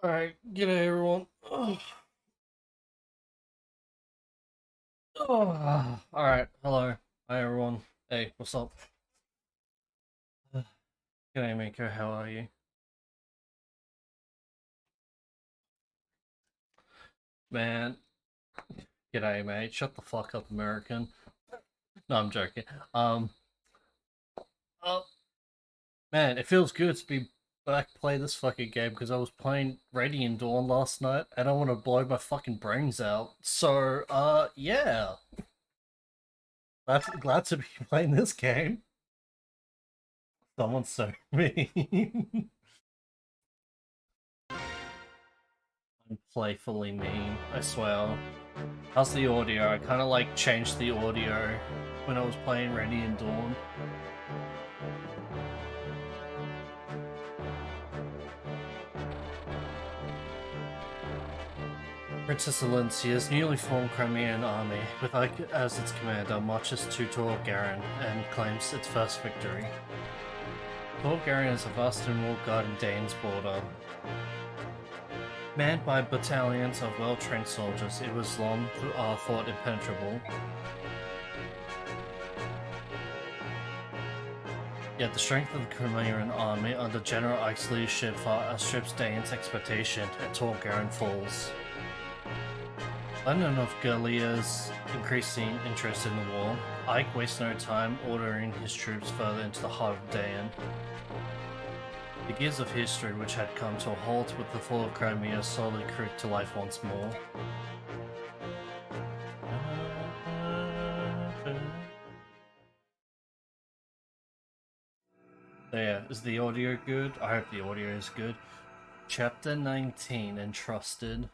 Alright, g'day everyone. Alright, hello. Hi everyone. Hey, what's up? G'day Miko, how are you? Man, g'day mate. Shut the fuck up, American. No, I'm joking. Oh, man, it feels good to be back play this fucking game because I was playing Radiant Dawn last night and I want to blow my fucking brains out. So, yeah. Glad to be playing this game. Someone's so mean. I'm playfully mean, I swear. How's the audio? I kind of like changed the audio when I was playing Radiant Dawn. Princess Alencia's newly formed Crimean army, with Ike as its commander, marches to Tor Garen and claims its first victory. Tor Garen is a vast and walled guarding Dane's border. Manned by battalions of well-trained soldiers, it was long thought impenetrable. Yet the strength of the Crimean army under General Ike's leadership far outstrips Dane's expectation, and Tor Garen falls. Unknown of Galia's increasing interest in the war, Ike wastes no time ordering his troops further into the heart of Dain. The gears of history, which had come to a halt with the fall of Crimea, slowly creaked to life once more. So yeah, is the audio good? I hope the audio is good. Chapter 19, Entrusted.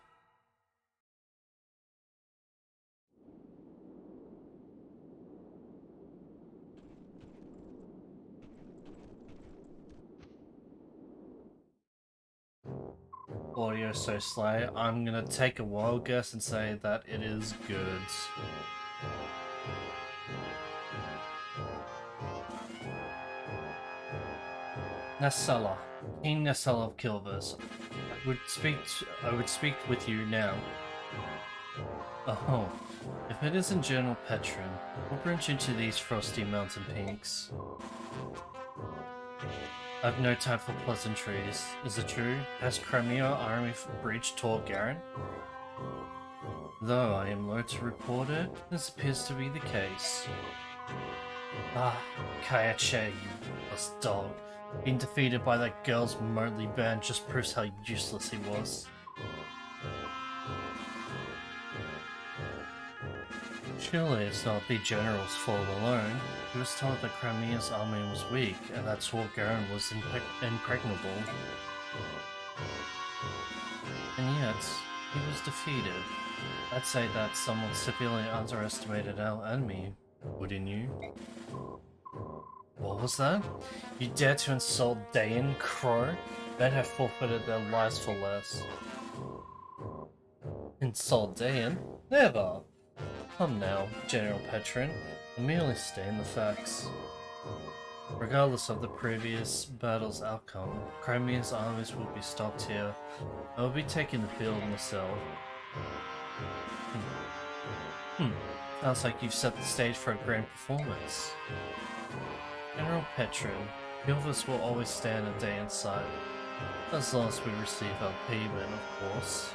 Audio so slow. I'm gonna take a wild guess and say that it is good. Nessella, King Nessella of Kilvers. I would speak with you now. Oh, if it isn't General Petrin, what brings you to these frosty mountain peaks? I've no time for pleasantries. Is it true? Has Crimea army breached Tor Garen? Though I am loath to report it, this appears to be the case. Ah, Kayache, you lost dog. Being defeated by that girl's motley band just proves how useless he was. Surely it's not the general's fault alone. He was told that Crimea's army was weak, and that Tor Garen was impregnable. And yet, he was defeated. I'd say that someone severely underestimated our enemy, wouldn't you? What was that? You dare to insult Dayan Crow? Men have forfeited their lives for less. Insult Dayan? Never! Come now, General Petrin. I'm merely stating the facts. Regardless of the previous battle's outcome, Crimea's armies will be stopped here. I will be taking the field myself. Sounds like you've set the stage for a grand performance. General Petrin, Kilvers will always stand a day in sight. As long as we receive our payment, of course.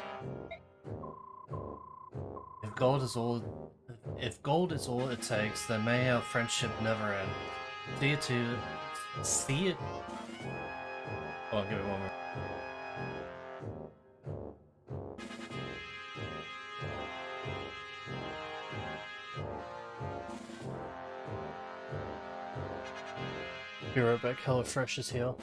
If gold is all it takes, then may our friendship never end. See it. Oh, give me one more. Be right back. HelloFresh is here.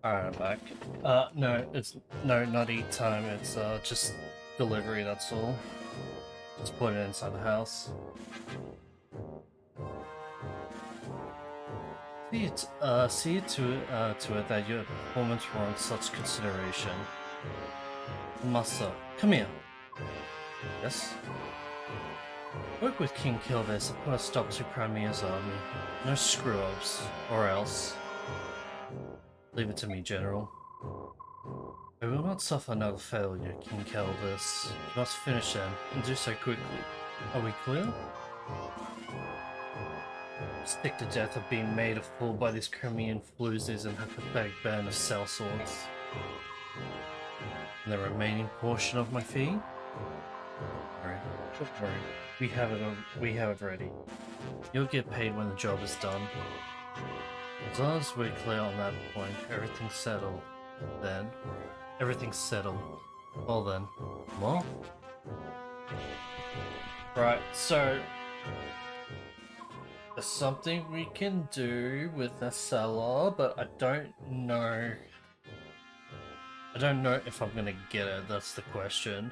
Alright, I'm back. No, not eat time, it's, just delivery, that's all. Just put it inside the house. See to it that your performance warrants such consideration. Master, come here. Yes? Work with King Kilvis and put a stop to Crimea's army. No screw-ups, or else. Leave it to me, General. I will not suffer another failure, King Kilvis. You must finish them, and do so quickly. Are we clear? Stick to death of being made a fool by these Crimean floozies and her pathetic band of sellswords. And the remaining portion of my fee? Alright, don't worry. We have it ready. You'll get paid when the job is done. As long as we're clear on that point, everything's settled. Then, everything's settled. Well then, more? Right, so there's something we can do with Nacella, but I don't know. I don't know if I'm gonna get it, that's the question.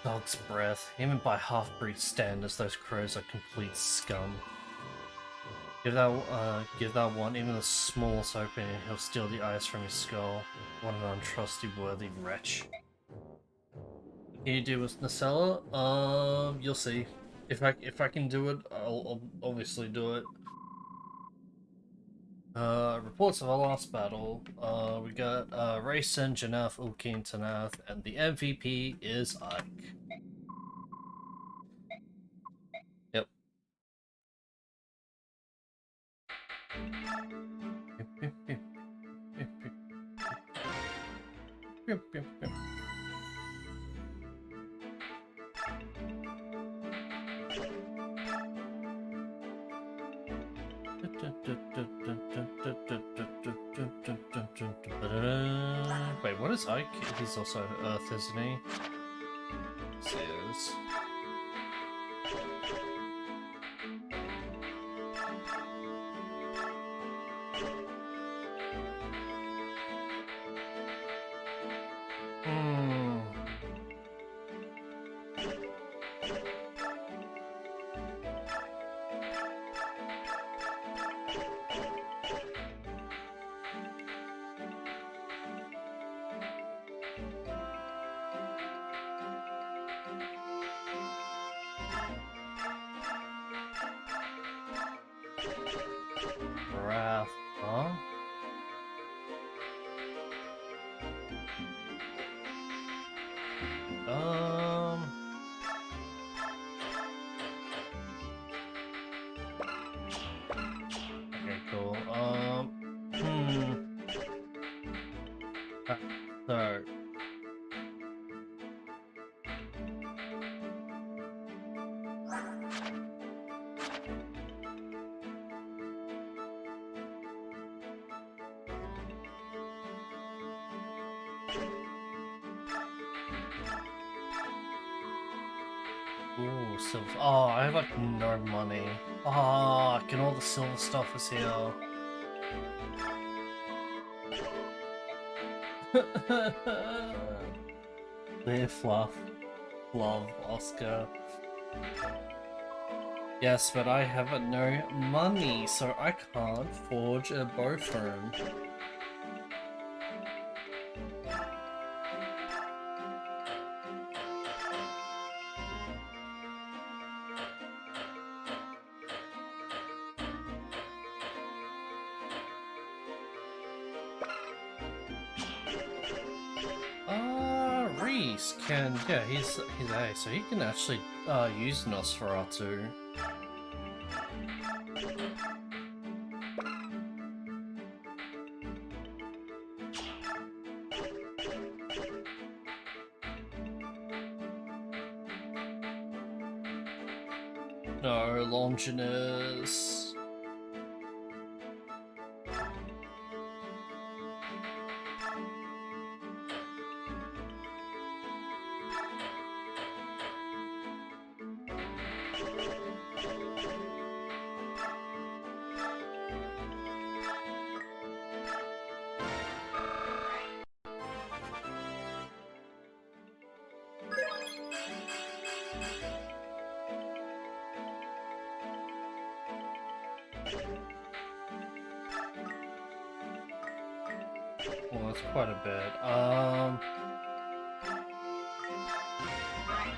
Dog's breath. Even by half-breed standards, those crows are complete scum. Give that one even the smallest opening, he'll steal the ice from his skull. What an untrustworthy wretch. What can you do with Nacella? You'll see. If I can do it, I'll obviously do it. Reports of our last battle. We got Rayson, Janeth, Ulkin, Tanath, and the MVP is Ike. Yep. Wait, what is Ike? He's also Earth, isn't he? Yes, he is. Wrath, huh? Okay, cool. So. Ooh, silver. Oh, I have like no money. Ah, oh, all the silver stuff is here. Clear fluff. Love, Oscar. Yes, but I have no money, so I can't forge a bow firm. Reese can, yeah, he's A, so he can actually use Nosferatu. No, Longinus. that's quite a bit.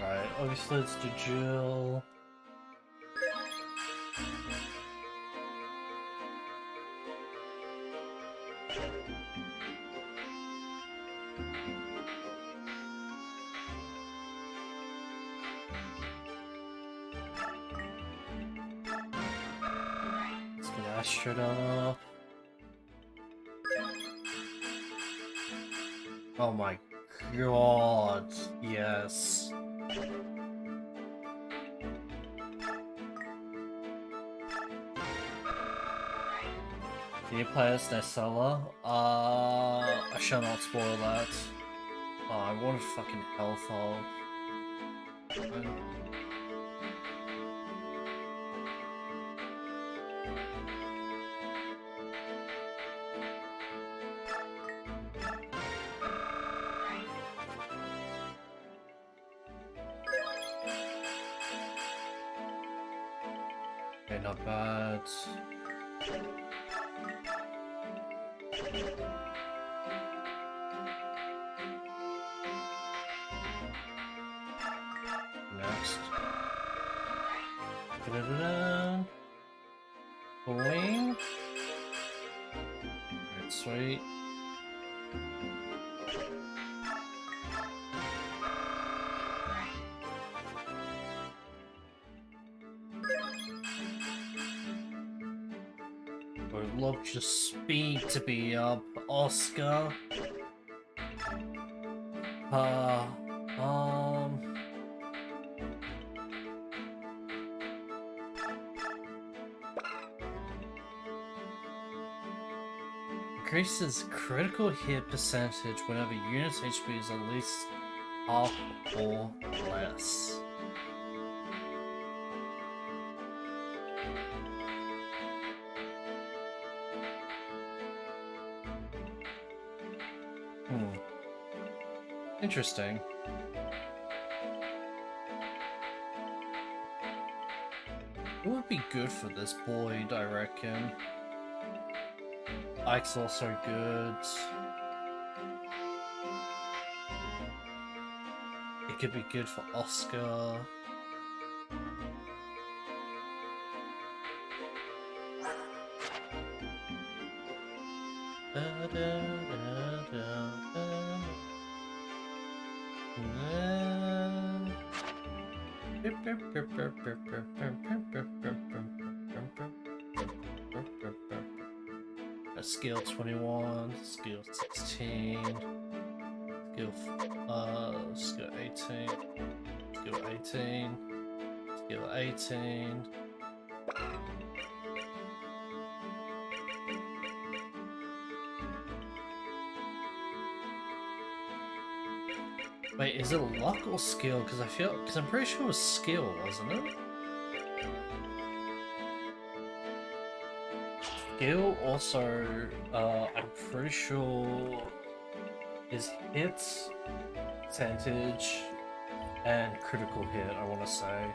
Right, obviously it's the Jill. Let's get Astrodon. Oh my god, yes. Can you play as Nessella? I shall not spoil that. Oh, I wanted fucking Healthog. Okay, not bad. Next. Da-da-da-da. Wing. Alright, sweet. Would love your speed to be up, Oscar. Um. Increases critical hit percentage whenever unit's HP is at least half or less. Interesting. It would be good for this Boyd, I reckon. Ike's also good. It could be good for Oscar. Skill 21, skill 16, skill 18, skill 18, skill 18. Wait, is it luck or skill? Because I'm pretty sure it was skill, wasn't it? Skill also, I'm pretty sure is hit percentage and critical hit, I want to say.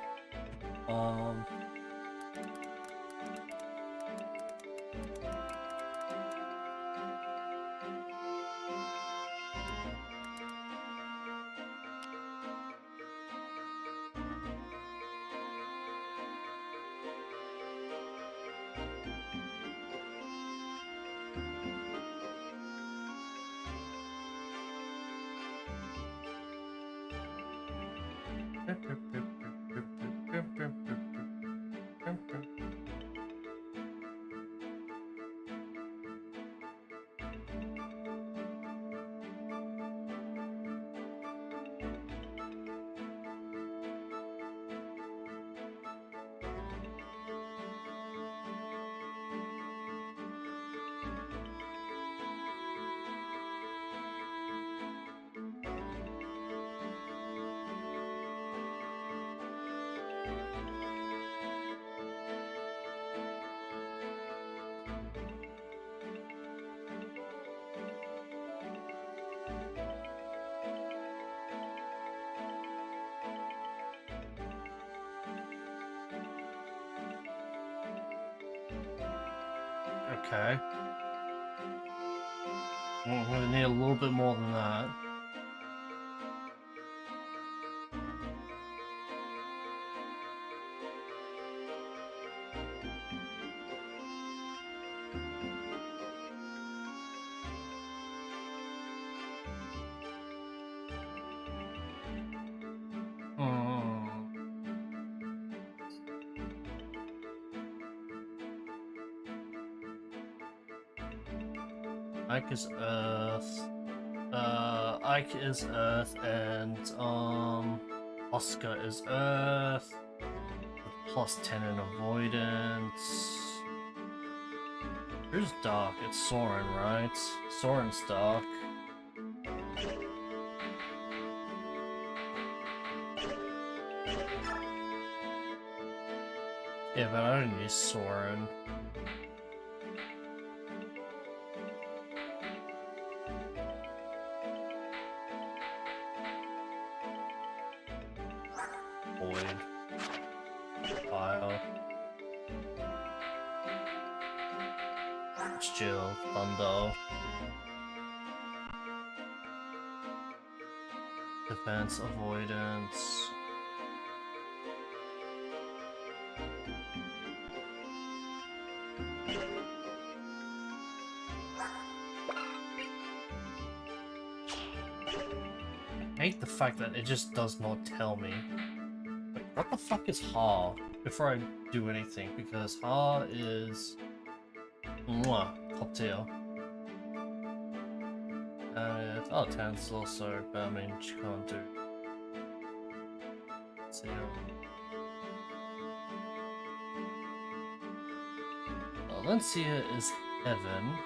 Okay. I'm gonna need a little bit more than that. Ike is Earth. Ike is Earth, and Oscar is Earth. Plus 10 in avoidance. Who's Dark? It's Soren, right? Soren's Dark. Yeah, but I don't use Soren. Void. Fire. Chill. Thunder. Defense, avoidance. I hate the fact that it just does not tell me. Like, what the fuck is Ha before I do anything? Because Ha is mwah, top tier. And oh, Tan's also, but I mean, she can't do. So, Valencia is Heaven,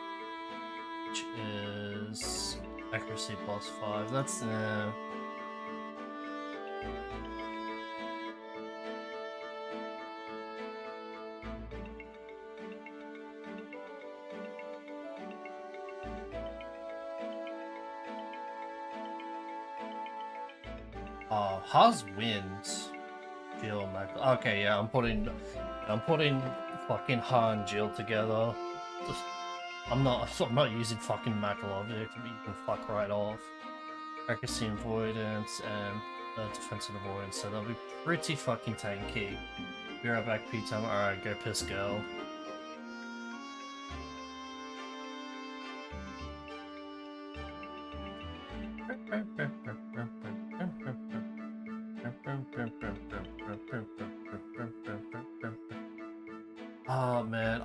which is accuracy plus 5. That's oh, Ha's wins. Jill Mac. Okay, yeah, I'm putting fucking Ha and Jill together. Just, I'm not using fucking Makalovic. You can fuck right off. Accuracy and avoidance and defense and avoidance, so they'll be pretty fucking tanky. Be right back, P-Time. Alright, go piss girl. Oh man,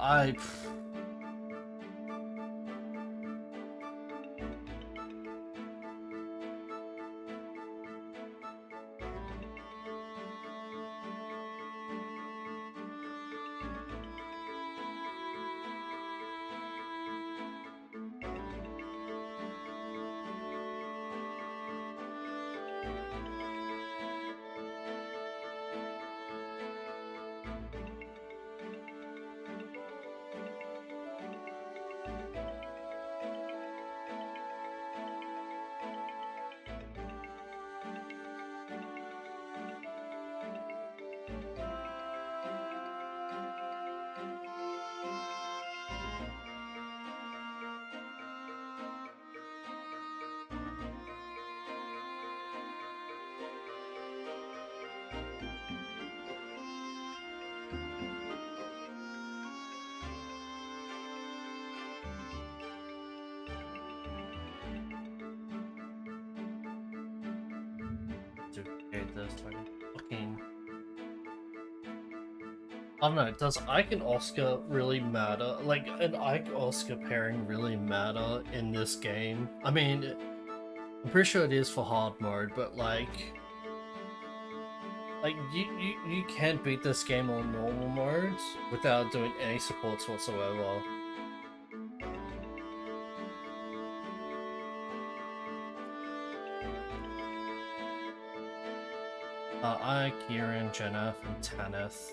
duplicate this fucking. I don't know, does Ike and Oscar really matter? Like, an Ike-Oscar pairing really matter in this game? I mean, I'm pretty sure it is for hard mode, but like you can't beat this game on normal mode without doing any supports whatsoever. Ike, Kieran, Jenna, and Tanith.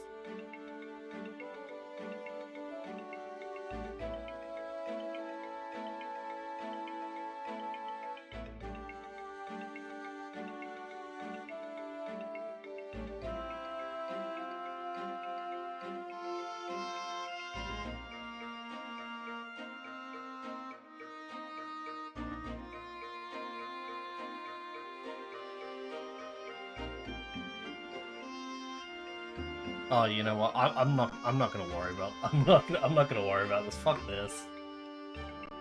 Oh, you know what? I'm not gonna worry about. I'm not gonna worry about this. Fuck this.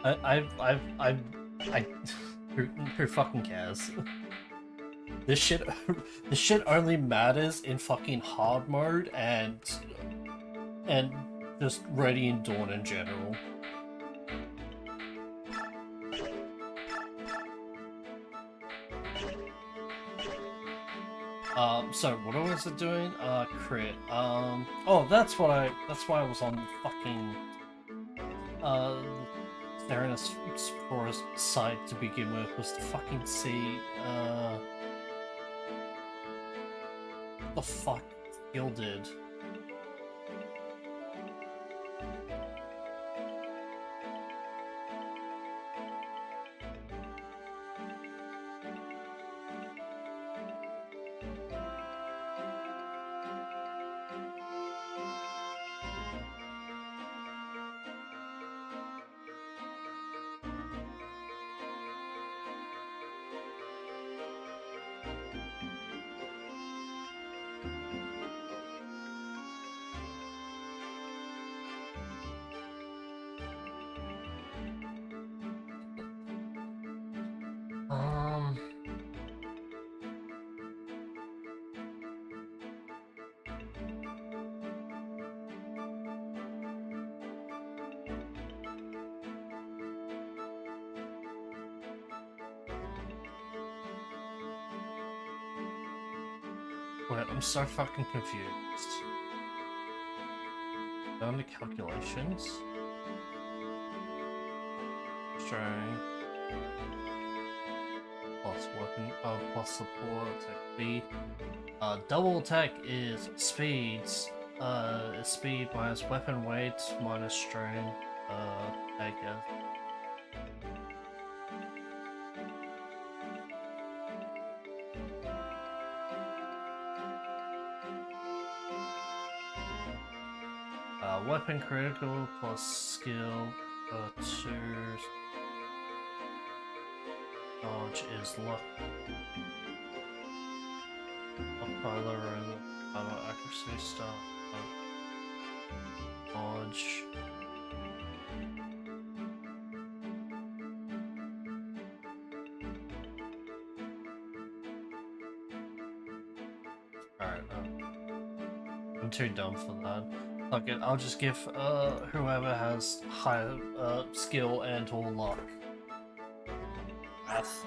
I. Who fucking cares? This shit, this shit only matters in fucking hard mode and just Radiant Dawn in general. So what was it doing? Crit. Oh, that's why I was on the fucking, Theranos Forest site to begin with, was to fucking see, what the fuck skill did. Wait, I'm so fucking confused. Down to calculations. Showing plus weapon, plus support, attack speed. Double attack is speeds. Is speed minus weapon weight minus strain. I guess. Weapon critical plus skill, 2. Dodge is luck. Compiler and accuracy stuff. Dodge. Alright, I'm too dumb for that. Fuck it, I'll just give whoever has higher skill and or luck. Math.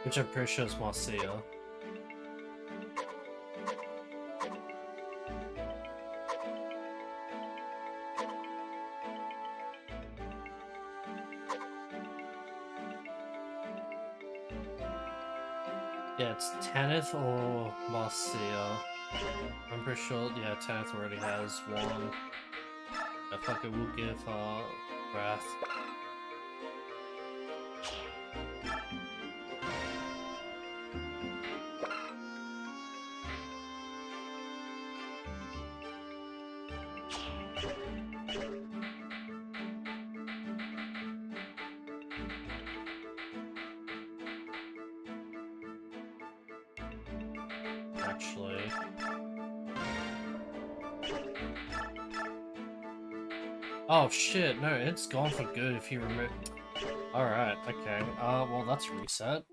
Which I'm pretty sure is Marcia. Yeah, it's Tanith or Marcia. I'm pretty sure, yeah, Tanith already has one. I fucking will give Wrath. Actually. Oh shit, no, it's gone for good if you remove. Alright, okay. Well, that's reset.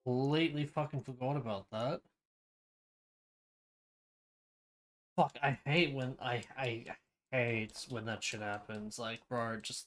Completely fucking forgot about that. Fuck, I hate when I hate when that shit happens. Like, bro, just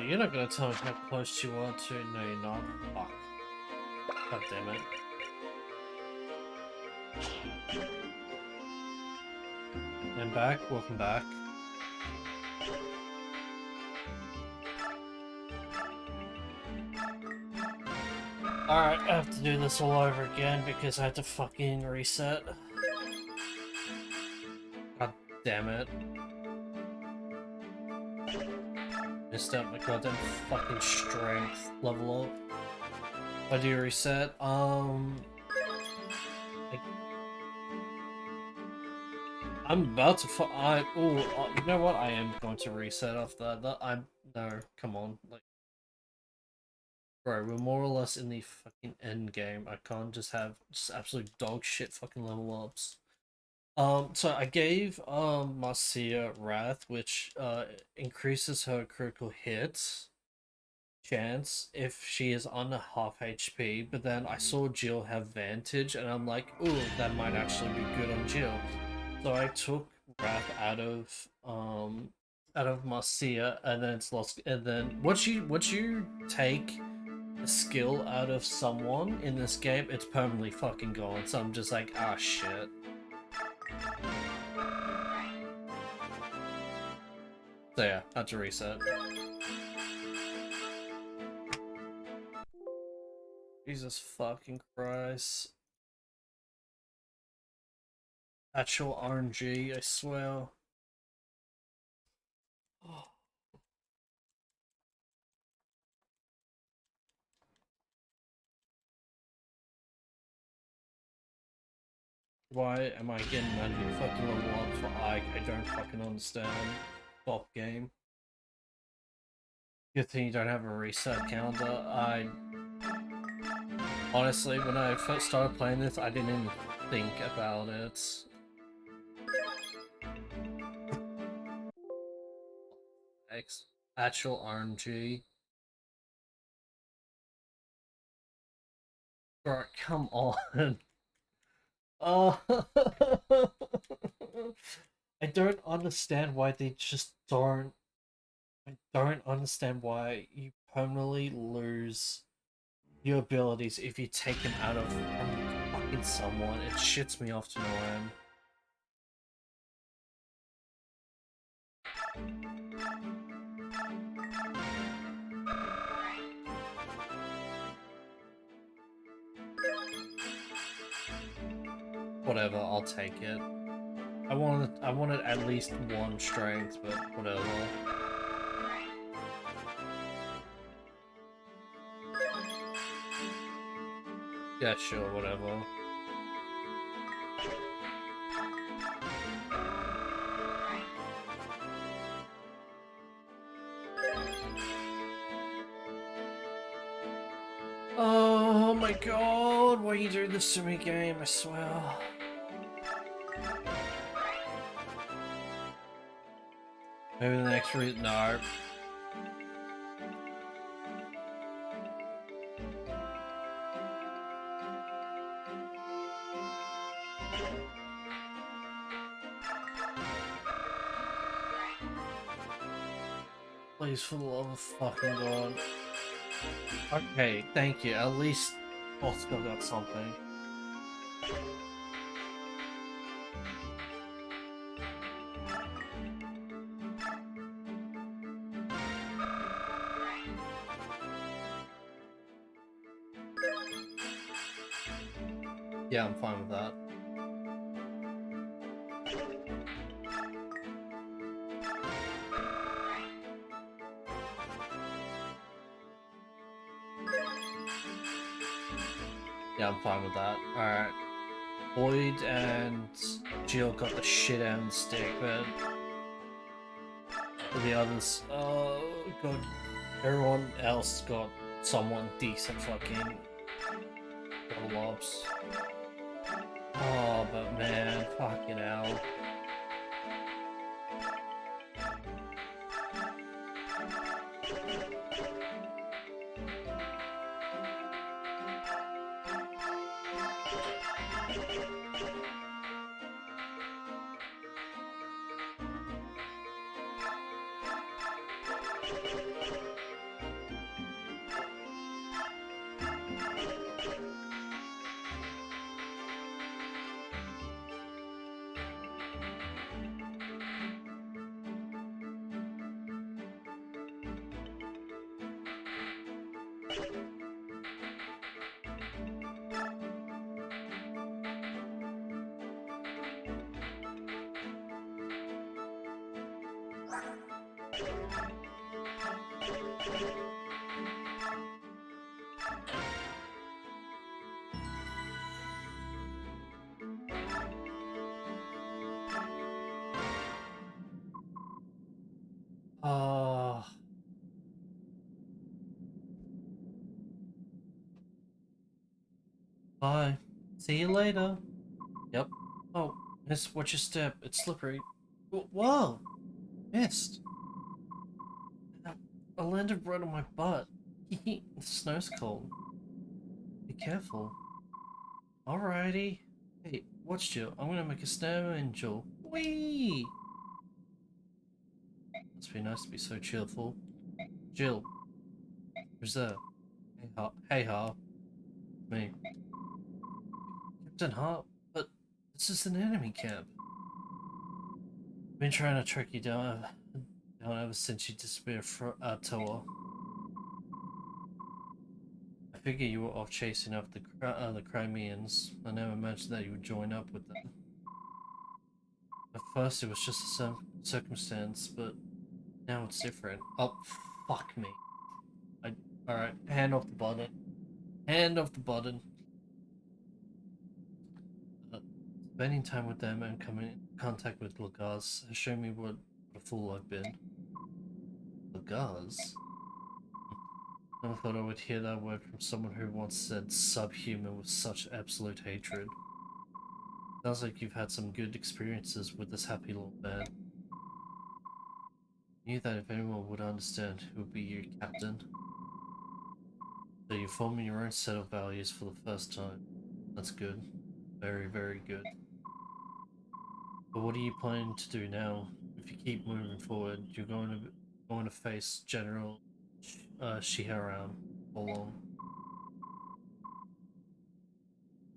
you're not gonna tell me how close you are to. No, you're not. Fuck. God damn it. I'm back. Welcome back. Alright, I have to do this all over again because I had to fucking reset. God damn it. Missed out my goddamn fucking strength level up. I do reset. I'm about to you know what? I am going to reset after that. No, come on. Like, bro, we're more or less in the fucking end game. I can't just have just absolute dog shit fucking level ups. So I gave Marcia Wrath, which increases her critical hit chance if she is under half HP, but then I saw Jill have Vantage and I'm like, ooh, that might actually be good on Jill. So I took Wrath out of Marcia, and then it's lost. And then once you take a skill out of someone in this game, it's permanently fucking gone. So I'm just like, ah, shit. So yeah, had to reset. Jesus fucking Christ. Actual RNG, I swear. Oh. Why am I getting that fucking level up for Ike? I don't fucking understand. Bop game. Good thing you don't have a reset counter. Honestly, when I first started playing this, I didn't even think about it. Actual RNG. Bro, come on. Oh, I don't understand why they just don't. I don't understand why you permanently lose your abilities if you take them out of fucking someone. It shits me off to no end. Whatever, I'll take it. I wanted at least one strength, but whatever. Yeah, sure, whatever. Oh my god, why are you doing this to me, game? I swear. Maybe the next reason. No. Please, for the love of fucking god. Okay, thank you. At least Oscar got something. Yeah, I'm fine with that. Yeah, I'm fine with that. Alright. Boyd and Jill got the shit out of the stick, but for the others, god, everyone else got someone decent fucking lobs. Oh, but man, fucking hell. Ah. Bye. See you later. Yep. Oh, miss, watch your step. It's slippery. Whoa! Missed. I landed right on my butt. The snow's cold. Be careful. Alrighty. Hey, watch Jill. I'm gonna make a snow angel. Whee! Must be nice to be so cheerful. Jill. Who's there? Hey, Hart. Hey, Hart. Me. Captain Hart? But this is an enemy camp. I've been trying to track you down ever since you disappeared from Toa. I figure you were off chasing after the Crimeans. I never imagined that you would join up with them. At first it was just a circumstance, but now it's different. Oh, fuck me. Alright, hand off the button. Hand off the button. Spending time with them and coming in contact with Lagaz has shown me what a fool I've been. Lagaz? Never thought I would hear that word from someone who once said subhuman with such absolute hatred. Sounds like you've had some good experiences with this happy little man. I knew that if anyone would understand, it would be you, Captain. So you're forming your own set of values for the first time. That's good. Very, very good. But what are you planning to do now? If you keep moving forward, you're going to face General Shiharan all along.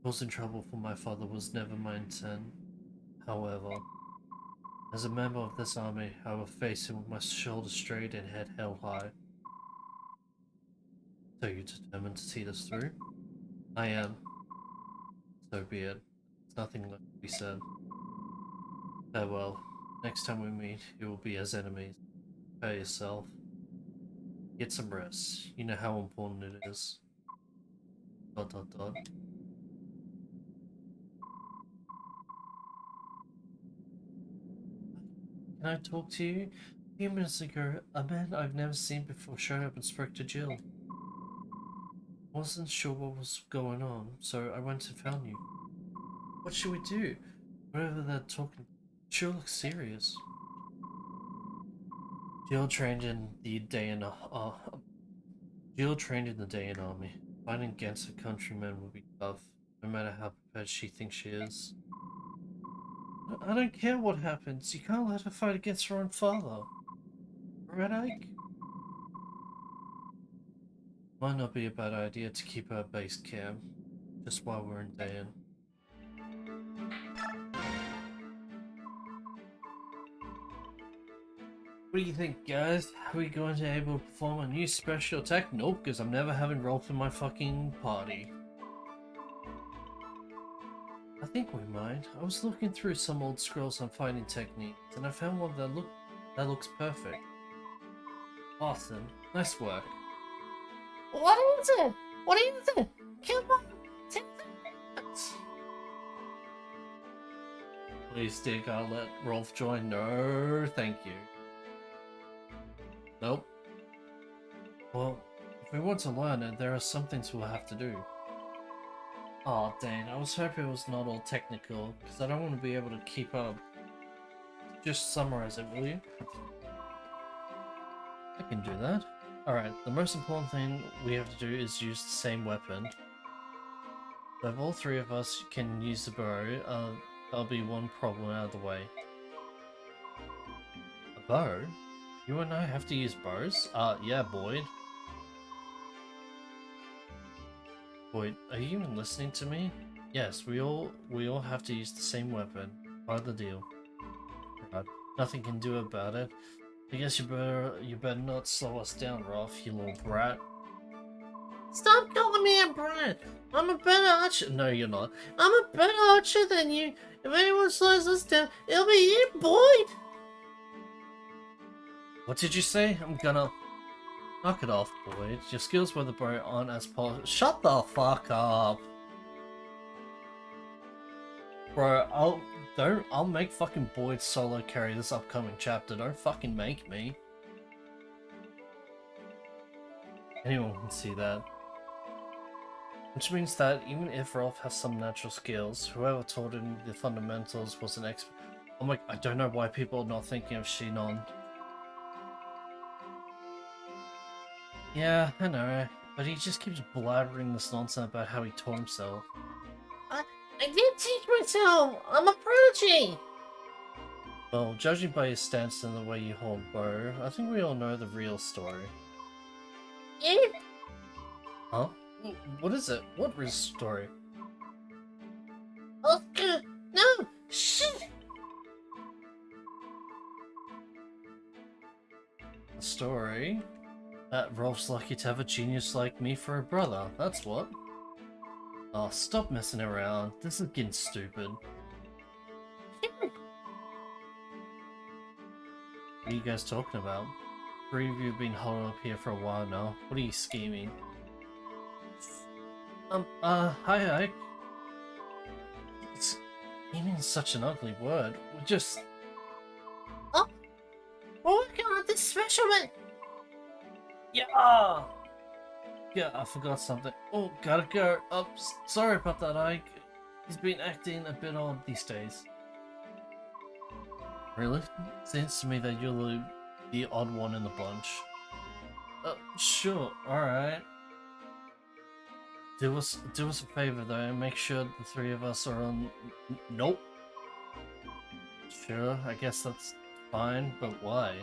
Causing trouble for my father was never my intent. However, as a member of this army, I will face him with my shoulders straight and head held high. So you're determined to see this through? I am. So be it. There's nothing left to be said. Farewell. Next time we meet, it will be as enemies. Prepare yourself. Get some rest. You know how important it is. ... Can I talk to you? A few minutes ago, a man I've never seen before showed up and spoke to Jill. I wasn't sure what was going on, so I went and found you. What should we do? Whatever they're talking, Jill looks serious. Jill trained in the Dayan army. Fighting against a countryman will be tough, no matter how prepared she thinks she is. I don't care what happens. You can't let her fight against her own father. Red Ike? Might not be a bad idea to keep her base camp, just while we're in Dayan. What do you think, guys? Are we going to be able to perform a new special attack? Nope, because I'm never having roleplay in my fucking party. I think we might. I was looking through some old scrolls on fighting techniques, and I found one that looks perfect. Awesome. Nice work. What is it? What is it? Come on, take that. Please, dear God, let Rolf join. No, thank you. Nope. Well, if we want to learn it, there are some things we'll have to do. Aw, dang, I was hoping it was not all technical, because I don't want to be able to keep up. Just summarize it, will you? I can do that. Alright, the most important thing we have to do is use the same weapon. So if all three of us can use the bow, that'll be one problem out of the way. A bow? You and I have to use bows? Yeah, Boyd. Boyd, are you even listening to me? Yes, we all have to use the same weapon. Part of the deal. Right. Nothing can do about it. I guess you better not slow us down, Rolf, you little brat. Stop calling me a brat. I'm a better archer. No, you're not. I'm a better archer than you. If anyone slows us down, it'll be you, Boyd. What did you say? I'm gonna... Knock it off, Boyd. Your skills with the bow aren't as polished. Shut the fuck up! Bro, I'll make fucking Boyd solo carry this upcoming chapter. Don't fucking make me. Anyone can see that. Which means that even if Rolf has some natural skills, whoever taught him the fundamentals was an expert. I'm like, I don't know why people are not thinking of Shinon. Yeah, I know, but he just keeps blabbering this nonsense about how he taught himself. I did teach myself. I'm a prodigy. Well, judging by your stance and the way you hold bow, I think we all know the real story. Yeah. Huh? What is it? What real story? Oscar, no, shit. The story? That Rolf's lucky to have a genius like me for a brother, that's what. Oh, stop messing around. This is getting stupid. What are you guys talking about? Three of you have been holed up here for a while now. What are you scheming? Hi Ike. Scheming is such an ugly word. We just... Oh, we're working on this special man. Yeah! Yeah, I forgot something. Oh, gotta go. Oh, sorry about that, Ike. He's been acting a bit odd these days. Really? Seems to me that you're the odd one in the bunch. Sure, alright. Do us a favor though, and make sure the three of us are on... Nope. Sure, I guess that's fine, but why?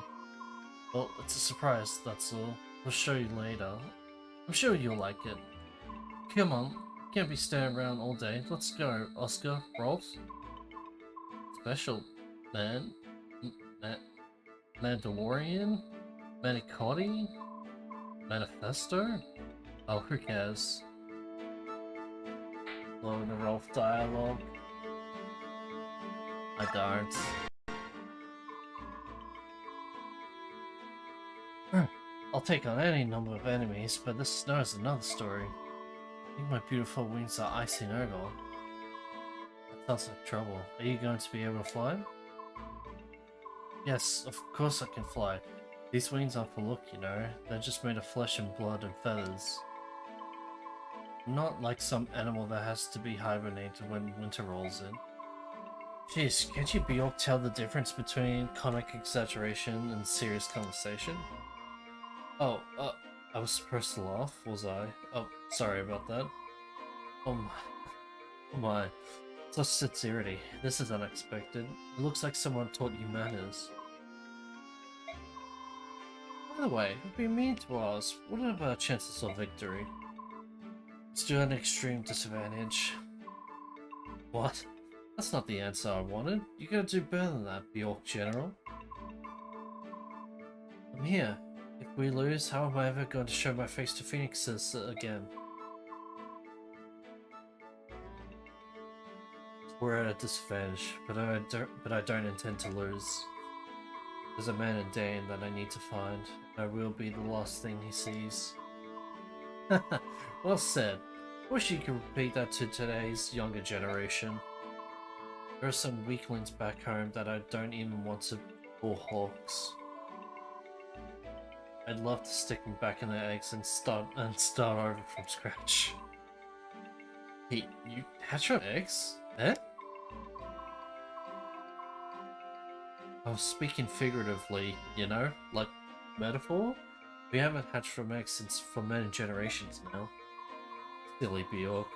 Well, it's a surprise, that's all. We'll show you later. I'm sure you'll like it. Come on, can't be staring around all day. Let's go, Oscar, Rolf. Special, man. Mandalorian? Manicotti? Manifesto? Oh, who cares? Lower the Rolf dialogue. I don't. I'll take on any number of enemies, but this snow is another story. I think my beautiful wings are icing over. That sounds like trouble. Are you going to be able to fly? Yes, of course I can fly. These wings aren't for look, you know. They're just made of flesh and blood and feathers. Not like some animal that has to be hibernated when winter rolls in. Jeez, can't you Bjork tell the difference between comic exaggeration and serious conversation? Oh, I was supposed to laugh, was I? Oh, sorry about that. Oh my. Oh my. Such sincerity. This is unexpected. It looks like someone taught you manners. By the way, I've been meaning to ask, what are our chances of victory? Still an extreme disadvantage. What? That's not the answer I wanted. You gotta do better than that, Bjork General. I'm here. If we lose, how am I ever going to show my face to Phoenixes again? We're at a disadvantage, but I don't intend to lose. There's a man in Dane that I need to find, and I will be the last thing he sees. Well said. Wish you could repeat that to today's younger generation. There are some weaklings back home that I don't even want to bull hawks. I'd love to stick them back in their eggs and start over from scratch. Hey, you hatch from eggs? Eh? I was speaking figuratively, you know, like metaphor. We haven't hatched from eggs since for many generations now. Silly Bjork.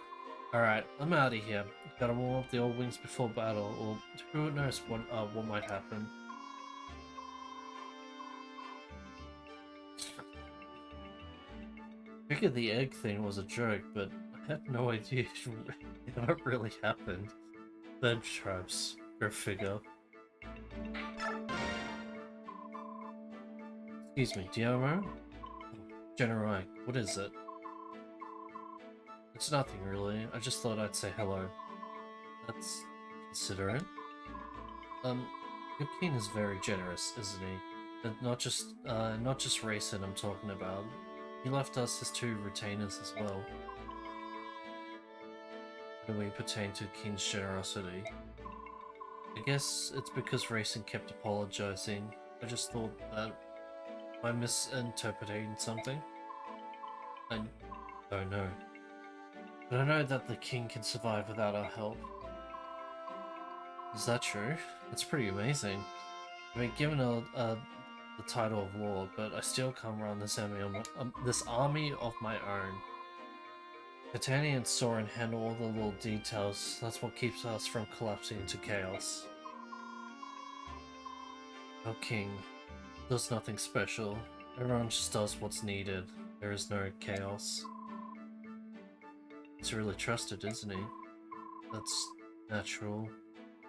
Alright, I'm out of here. Gotta warm up the old wings before battle, or who knows what might happen. I figured the egg thing was a joke, but I had no idea what really happened. Then traps. Go figure. Excuse me, do you have a moment? General Ike, what is it? It's nothing really, I just thought I'd say hello. That's considerate. Your king is very generous, isn't he? And not just Rayson I'm talking about. He left us his 2 retainers as well. When we pertain to King's generosity. I guess it's because Rayson kept apologizing. I just thought that I'm misinterpreting something. I don't know. But I know that the king can survive without our help. Is that true? That's pretty amazing. I've been given the title of lord, but I still can't run this army of my own. Katani and Soren handle all the little details. That's what keeps us from collapsing into chaos. Our king does nothing special. Everyone just does what's needed. There is no chaos. He's really trusted, isn't he? That's natural.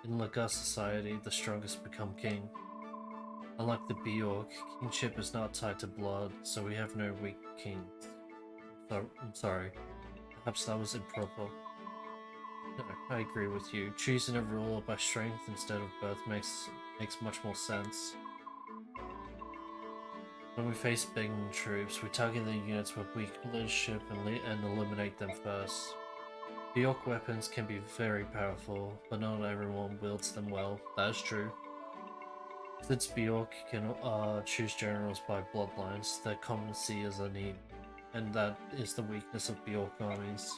In Lagar society, the strongest become king. Unlike the Bjork, kingship is not tied to blood, so we have no weak kings. I'm sorry. Perhaps that was improper. No, I agree with you. Choosing a ruler by strength instead of birth makes much more sense. When we face begging troops, we target the units with weak leadership and eliminate them first. Bjork weapons can be very powerful, but not everyone wields them well. That is true. Since Bjork can choose generals by bloodlines, their competency is a need, and that is the weakness of Bjork armies.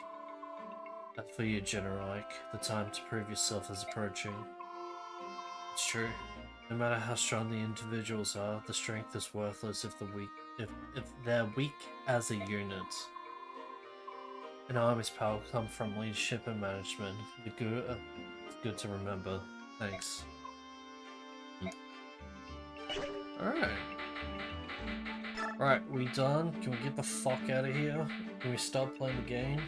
As for you, Generike, the time to prove yourself is approaching. It's true. No matter how strong the individuals are, the strength is worthless if they're weak as a unit. An army's power comes from leadership and management. It's good to remember. Thanks. Alright. Right, we done? Can we get the fuck out of here? Can we start playing the game?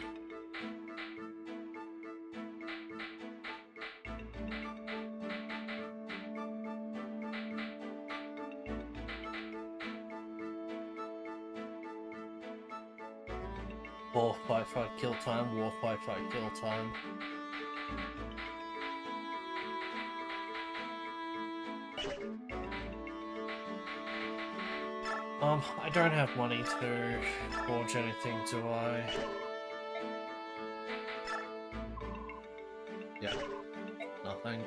War, fight, kill time, war, fight, kill time. I don't have money to forge anything, do I? Yeah, nothing.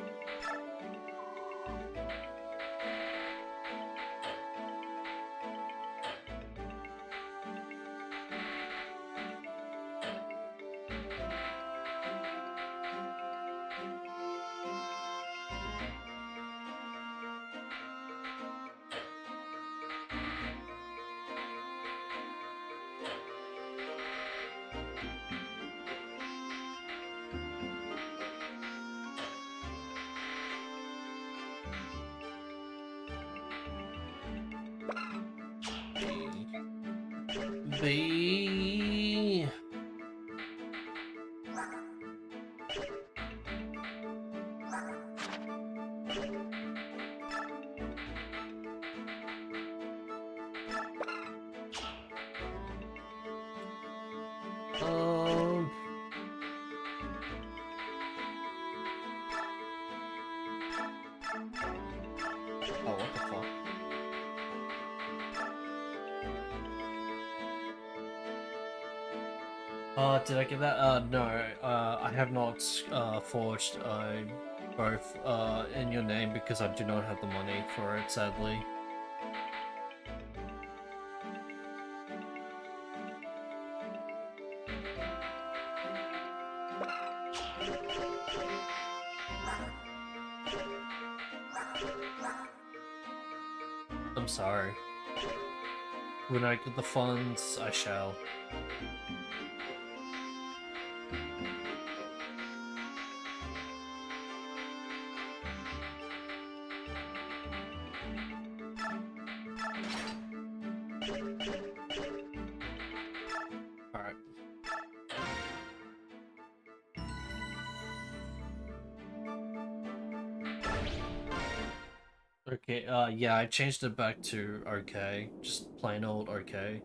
B. Oh, what the fuck? Did I get that? No, I have not, forged, both, in your name because I do not have the money for it, sadly. I'm sorry. When I get the funds, I shall. Alright. Okay, yeah, I changed it back to okay. Just plain old okay.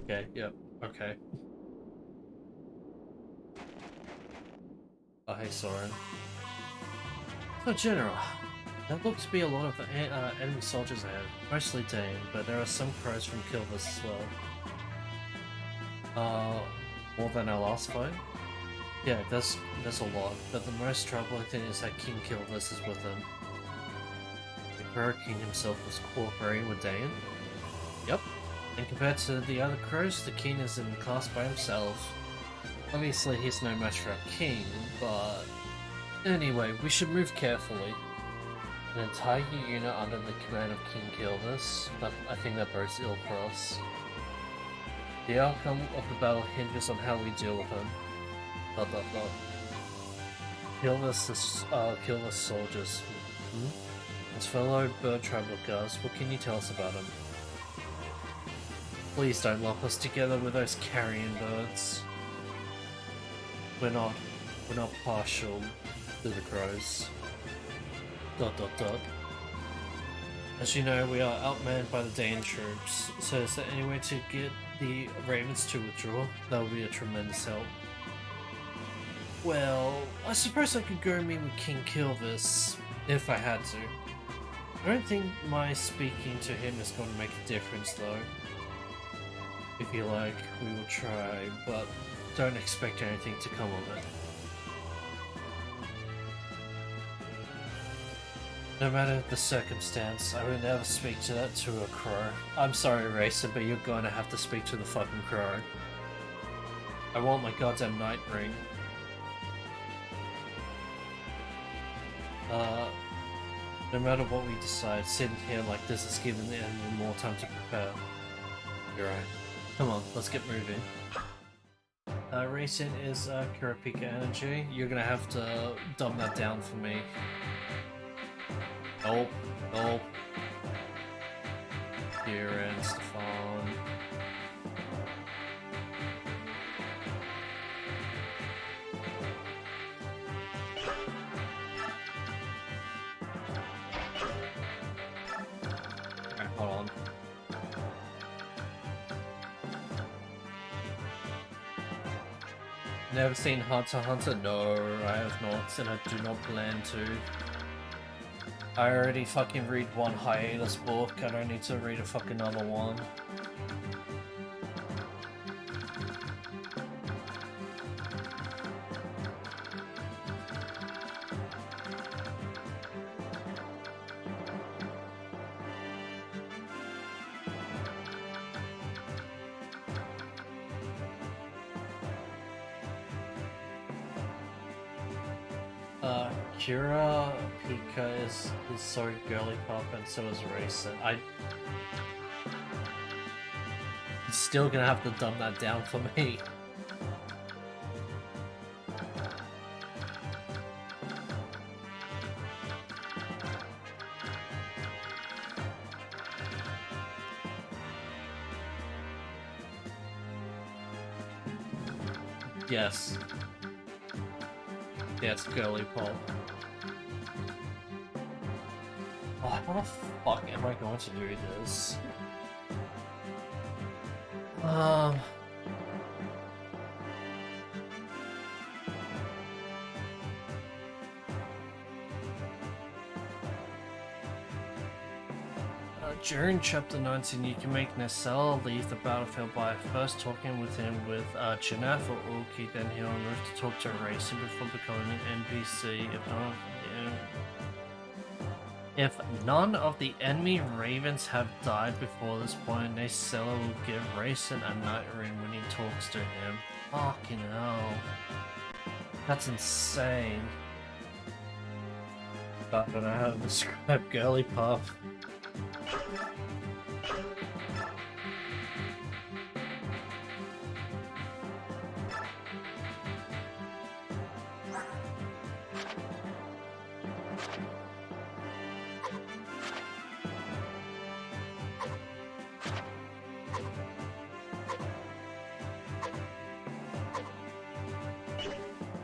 Okay, yep, okay. hey Soren. So General, there look to be a lot of enemy soldiers ahead, mostly Dane, but there are some crows from Kilvis as well. More than our last fight? Yeah, there's a lot, but the most troubling thing is that King Kilvis is with them. The Crow King himself was cooperating with Dane. Yep. And compared to the other crows, the king is in class by himself. Obviously he's no match for our king, but... Anyway, we should move carefully. An entire unit under the command of King Kilvis, but I think that bodes ill for us. The outcome of the battle hinges on how we deal with him. ... Kilvis soldiers. As fellow bird tribe guards, what can you tell us about him? Please don't lump us together with those carrion birds. We're not partial to the crows. ... As you know, we are outmanned by the Dane troops, so is there any way to get the ravens to withdraw? That would be a tremendous help. Well, I suppose I could go meet with King Kilvis, if I had to. I don't think my speaking to him is going to make a difference though. If you like, we will try, but don't expect anything to come of it. No matter the circumstance, I would never speak to a crow. I'm sorry, Racer, but you're going to have to speak to the fucking crow. I want my goddamn night ring. No matter what we decide, sitting here like this is giving the enemy more time to prepare. You're right. Come on, let's get moving. Racing is Kurapika energy. You're gonna have to dumb that down for me. Nope. Here and Stefan. Okay, hold on. Never seen Hunter x Hunter? No, I have not, and I do not plan to. I already fucking read one hiatus book, I don't need to read a fucking other one. Kurapika is so girly pop and so is Racing. It's still gonna have to dumb that down for me. Yes. Yeah, it's girly pop. Oh, how the fuck am I going to do this? During Chapter 19, you can make Nessel leave the battlefield by first talking with him with Chinaf or Uki, then he'll move to talk to Racing before becoming an NPC. If none of the enemy ravens have died before this point, Nacella will give Racing a night ring when he talks to him. Fucking hell. That's insane. I don't know how to describe girly pop.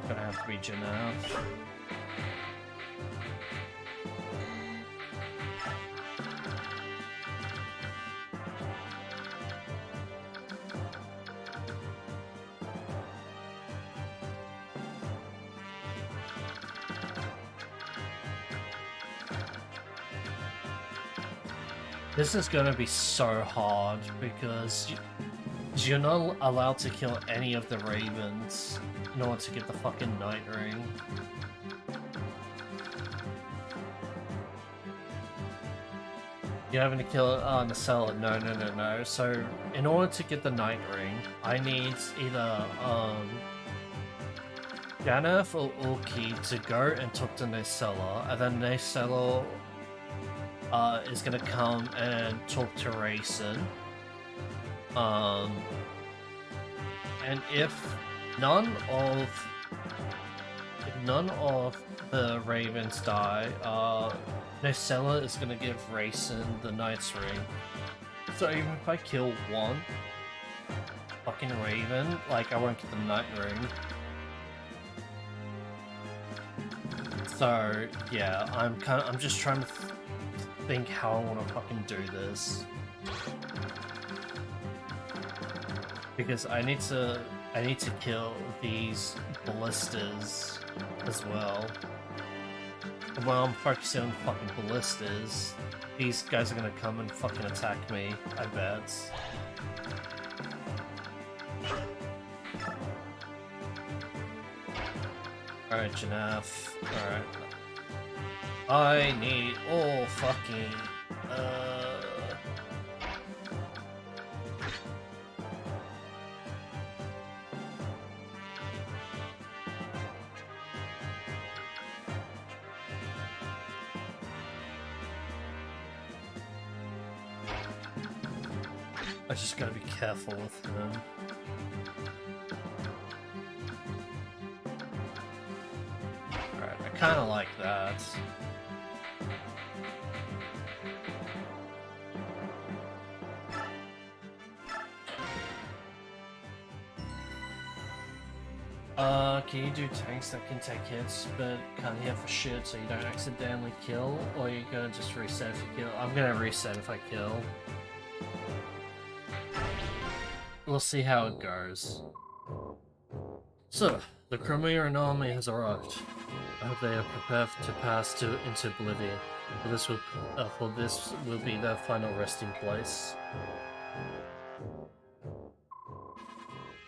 Gonna have to be Janelle. This is gonna be so hard because you're not allowed to kill any of the ravens in order to get the fucking Night Ring. You're having to kill Nacella. No. So, in order to get the Night Ring, I need either Janeth or Ulki to go and talk to Nacella, and then Nacella is gonna come and talk to Rayson. And if none of the ravens die, Nacella is gonna give Rayson the Knight's Ring. So even if I kill one fucking raven, like, I won't get the Night Ring. So yeah, I'm just trying to think how I want to fucking do this. Because I need to kill these ballistas as well. And while I'm focusing on fucking ballistas, these guys are gonna come and fucking attack me, I bet. Alright, Janeth. Alright. I need all fucking I just gotta be careful with him. Alright, I kinda like that. Can you do tanks that can take hits but can't hit for shit so you don't accidentally kill? Or are you gonna just reset if you kill? I'm gonna reset if I kill. We'll see how it goes. So, the Chromaeron army has arrived. I hope they are prepared to pass into oblivion. For this will be their final resting place.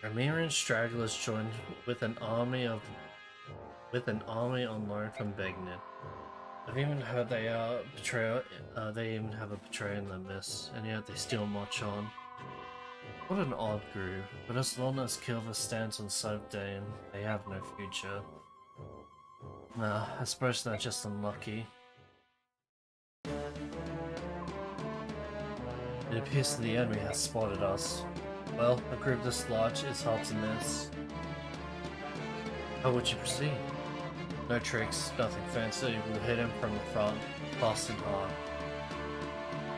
Chromaeron stragglers joined with an army on loan from Begnet. I've even heard they have a betrayal in their midst, and yet they still march on. What an odd group, but as long as Kilva stands on the side of Dain, they have no future. Nah, I suppose they're just unlucky. It appears that the enemy has spotted us. Well, a group this large is hard to miss. How would you proceed? No tricks, nothing fancy, we'll hit him from the front, fast and hard.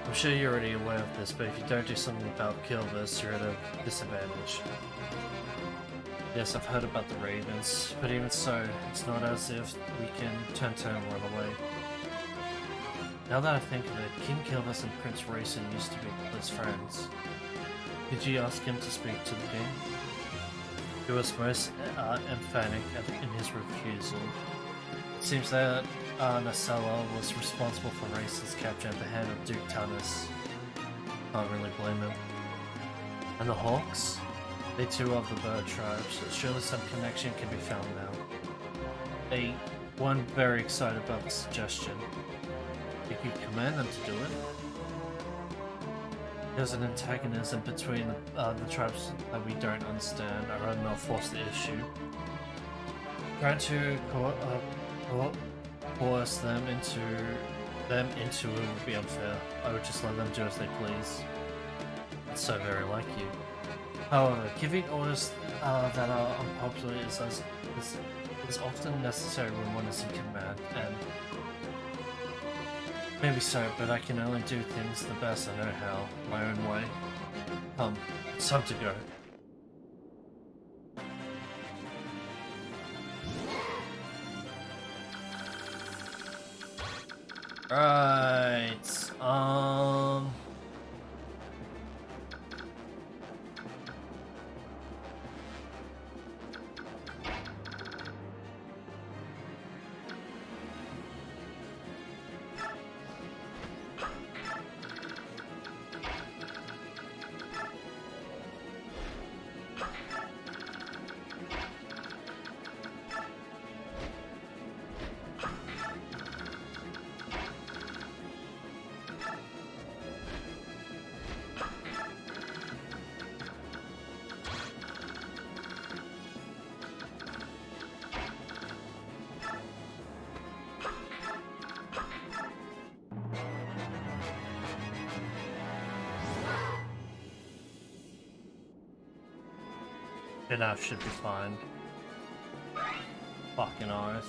I'm sure you're already aware of this, but if you don't do something about Kilvis, you're at a disadvantage. Yes, I've heard about the Ravens, but even so, it's not as if we can turn and run away. Now that I think of it, King Kilvis and Prince Rayson used to be close friends. Did you ask him to speak to the king? He was most emphatic in his refusal. It seems that Nacella was responsible for Rayson's capture at the hand of Duke Tanis. Can't really blame him. And the Hawks? They too are the bird tribes, so surely some connection can be found now. They weren't very excited about the suggestion. You could command them to do it. There's an antagonism between the tribes that we don't understand. I'd rather not force the issue. Trying to coerce them into it would be unfair. I would just let them do as they please. It's so very like you. However, giving orders that are unpopular is often necessary when one is in command, and maybe so, but I can only do things the best I know how, my own way. It's time to go. Right, Enough should be fine. Fucking eyes.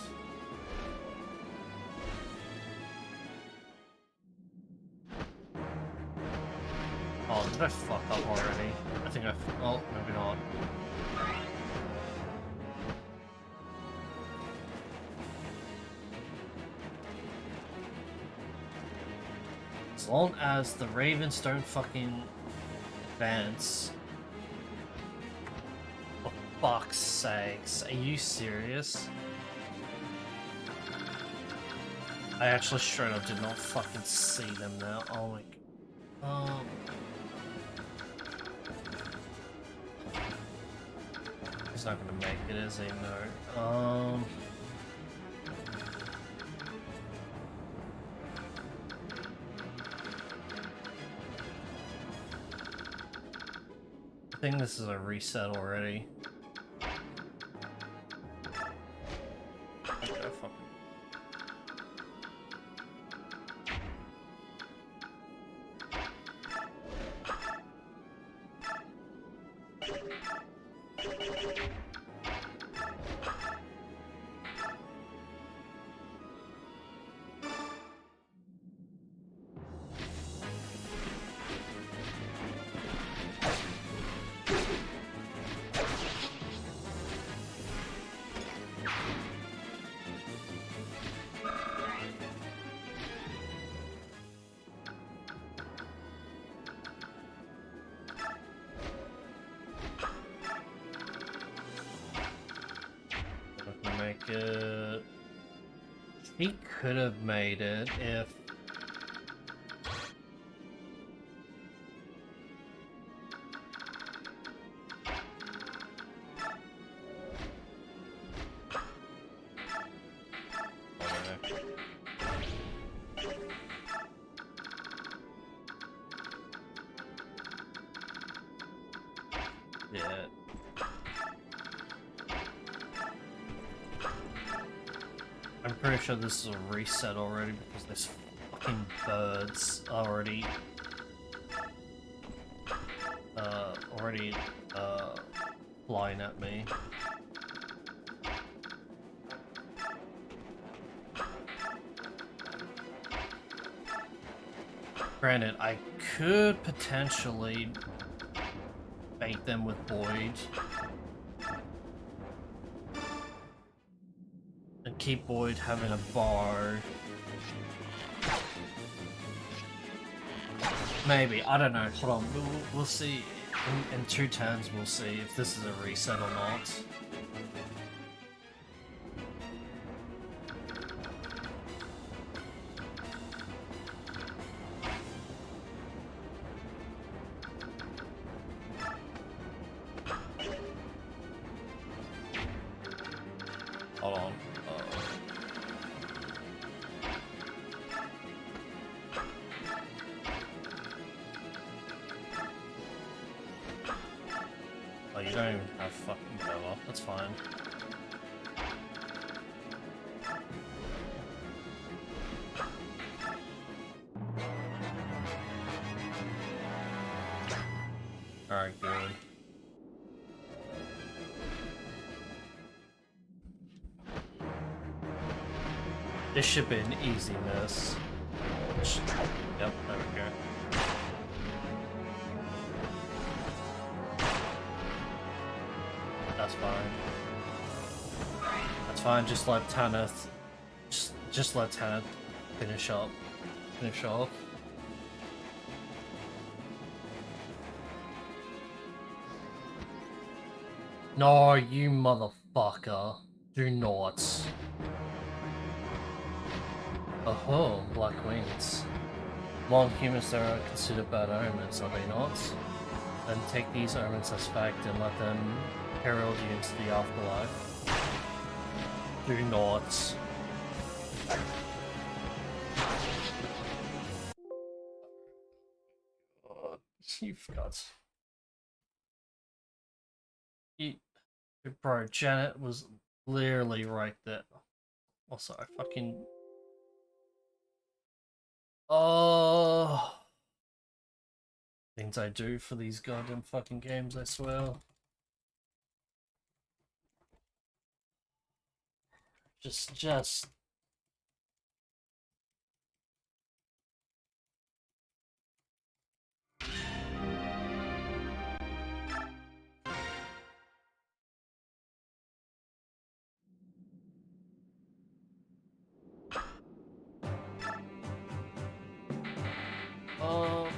Oh, did I fuck up already? I think oh, maybe not. As long as the Ravens don't fucking advance. For fuck's sakes, are you serious? I actually straight up did not fucking see them now. Oh my god. He's not gonna make it, is he? No. I think this is a reset already. Okay, fuck. Make it. He could have made it if. Yeah. I'm pretty sure this is a reset already because there's fucking birds already flying at me. Granted, I could potentially bait them with Boyd and keep Boyd having a bar. Maybe, I don't know. Hold on, we'll see. In 2 turns, we'll see if this is a reset or not. Hold on. Oh, you don't even have fucking Bella. That's fine. Alright, good. This should be an easy miss. Yep, there we go. That's fine. That's fine, just let Tanith... Just let Tanith finish up. Finish off. No, you motherfucker. Do not. Oh, Black Wings. Long humans that are considered bad omens, are they not? Then take these omens as fact and let them herald you into the afterlife. Do not. Oh, you've got... Bro, Janet was literally right there. Also, I fucking... Oh... Things I do for these goddamn fucking games, I swear. Just. Um.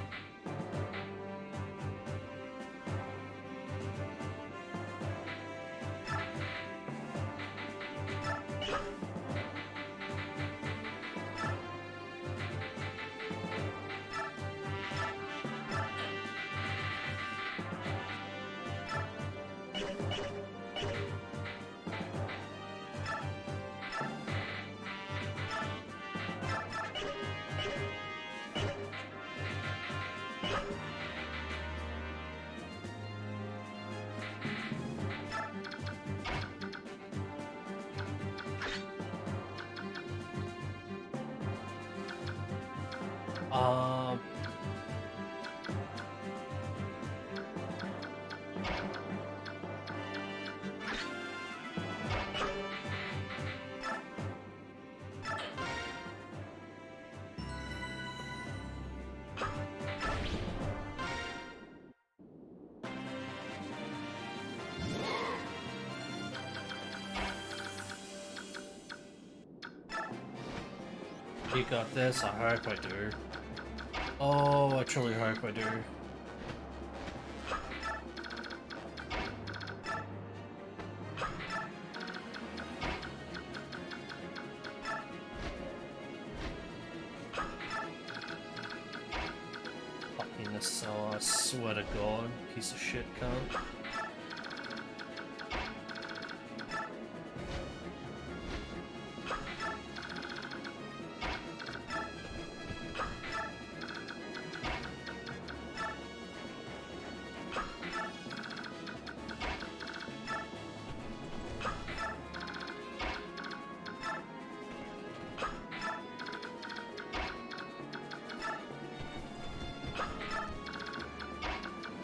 Um. You got this. I hope I do. Oh, I truly hope I do. Fucking Nacella, I swear to God, piece of shit cunt.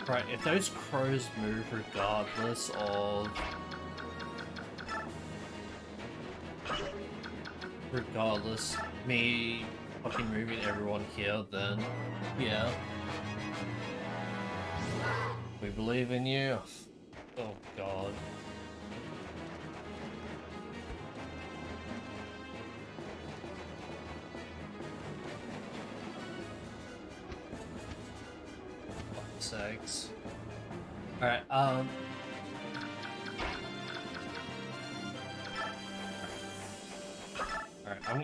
Right, if those crows move regardless of... me fucking moving everyone here, then yeah. We believe in you. Oh God. Fuck's sakes. Alright, Alright,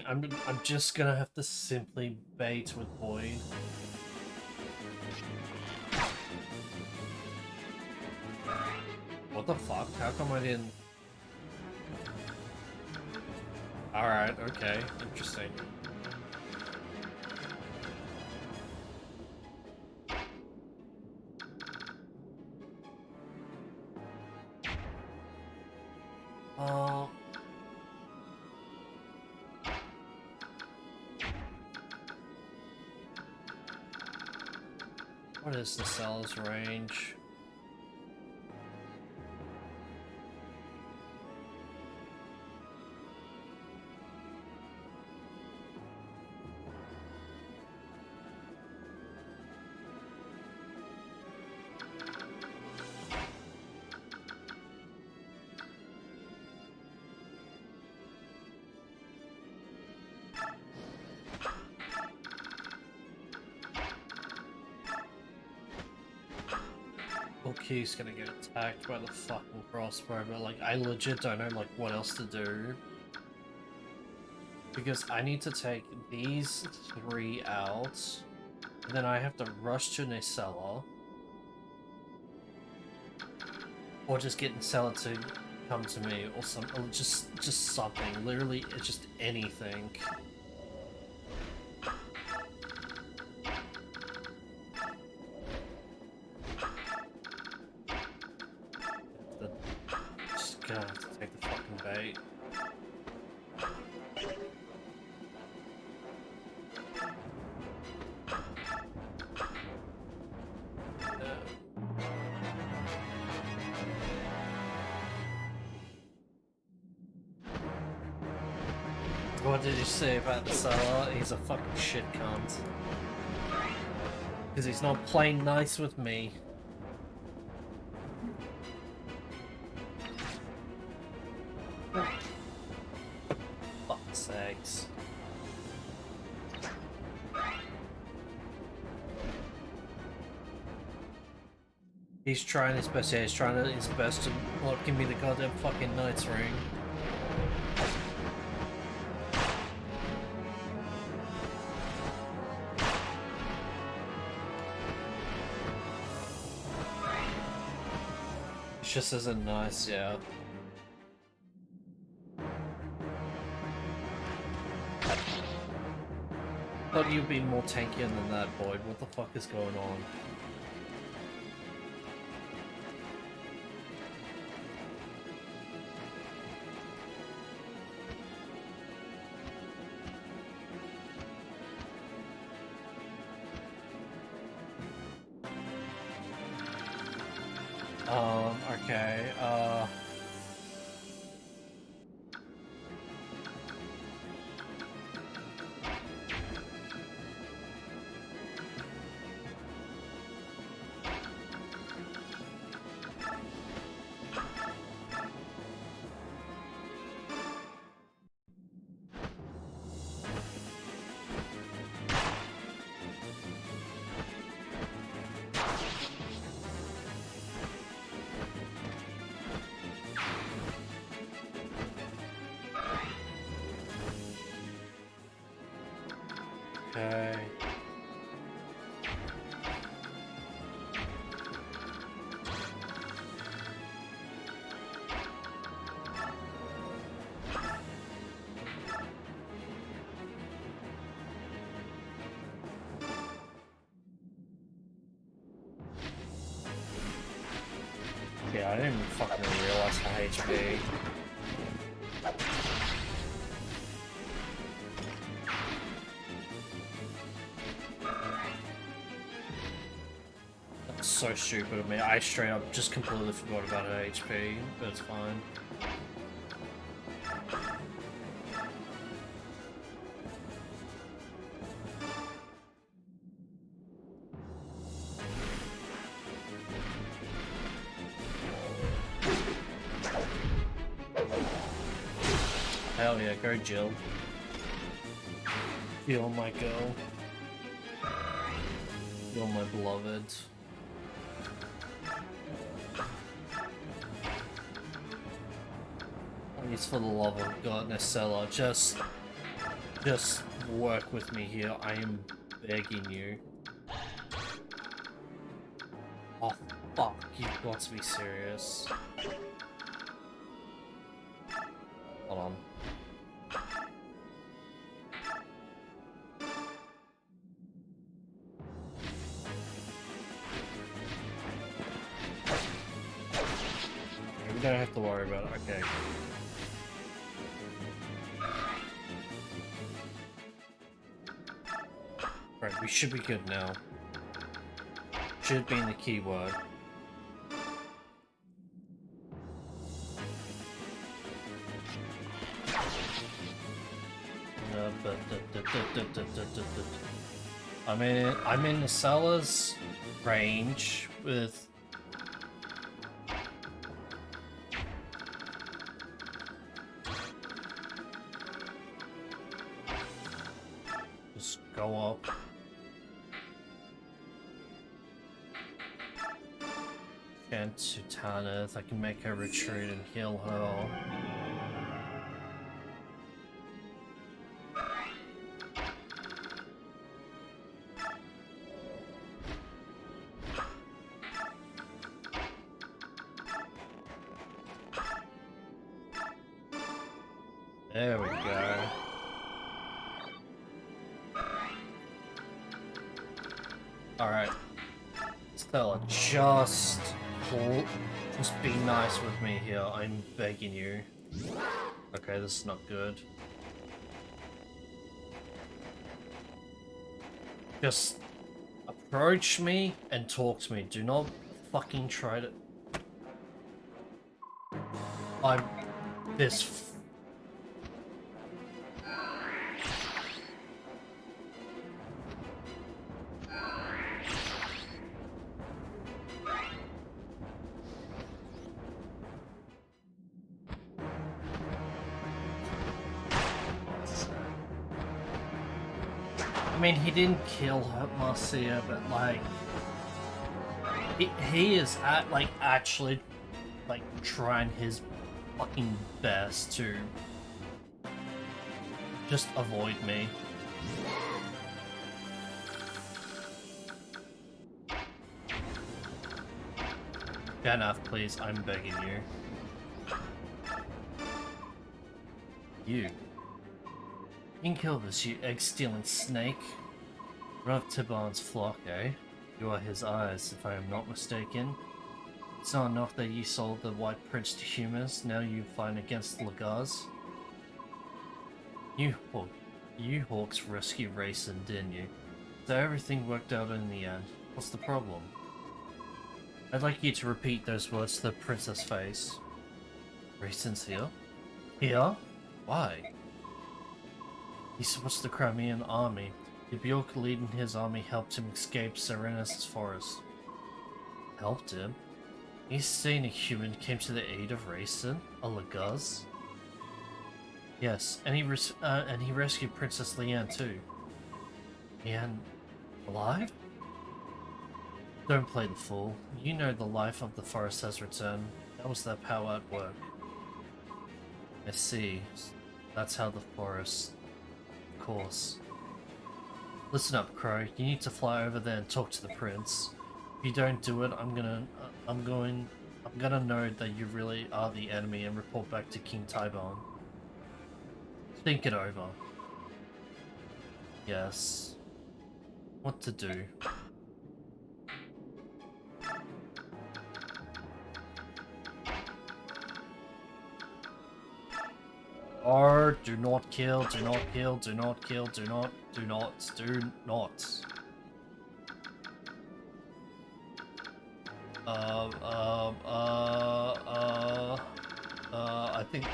I'm just gonna have to simply bait with Boyd. What the fuck? How come I didn't... Alright, okay, interesting. What is the cell's range? He's gonna get attacked by the fucking crossbow, but like I legit don't know like what else to do. Because I need to take these 3 out, and then I have to rush to Nacella. Or just get Nacella to come to me or something, or just something. Literally it's just anything. Gonna have to take the fucking bait. What did you say about the seller? He's a fucking shit cunt. Because he's not playing nice with me. Fuck's sakes. He's trying his best, yeah, he's trying his best to not give me the goddamn fucking Knight's Ring. It just isn't nice, yeah. Thought you'd be more tankier than that, Boyd. What the fuck is going on? Okay, okay. Yeah, I didn't even fucking realize the HP. That's so stupid of me. I straight up just completely forgot about her HP, but it's fine. Hell yeah, go Jill. You're my girl. You're my beloved. Please, for the love of God, Nessella, just work with me here. I am begging you. Oh fuck, you've got to be serious. Hold on. We don't have to worry about it, okay. Right, we should be good now. Should be in the keyword. I'm in the seller's range with just go up. Chance to Tanith, I can make her retreat and heal her. There we go. Alright. Stella, just be nice with me here. I'm begging you. Okay, this is not good. Just approach me and talk to me. Do not fucking try to... I'm... this... I mean, he didn't kill Marcia, but like, he is actually like trying his fucking best to just avoid me. Enough, please. I'm begging you. You can kill this, you egg-stealing snake. Rav Tiban's flock, eh? You are his eyes, if I am not mistaken. It's not enough that you sold the White Prince to humans, now you fight against Lagaz. You Hawks rescued Rayson, didn't you? So everything worked out in the end. What's the problem? I'd like you to repeat those words to the princess face. Rayson's here? Here? Why? He supports the Crimean army. The Bjork leading his army helped him escape Serenus' forest. Helped him? He's saying a human came to the aid of Rayson? A Lagaz? Yes, and he rescued Princess Leanne too. Leanne alive? Don't play the fool. You know the life of the forest has returned. That was their power at work. I see. That's how the forest... Of course. Listen up, Crow. You need to fly over there and talk to the prince. If you don't do it, I'm gonna know that you really are the enemy and report back to King Tybon. Think it over. Yes. What to do? Or do not kill, do not kill, do not kill, do not.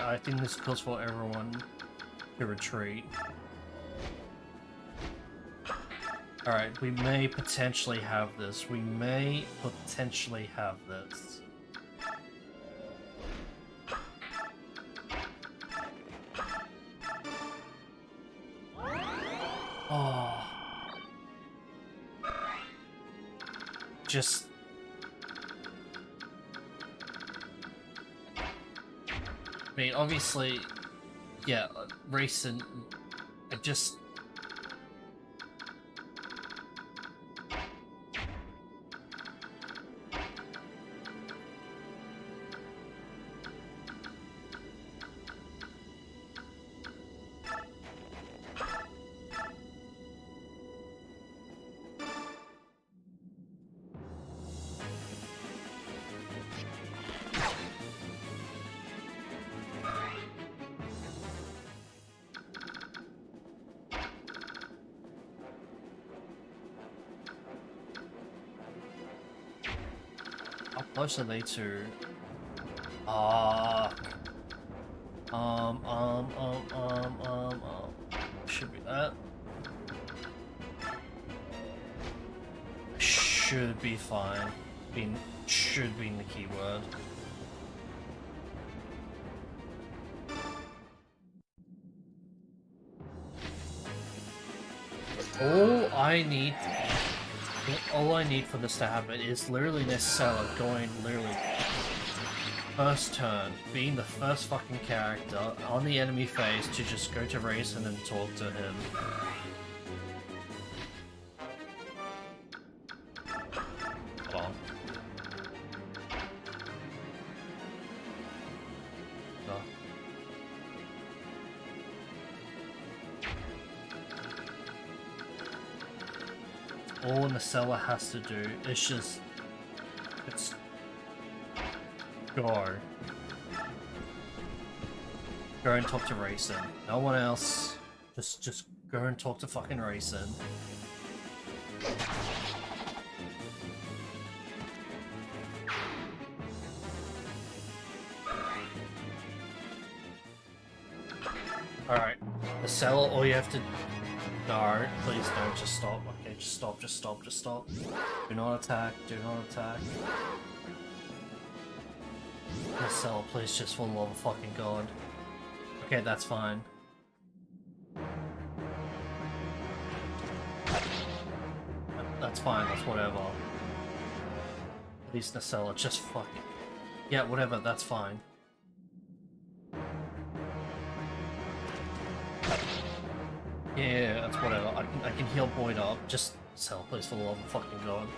I think this calls for everyone to retreat. Alright, we may potentially have this. We may potentially have this. Oh. Just... I mean, obviously, yeah, Rayson, I just... How close are they to... should be that. Should be fine. Should be in the keyword. All I need for this to happen is literally Nessella going literally first turn, being the first fucking character on the enemy phase to just go to Rayson and talk to him. Hold on. No. All Nessella has to do is just... it's... go. Go and talk to Rayson. No one else. Just go and talk to fucking Rayson. Alright. Nessella, all you have to... No, please don't, just stop. Okay, just stop, just stop, just stop. Do not attack, do not attack. Nessella, please, just for the love of fucking God. Okay, that's fine. that's fine, that's whatever. At least Nacella, just fucking... Yeah, whatever, that's fine. Yeah, that's whatever. I can heal Boyd up. Just sell, please, for the love of fucking God.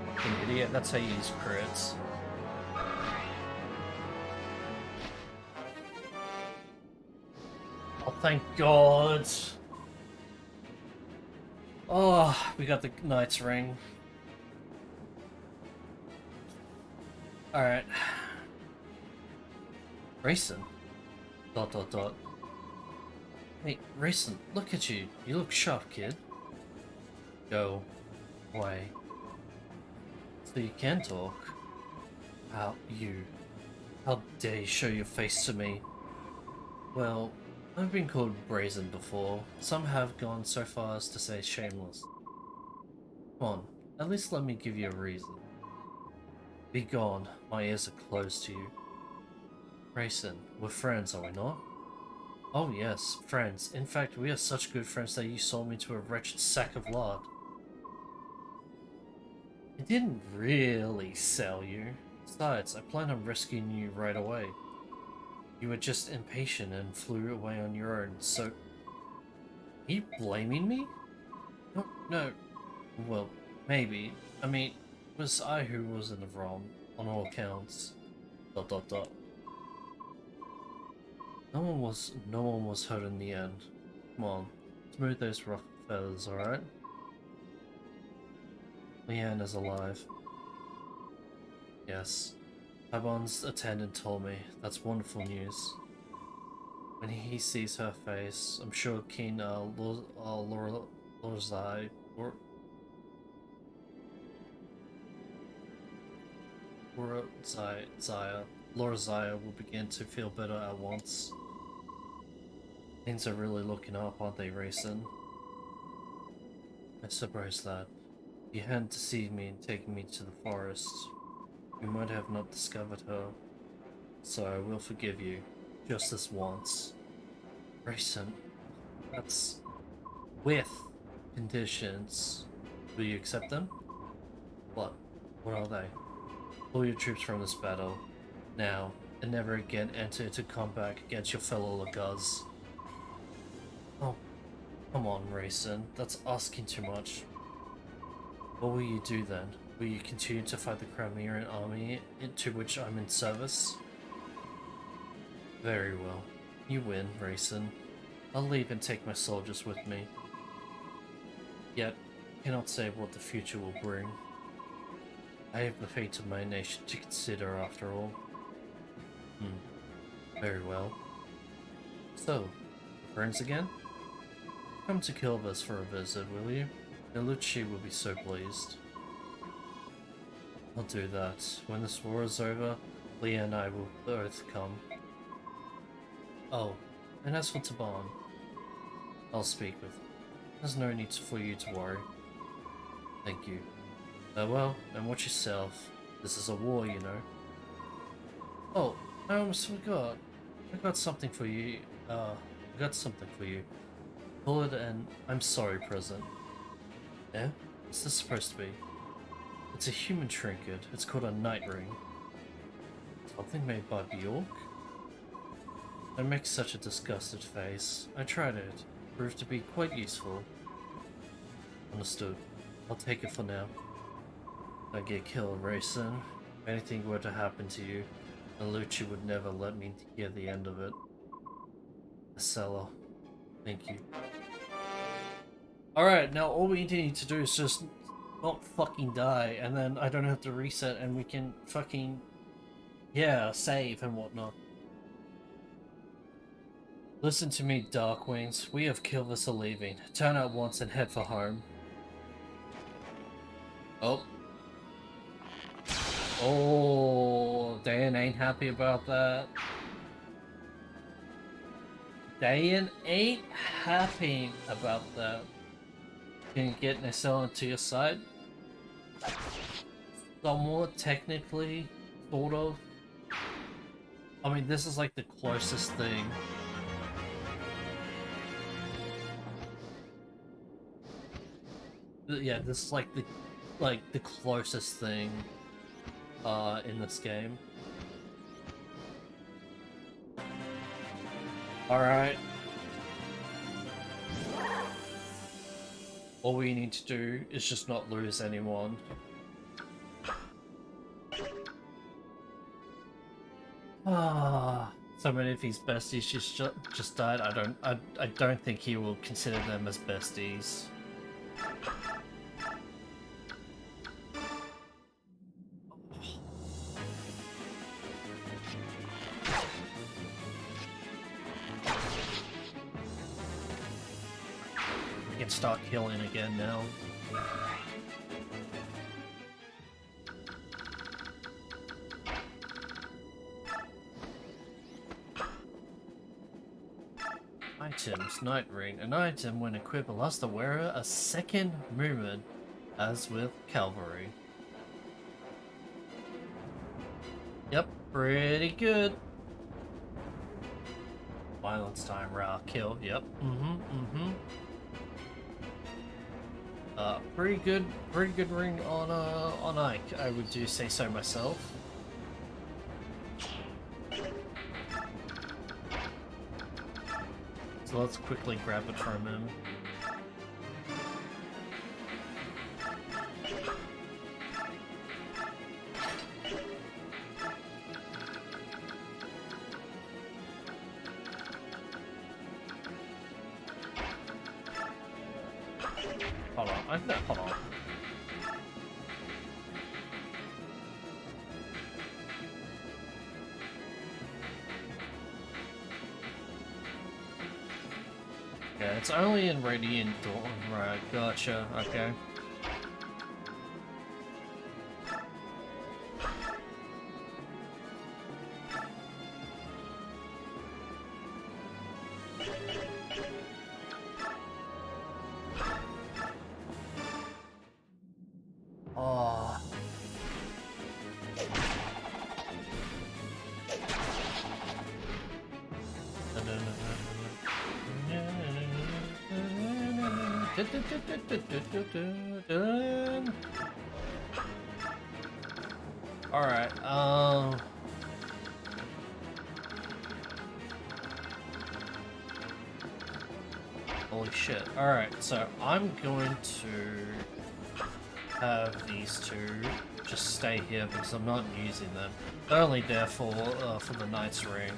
Fucking idiot. That's how you use crits. Oh, thank God. Oh, we got the Knight's Ring. Alright. Rayson. ... Hey, Rayson, look at you. You look sharp, kid. Go away. So you can talk. How dare you show your face to me? Well, I've been called brazen before. Some have gone so far as to say shameless. Come on, at least let me give you a reason. Be gone, my ears are closed to you. Rayson, we're friends, are we not? Oh yes, friends. In fact, we are such good friends that you sold me to a wretched sack of lard. I didn't really sell you. Besides, I planned on rescuing you right away. You were just impatient and flew away on your own, so... Are you blaming me? No. Well, maybe. I mean, it was I who was in the wrong, on all accounts. ... No one was hurt in the end. Come on, smooth those rough feathers, alright? Leanne is alive. Yes. Habon's attendant told me. That's wonderful news. When he sees her face, I'm sure King Lorzai Lorzaya will begin to feel better at once. Things are really looking up, aren't they, Rayson? I suppose that. If you hadn't deceived me and taken me to the forest, we might have not discovered her. So I will forgive you, just this once. Rayson, that's... with conditions. Will you accept them? What? What are they? Pull your troops from this battle, now, and never again enter into combat against your fellow Laguz. Oh, come on, Rayson, that's asking too much. What will you do then? Will you continue to fight the Crimean army to which I'm in service? Very well. You win, Rayson. I'll leave and take my soldiers with me. Yet, I cannot say what the future will bring. I have the fate of my nation to consider after all. Very well. So, friends again? Come to Kilvis for a visit, will you? Nalucci will be so pleased. I'll do that. When this war is over, Leah and I will both come. Oh, and as for Taban, I'll speak with him. There's no need for you to worry. Thank you. Well, and watch yourself. This is a war, you know. Oh, I almost forgot. I got something for you. Call it an I'm sorry present. Yeah? What's this supposed to be? It's a human trinket. It's called a night ring. Something made by Bjork? Don't make such a disgusted face. I tried it. Proved to be quite useful. Understood. I'll take it for now. Don't get killed, Rayson. If anything were to happen to you, Nalucci would never let me hear the end of it. Nacella. Thank you. Alright, now all we need to do is just not fucking die, and then I don't have to reset and we can fucking, yeah, save and whatnot. Listen to me, Darkwings. We have Kilvis are leaving. Turn out once and head for home. Oh. Oh, Dan ain't happy about that. Dan ain't happy about that. Can you get Nacella to your side? Somewhat technically, Sort of. I mean, this is like the closest thing. Yeah, this is like the closest thing in this game. Alright. All we need to do is just not lose anyone. Ah, so many of his besties just died. I don't think he will consider them as besties. We can start killing again now. Items, Night Ring. An item when equipped allows the wearer a second movement, as with Cavalry. Yep, pretty good. Violence time, raw kill. Yep. Pretty good ring on Ike. I would do say so myself. So let's quickly grab it from him. Hold on, hold on. Yeah, it's only in Radiant Dawn. Right, gotcha, okay. Oh. Alright, holy shit. Alright, so I'm going to have these two just stay here because I'm not using them. They're only there for the Knight's Ring.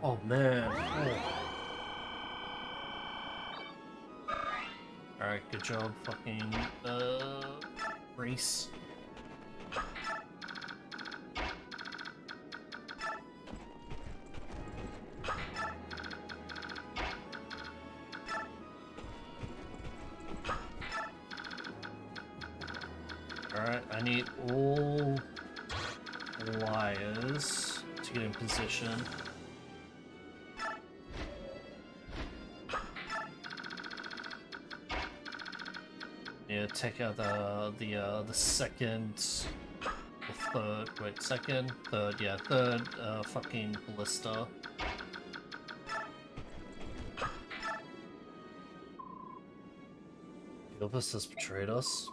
Oh man. Oh. Alright, good job, fucking Reese. Alright, I need all wires to get in position. Yeah, take out the second, the third. Wait, second, third. Yeah, third. Fucking ballista. Gilbus has betrayed us.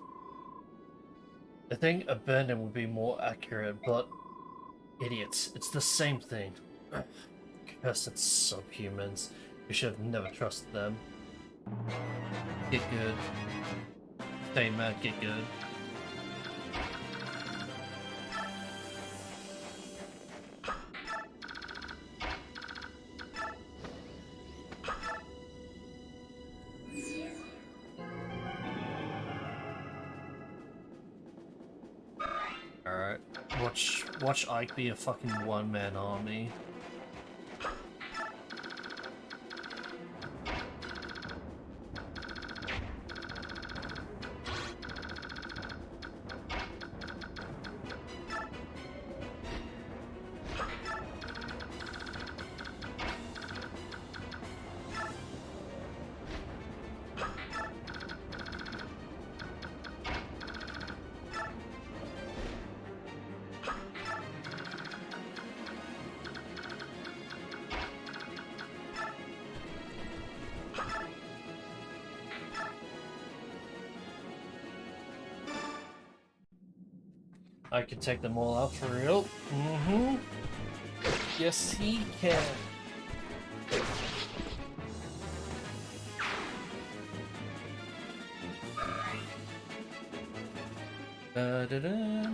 I think abandon would be more accurate, but idiots, it's the same thing. Cursed subhumans. We should have never trusted them. Get good. Stay mad, get good. Alright. Watch Ike be a fucking one-man army. I can take them all out for real. Mm-hmm. Yes, he can. Da-da-da.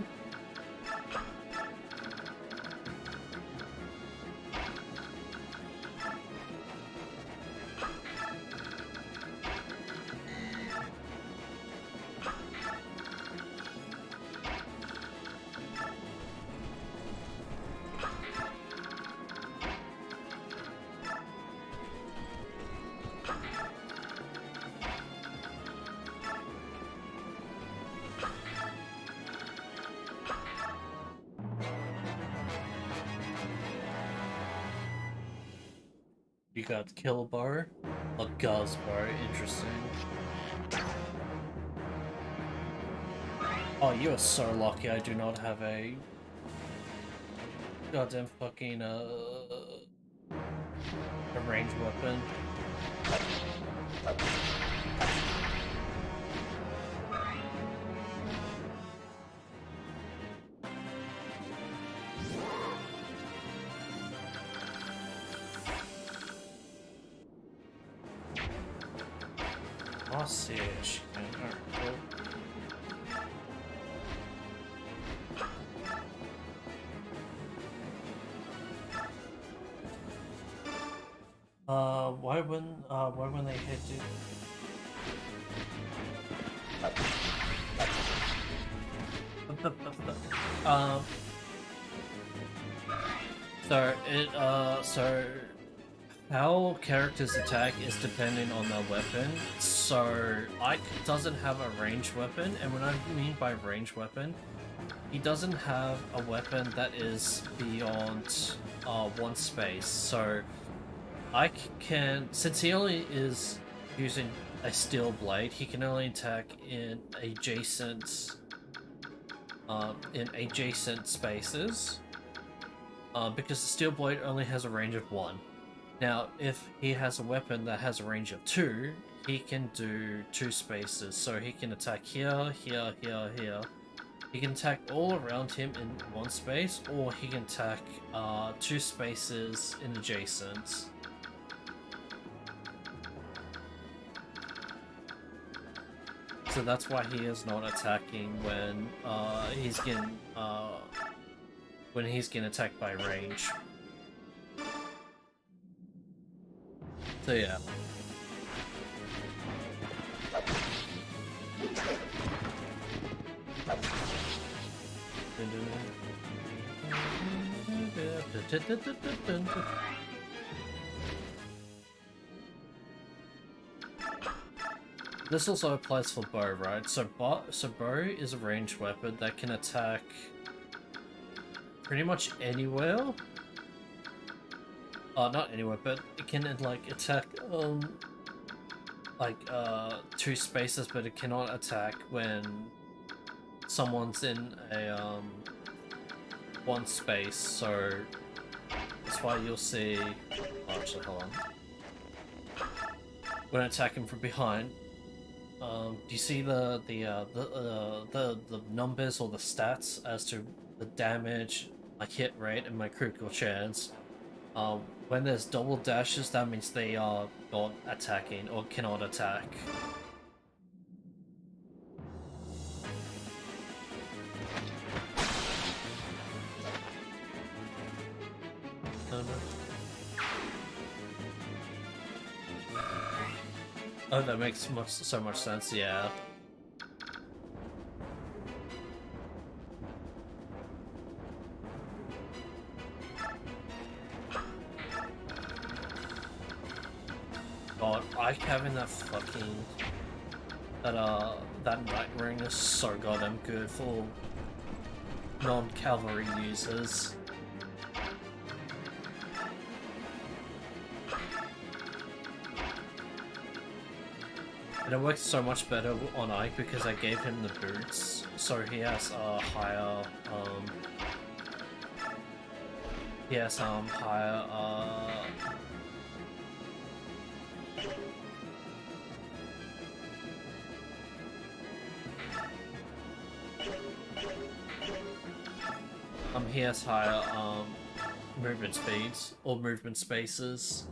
You got Kill Bar, a Gauze Bar, interesting. Oh, you are so lucky I do not have a goddamn fucking a ranged weapon. I'll see it. Alright, cool. Why when they hit you? So how characters attack is dependent on their weapon. So Ike doesn't have a ranged weapon, and when I mean by ranged weapon, he doesn't have a weapon that is beyond one space. So Ike can, since he only is using a steel blade, he can only attack in adjacent spaces. Because the steel blade only has a range of 1. Now, if he has a weapon that has a range of 2, he can do 2 spaces. So he can attack here, here, here, here. He can attack all around him in 1 space, or he can attack 2 spaces in adjacent. So that's why he is not attacking when he's getting attacked by range. So yeah. This also applies for bow, right? So bow is a ranged weapon that can attack pretty much anywhere. Not anywhere, but it can like attack 2 spaces, but it cannot attack when someone's in a 1 space. So that's why you'll see. Oh, actually, hold on. When I attack him from behind, do you see the numbers or the stats as to the damage, my hit rate, and my critical chance? When there's double dashes, that means they are not attacking or cannot attack. Oh, that makes so much sense, yeah. God, Ike having that fucking that Night Ring is so goddamn good for non-cavalry users. And it works so much better on Ike because I gave him the boots, so he has a higher He has higher movement speeds or movement spaces.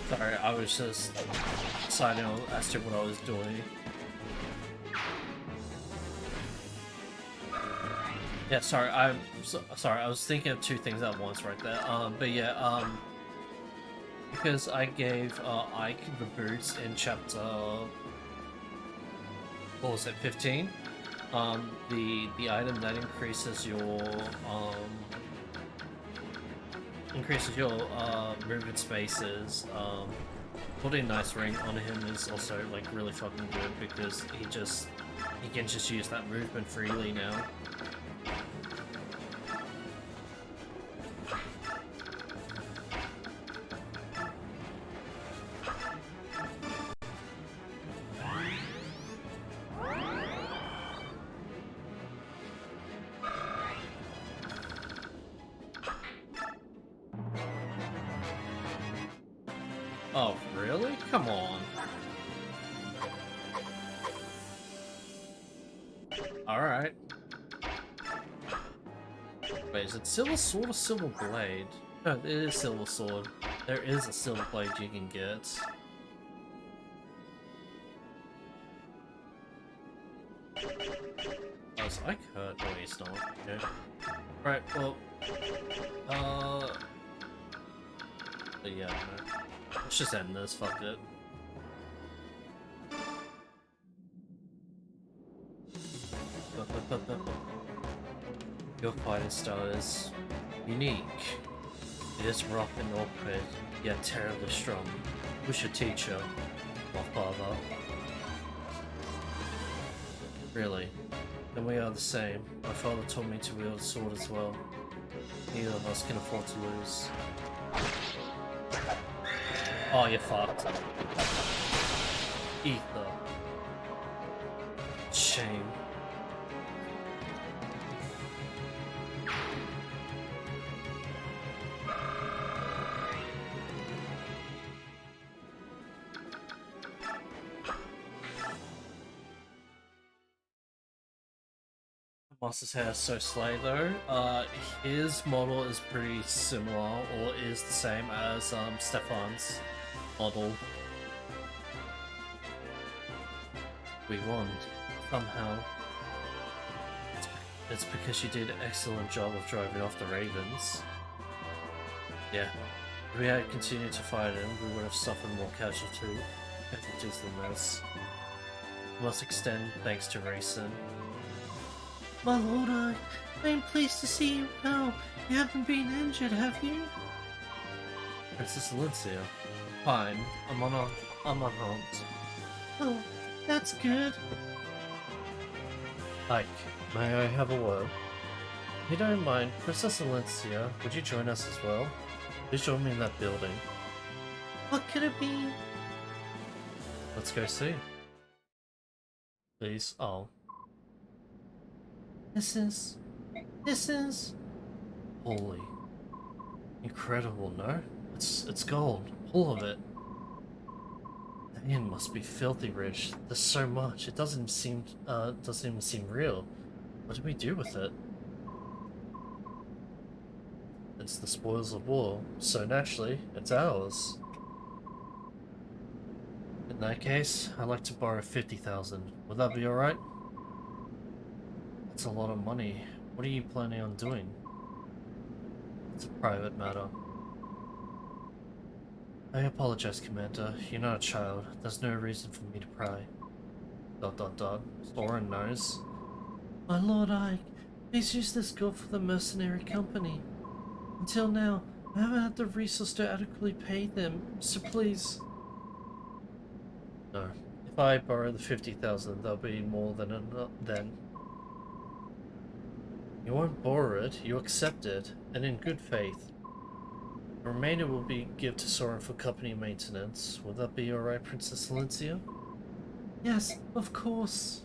Sorry, I was just deciding as to what I was doing. Yeah, sorry, sorry. I was thinking of two things at once right there. But yeah, because I gave Ike the boots in chapter, what was it, 15? The item that increases your movement spaces. Putting Nice Ring on him is also like really fucking good because he can just use that movement freely now. Oh, really? Come on. Alright. Wait, is it Silver Sword or Silver Blade? No, it is Silver Sword. There is a Silver Blade you can get. I was like, hurt. No, he's not. Okay. Right, well... But yeah, no. Let's just end this, fuck it. Your fighting style is unique. It is rough and awkward, yet terribly strong. Who's your teacher? My father. Really? Then we are the same. My father taught me to wield a sword as well. Neither of us can afford to lose. Oh, you're fucked. Ether. Shame. Master's hair is so slay though. His model is pretty similar, or is the same as Stefan's model. We won. Somehow. It's because you did an excellent job of driving off the Ravens. Yeah. If we had continued to fight him, we would have suffered more casualties than this. We must extend thanks to Rayson. My lord, I am pleased to see you well. You haven't been injured, have you? Princess Alicia. Fine. I'm unharmed. Oh, that's good. Ike, may I have a word? If you don't mind, Princess Alicia, would you join us as well? Please join me in that building. What could it be? Let's go see. Please. Oh. This is holy, incredible. No, it's gold, all of it. The inn must be filthy rich. There's so much. It doesn't even seem real. What do we do with it? It's the spoils of war, so naturally, it's ours. In that case, I'd like to borrow 50,000. Would that be alright? That's a lot of money. What are you planning on doing? It's a private matter. I apologize, Commander. You're not a child. There's no reason for me to pry. ... Soren knows. My lord Ike, please use this gold for the mercenary company. Until now, I haven't had the resource to adequately pay them, so please... No. If I borrow the 50,000, there'll be more than enough then. You won't borrow it, you accept it, and in good faith. The remainder will be given to Soren for company maintenance. Will that be alright, Princess Alicia? Yes, of course.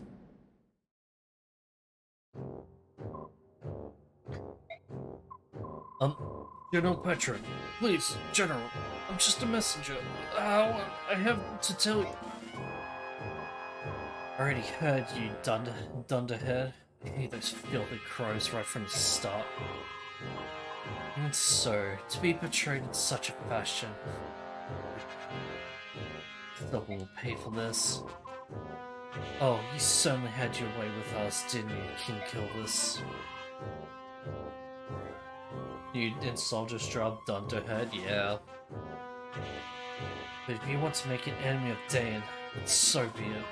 General Petra, please, General, I'm just a messenger. I have to tell you. I already heard, you dunderhead. I hate those filthy crows right from the start. Even so, to be portrayed in such a fashion, Double will pay for this. Oh, you certainly had your way with us, didn't you, King Kilvis? You insulted Strub Dunderhead, yeah. But if you want to make an enemy of Dain, then so be it.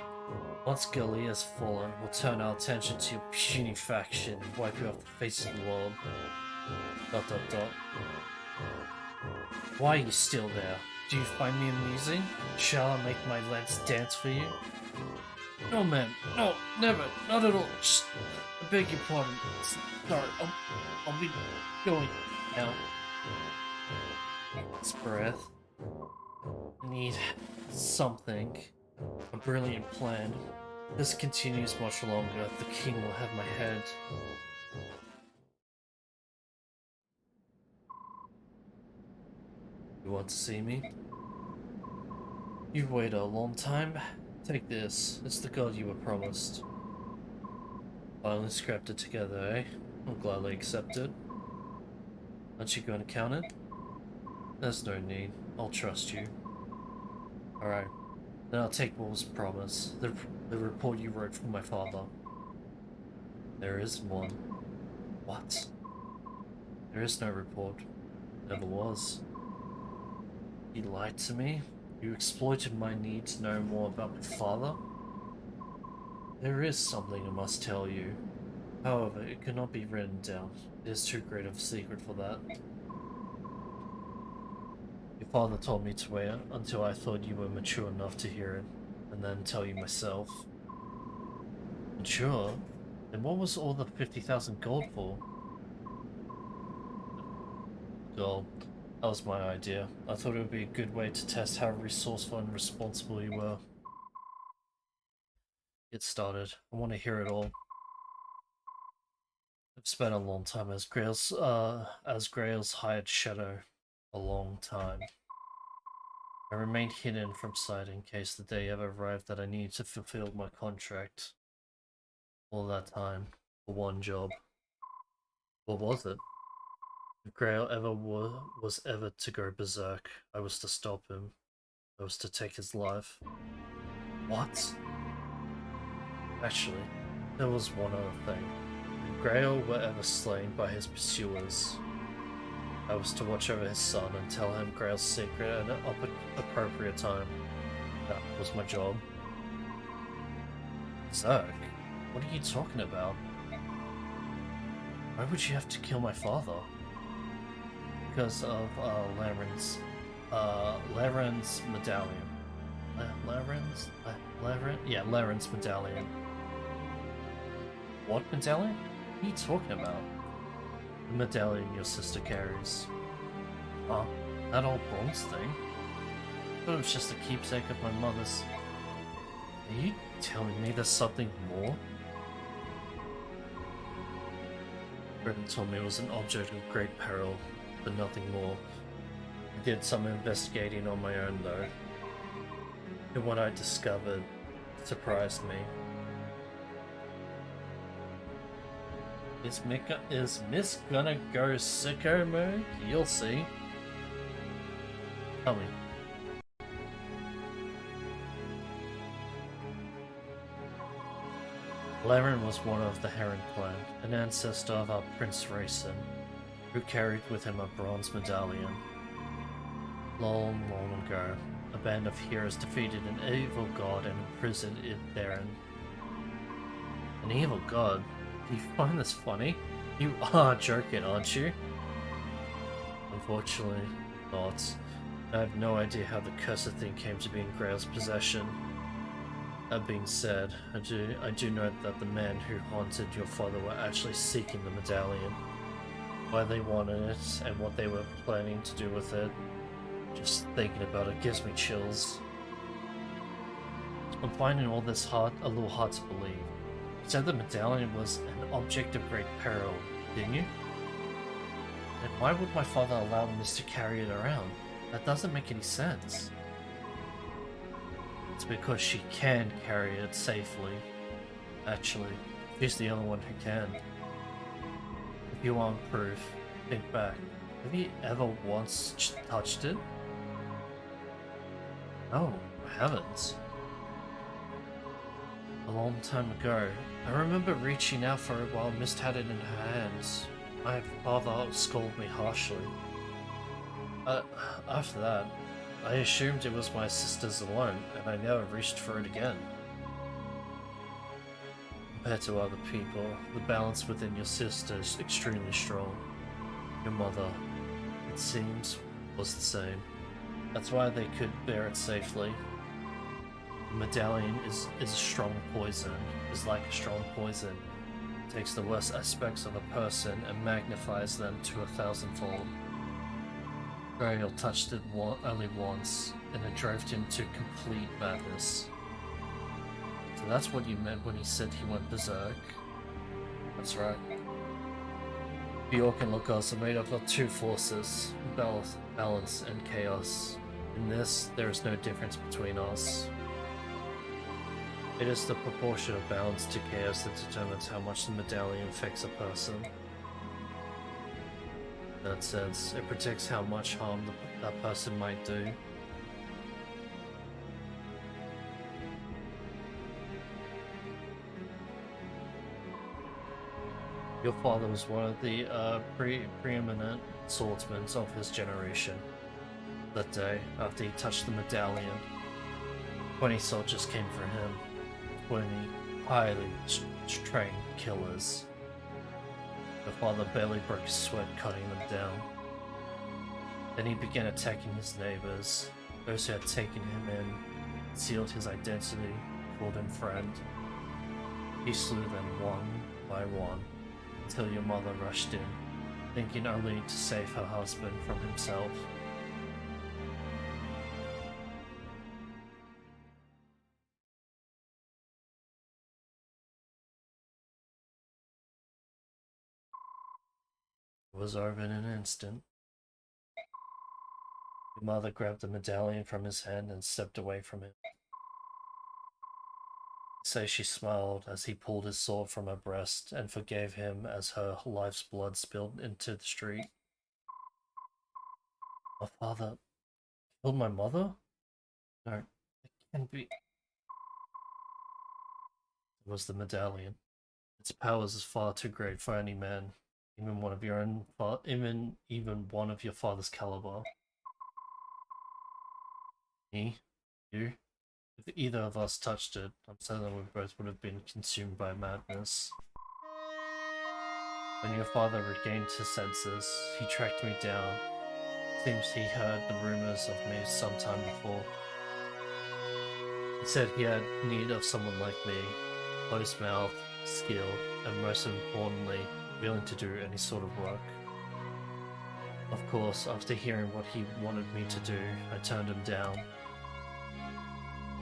Once Gilly has fallen, we'll turn our attention to your puny faction and wipe you off the face of the world. ... Why are you still there? Do you find me amusing? Shall I make my lads dance for you? No, man. No, never. Not at all. Just, I beg your pardon. Sorry, I'll be going now. This breath. I need something. A brilliant plan. If this continues much longer, the king will have my head. You want to see me? You've waited a long time. Take this. It's the god you were promised. Finally scrapped it together, eh? I'll gladly accept it. Aren't you going to count it? There's no need. I'll trust you. Alright. Then I'll take what was promised. The report you wrote for my father. There is one. What? There is no report. Never was. You lied to me? You exploited my need to know more about my father? There is something I must tell you. However, it cannot be written down. It is too great of a secret for that. Your father told me to wait until I thought you were mature enough to hear it, and then tell you myself. Mature? Then what was all the 50,000 gold for? Gold. That was my idea. I thought it would be a good way to test how resourceful and responsible you were. Get started. I want to hear it all. I've spent a long time as Grail's hired shadow. A long time. I remained hidden from sight in case the day ever arrived that I needed to fulfill my contract. All that time, for one job. What was it? If Grail was ever to go berserk, I was to stop him. I was to take his life. What? Actually, there was one other thing. If Grail were ever slain by his pursuers, I was to watch over his son and tell him Grail's secret at an appropriate time. That was my job. Berserk? What are you talking about? Why would you have to kill my father? Because of Laren's medallion. Laren's medallion. What medallion? What are you talking about? The medallion your sister carries. Oh, that old bronze thing? I thought it was just a keepsake of my mother's. Are you telling me there's something more? Brennan told me it was an object of great peril, but nothing more. I did some investigating on my own though, and what I discovered surprised me. Is Miss gonna go sicko mode? You'll see. Tell me. Laren was one of the Heron clan, an ancestor of our Prince Rayson, who carried with him a bronze medallion. Long, long ago, a band of heroes defeated an evil god and imprisoned it therein. An evil god? Do you find this funny? You are joking, aren't you? Unfortunately, not. I have no idea how the cursed thing came to be in Grail's possession. That being said, I do know that the men who haunted your father were actually seeking the medallion. Why they wanted it, and what they were planning to do with it. Just thinking about it gives me chills. I'm finding all this a little hard to believe. You said the medallion was an object of great peril, didn't you? Then why would my father allow Miss to carry it around? That doesn't make any sense. It's because she can carry it safely. Actually, She's the only one who can. If you want proof, think back. Have you ever once touched it? No, I haven't. A long time ago, I remember reaching out for it while Mist had it in her hands. My father scolded me harshly. After that, I assumed it was my sister's alone, and I never reached for it again. Compared to other people, the balance within your sister is extremely strong. Your mother, it seems, was the same. That's why they could bear it safely. The medallion is a strong poison, is like a strong poison. It takes the worst aspects of a person and magnifies them to 1,000-fold. Grail touched it only once, and it drove him to complete madness. So that's what you meant when he said he went berserk. That's right. Bjork and Logos are made up of two forces, balance and chaos. In this, there is no difference between us. It is the proportion of balance to chaos that determines how much the medallion affects a person. In that sense, it predicts how much harm that person might do. Your father was one of the preeminent swordsmen of his generation. That day, after he touched the medallion, 20 soldiers came for him. 20 highly trained killers. Your father barely broke a sweat cutting them down. Then he began attacking his neighbors, those who had taken him in, concealed his identity, called him friend. He slew them one by one, until your mother rushed in, thinking only to save her husband from himself. It was over in an instant. Your mother grabbed the medallion from his hand and stepped away from him. Say she smiled as he pulled his sword from her breast and forgave him as her life's blood spilled into the street. My father killed my mother? No, it can't be. It was the medallion. Its powers is far too great for any man, even one of your own, even one of your father's caliber. Me, you. If either of us touched it, I'm certain we both would have been consumed by madness. When your father regained his senses, he tracked me down. Seems he heard the rumors of me some time before. He said he had need of someone like me, close-mouthed, skilled, and most importantly, willing to do any sort of work. Of course, after hearing what he wanted me to do, I turned him down.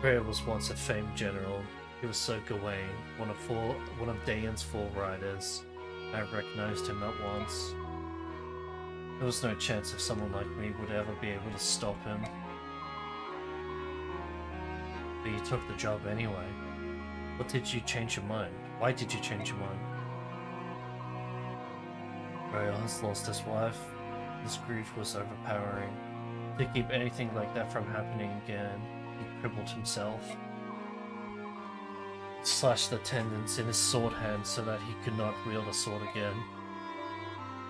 Grail was once a famed general. He was Sir Gawain, one of Daeon's 4 riders. I recognized him at once. There was no chance if someone like me would ever be able to stop him. But you took the job anyway. What did you change your mind? Why did you change your mind? Grail has lost his wife. His grief was overpowering. To keep anything like that from happening again, he crippled himself. He slashed the tendons in his sword hand so that he could not wield a sword again.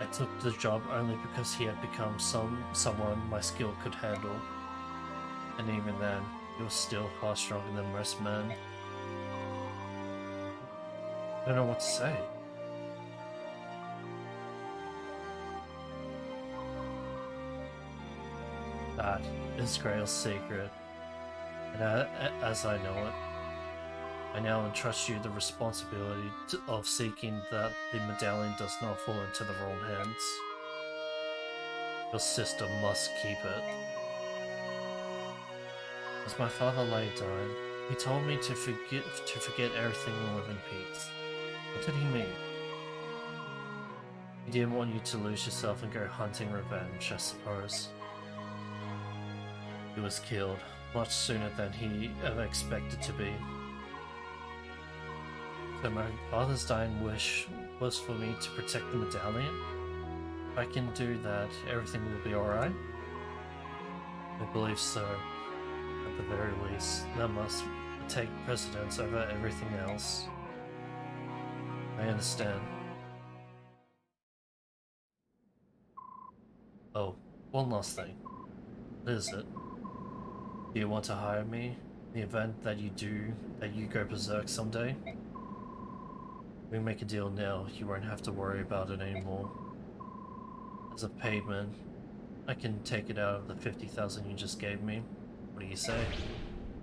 I took the job only because he had become someone my skill could handle. And even then, he was still far stronger than most men. I don't know what to say. That is Grail's secret, and as I know it, I now entrust you the responsibility of seeking that the medallion does not fall into the wrong hands. Your sister must keep it. As my father lay dying, he told me to forget everything and live in peace. What did he mean? He didn't want you to lose yourself and go hunting revenge, I suppose. He was killed much sooner than he ever expected to be. So my father's dying wish was for me to protect the medallion. If I can do that, everything will be alright? I believe so. At the very least, that must take precedence over everything else. I understand. Oh, one last thing. What is it? Do you want to hire me? In the event that you go berserk someday? We make a deal now, you won't have to worry about it anymore. As a payment, I can take it out of the 50,000 you just gave me. What do you say?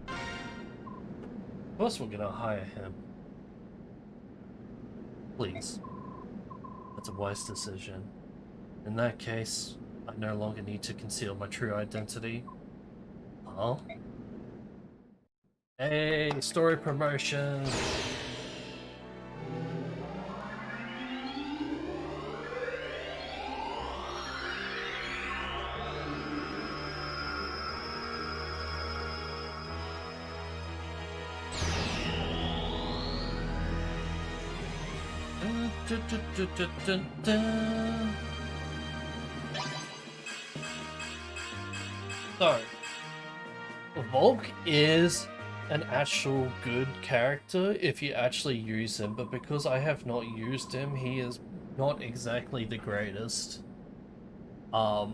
Of course we're gonna hire him. Please. That's a wise decision. In that case, I no longer need to conceal my true identity. Huh? Hey, story promotion! So, Volk is an actual good character if you actually use him, but because I have not used him, he is not exactly the greatest. But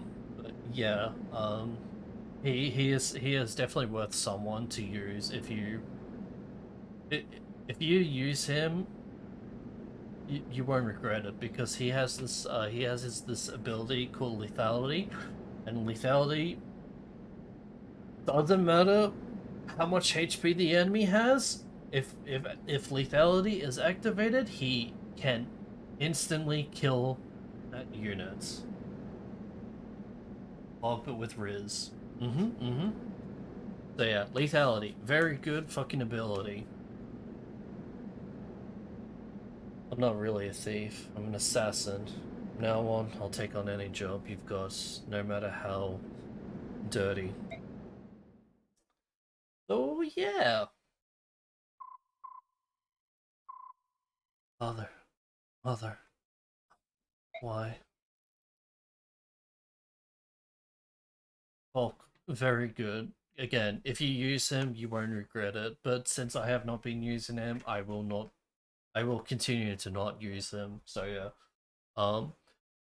yeah, he is definitely worth someone to use if you use him. You won't regret it because he has this ability called lethality, and lethality doesn't matter how much HP the enemy has. If lethality is activated, he can instantly kill that unit. Aug it with Riz. So yeah, lethality, very good fucking ability. I'm not really a thief. I'm an assassin. From now on, I'll take on any job you've got, no matter how dirty. So yeah. Mother. Mother. Why? Bulk. Very good. Again, if you use him, you won't regret it. But since I have not been using him, I will not. I will continue to not use him. So yeah. Um.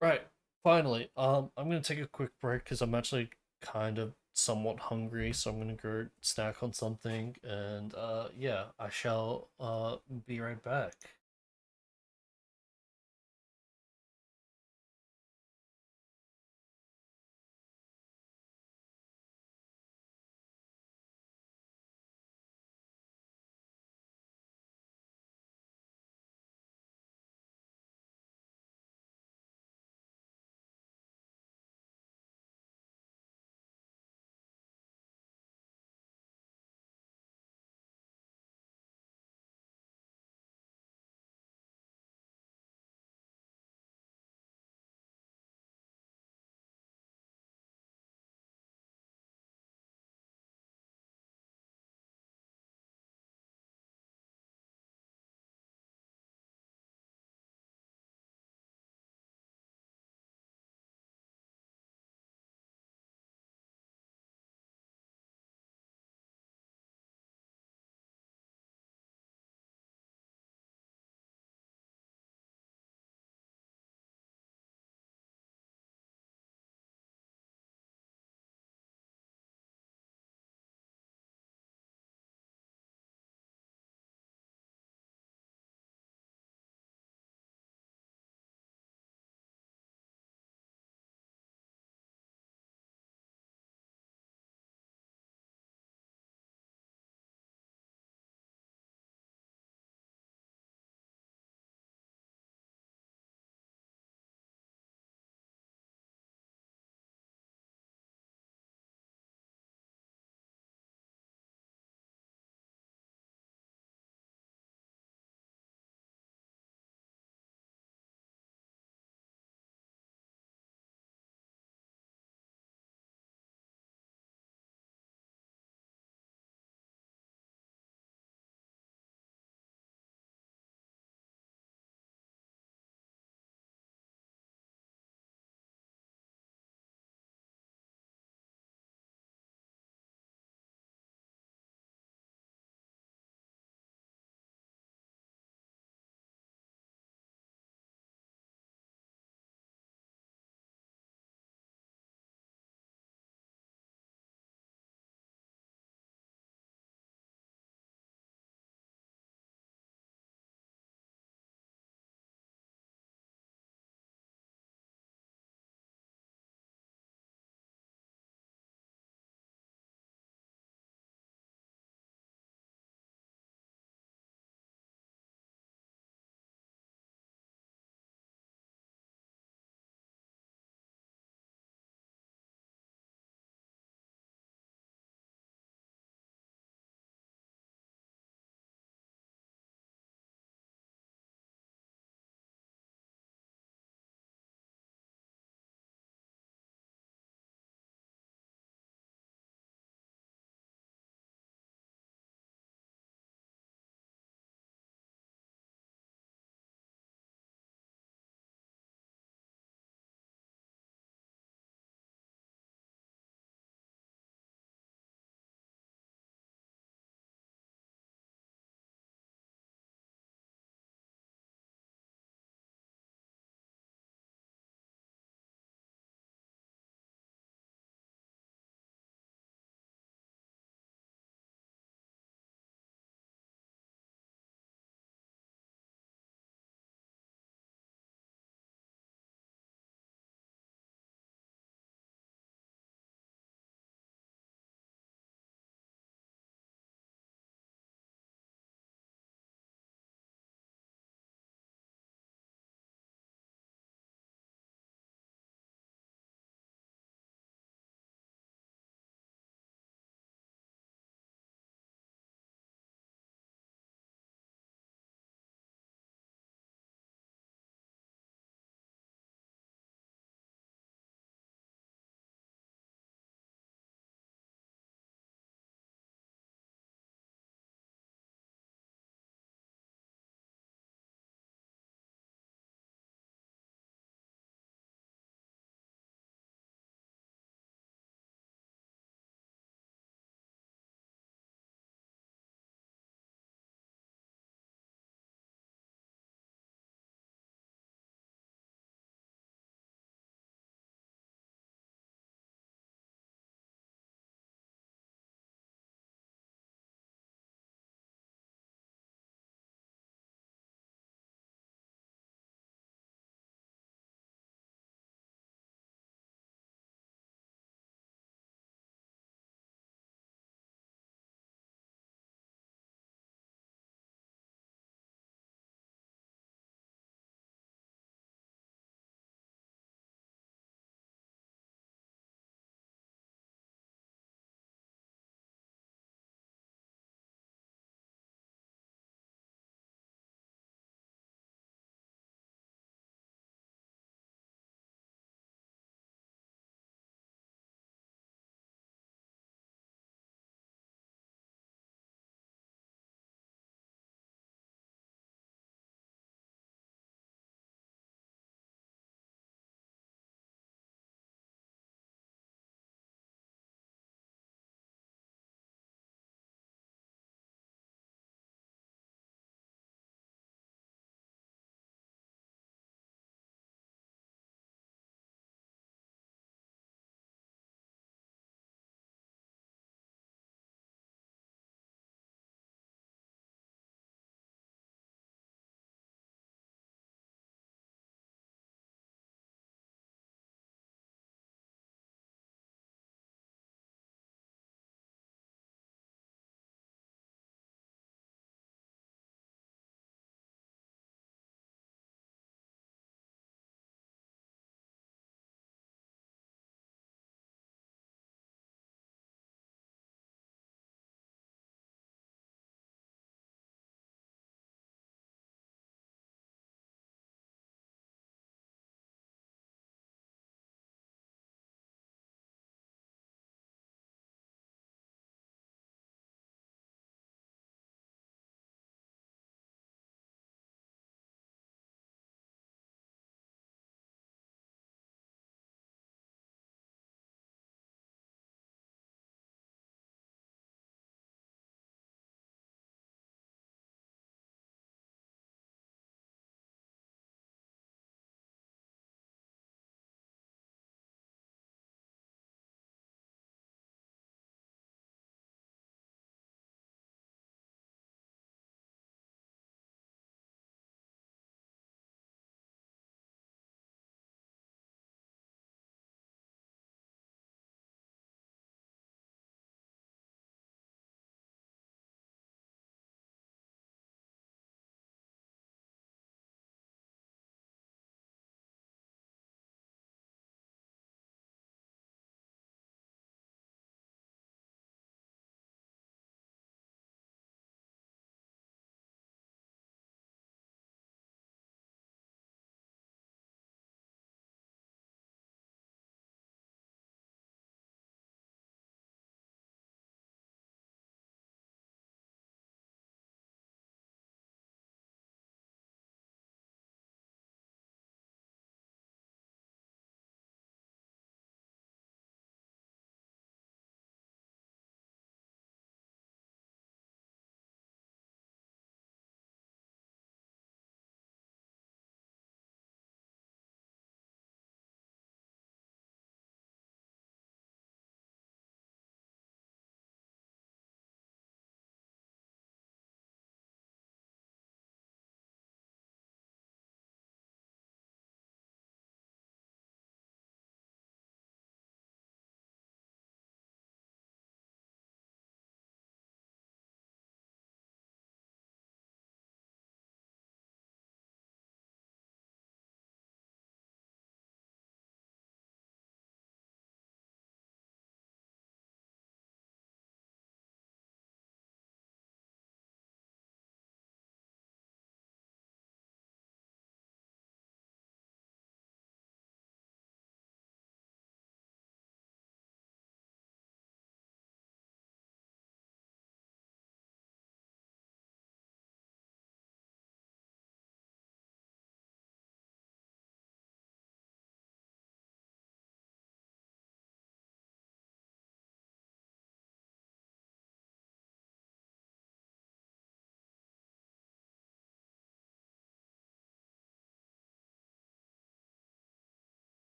Right. Finally. I'm gonna take a quick break because I'm actually kind of somewhat hungry. So I'm gonna go snack on something. And yeah, I shall be right back.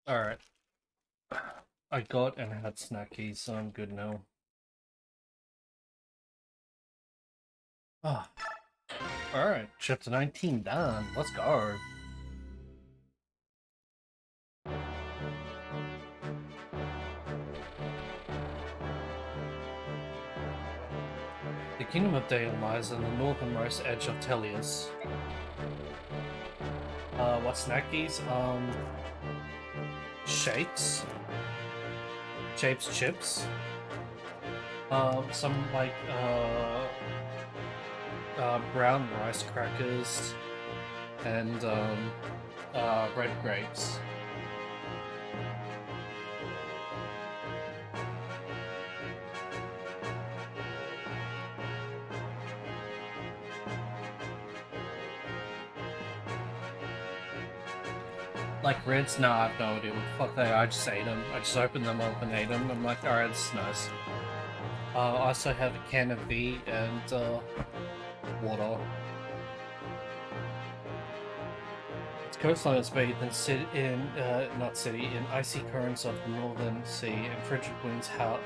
Alright. I got and had snackies, so I'm good now. Ah. Alright, chapter 19 done. Let's go. The Kingdom of Daeon lies on the northernmost edge of Telius. What snackies? Shakes. Shapes chips. Some like brown rice crackers and red grapes. Like reds? Nah, I have no idea what the fuck they are. I just ate them. I just opened them up and ate them. I'm like, alright, this is nice. I also have a can of V and water. Its coastline is bathed in in icy currents of the northern sea, and frigid winds howl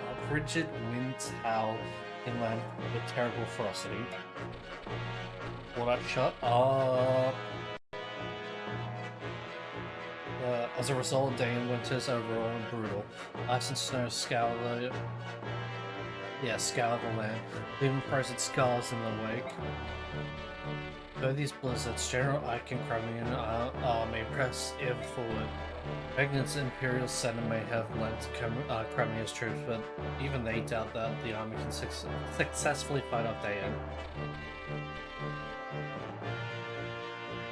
inland with terrible ferocity. Will that shut up? As a result, Daeon winters are raw and brutal. Ice and snow scour the land, leaving frozen scars in the wake. Though these blizzards, General Ike and Crimean may press ever forward. Magnet's Imperial Senate may have lent Crimea's troops, but even they doubt that the army can successfully fight off Daeon.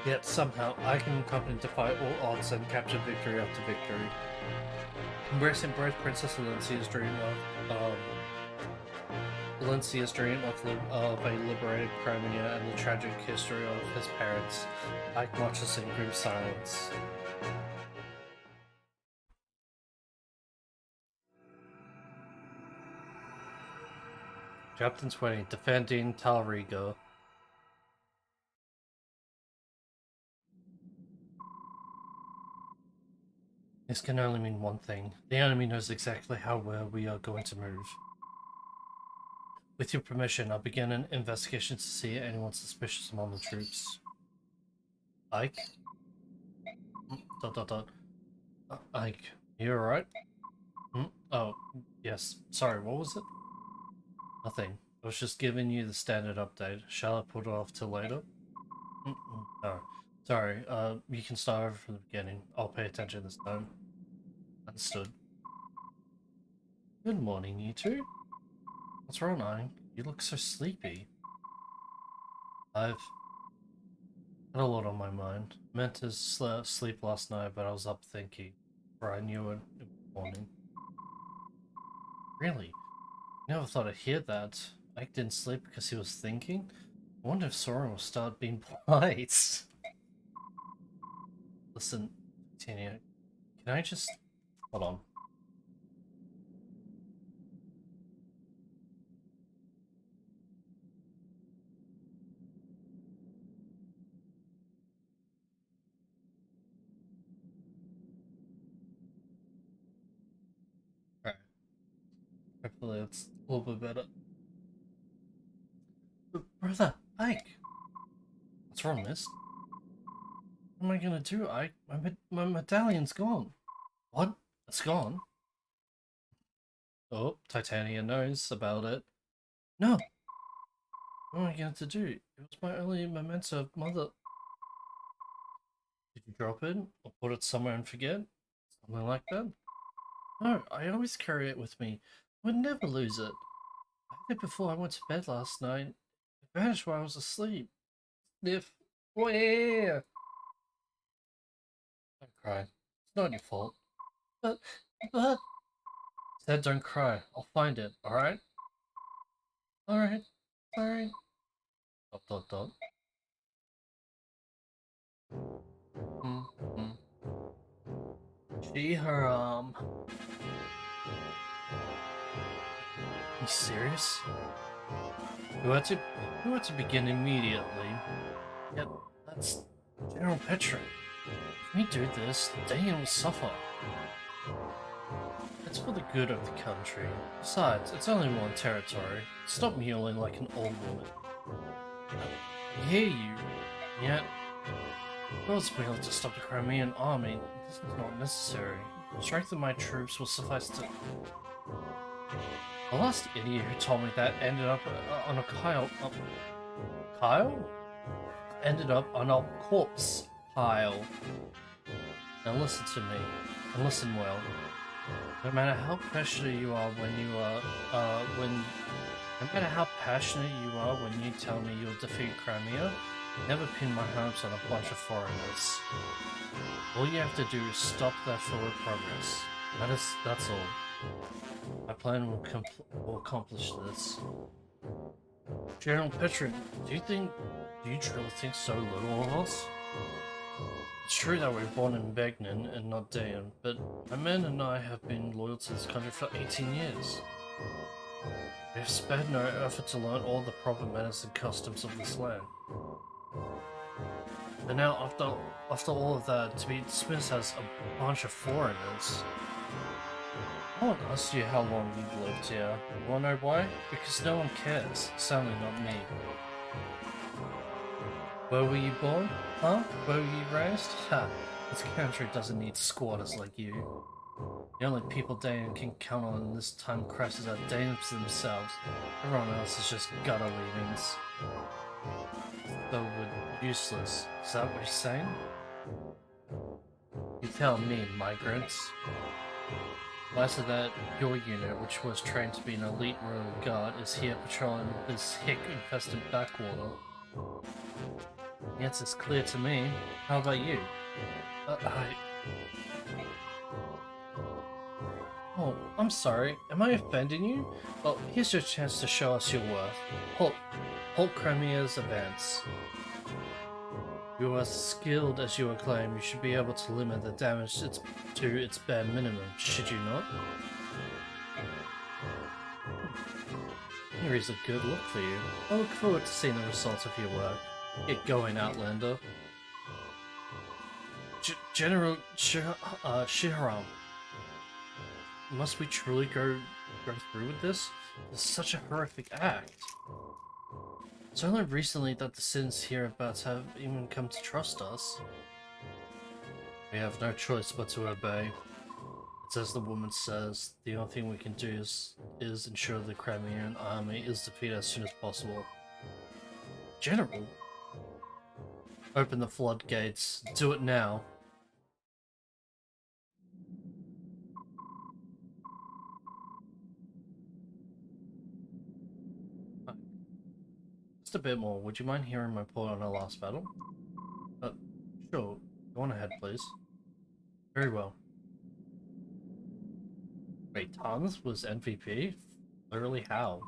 Yet somehow, I can company defy all odds and capture victory after victory. Embracing both Princess Valencia's dream of a liberated Crimea and the tragic history of his parents, Ike marches in grim silence. Chapter 20, Defending Talriga. This can only mean one thing. The enemy knows exactly where we are going to move. With your permission, I'll begin an investigation to see anyone suspicious among the troops. Ike? Ike, you alright? Oh, yes. Sorry, what was it? Nothing. I was just giving you the standard update. Shall I put it off till later? No. Sorry, you can start over from the beginning. I'll pay attention this time. Understood. Good morning, you two. What's wrong, Ike? You look so sleepy. I've had a lot on my mind. Meant to sleep last night, but I was up thinking, for I knew it in the morning. Really? Never thought I'd hear that. Ike didn't sleep because he was thinking? I wonder if Soren will start being polite. Listen, Tina, can I just... Hold on. Alright. Hopefully it's a little bit better. But brother, Ike! What's wrong, miss? What am I gonna do, Ike? My medallion's gone. What? It's gone? Oh, Titania knows about it. No! What am I going to do? It was my only memento of mother. Did you drop it? Or put it somewhere and forget? Something like that? No, I always carry it with me. I would never lose it. I had it before I went to bed last night. It vanished while I was asleep. Sniff. Where? Don't cry. It's not your fault. But... Said don't cry. I'll find it, alright? Alright. Sorry. ... She, her, You serious? We had to begin immediately. Yet, that's General Petra. If we do this, Dayan will suffer. It's for the good of the country. Besides, it's only one territory. Stop mewling like an old woman. I hear you, yet God's will to stop the Crimean army. This is not necessary. The strength of my troops will suffice to... The last idiot who told me that ended up on a Kyle? Ended up on a corpse pile. Now listen to me, and listen well. No matter how passionate you are when you no matter how passionate you are when you tell me you'll defeat Crimea, never pin my hopes on a bunch of foreigners. All you have to do is stop their forward progress. That's all. My plan will accomplish this. General Petrin, do you truly think so little of us? It's true that we're born in Begnan and not Dayan, but my men and I have been loyal to this country for 18 years. We have spared no effort to learn all the proper manners and customs of this land. And now, after all of that, to be dismissed as a bunch of foreigners. I won't ask you how long you've lived here. You wanna know why? Because no one cares. Certainly not me. Where were you born? Huh? Where were you raised? Ha! This country doesn't need squatters like you. The only people Dayan can count on in this time of crisis are Danes themselves. Everyone else is just gutter leavings. Though we're useless. Is that what you're saying? You tell me, migrants. Why is it that your unit, which was trained to be an elite royal guard, is here patrolling this hick-infested backwater? The answer's clear to me. How about you? Oh, I'm sorry. Am I offending you? Well, here's your chance to show us your worth. Halt Crimea's advance. You are skilled as you acclaim. You should be able to limit the damage to its bare minimum, should you not? Here is a good look for you. I look forward to seeing the results of your work. Get going, Outlander. General Shiharam. Must we truly go through with this? It's such a horrific act. It's only recently that the citizens hereabouts have even come to trust us. We have no choice but to obey. It's as the woman says, the only thing we can do is ensure the Crimean army is defeated as soon as possible. General? Open the floodgates. Do it now. Just a bit more. Would you mind hearing my report on our last battle? Sure. Go on ahead, please. Very well. Wait, Tons was MVP? Literally how?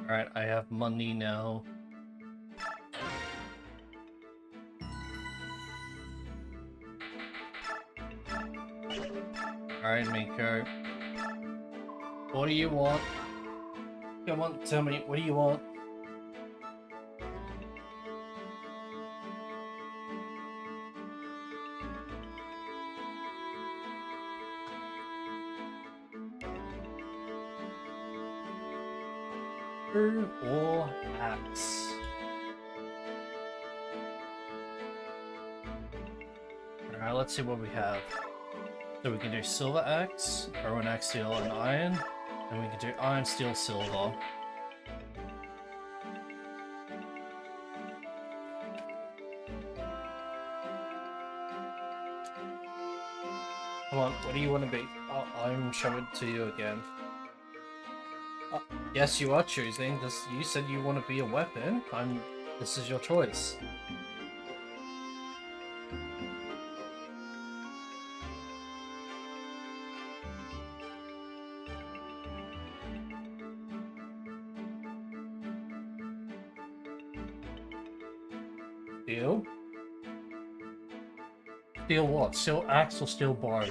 Alright, I have money now. Alright, Miko. What do you want? Come on, tell me, what do you want? Or axe. Alright, let's see what we have. So we can do silver axe, iron axe, steel, and iron. And we can do iron, steel, silver. Come on, what do you want to be? I'm showing it to you again. Yes, you are choosing. You said you want to be a weapon. This is your choice. Steel? Steel what? Steel axe or steel bar?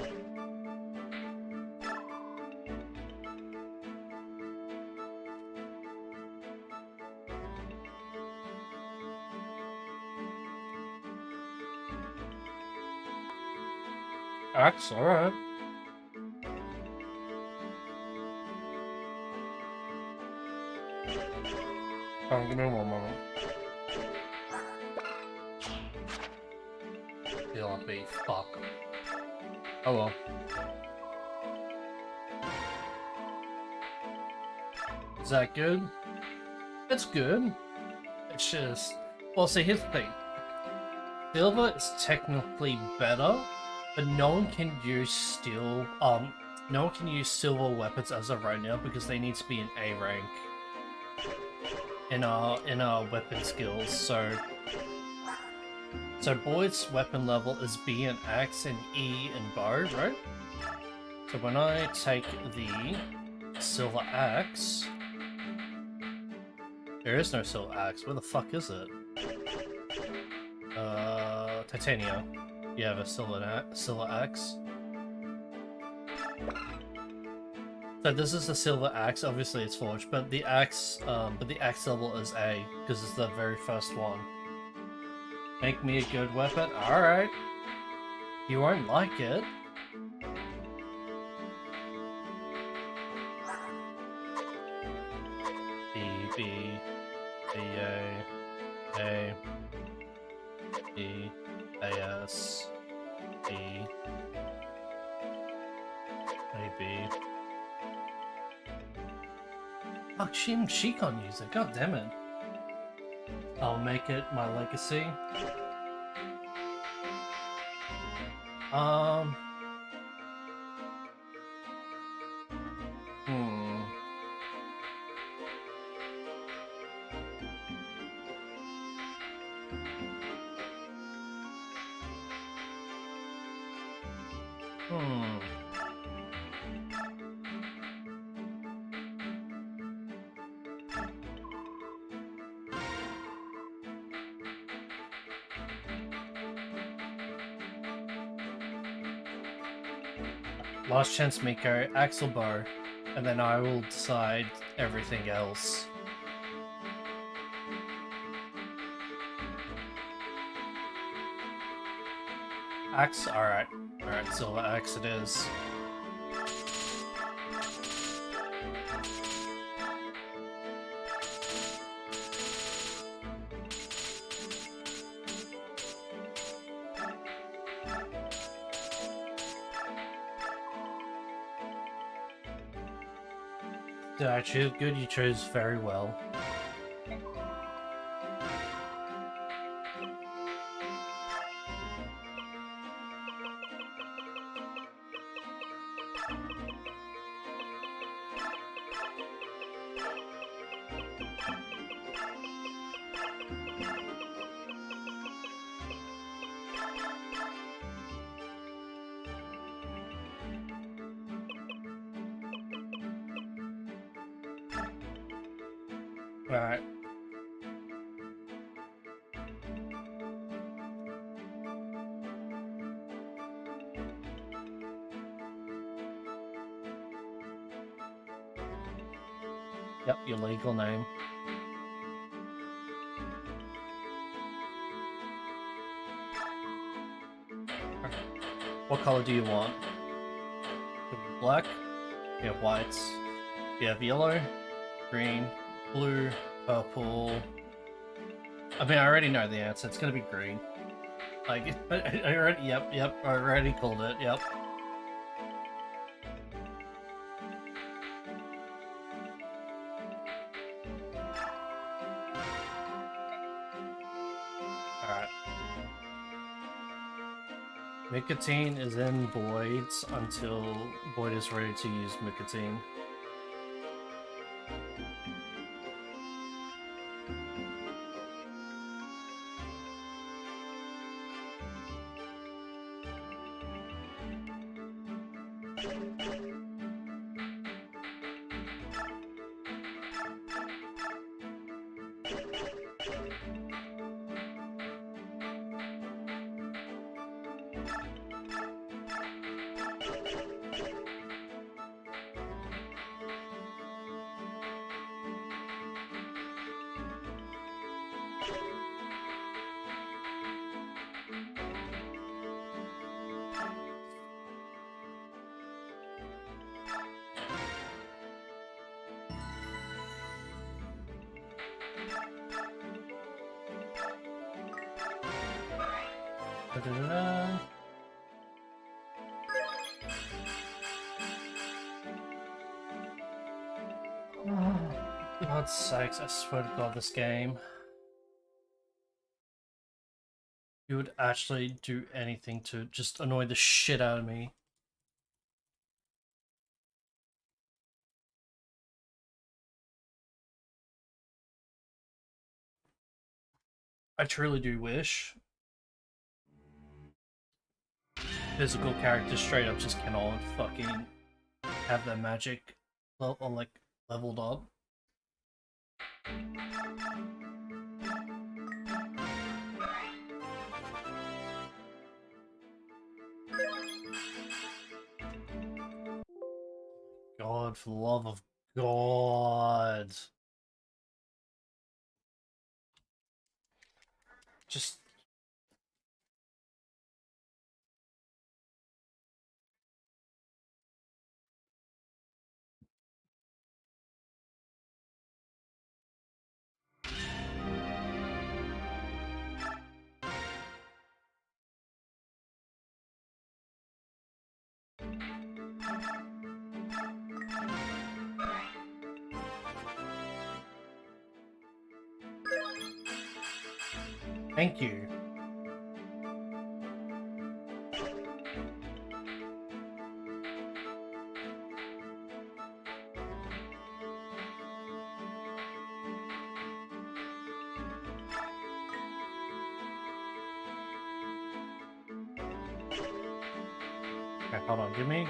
Axe, alright. Give me one moment. Heal beef, fuck. Oh well. Is that good? It's good. It's just... Well, see, here's the thing. Silver is technically better, but no one can use steel... no one can use silver weapons as of right now because they need to be in A rank in our weapon skills, so Boyd's weapon level is B in axe and E in bow, right? So when I take the silver axe, there is no silver axe. Where the fuck is it? Titania. You have a silver axe. So this is the silver axe. Obviously it's forged, but the axe level is A because it's the very first one. Make me a good weapon. All right. You won't like it. B A B A S B A B. Fuck, she can't use it. God damn it. I'll make it my legacy. Last chance, Miko, Axel Bow, and then I will decide everything else. Axe? Alright. Alright, silver axe it is. Did I choose good? You chose very well. Alright. Yep, your legal name. What color do you want? Black? You have whites. You have yellow, green, blue, purple. I mean, I already know the answer. It's gonna be green. Like, I already, yep, I already called it, yep. Alright. Nicotine is in Boyd's until Boyd is ready to use nicotine. Da-da-da-da. God's sakes, I swear to God, this game. You would actually do anything to just annoy the shit out of me. I truly do wish physical characters straight up just cannot fucking have their magic like leveled up. God, for the love of God. Just... Thank you. Okay, hold on. Give me,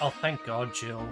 oh, thank God, Jill.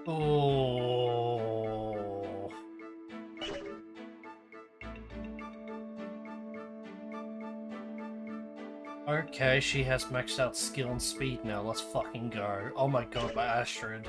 Oh. Okay, she has maxed out skill and speed now. Let's fucking go. Oh my God, my Astrid.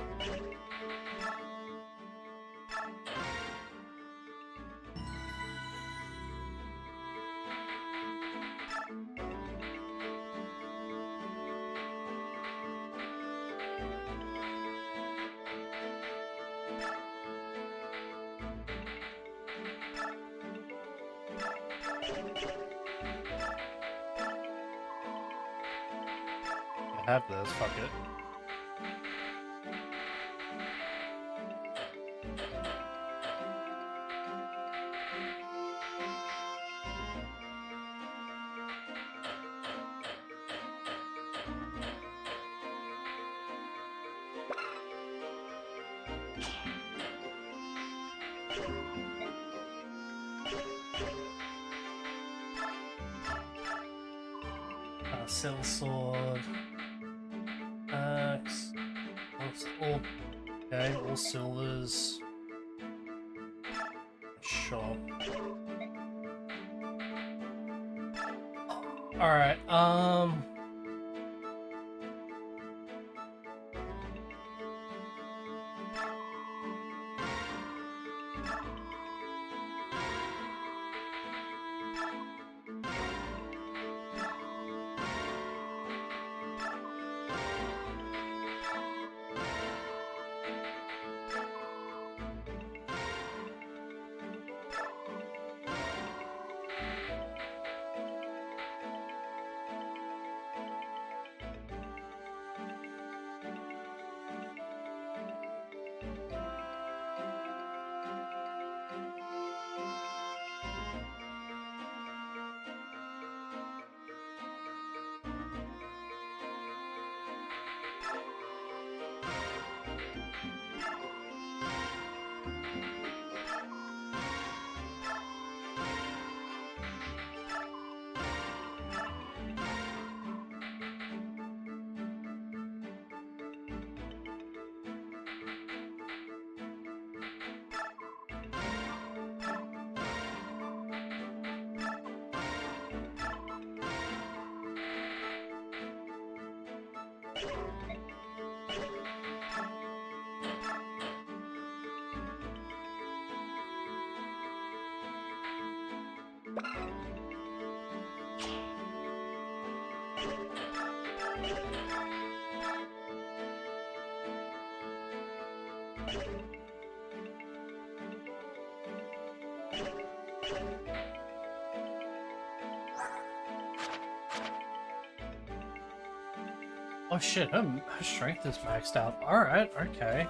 I have this, fuck it. Silver Sword. Axe. All, okay, all silvers. Shop. Alright, oh shit, her strength is maxed out. Alright, okay.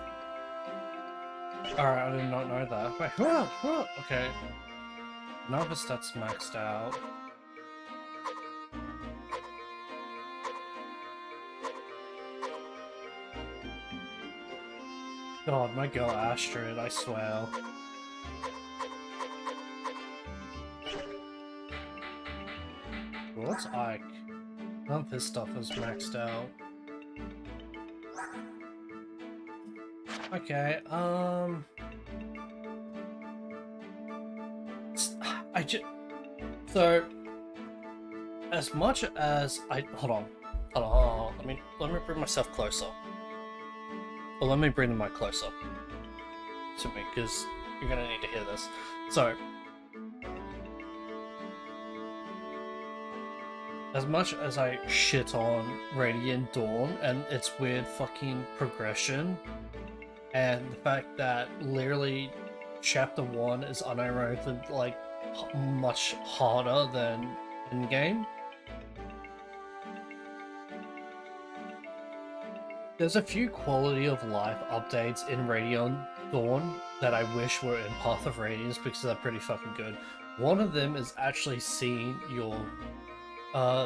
Alright, I did not know that. Wait, okay. None of his stats maxed out. God, my girl Astrid, I swear. What's Ike? None of his stuff is maxed out. Okay, so, as much as hold on, let me bring myself closer. Well, let me bring the mic closer to me, because you're gonna need to hear this. So, as much as I shit on Radiant Dawn and its weird fucking progression, and the fact that literally Chapter 1 is unironically, like, much harder than in-game, there's a few quality of life updates in Radiant Dawn that I wish were in Path of Radiance because they're pretty fucking good. One of them is actually seeing your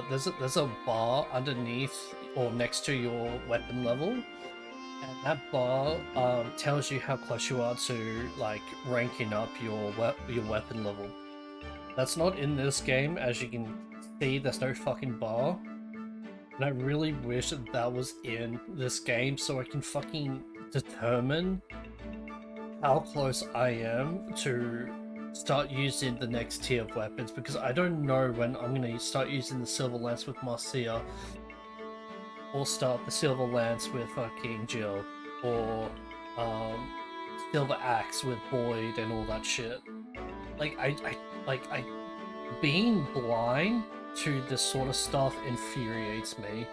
there's a bar underneath or next to your weapon level, and that bar tells you how close you are to like ranking up your weapon level. That's not in this game, as you can see. There's no fucking bar, and I really wish that was in this game so I can fucking determine how close I am to start using the next tier of weapons, because I don't know when I'm gonna start using the Silver Lance with Marcia, or start the Silver Lance with fucking Jill, or Silver Axe with Boyd and all that shit. Like I being blind to this sort of stuff infuriates me.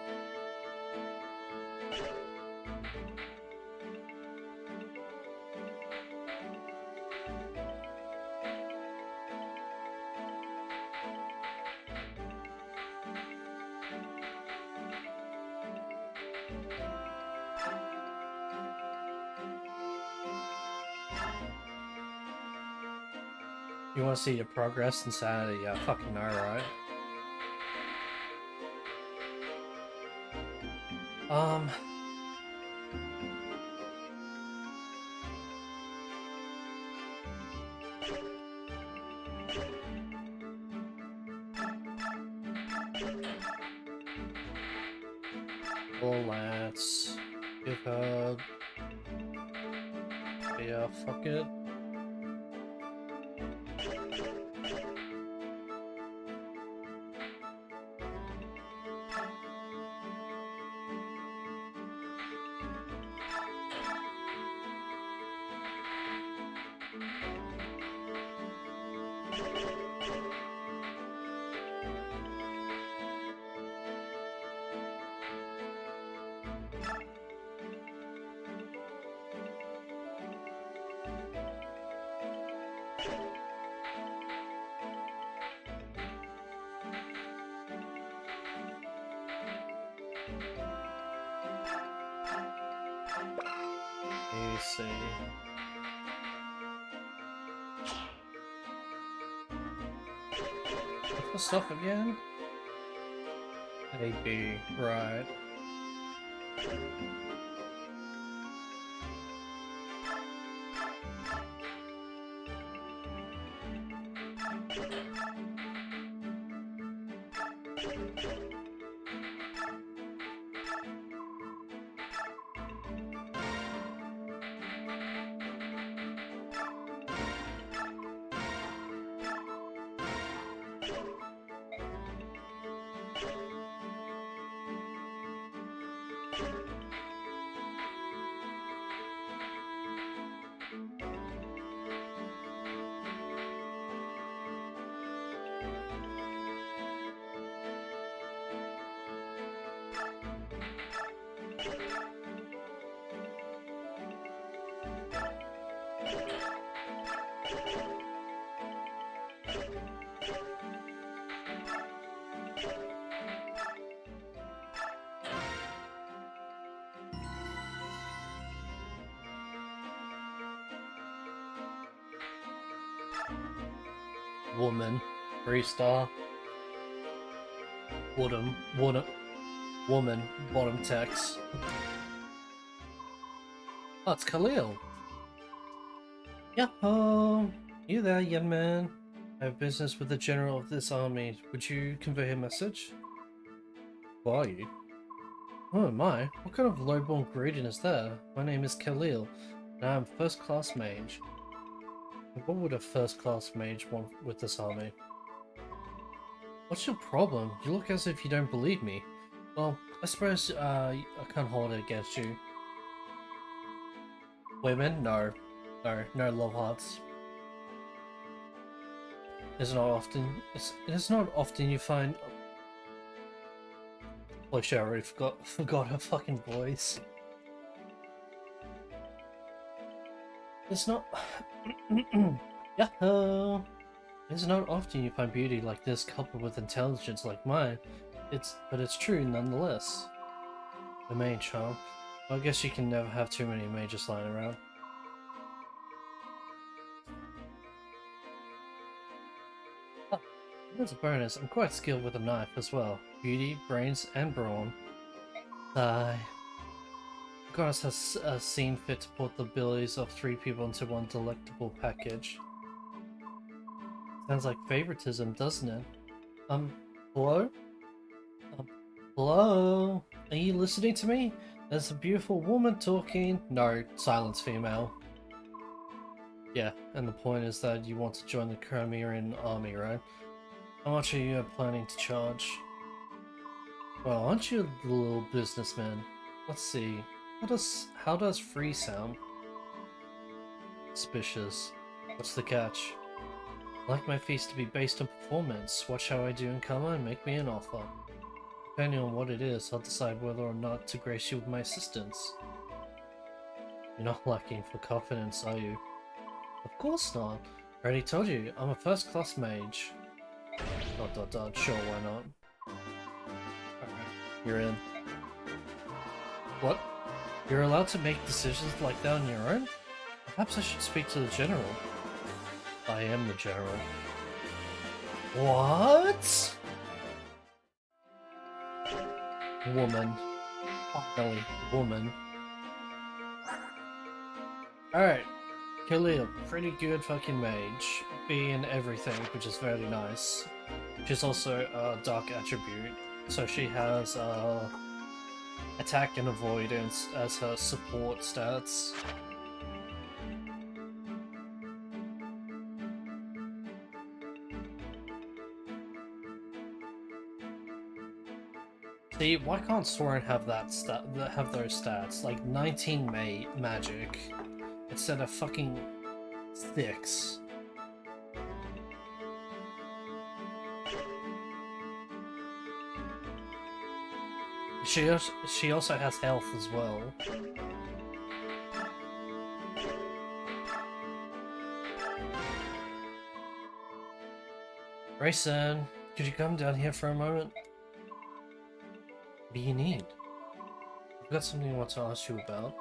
You want to see your progress in Sanity? Yeah, fucking know, right? Well, let's give her... Yeah, fuck it. Let me see. What's the stuff again? A, B, right. Woman, 3-star. Woman, bottom text. Oh, it's Khalil. Yahoo! You there, young man? I have business with the general of this army. Would you convey a message? Who are you? Oh my, what kind of lowborn greeting is that? My name is Khalil, and I am first-class mage. What would a first-class mage want with this army? What's your problem? You look as if you don't believe me. Well, I suppose I can't hold it against you. Women? No. No love hearts. It's not often you find... Oh shit, I already forgot her fucking voice. It's not... Yahoo! It's not often you find beauty like this coupled with intelligence like mine. But it's true nonetheless. The mage, huh? Well, I guess you can never have too many mages lying around. Oh, there's a bonus. I'm quite skilled with a knife as well. Beauty, brains, and brawn. The goddess has seen fit to put the abilities of 3 people into one delectable package. Sounds like favoritism, doesn't it? Hello? Hello? Are you listening to me? There's a beautiful woman talking. No, silence, female. Yeah, and the point is that you want to join the Chimerian army, right? How much are you planning to charge? Well, aren't you a little businessman? Let's see. How does free sound? Suspicious. What's the catch? I'd like my fees to be based on performance. Watch how I do in karma and make me an offer. Depending on what it is, I'll decide whether or not to grace you with my assistance. You're not lacking for confidence, are you? Of course not. I already told you, I'm a first-class mage. ... Sure, why not? Alright, you're in. What? You're allowed to make decisions like that on your own? Perhaps I should speak to the general. I am the general. What? Woman. Finally, woman. Alright. Khalil, pretty good fucking mage. Being everything, which is very nice. She's also a dark attribute. So she has attack and avoidance as her support stats. See, why can't Soren have have those stats? Like 19 magic instead of fucking 6. She also has health as well. Grayson, could you come down here for a moment? What do you need? I've got something I want to ask you about.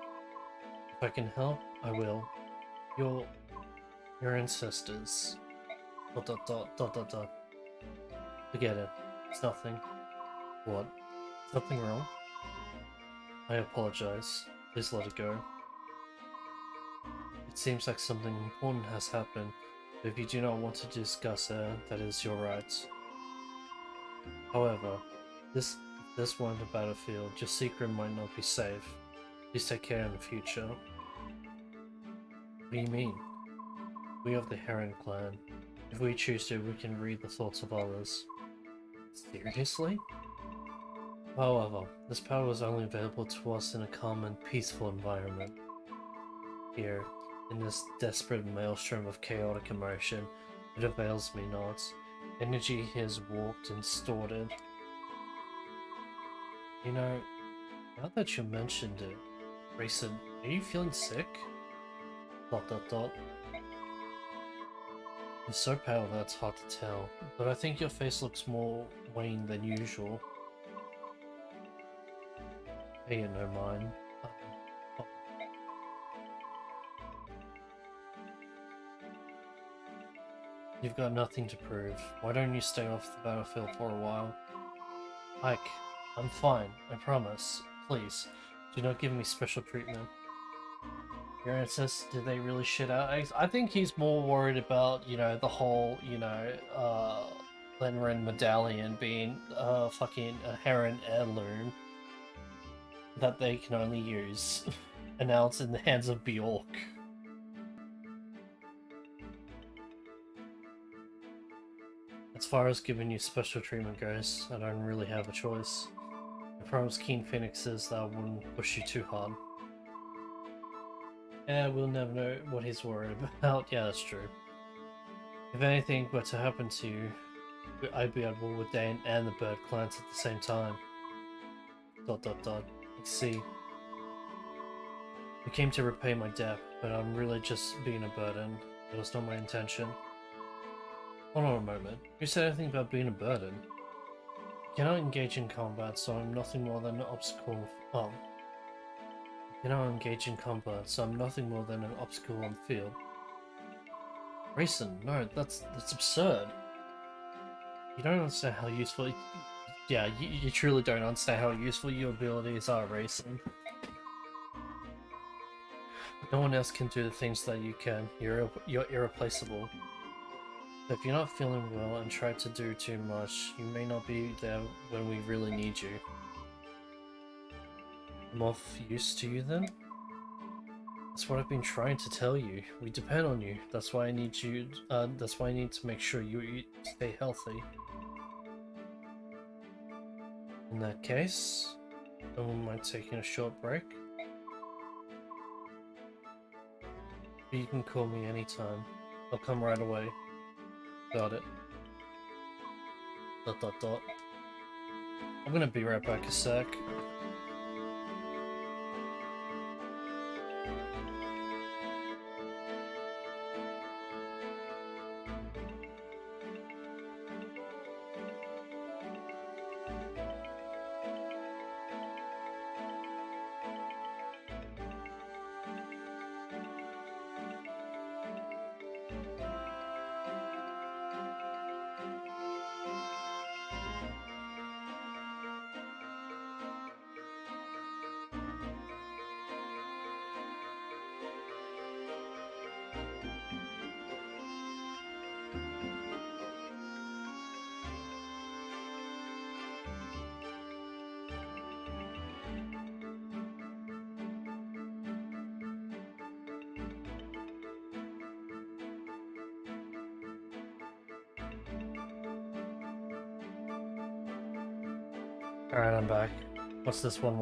If I can help, I will. Your ancestors. ... Forget it. It's nothing. What? Something wrong? I apologize. Please let it go. It seems like something important has happened. But if you do not want to discuss it, that is your right. However, this weren't a battlefield. Your secret might not be safe. Please take care in the future. What do you mean? We of the Heron clan. If we choose to, we can read the thoughts of others. Seriously? However, this power is only available to us in a calm and peaceful environment. Here, in this desperate maelstrom of chaotic emotion, it avails me not. Energy is warped and distorted. You know, now that you mentioned it, Grayson, are you feeling sick? ... You're so pale that it's hard to tell, but I think your face looks more wan than usual. Hey, you know mine. You've got nothing to prove. Why don't you stay off the battlefield for a while? Ike, I'm fine, I promise. Please, do not give me special treatment. Your ancestors, did they really shit out? I think he's more worried about, you know, the whole, you know, Lenren medallion being fucking a Heron heirloom that they can only use. And now it's in the hands of Bjork. As far as giving you special treatment goes, I don't really have a choice. I promised Keen Phoenixes that I wouldn't push you too hard. Yeah, we'll never know what he's worried about. Yeah, that's true. If anything were to happen to you, I'd be at war with Dane and the Bird clans at the same time. ... I see. You came to repay my debt, but I'm really just being a burden. It was not my intention. Hold on a moment. Who said anything about being a burden? I cannot engage in combat, so I'm nothing more than an obstacle. I cannot engage in combat, so I'm nothing more than an obstacle on the field. Grayson, no, that's absurd. You don't understand how useful. Yeah, you truly don't understand how useful your abilities are, Grayson. No one else can do the things that you can. You're irreplaceable. If you're not feeling well and try to do too much, you may not be there when we really need you. I'm of use to you then? That's what I've been trying to tell you. We depend on you. That's why I need you. That's why I need to make sure you stay healthy. In that case, I wouldn't mind taking a short break. You can call me anytime. I'll come right away. Got it. ... I'm gonna be right back a sec. Alright, I'm back. What's this one?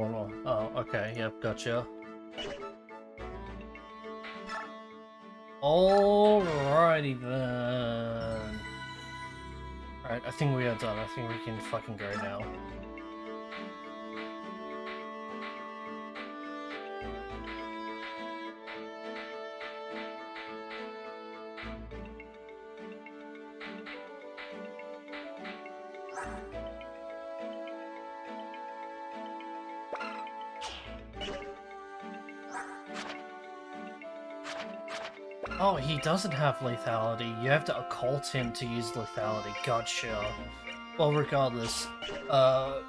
Oh, okay, yep, gotcha. Alrighty then. Alright, I think we are done. I think we can fucking go now. Oh, he doesn't have lethality. You have to occult him to use lethality. Gotcha. Well, regardless,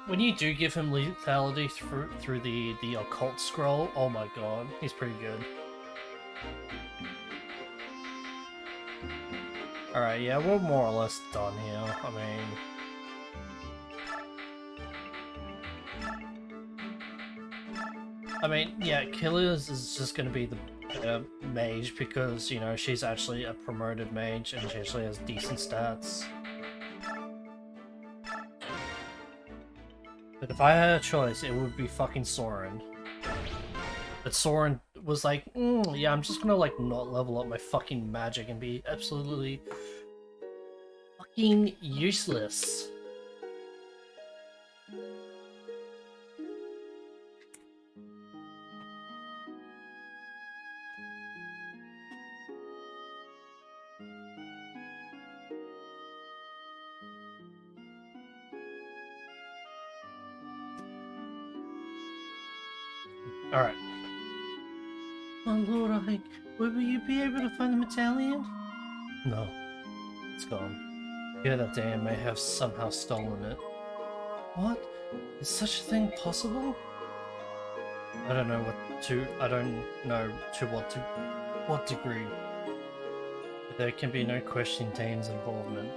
when you do give him lethality through the occult scroll, oh my god, he's pretty good. Alright, yeah, we're more or less done here. I mean, yeah, Killers is just gonna be the mage because, you know, she's actually a promoted mage and she actually has decent stats. But if I had a choice, it would be fucking Soren. But Soren was like, yeah, I'm just gonna like not level up my fucking magic and be absolutely fucking useless. Alright. My lord, will you be able to find the medallion? No. It's gone. Fear that Dan may have somehow stolen it. What? Is such a thing possible? I don't know what degree. But there can be no questioning Dane's involvement.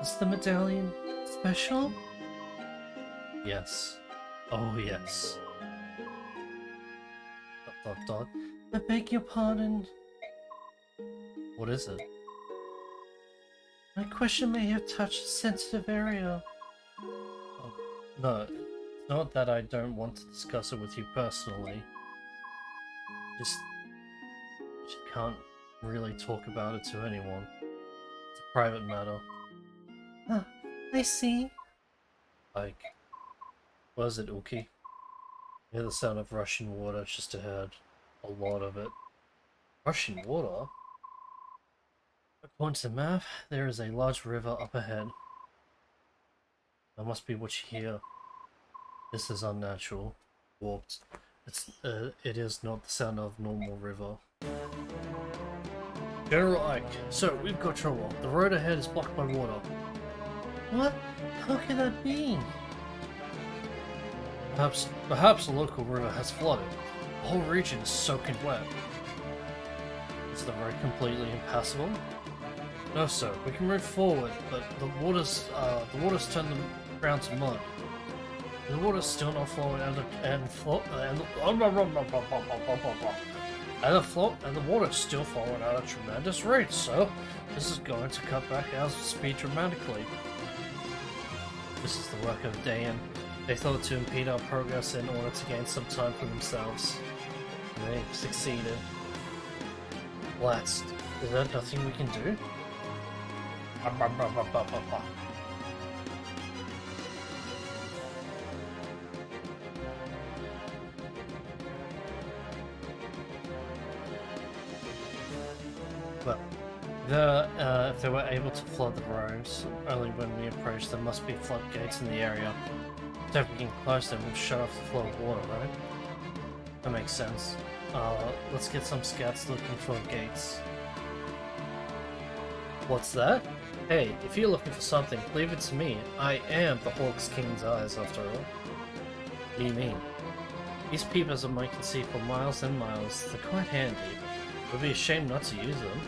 Is the medallion special? Yes. Oh, yes. ... I beg your pardon. What is it? My question may have touched a sensitive area. Oh, no, it's not that I don't want to discuss it with you personally. Just can't really talk about it to anyone. It's a private matter. Ah, I see. Like, what is it, Uki? I hear the sound of rushing water just ahead. A lot of it. Rushing water? According to the map, there is a large river up ahead. That must be what you hear. This is unnatural. Warped. It is not the sound of normal river. General Ike, so we've got trouble. The road ahead is blocked by water. What? How can that be? Perhaps the local river has flooded. The whole region is soaking wet. Is the road completely impassable? No, sir. We can move forward, but the water's turned the ground to mud. The water's still not flowing, and the water's still flowing at a tremendous rate, so this is going to cut back our speed dramatically. This is the work of Dayan. They thought to impede our progress in order to gain some time for themselves. And they succeeded. Blast. Is there nothing we can do? Well, if they were able to flood the roads only when we approach, there must be floodgates in the area. So if we get close, then we'll shut off the flow of water, right? That makes sense. Let's get some scouts looking for gates. What's that? Hey, if you're looking for something, leave it to me. I am the Hawk's King's eyes, after all. What do you mean? These peepers of mine can see for miles and miles. They're quite handy. It would be a shame not to use them.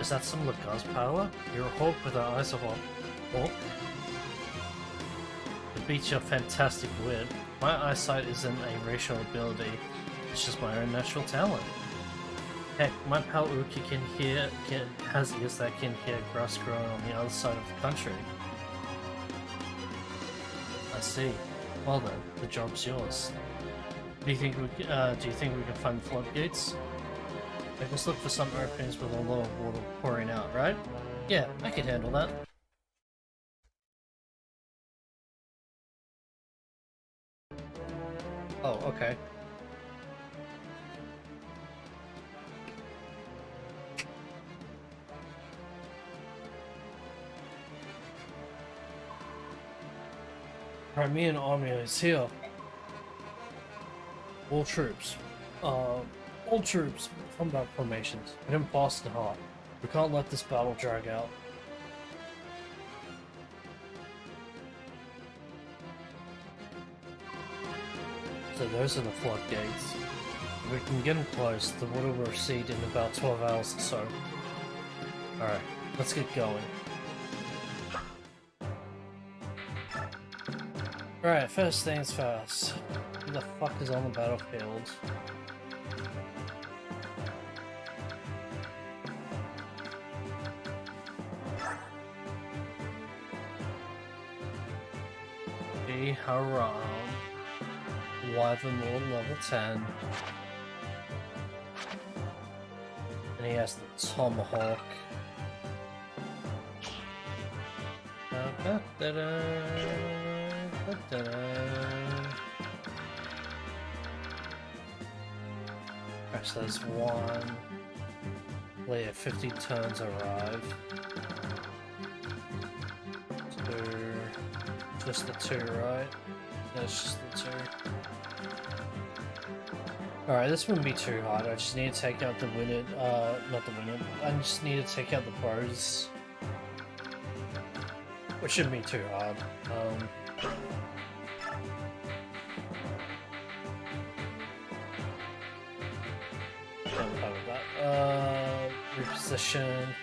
Is that some Lagaz power? You're a hawk with the eyes of a hawk? It beats your fantastic wit. My eyesight isn't a racial ability. It's just my own natural talent. Heck, my pal Uki has ears that can hear grass growing on the other side of the country. I see. Well then, the job's yours. Do you think we can find the floodgates? I just look for some openings with a lot of water pouring out, right? Yeah, I can handle that. Oh, okay. Crimean army is here. All troops. All troops. Combat formations. Hit him fast and hard. We can't let this battle drag out. So those are the floodgates. If we can get them close, the water will recede in about 12 hours or so. Alright, let's get going. Alright, first things first. Who the fuck is on the battlefield? Haram. Wyvern level 10. And he has the Tomahawk. Actually, there's one. Later, 50 turns arrive. Two. Just the two, right? No, it's just the two. Alright, this wouldn't be too hard. I just need to take out the Winnet, not the Winnet. I just need to take out the bows. Which shouldn't be too hard. I'm fine with that. Reposition.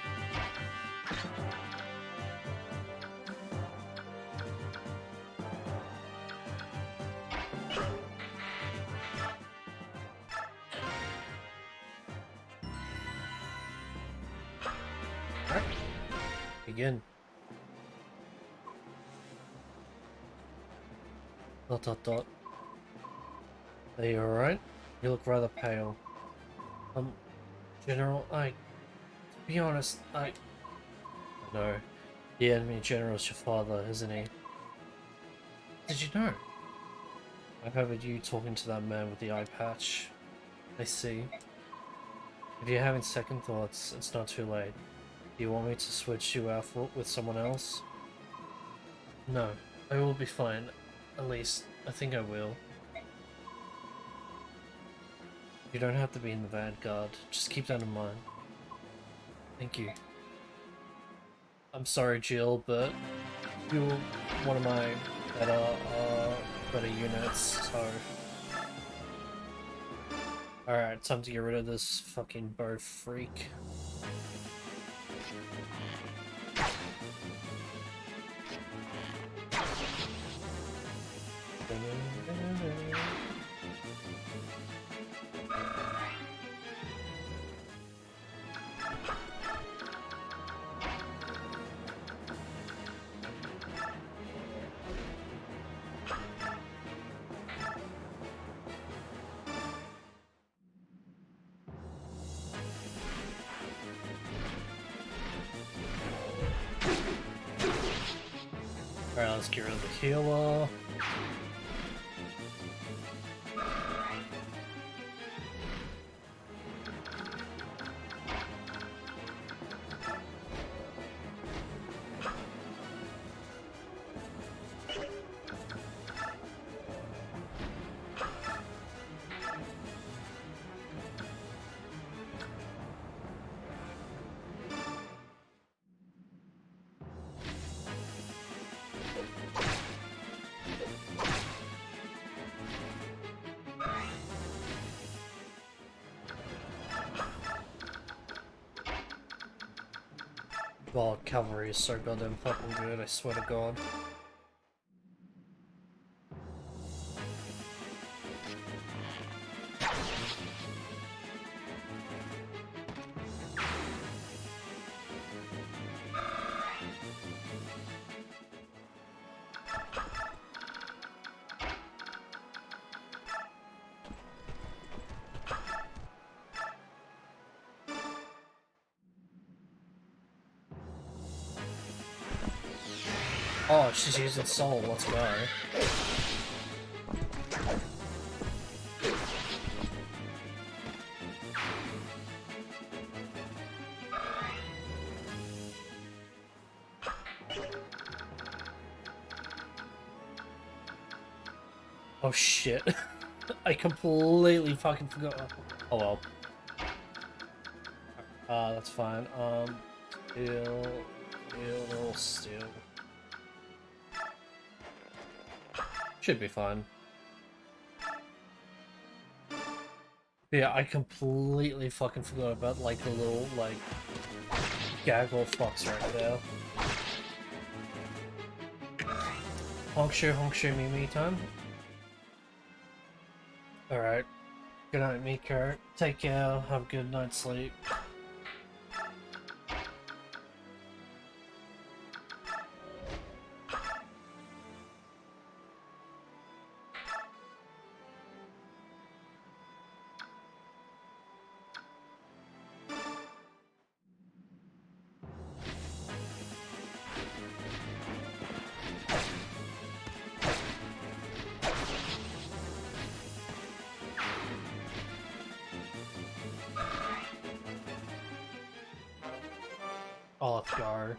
Begin. Dot dot dot. Are you alright? You look rather pale. General, to be honest, no. The enemy general's your father, isn't he? Did you know? I heard you talking to that man with the eye patch. I see. If you're having second thoughts, it's not too late. Do you want me to switch you out with someone else? No, I will be fine. At least, I think I will. You don't have to be in the Vanguard. Just keep that in mind. Thank you. I'm sorry, Jill, but you're one of my better units, so... Alright, time to get rid of this fucking bow freak. Alright, let's get rid of the healer. Well, cavalry is so goddamn fucking good, I swear to god. Oh, she's using soul, let's go. Oh shit. I completely fucking forgot. Oh well. That's fine. Steel. Should be fine. Yeah, I completely fucking forgot about like the little like gaggle fox right there. Honk show me time. Alright. Good night, Miko. Take care, have a good night's sleep. Oh, let's go.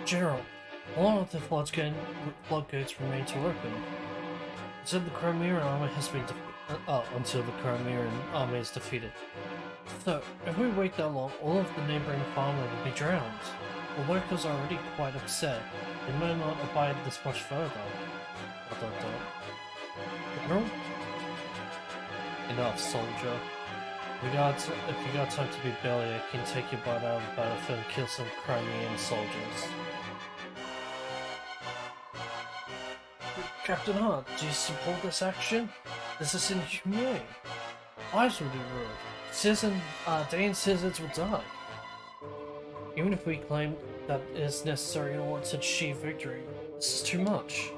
General, along with the floodgates remain to open. Until the Crimean army has been until the Crimean army is defeated. So, if we wait that long, all of the neighboring farmland will be drowned. The locals are already quite upset. They may not abide this much further. General? Enough, soldier. If you got time to be belly, I can take your butt out of the battlefield and kill some Crimean soldiers. Captain Hart, do you support this action? This is inhumane. Lives will be ruined. Dane's citizens will die. Even if we claim that it is necessary in order to achieve victory, this is too much.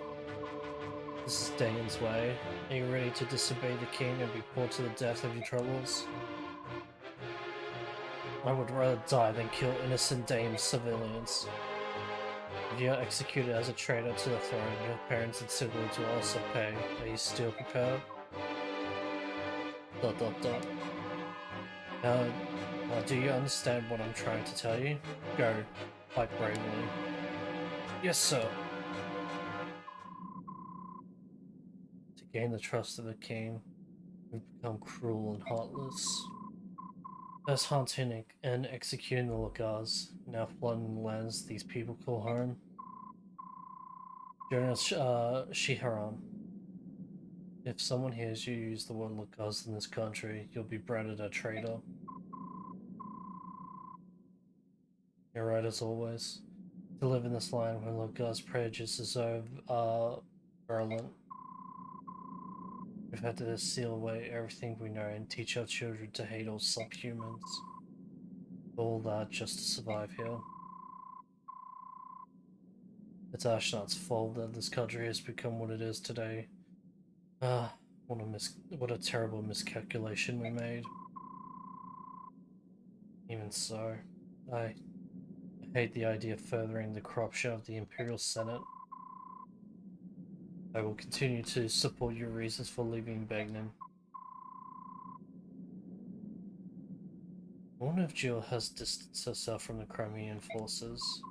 This is Dane's way. Are you ready to disobey the king and be put to the death of your troubles? I would rather die than kill innocent Dane civilians. If you are executed as a traitor to the throne, your parents and siblings will also pay. Are you still prepared? ... Now, do you understand what I'm trying to tell you? Go. Fight bravely. Yes, sir. To gain the trust of the king, we've become cruel and heartless. First hunting and executing the Lagars, now flooding the lands these people call home. Jonas Shiharan. If someone hears you use the word Lagars in this country, you'll be branded a traitor. You're right as always. To live in this land where Lagars prejudices are virulent. We've had to seal away everything we know and teach our children to hate all subhumans. All that just to survive here. It's Ashnod's fault that this country has become what it is today. What a terrible miscalculation we made. Even so, I hate the idea of furthering the corruption of the Imperial Senate. I will continue to support your reasons for leaving Begnan. I wonder if Jill has distanced herself from the Crimean forces.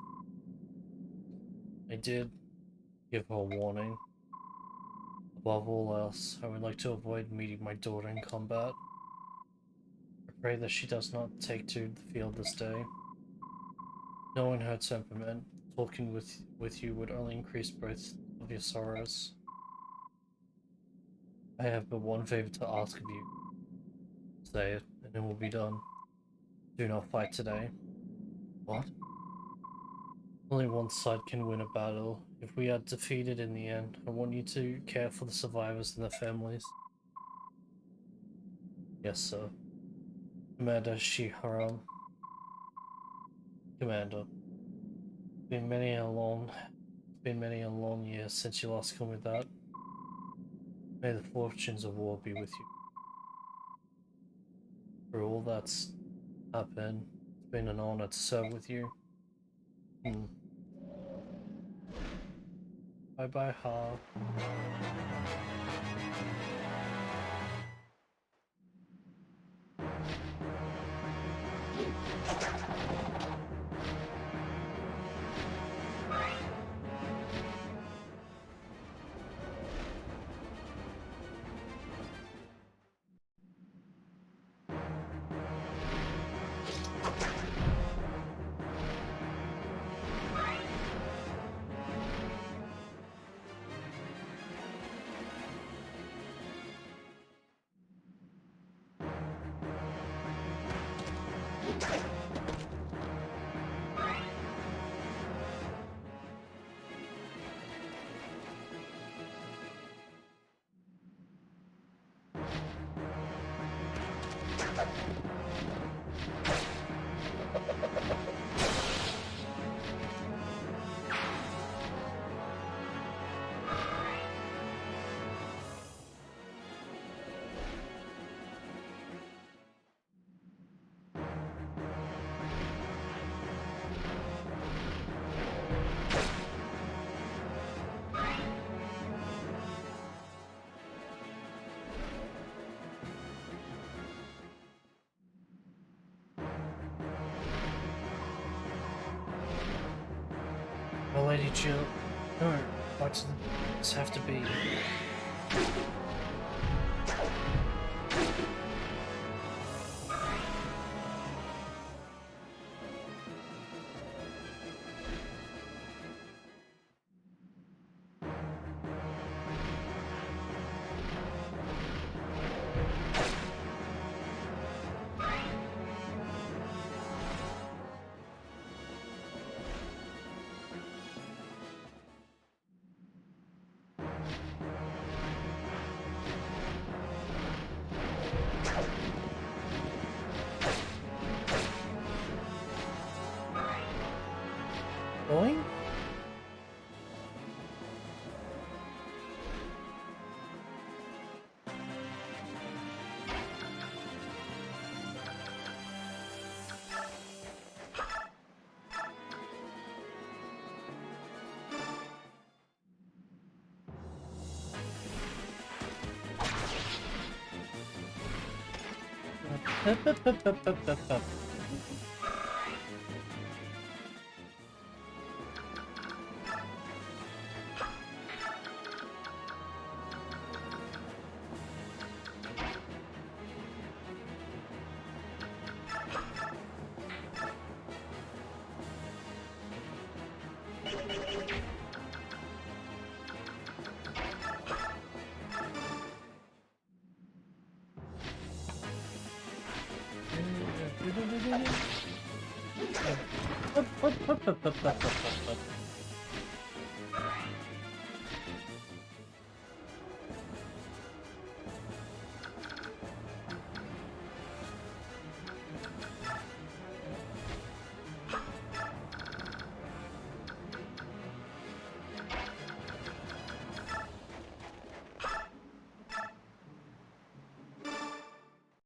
I did give her a warning. Above all else, I would like to avoid meeting my daughter in combat. Pray that she does not take to the field this day. Knowing her temperament, talking with you would only increase both of your sorrows. I have but one favor to ask of you. Say it, and it will be done. Do not fight today. What? Only one side can win a battle. If we are defeated in the end, I want you to care for the survivors and their families. Yes, sir. Commander Shiharam. Commander. It's been many a long year since you last called me that. May the fortunes of war be with you. For all that's happened, it's been an honor to serve with you. Bye bye, Ha. Well, Lady Jill, no, why does this have to be? Going?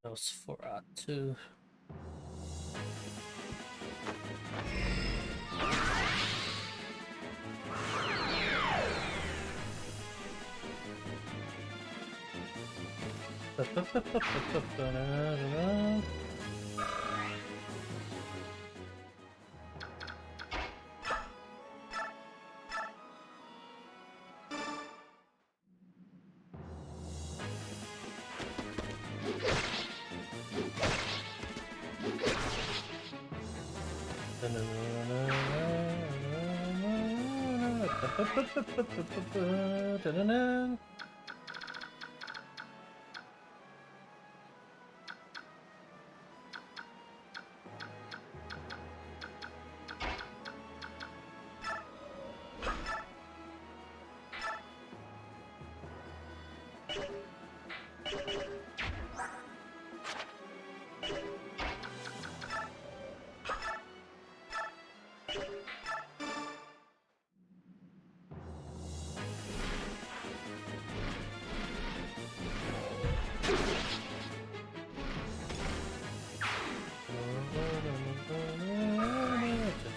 Nosferatu.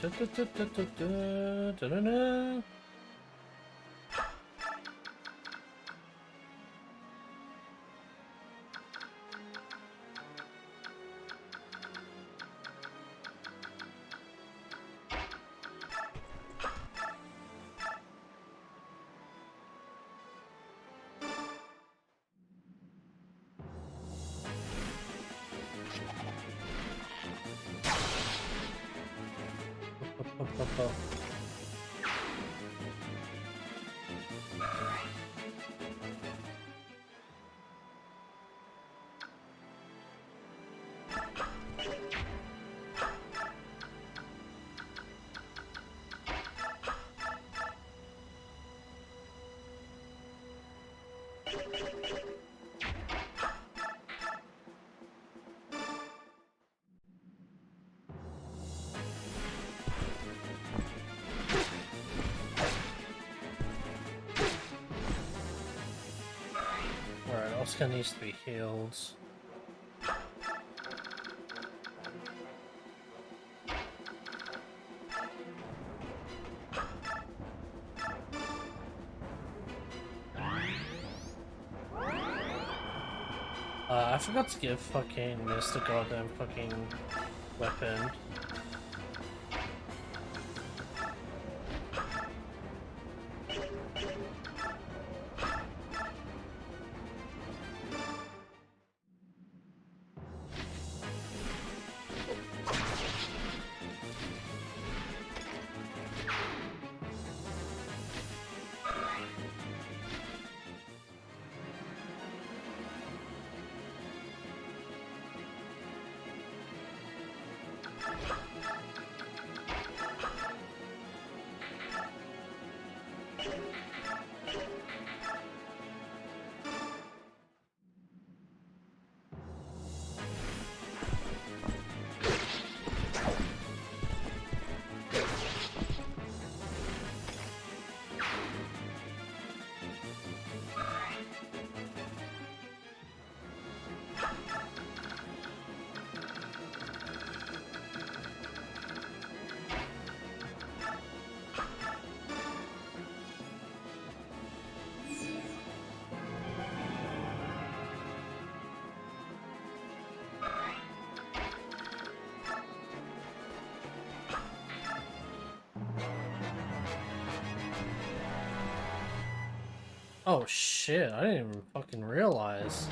Da-da-da. Da-da-da. Alright, Oscar needs to be healed. I forgot to give fucking this the goddamn fucking weapon. Oh shit, I didn't even fucking realize.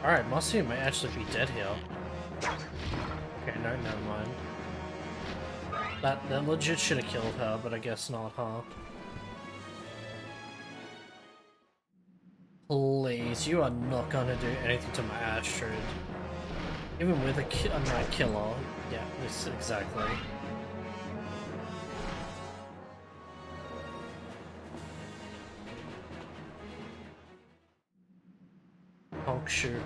Alright, Marcia may actually be dead here. Okay, no, never mind. That legit should have killed her, but I guess not, huh? Please, you are not gonna do anything to my Astrid. Even with a night killer. Yeah, this exactly. Honk shoot, me.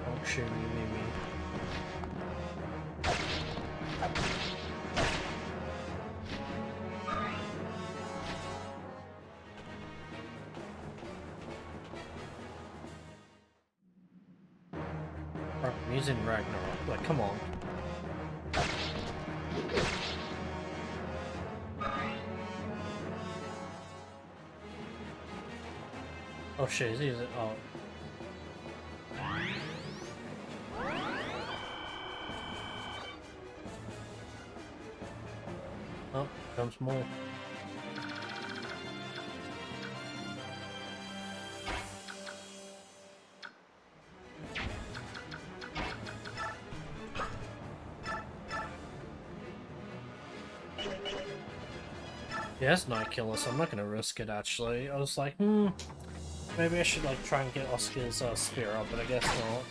I'm using Ragnarok, like, come on. Oh shit, he's using, oh. Oh, comes more. Yeah, it's Night Killer, so I'm not gonna risk it actually. I was like, maybe I should like try and get Oscar's spear up, but I guess not.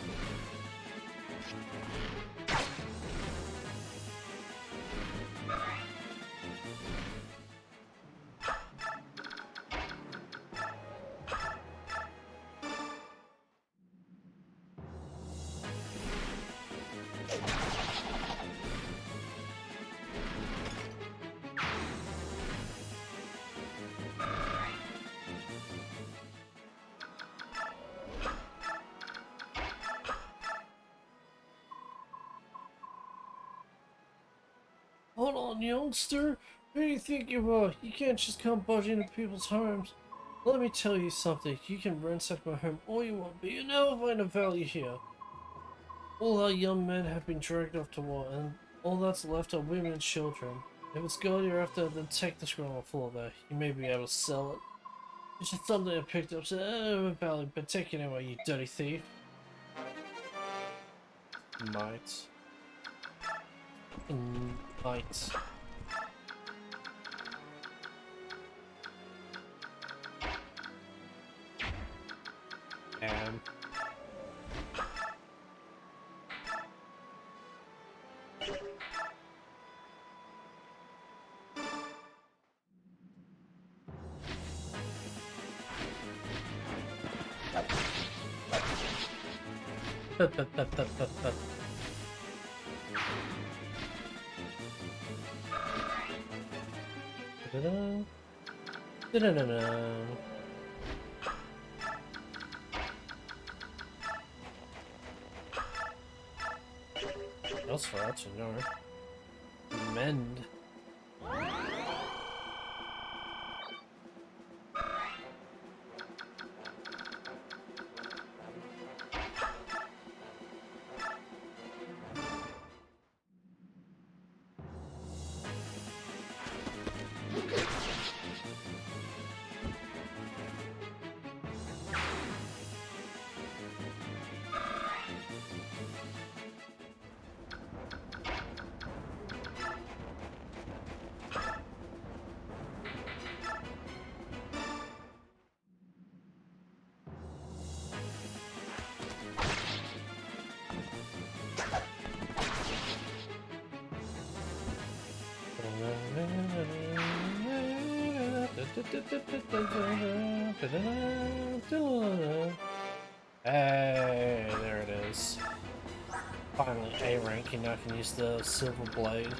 Hold on, youngster. Who do you think you are? You can't just come barging into people's homes. Let me tell you something. You can ransack my home all you want, but you never find a value here. All our young men have been dragged off to war, and all that's left are women and children. If it's gold you're after, then take the scroll on the floor there. You may be able to sell it. It's just something I picked up, so value, but take it anyway, you dirty thief. Might. Might. And else for that to know. Mend. Hey, there it is. Finally, A rank, and now I can use the silver blade.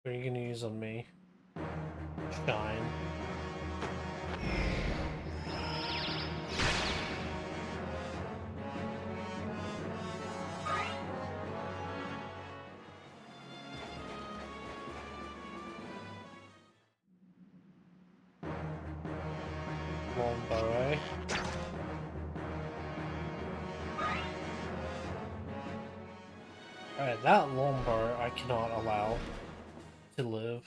What are you gonna use on me? Shine. Longbow, eh? Alright, that longbow I cannot allow to live.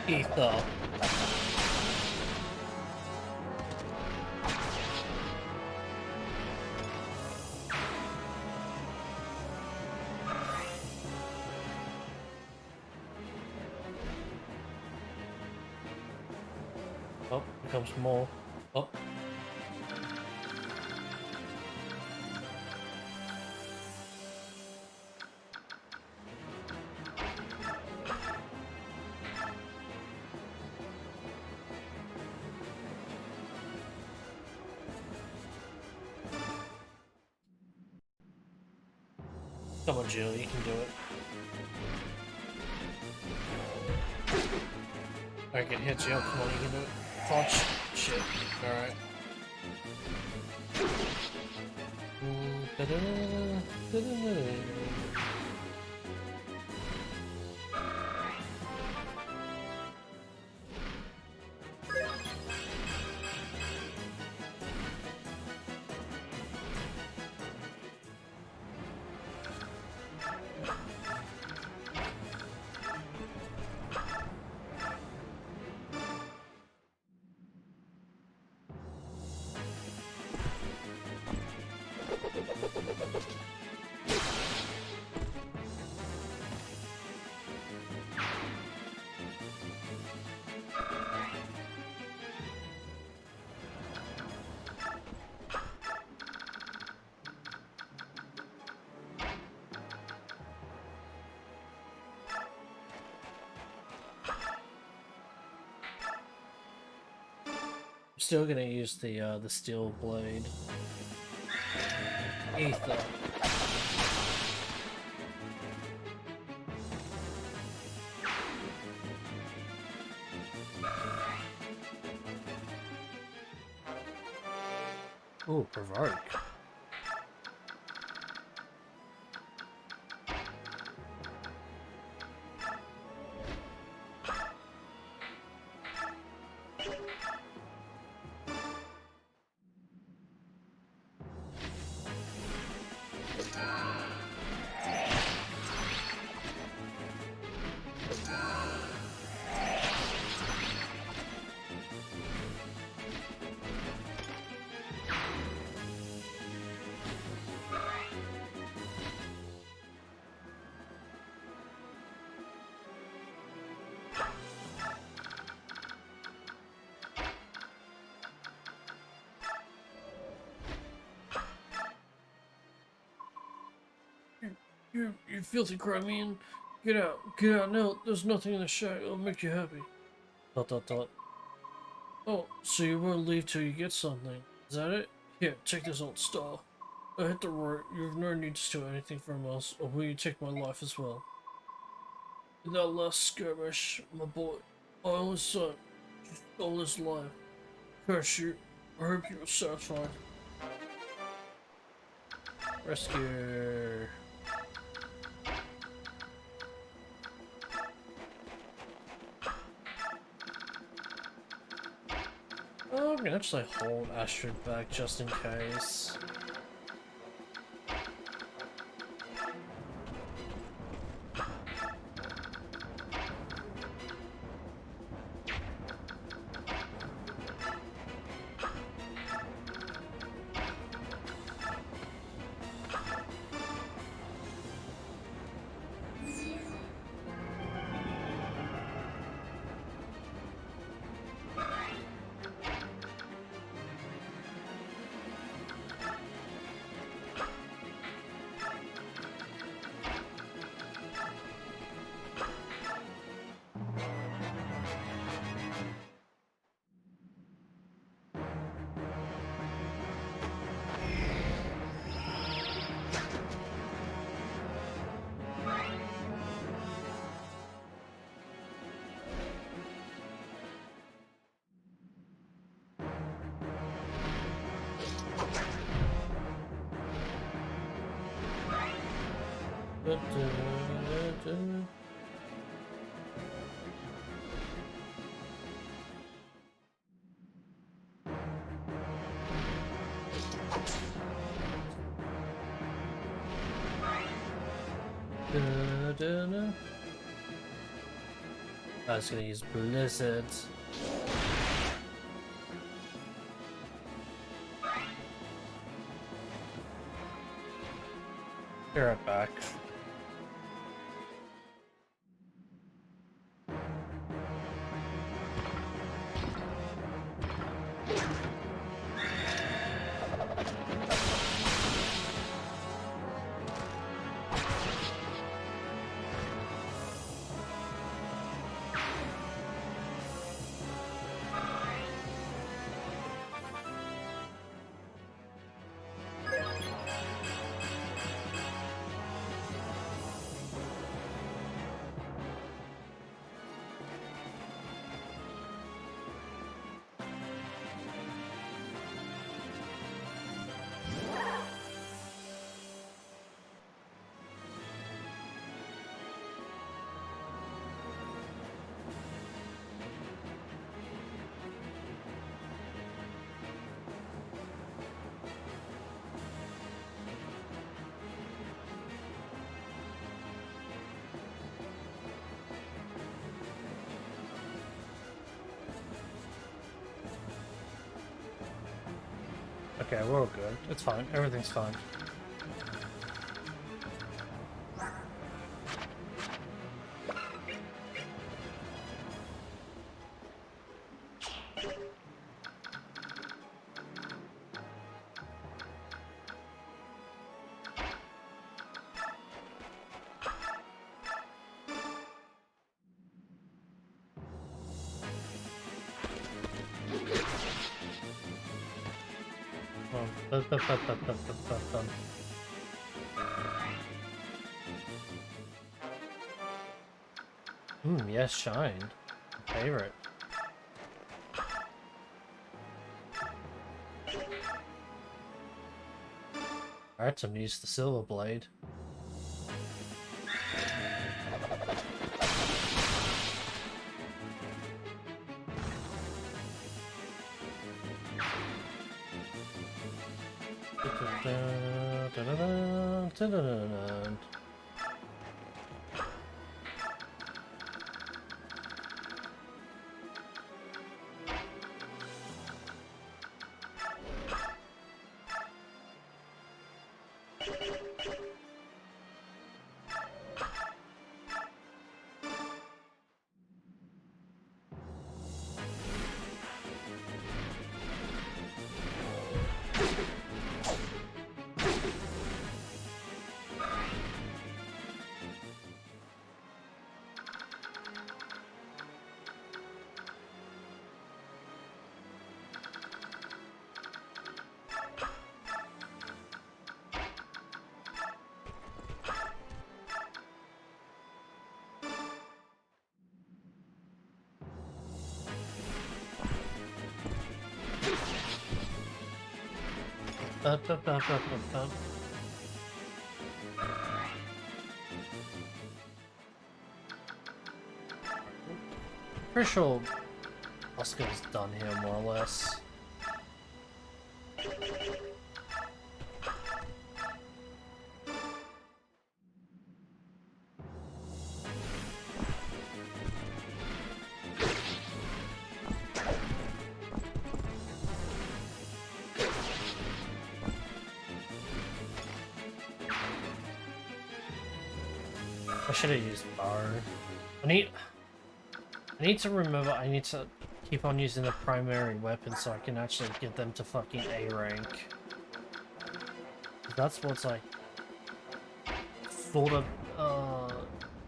Ether. Oh, becomes more. Oh. Come on, Jill, you can do it. I can hit Jill. Come on, you can do it. Punch. Shit. Alright. Still gonna use the steel blade. Ether. Ooh, provoke. You filthy Crimean. Get out now. There's nothing in the shack. It'll make you happy. ... Oh, so you won't leave till you get something. Is that it? Here, take this old star. I hit the road. You have no need to steal anything from us, or will you take my life as well? In that last skirmish, my boy, my only son, you stole his life. Curse you. I hope you are satisfied. Rescue. Oh, I'm gonna actually hold Astrid back just in case. I was gonna use Blizzard. Be right back. Okay, we're all good. It's fine. Everything's fine. Yes, shine. Favorite. Alright, time to use the silver blade. Pretty sure Oscar's done here, more or less. I should have used bar. I need to remember I need to keep on using the primary weapon so I can actually get them to fucking A rank. That's what's like sort of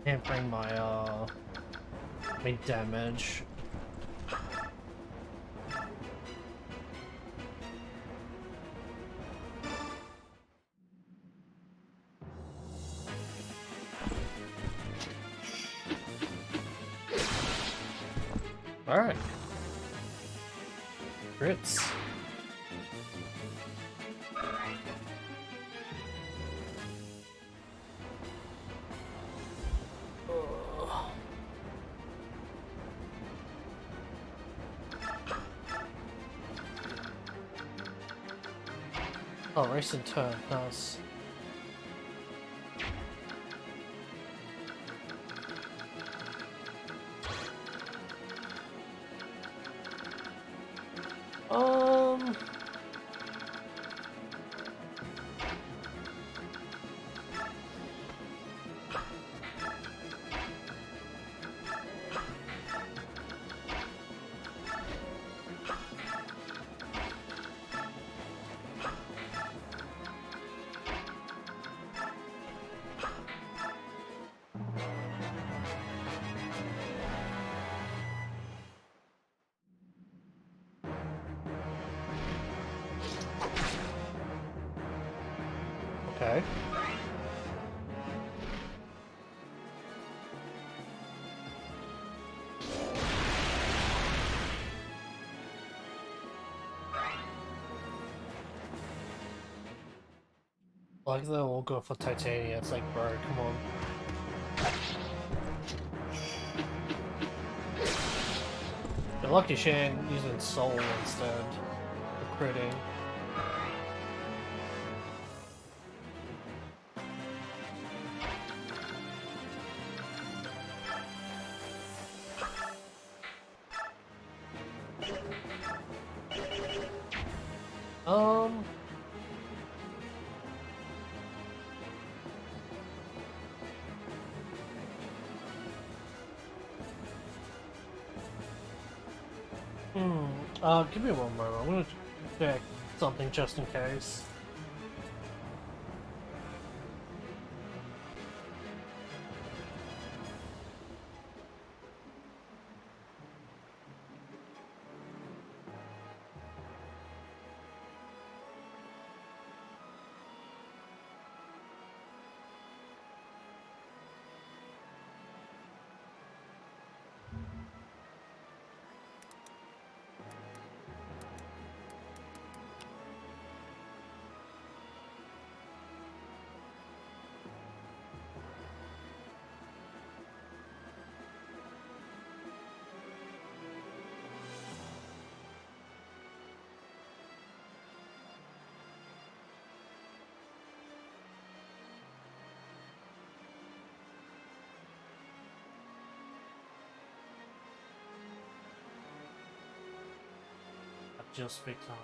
hampering my my damage. Alright. Crits. Oh, race and turn. Nice. Okay. Like they all go for Titania, it's like, bro, come on. You're lucky she ain't using Soul instead of critting. Um, give me one moment. I'm gonna check something just in case. I just picked up.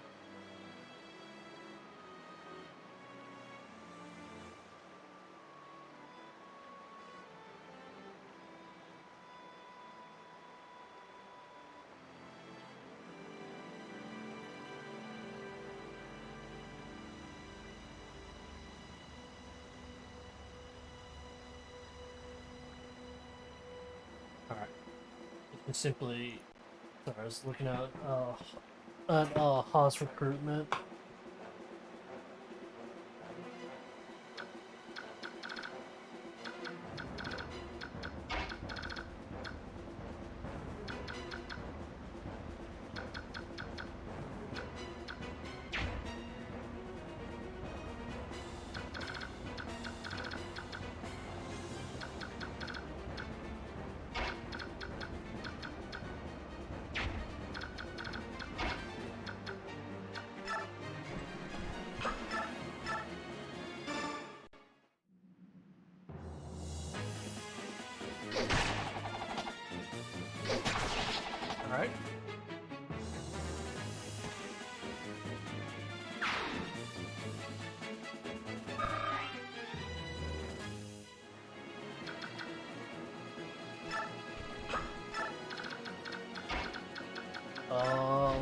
Alright. You can simply. Sorry, I was looking at Haas recruitment. Alright.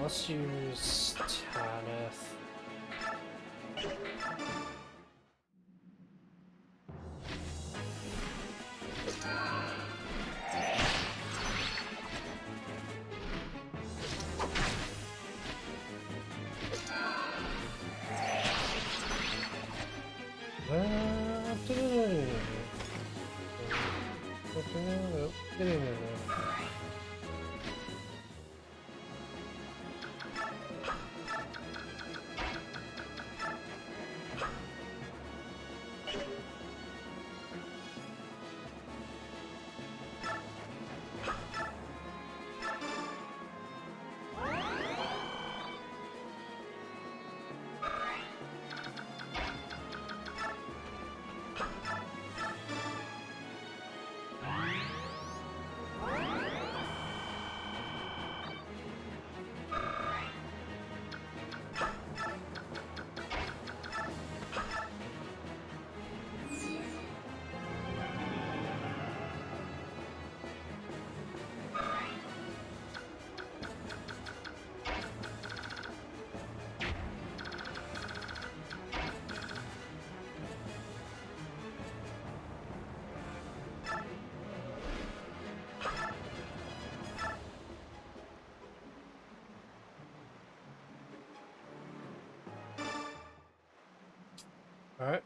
Let's use Tanith. Alright.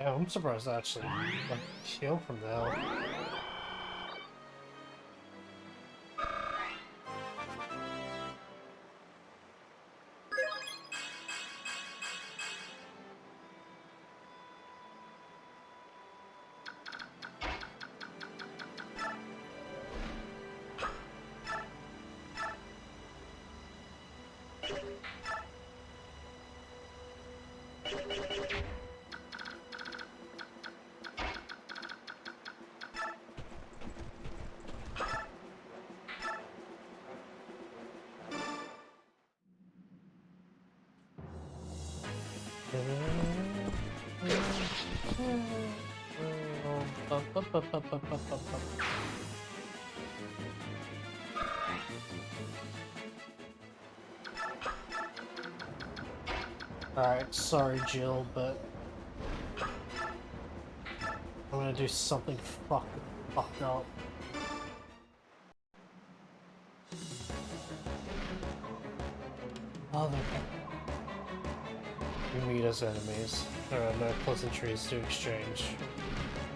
Yeah, I'm surprised I actually like heal from now. Alright, sorry Jill, but I'm gonna do something fucked up. Oh, you meet as enemies. There are no pleasantries to exchange.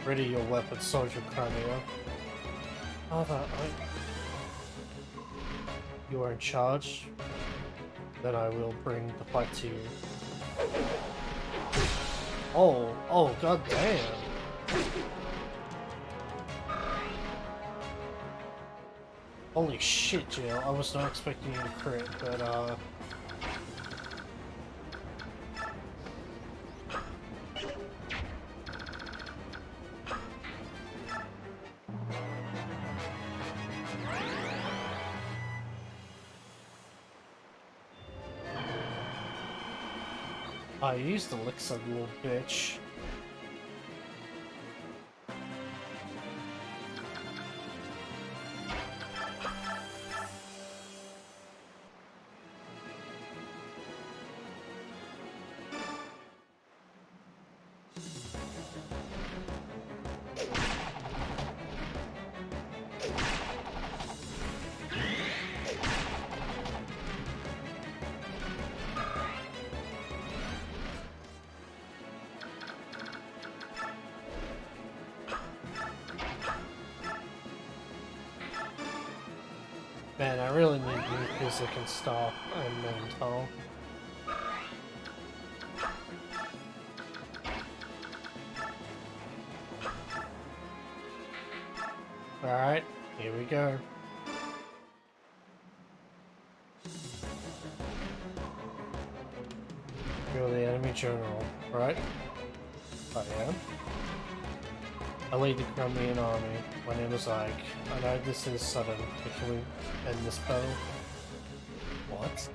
Ready your weapon, Sergeant Crimea. Father, you are in charge? Then I will bring the fight to you. Oh, god damn. Holy shit, Jill. I was not expecting you to crit, but I used Elixir, little bitch. Man, I really need new music and stuff and mental. Alright, here we go. You're the enemy general, right? I am. I lead the Crimean army. My name is Ike. I know this is sudden, but can we end this battle? What?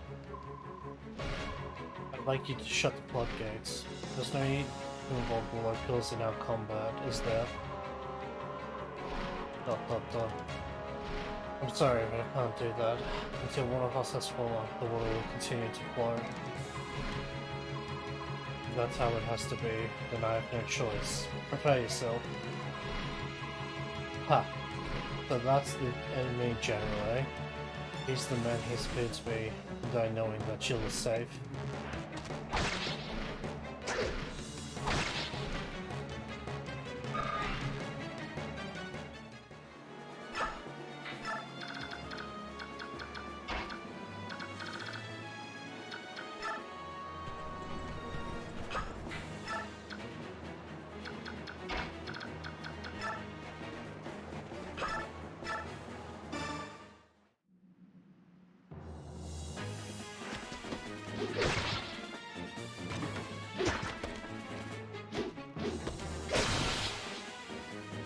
I'd like you to shut the floodgates. There's no need to involve the locals in our combat, is there? Dot. I'm sorry, but I can't do that. Until one of us has fallen, the water will continue to flow. If that's how it has to be, then I have no choice. Prepare yourself. Ha! So that's the enemy general, eh? He's the man he appeared to be, and I knowing that Jill is safe.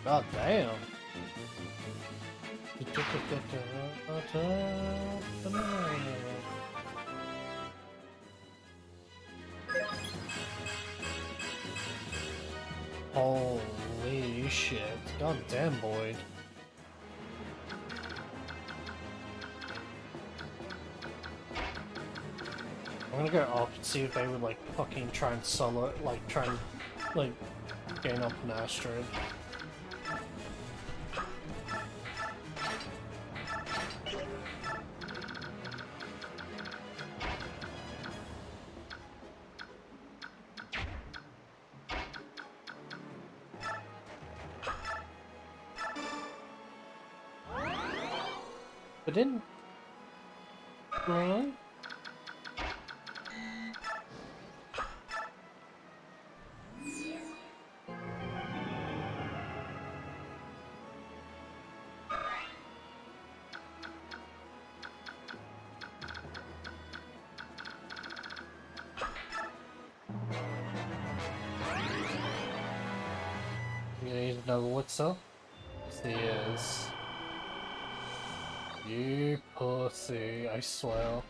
God damn. Holy shit. God damn, Boyd. I'm gonna go up and see if they would like fucking try and solo it, like try and like gain up an Astrid. But didn't... Really? You need another elixir? Yes, he is. You pussy, I swear.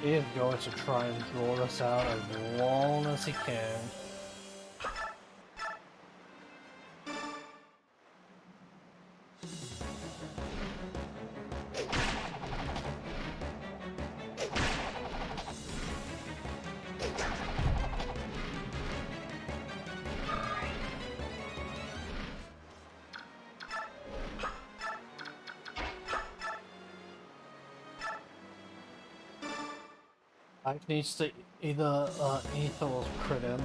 He is going to try and draw us out as long as he can. Ike needs to either ether or crit him.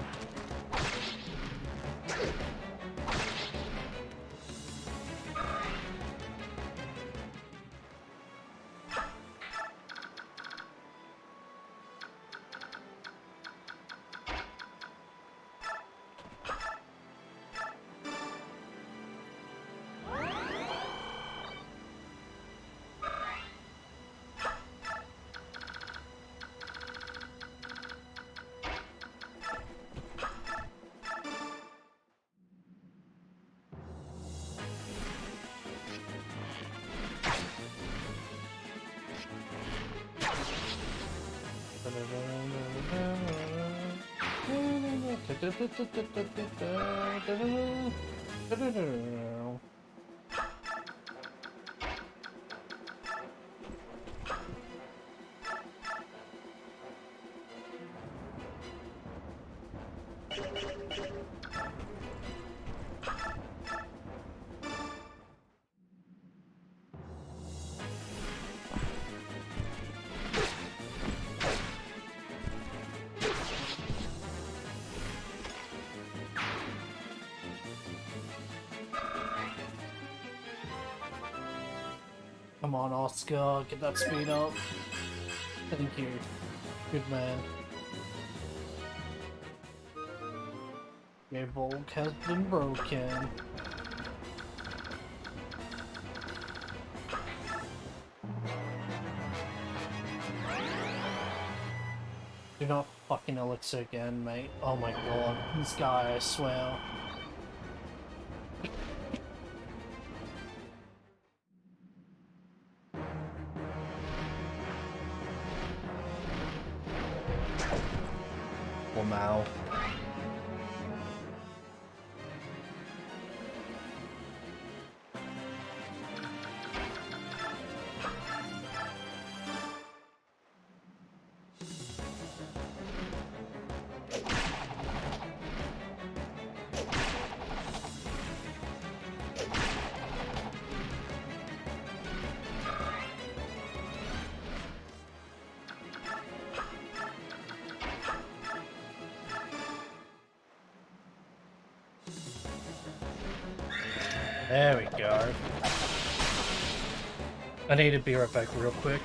Come on, Oscar, get that speed up. Thank you. Good man. Your Volk has been broken. Do not fucking elixir again, mate. Oh my god. This guy, I swear. Wow. There we go. I need to be right back real quick.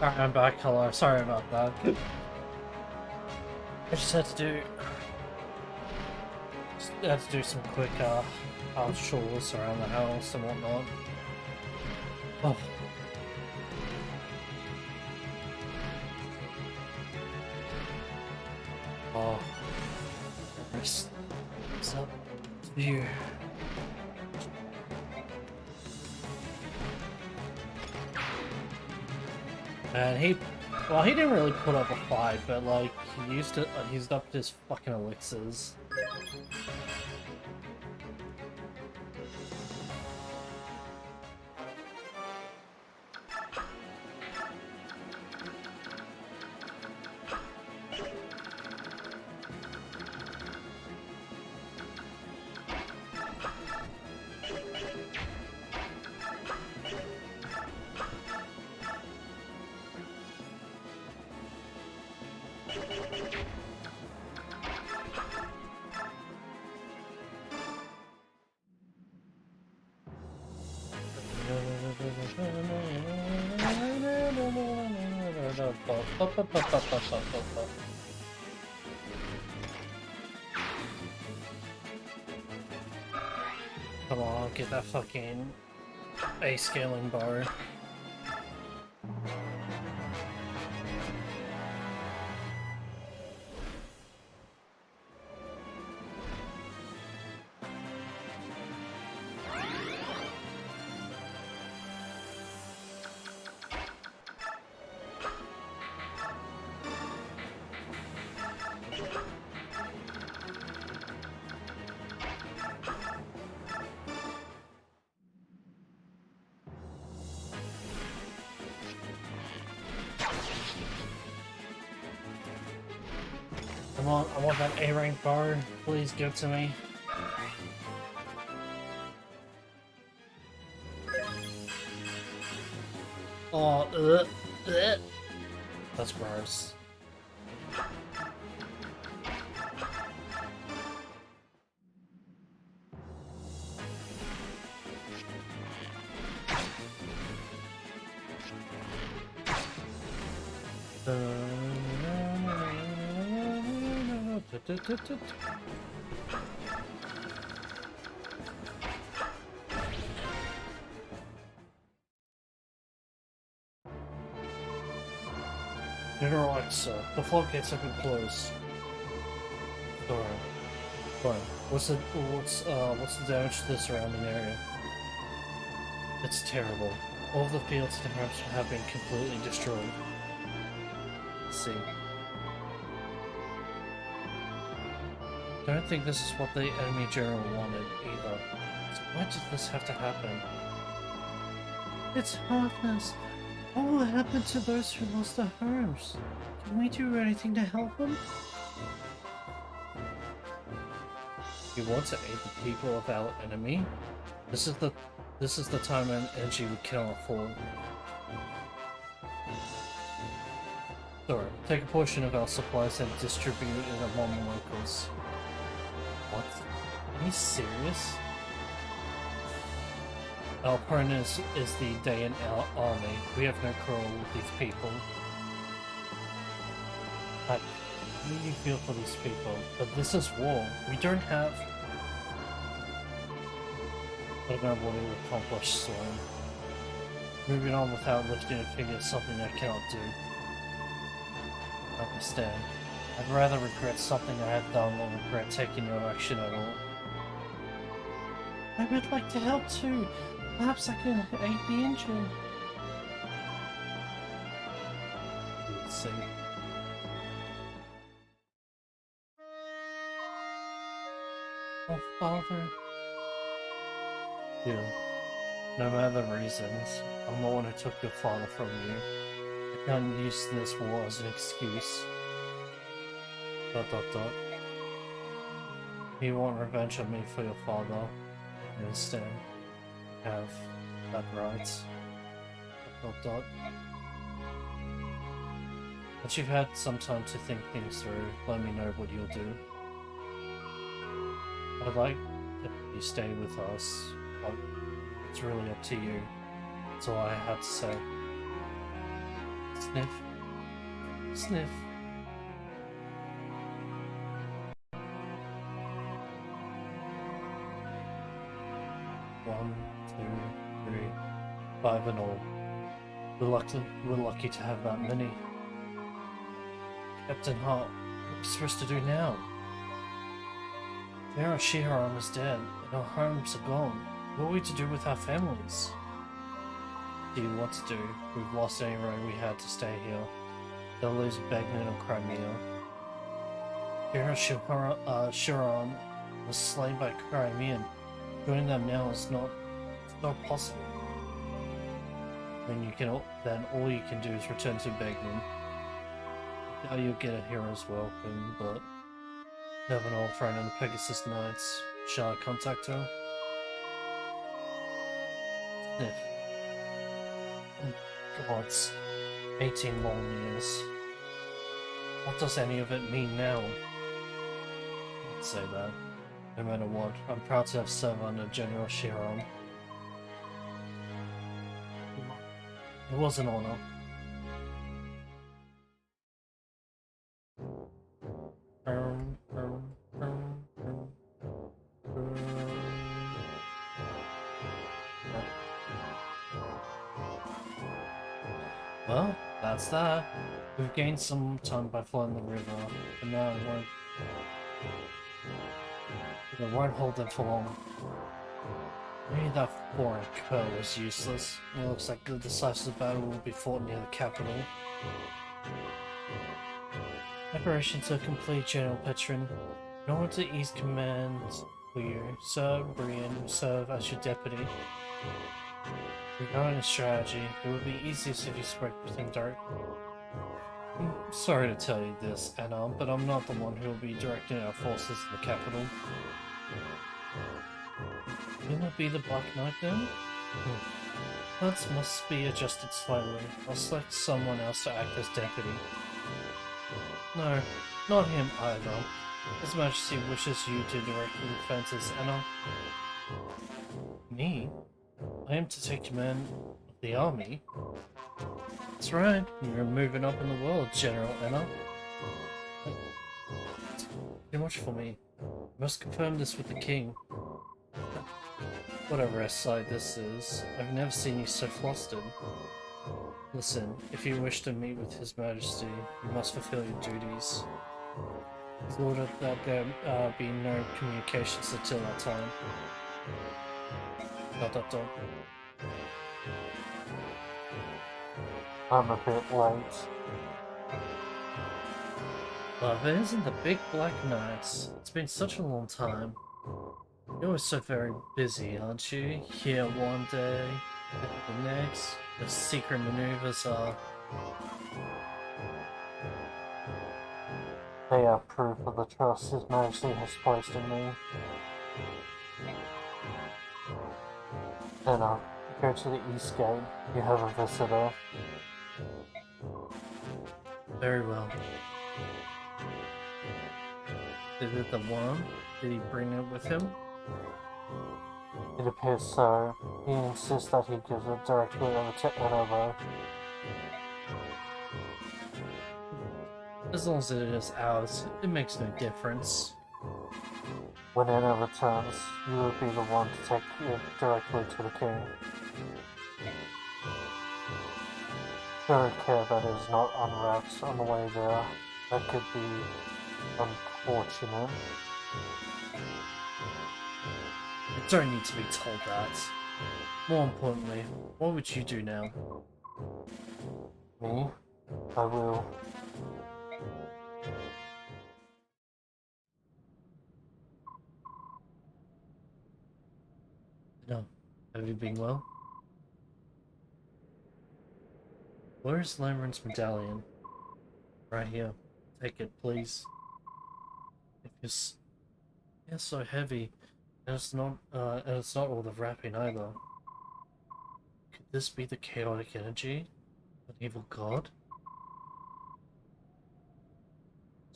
Alright, I'm back. Hello. Sorry about that. I just had to do some quick house chores around the house and whatnot. Oh. Oh. What's up to you? And he didn't really put up a fight, but like he used up his fucking elixirs. Come on, get that fucking A scaling bar. I want that A rank bar. Please give it to me. Oh, that's gross. Alright, sir. The floodgates have been closed. Alright. Fine. What's the damage to the surrounding area? It's terrible. All of the fields and crops have been completely destroyed. Let's see. Don't think this is what the enemy general wanted, either. So why did this have to happen? It's heartless. What will happen to those who lost their homes? Can we do anything to help them? You want to aid the people of our enemy? This is the time and energy we cannot afford. Alright, take a portion of our supplies and distribute it among the locals. What? Are you serious? Our opponent is the Dayan army. We have no quarrel with these people. How do you feel for these people? But this is war. We don't have... I don't know what it will accomplish soon. Moving on without lifting a finger is something I cannot do. I understand. I'd rather regret something I have done than regret taking no action at all. I would like to help too. Perhaps I can aid the engine. Let's see. Oh, Father. Yeah. No matter the reasons, I'm the one who took your father from you. I can't use this war as an excuse. ... You want revenge on me for your father, and instead have that right. ... Once you've had some time to think things through, let me know what you'll do. I'd like if you stay with us, but it's really up to you. That's all I had to say. Sniff. Sniff. One, two, three, 5 in all. We're lucky to have that many. Captain Hart, what are we supposed to do now? Pharaoh Shiharan is dead, and our homes are gone. What are we to do with our families? What do you want to do? We've lost any road we had to stay here. They'll lose Bagnan and Crimea. Pharaoh Shiharan was slain by Crimean. Joining them now is not possible. Then all you can do is return to Bagnan. You'll get a hero's welcome, but I have an old friend in the Pegasus Knights. Shall I contact her? Sniff. Gods. 18 long years. What does any of it mean now? I'd say that. No matter what, I'm proud to have served under General Shiharan. It was an honor. Well, that's that. We've gained some time by following the river, but now it won't hold them for long. Maybe that foreign cur was useless. It looks like the decisive battle will be fought near the capital. Preparations are complete, General Petrin. In order to ease command for you, Sir Brian will serve as your deputy. Regarding strategy, it would be easiest if you spoke with him directly. I'm sorry to tell you this, Anna, but I'm not the one who will be directing our forces to the capital. Will it be the Black Knight then? That must be adjusted slightly. I'll select someone else to act as deputy. No, not him either. His Majesty wishes you to direct the defenses, Anna. Me? I am to take command of the army? That's right, you're moving up in the world, General Anna. Too much for me. You must confirm this with the king. Whatever aside this is, I've never seen you so flustered. Listen, if you wish to meet with His Majesty, you must fulfill your duties. He's ordered that there be no communications until that time. ... I'm a bit late. Well, there isn't the big Black Knights. It's been such a long time. You're always so very busy, aren't you? Here one day, and the next. The secret maneuvers are... They are proof of the trust His Majesty has placed in me. Anna, go to the East Gate. You have a visitor. Very well. Is it the one? Did he bring it with him? It appears so. He insists that he gives it directly over to Anna though. As long as it is ours, it makes no difference. When Anna returns, you will be the one to take it directly to the king. Very care that it is not unwrapped on the way there. That could be unfortunate. I don't need to be told that. More importantly, what would you do now? Me? I will. No. Have you been well? Where's Lamren's medallion? Right here. Take it, please. It's so heavy, and it's not all the wrapping either. Could this be the chaotic energy? An evil god?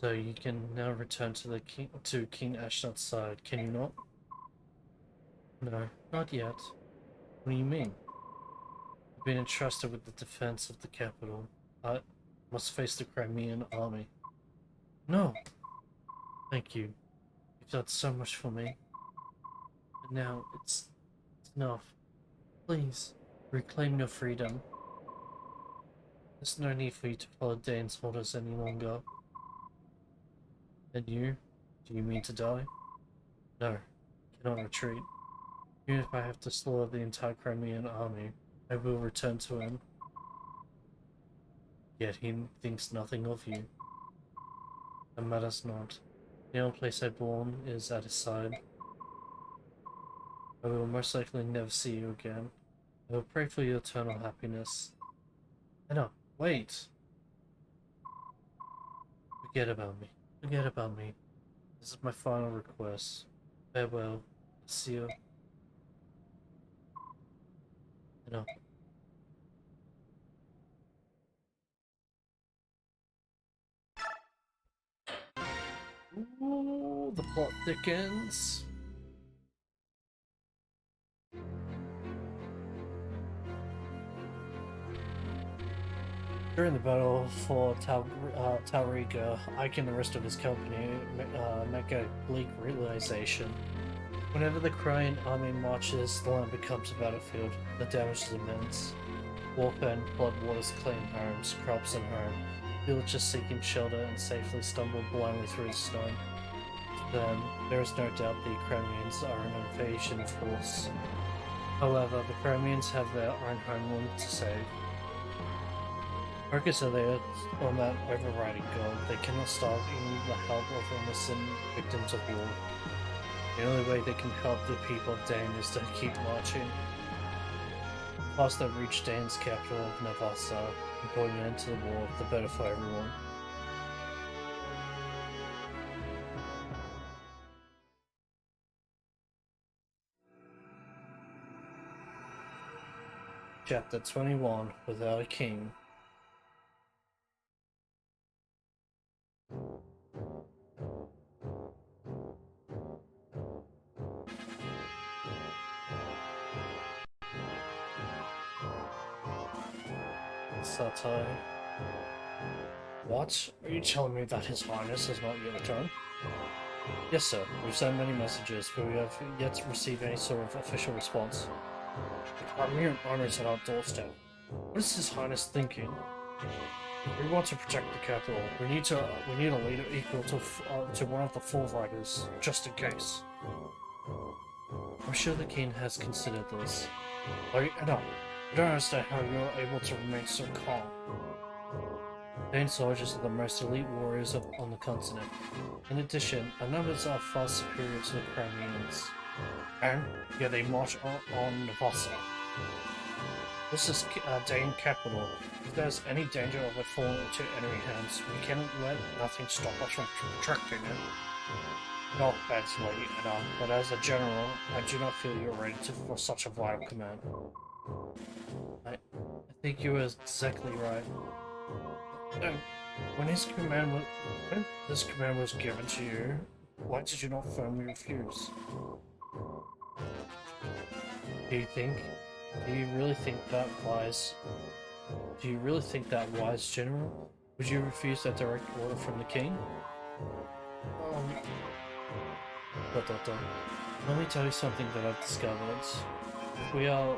So you can now return to King Ashnod's side, can you not? No, not yet. What do you mean? You've been entrusted with the defense of the capital. I must face the Crimean army. No! Thank you. You've done so much for me. And now it's enough. Please, reclaim your freedom. There's no need for you to follow Dane's orders any longer. And you? Do you mean to die? No, cannot retreat. Even if I have to slaughter the entire Crimean army, I will return to him. Yet he thinks nothing of you. That matters not. The only place I belong is at his side. I will most likely never see you again. I will pray for your eternal happiness. No, wait! Forget about me. Forget about me. This is my final request. Farewell, Seal. No. Ooh, the plot thickens. During the battle for Tauriga, Ike and the rest of his company make a bleak realization. Whenever the Crane army marches, the land becomes a battlefield. The damage is immense. Warfare and floodwaters claim homes, crops and home. Villagers seeking shelter and safely stumble blindly through the snow. Then, there is no doubt the Crimeans are an invasion force. However, the Crimeans have their own homeland to save. Focus are there on that overriding goal. They cannot stop even the help of innocent victims of war. The only way they can help the people of Dane is to keep marching. The faster they reach Dane's capital of Navassa and putting an end to the war, the better for everyone. Chapter 21, Without a King. Satire. What? Are you telling me that His Highness has not yet returned? Yes, sir. We've sent many messages, but we have yet to receive any sort of official response. The Crimean army is at our doorstep. What is His Highness thinking? We want to protect the capital. We need a leader equal to one of the Four Riders, just in case. I'm sure the king has considered this. I don't understand how you're able to remain so calm. Dane soldiers are the most elite warriors on the continent. In addition, our numbers are far superior to the Crimeans. And yet they march on Navassa. This is Dane capital. If there's any danger of it falling into enemy hands, we cannot let nothing stop us from protecting it. No offense, Lady Anna, but as a general, I do not feel you're ready for such a vital command. I think you were exactly right. When this command was given to you, why did you not firmly refuse? Do you really think that wise? Do you really think that wise, General? Would you refuse that direct order from the king? Let me tell you something that I've discovered. If we are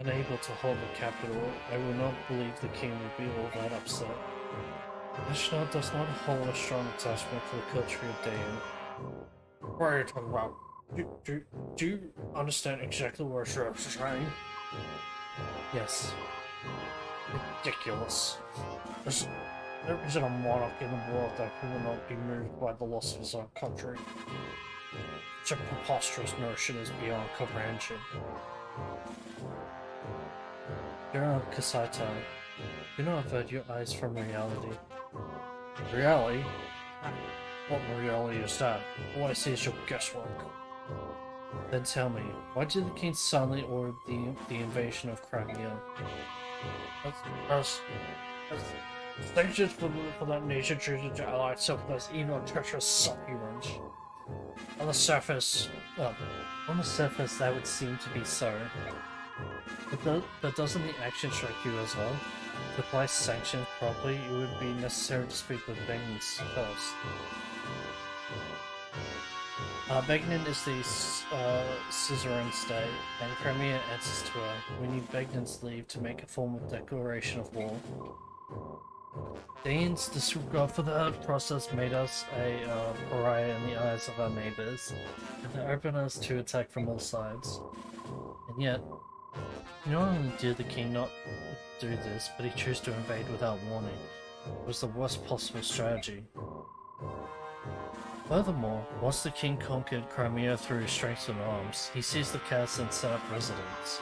unable to hold the capital, I will not believe the king would be all that upset. Ashnar does not hold a strong attachment for the country of Dane. What are you talking about? Do you understand exactly what you're saying? Yes. Ridiculous. There isn't a monarch in the world that will not be moved by the loss of his own country. Such a preposterous notion is beyond comprehension. General Kasaitai, do not avert your eyes from reality. Reality? What reality is that? All I see is your guesswork. Then tell me, why did the king suddenly order the invasion of Crimea? As sanctions for that nation choosing to ally itself with those evil and treacherous subhumans. On the surface, that would seem to be so. But doesn't the action strike you as well? To apply sanctions properly, it would be necessary to speak with Begnin first. Begnin is the suzerain state, and Crimea answers to her. We need Begnin's leave to make a formal declaration of war. Dane's disregard for the process made us a pariah in the eyes of our neighbors, and they opened us to attack from all sides. And yet, not only did the king not do this, but he chose to invade without warning. It was the worst possible strategy. Furthermore, once the king conquered Crimea through his strength in arms, he seized the castle and set up residence.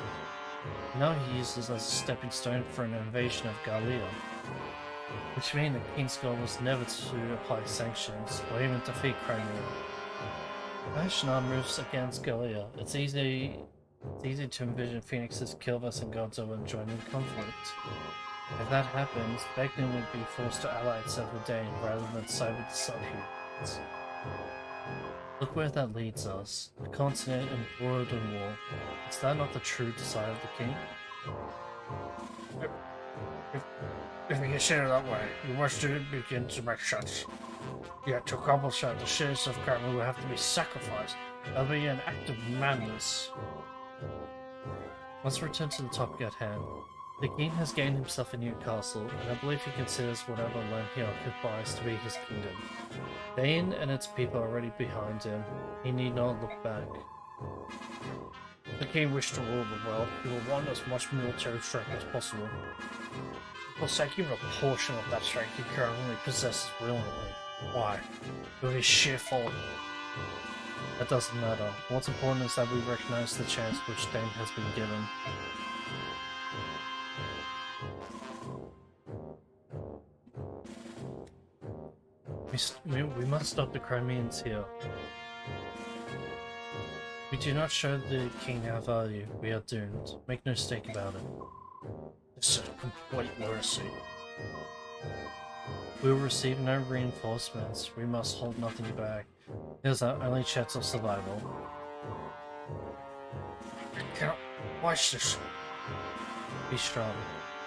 Now he uses it as a stepping stone for an invasion of Gallia, which means the king's goal was never to apply sanctions or even defeat Crimea. If Ashnar moves against Gallia, it's easy to envision Phoenix's Kilvas and Godzilla joining conflict. If that happens, Begnin would be forced to ally itself with Dane rather than side with the subhumans. Look where that leads us. A continent embroiled in war. Is that not the true desire of the king? If you consider it that way, you must do begin to make sense. Yet to accomplish that, the citizens of Crimea will have to be sacrificed. That'll be an act of madness. Let's return to the topic at hand. The king has gained himself a new castle, and I believe he considers whatever land he occupies to be his kingdom. Dane and its people are already behind him. He need not look back. If the king wished to rule the world, he will want as much military strength as possible. For sake, even a portion of that strength he currently possesses brilliantly. Why? It would be sheer folly. That doesn't matter. What's important is that we recognize the chance which Dane has been given. We must stop the Crimeans here. We do not show the king our value. We are doomed. Make no mistake about it. This is complete lunacy. We will receive no reinforcements. We must hold nothing back. Here's our only chance of survival. I cannot watch this. Be strong.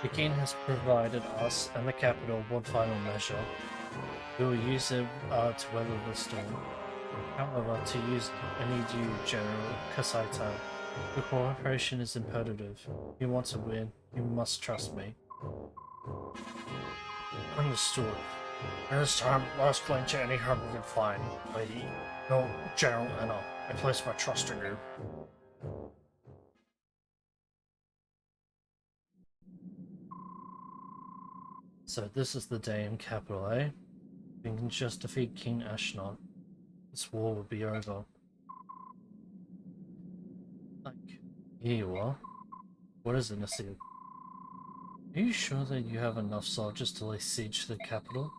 The king has provided us and the capital one final measure. We will use it to weather the storm. However, to use I need you, General Kasaita. The cooperation is imperative. If you want to win, you must trust me. Understood. And this time, last cling to any harm we can find, lady. No, General Anna, I place my trust in you. So this is the day in capital, eh? We can just defeat King Ashnod. This war will be over. Like, here you are. What is it, Nasir? Are you sure that you have enough soldiers to lay siege to the capital?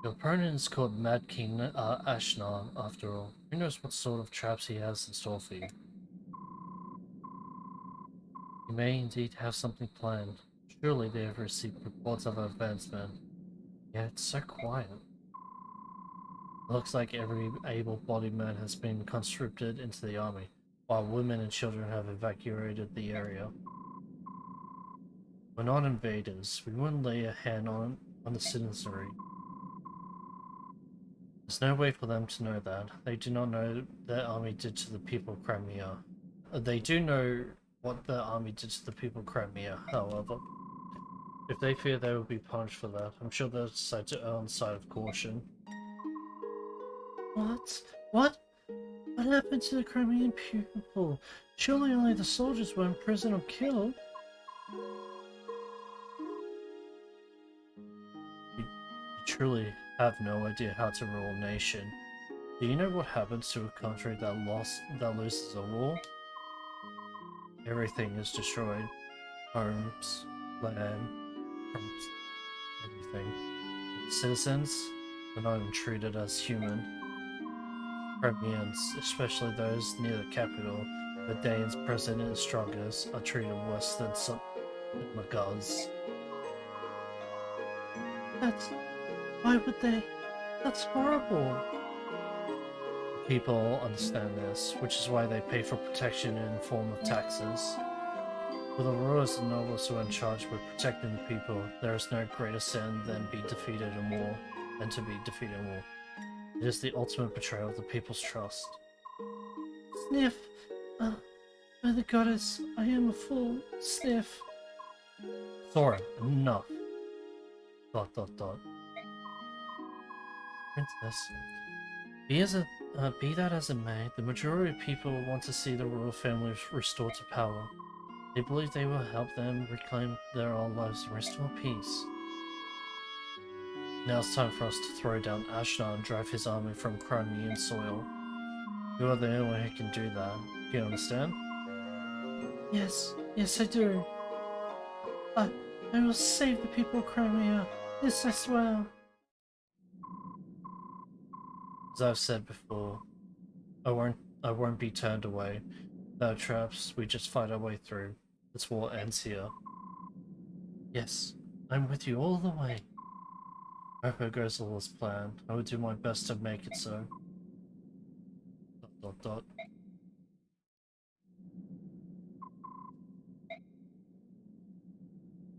Your opponent is called Mad King Ashnar, after all. Who knows what sort of traps he has in store for you? He may indeed have something planned. Surely they have received reports of advancement. Yet it's so quiet. It looks like every able-bodied man has been conscripted into the army, while women and children have evacuated the area. We're not invaders. We wouldn't lay a hand on the citizenry. There's no way for them to know that. They do not know their army did to the people of Crimea. They do know what the army did to the people of Crimea, however. If they fear they will be punished for that, I'm sure they'll decide to err on the side of caution. What? What? What happened to the Crimean people? Surely only the soldiers were imprisoned or killed. You truly have no idea how to rule a nation. Do you know what happens to a country that loses a war? Everything is destroyed. Homes, land, everything. Citizens are not even treated as human. Crimeans, especially those near the capital, where Dane's president is strongest, are treated worse than some Magaz. Why would they? That's horrible. People understand this, which is why they pay for protection in the form of taxes. For the rulers and nobles who are in charge with protecting the people, there is no greater sin than be defeated in war, than to be defeated in war. It is the ultimate betrayal of the people's trust. Sniff! By the goddess, I am a fool. Sniff! Sora, enough. ... Princess. Be that as it may, the majority of people want to see the royal family restored to power. They believe they will help them reclaim their own lives and restore peace. Now it's time for us to throw down Ashnar and drive his army from Crimean soil. You are the only one who can do that. Do you understand? Yes, I do. I will save the people of Crimea. Yes, I swear. As I've said before, I won't be turned away. No traps, we just fight our way through. This war ends here. Yes, I'm with you all the way. I hope it goes all as planned. I will do my best to make it so. ...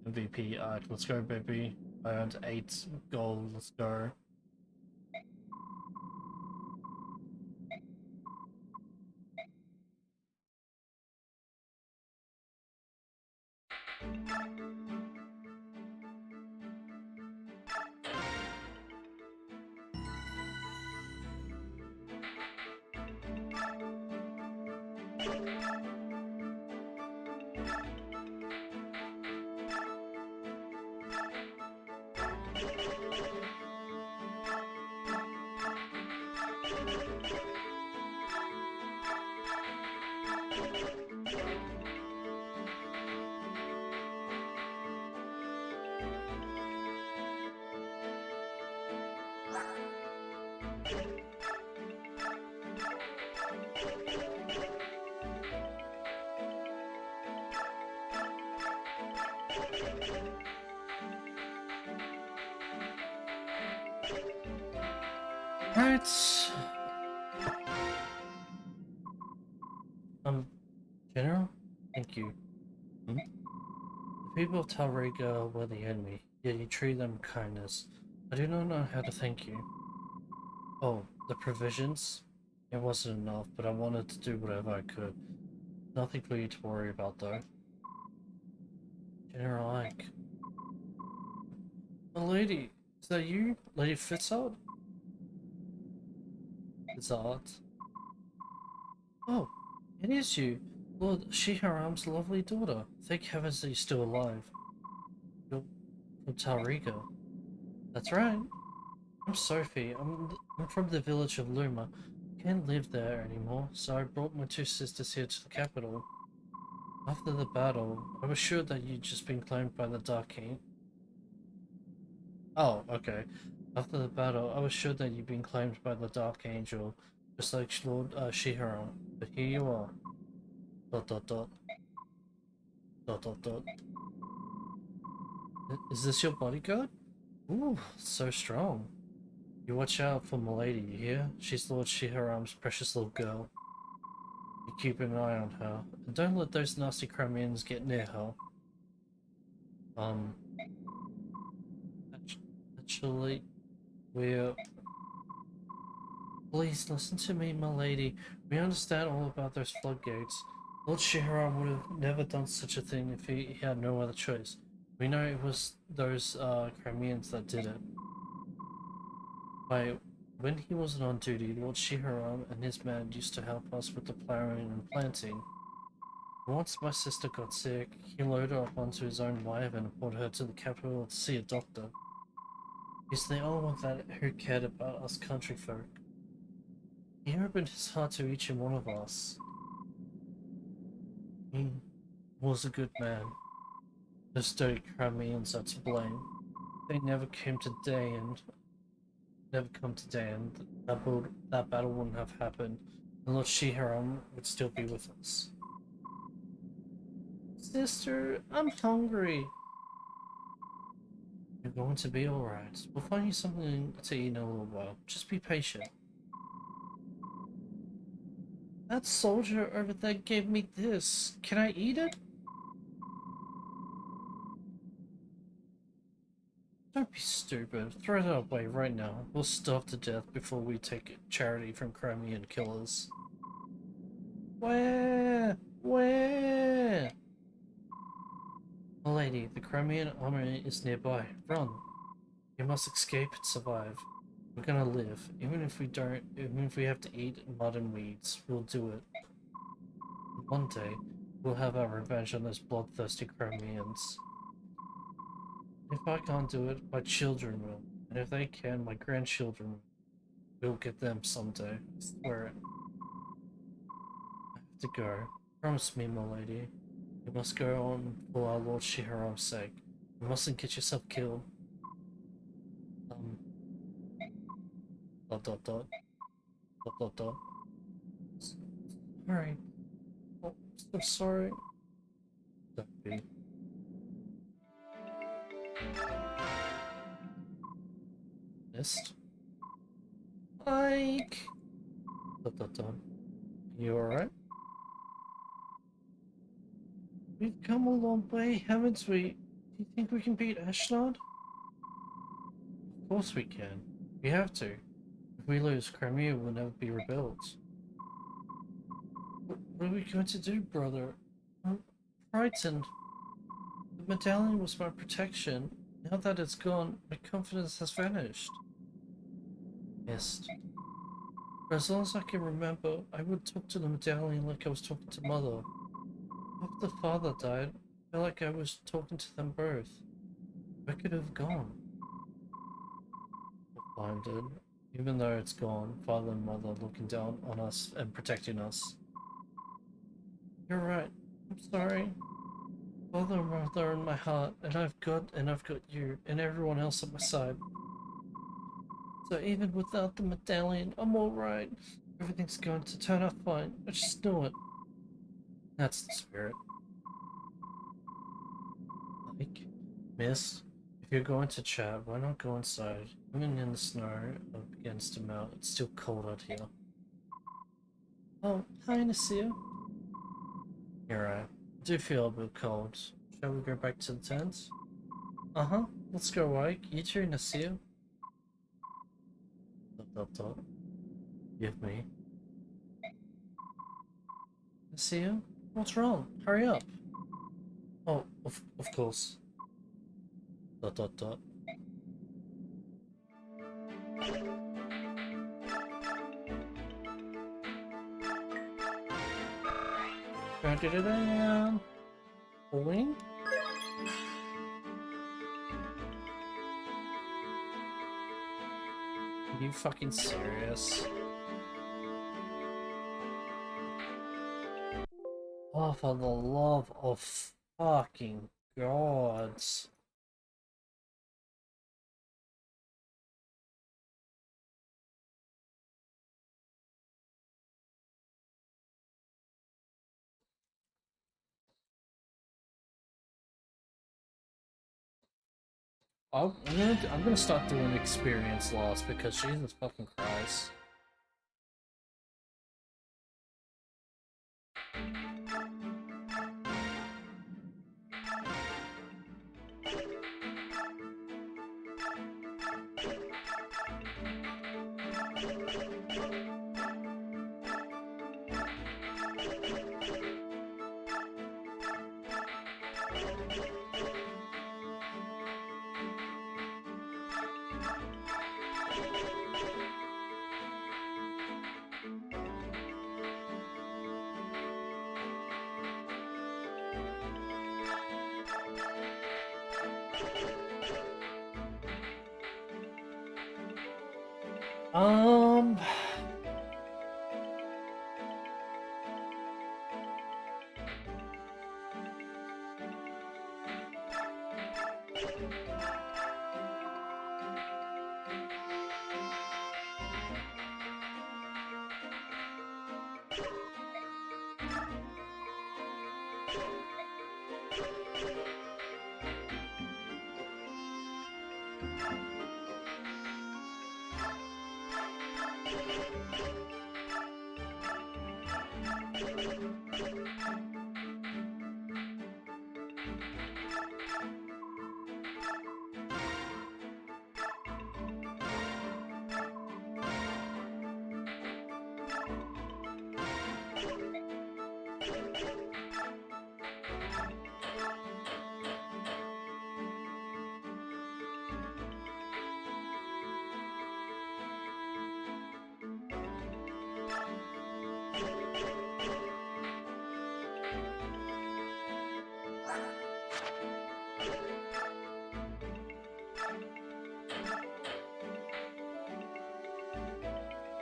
MVP, let's go baby. I earned 8 gold, let's go. Right. General? Thank you. The people of Talriga were the enemy, yet you treated them with kindness. I do not know how to thank you. Oh, the provisions? It wasn't enough, but I wanted to do whatever I could. Nothing for you to worry about, though. General Ike. Oh, lady, is that you? Lady Fitzard? Fitzard? Oh, it is you. Lord Shiharam's lovely daughter. Thank heavens that you're still alive. You're from Talriga. That's right. I'm Sophie. I'm from the village of Luma. I can't live there anymore, so I brought my 2 sisters here to the capital. After the battle, I was sure that you'd just been claimed by the Dark King. Oh, okay. After the battle, I was sure that you'd been claimed by the Dark Angel, just like Lord Shiharam. But here you are. ... Is this your bodyguard? Ooh, so strong. You watch out for Milady, you hear? She's Lord Shiharam's precious little girl. You keep an eye on her, and don't let those nasty Crimeans get near her. Actually, we're... Please listen to me, my lady. We understand all about those floodgates. Lord Shiharam would have never done such a thing if he had no other choice. We know it was those Crimeans that did it. When he wasn't on duty, Lord Shiharam and his men used to help us with the plowing and planting. Once my sister got sick, he loaded her up onto his own wyvern and brought her to the capital to see a doctor. He's the only one who cared about us country folk. He opened his heart to each and one of us. He was a good man. The sturdy Crimeans are to blame. They never came today and that battle wouldn't have happened, and Lord Shiharam would still be with us. Sister, I'm hungry. You're going to be alright. We'll find you something to eat in a little while. Just be patient. That soldier over there gave me this. Can I eat it? be stupid. Throw that away right now. We'll starve to death before we take charity from Crimean killers. Where? Where? My lady, the Crimean army is nearby. Run. You must escape and survive. We're gonna live. Even if we have to eat mud and weeds, we'll do it. One day, we'll have our revenge on those bloodthirsty Crimeans. If I can't do it, my children will. And if they can, my grandchildren will. We'll get them someday. I swear it. I have to go. Promise me, my lady. You must go on for our Lord Shiharam's sake. You mustn't get yourself killed. Dot dot dot. Dot dot dot. Alright. Oh, so sorry. Don't be. Missed. Like. Dot dot dot. You alright? We've come a long way, haven't we? Do you think we can beat Ashnod? Of course we can. We have to. If we lose, Crimea will never be rebuilt. What are we going to do, brother? I'm frightened. The medallion was my protection. Now that it's gone, my confidence has vanished. Missed. For as long as I can remember, I would talk to the medallion like I was talking to Mother. After Father died, I felt like I was talking to them both. Where could it have gone? Blinded. Even though it's gone, Father and Mother looking down on us and protecting us. You're right. I'm sorry. Father and Mother in my heart, and I've got you and everyone else at my side. So even without the medallion, I'm alright. Everything's going to turn out fine. I just know it. That's the spirit. Like, miss, if you're going to chat, why not go inside? Even in the snow up against the mountain, it's still cold out here. Oh, hi, Nasir. You're right. I do feel a bit cold. Shall we go back to the tent? Uh-huh. Let's go, Ike. You too, Nasir. Dot dot dot. Give me. Nasir? What's wrong? Hurry up. Oh, of course. Dot dot dot. Down. Bowling? Are you fucking serious? Oh, for the love of fucking gods. I'm gonna start doing experience loss because Jesus fucking Christ. Um...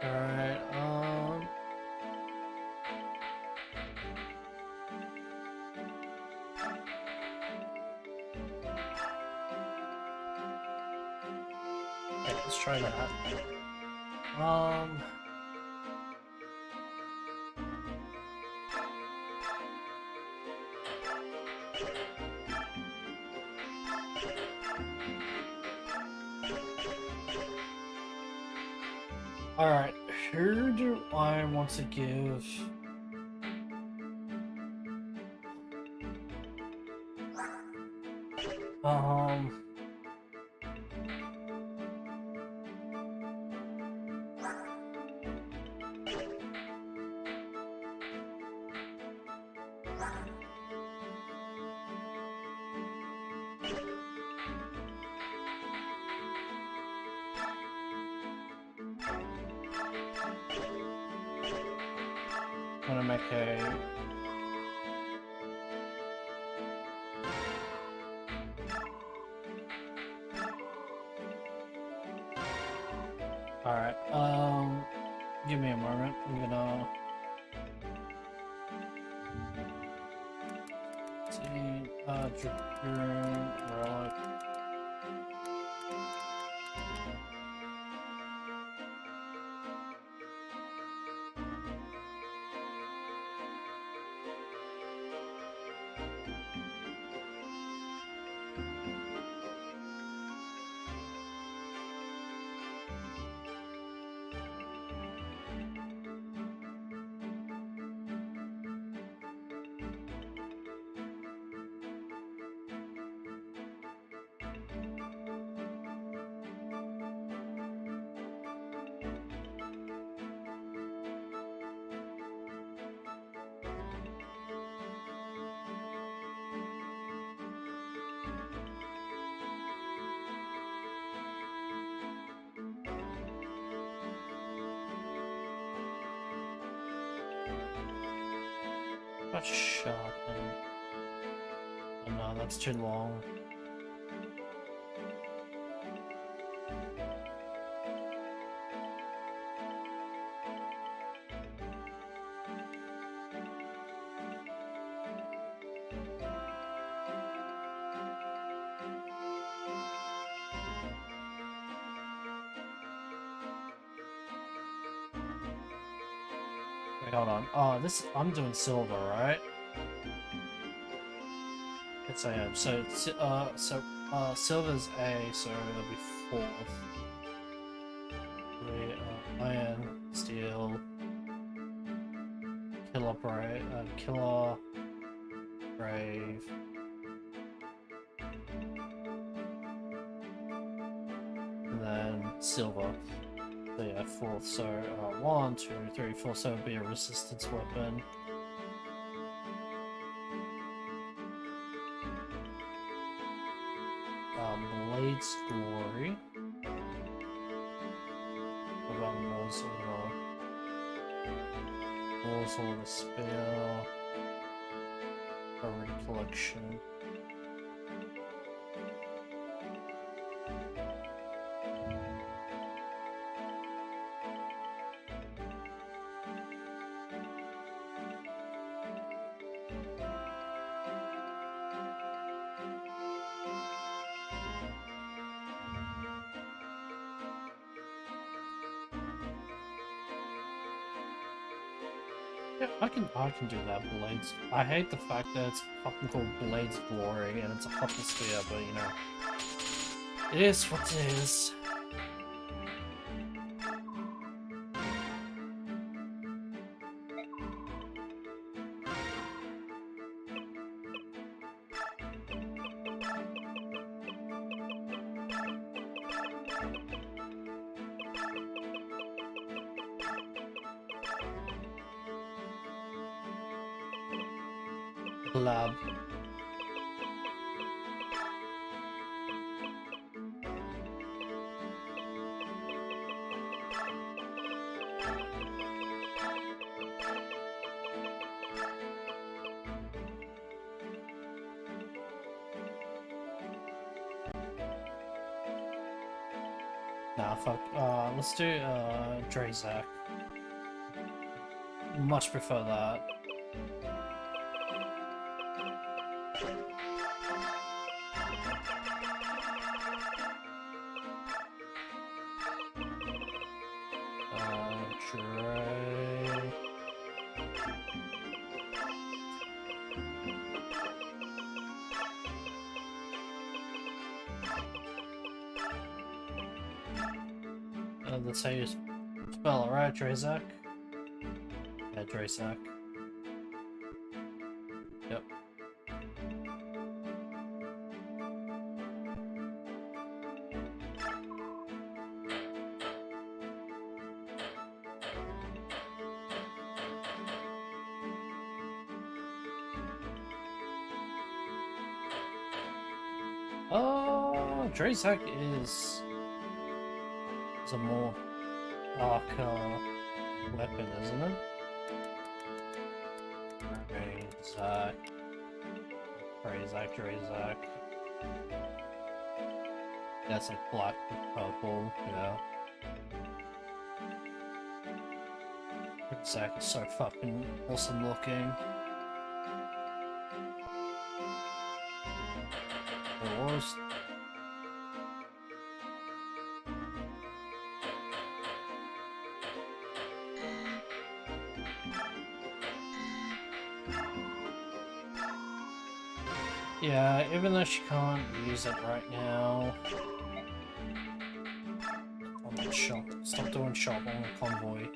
Alright, Okay, let's try that. alright, who do I want to give? I'm gonna make a... Alright, give me a moment, I'm gonna... See, Dragoon, Relic... Not sharpen. Oh no, that's too long. Wait, hold on. Oh, this I'm doing silver, right? Yes, I am. So, silver's A, so it'll be fourth. Iron, steel, killer brave. And then silver. So yeah, fourth. So 1, 2, 3, 4. So it'd be a resistance weapon. Blade's Glory. What about Morsel the Spear. A Recollection. Yeah, I can do that, Blades. I hate the fact that it's fucking called Blades Glory and it's a fucking spear, but you know. It is what it is. Lab. Nah, fuck. Let's do Drazak. Much prefer that. Dre. That's how you spell it, right? Drazak? Yeah, Drazak. Yep. Oh, Drazak is a more arc weapon, isn't it? Drazak. Drazak. That's like black with purple, yeah. Drazak is so fucking awesome looking. It was. Yeah, even though she can't use it right now. On the shop. Stop doing shop on the convoy.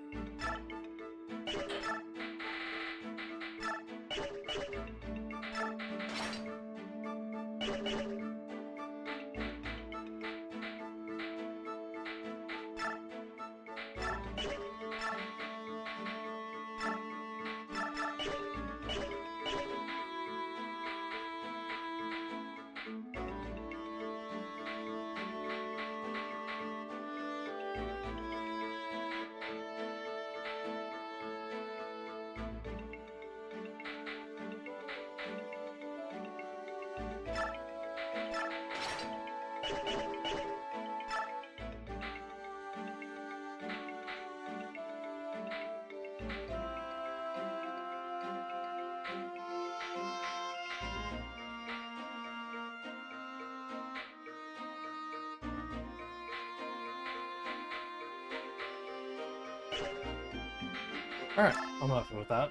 Alright, I'm happy with that.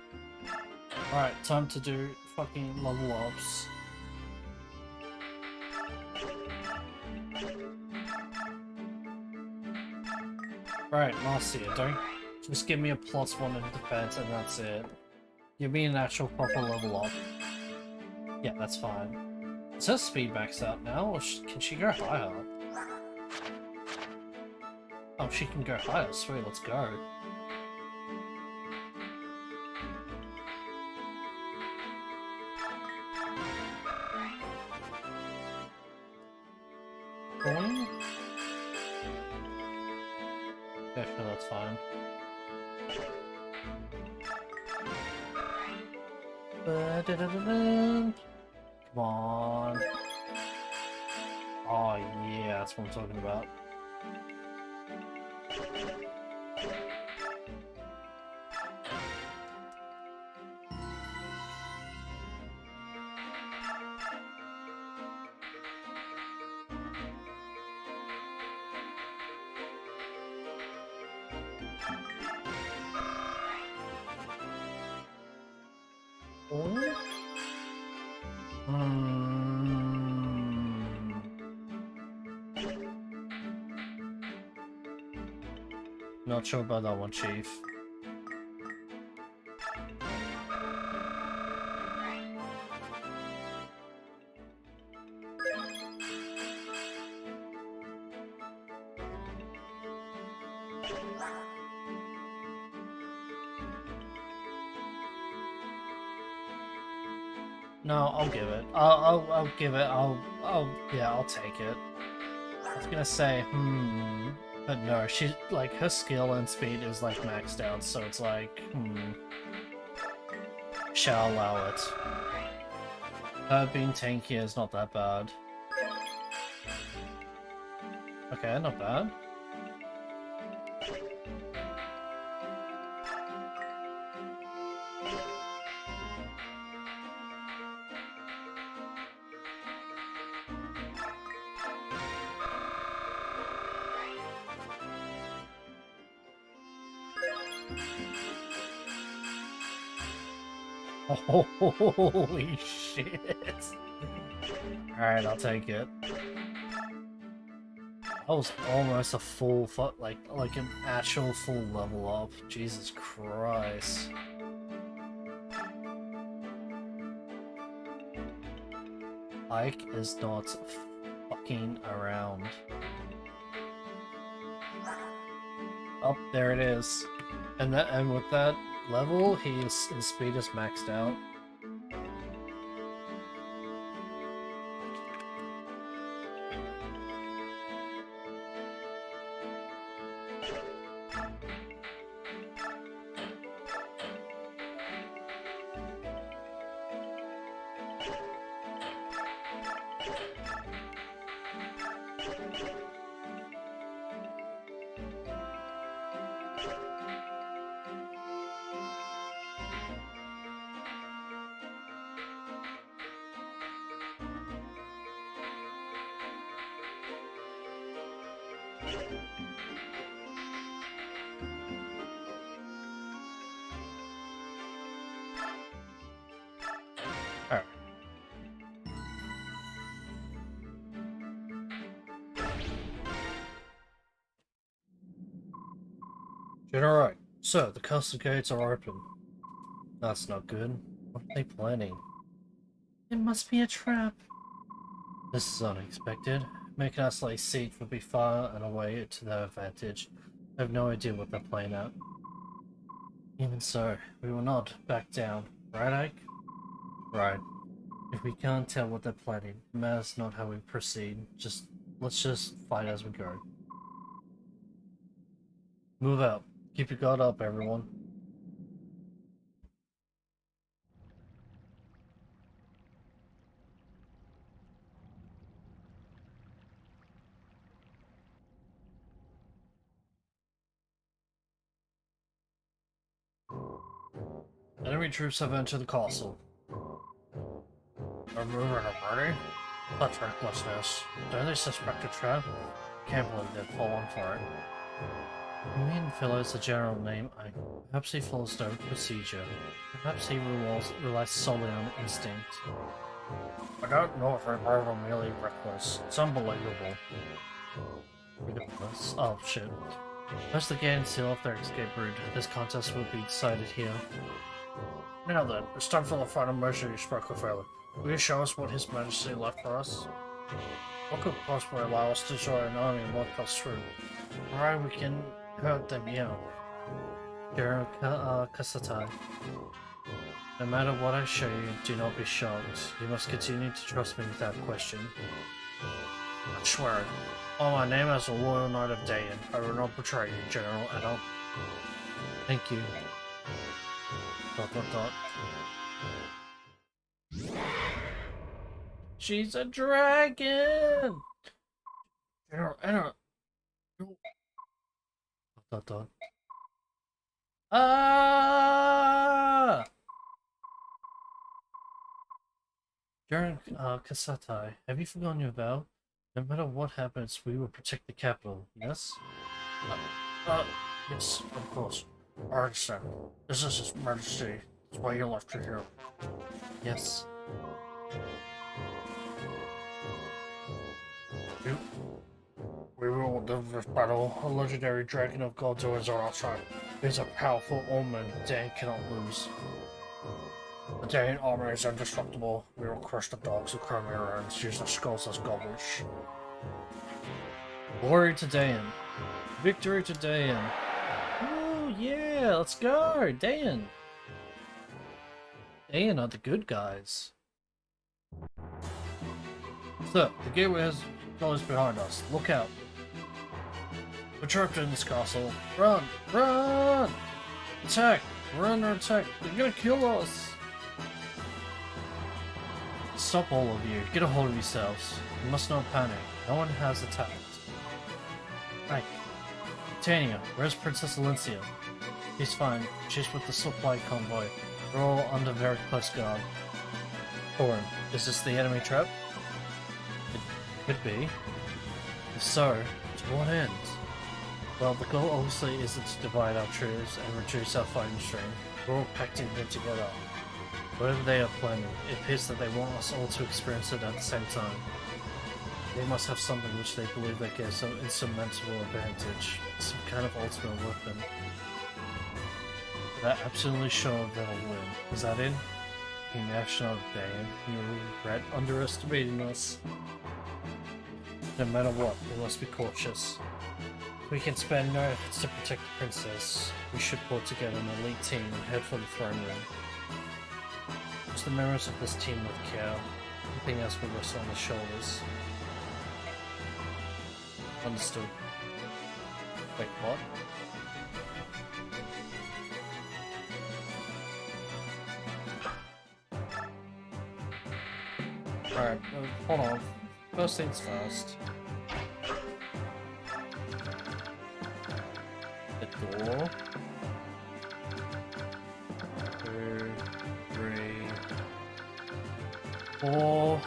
Alright, time to do fucking level ups. Alright, Marcia, don't just give me a +1 in defense and that's it. Give me an actual proper level up. Yeah, that's fine. Is her speed maxed out now, or can she go higher? Oh, she can go higher. Sweet, let's go. Boing. Yeah, sure, that's fine. Come on. Oh yeah, that's what I'm talking about. Not sure about that one, Chief. No, I'll give it. I'll give it. Yeah, I'll take it. I was gonna say, but no, she's like her skill and speed is like maxed out, so it's like, shall allow it. Her being tanky is not that bad. Okay, not bad. Holy shit. Alright, I'll take it. That was almost a full, like an actual full level up. Jesus Christ. Ike is not fucking around. Oh, there it is. And with that level, his speed is maxed out. Alright. Alright, so the castle gates are open. That's not good. What are they planning? It must be a trap. This is unexpected. Making us lay siege would be far and away to their advantage. I have no idea what they're playing at. Even so, we will not back down. Right, Ike? Right. If we can't tell what they're planning, it matters not how we proceed. Let's just fight as we go. Move out. Keep your guard up, everyone. Enemy troops have entered the castle. Are moving already? Such recklessness. Don't they suspect a trap? Can't believe they've fallen for it. Ian Philo is a general name. Perhaps he follows no procedure. Perhaps he relies solely on instinct. I don't know if I'm brave or merely reckless. It's unbelievable. Ridiculous. Oh shit. Once the gang seal off their escape route, this contest will be decided here. Now then, it's time for the final measure you spoke of earlier. Will you show us what His Majesty left for us? What could possibly allow us to join an army and walk us through? Alright, we can hurt them, yeah. General Kasatai. No matter what I show you, do not be shocked. You must continue to trust me without question. I swear it. Oh, my name as a loyal knight of Dayan. I will not betray you, General Adol. Thank you. ... She's a dragon! General Adol. ... Ah! General Kasatai, have you forgotten your vow? No matter what happens, we will protect the capital, yes? Yes, of course. I understand. This is His Majesty. That's why you left her here. Yes. We will live this battle. A legendary dragon of Galdor is on our side. He's a powerful omen Dan cannot lose. The Dayan army is indestructible. We will crush the dogs who come here and use their skulls as gobblers. Glory to Dayan. Victory to Dayan. Oh yeah, let's go, Dayan. Dayan are the good guys. So, the gateway has dollars behind us. Look out. We're trapped in this castle. Run! Run! Attack! We're under attack. They're gonna kill us! Stop, all of you. Get a hold of yourselves. You must not panic. No one has attacked. Right. Titania, where's Princess Alencia? She's fine. She's with the supply convoy. We're all under very close guard. Thorin, is this the enemy trap? It could be. If so, to what end? Well, the goal obviously isn't to divide our troops and reduce our fighting strength. We're all packed in here together. Whatever they are planning, it appears that they want us all to experience it at the same time. They must have something which they believe they get some insurmountable advantage, some kind of ultimate weapon. They're absolutely sure they'll win. Is that it? King Ashnod Bane, you regret underestimating us. No matter what, we must be cautious. We can spare no efforts to protect the princess. We should pull together an elite team and head for the throne room. Use the members of this team with care. Anything else will rest on the shoulders. Understood. Wait, what? Alright, hold on. First things first. The door. 2, 3, 4.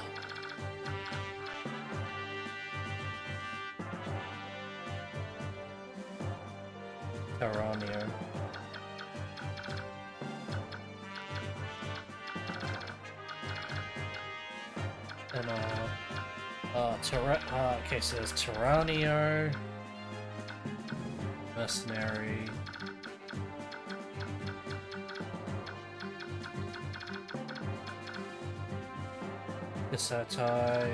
Taranio. And okay, so there's Taranio, Mercenary, Isatai,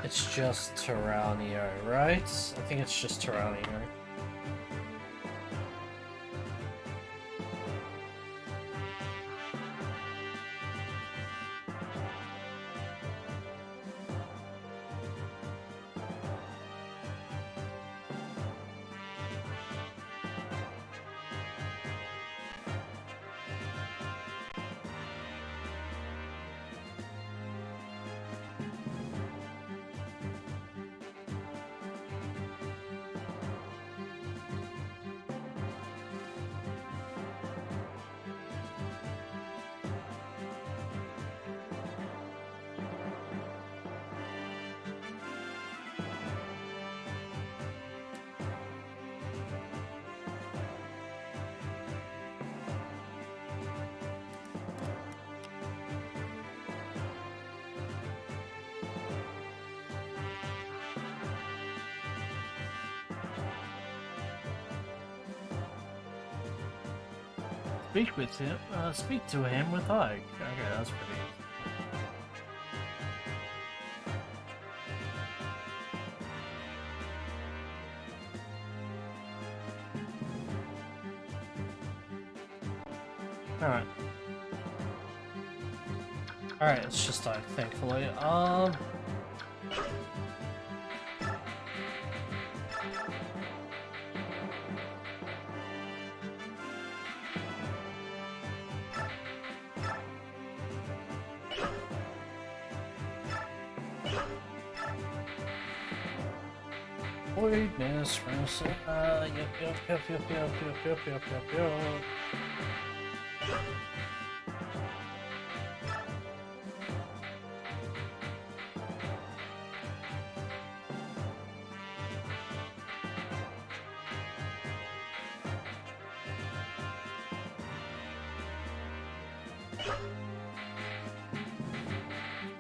it's just Taranio, right? I think it's just Taranio. Speak with him. Speak to him with Ike. Okay, that's pretty easy. Alright. Alright, it's just Ike, thankfully. Voidness, yep.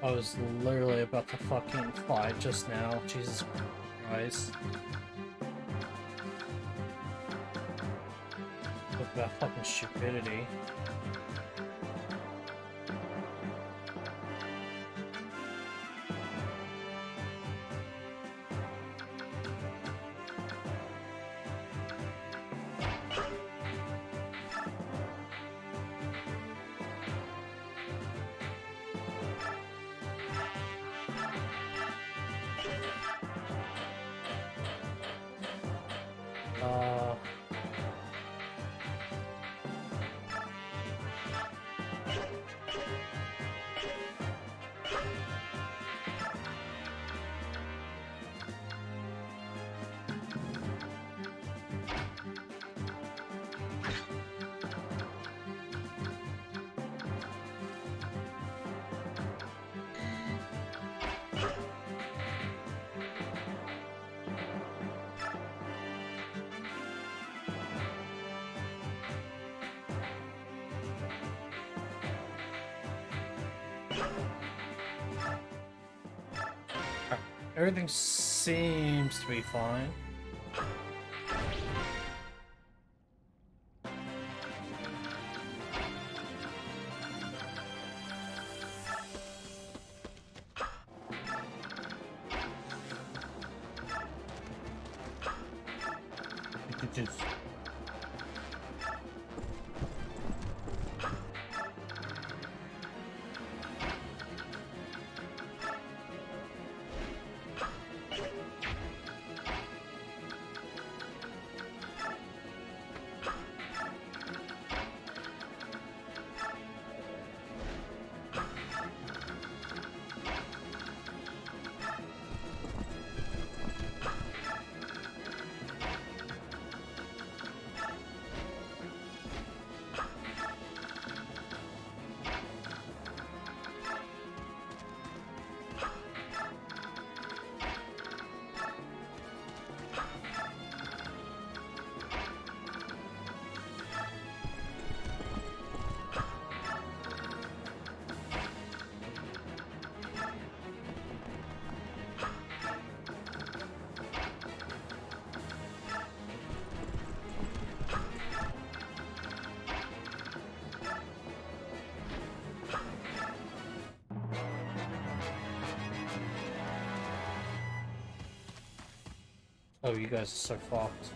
I was literally about to fucking fight just now, Jesus Christ. Look at that fucking stupidity. Everything seems to be fine. Oh, you guys are so fucked.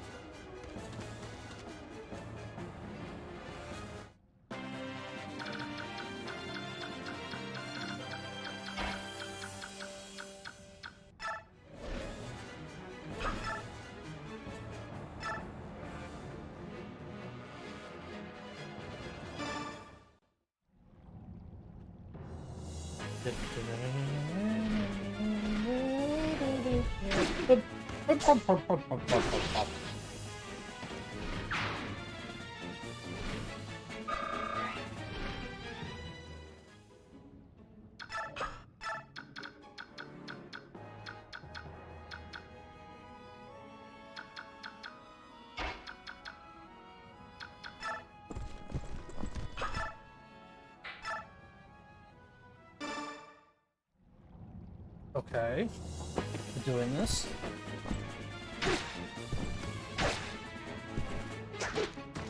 Okay, we're doing this.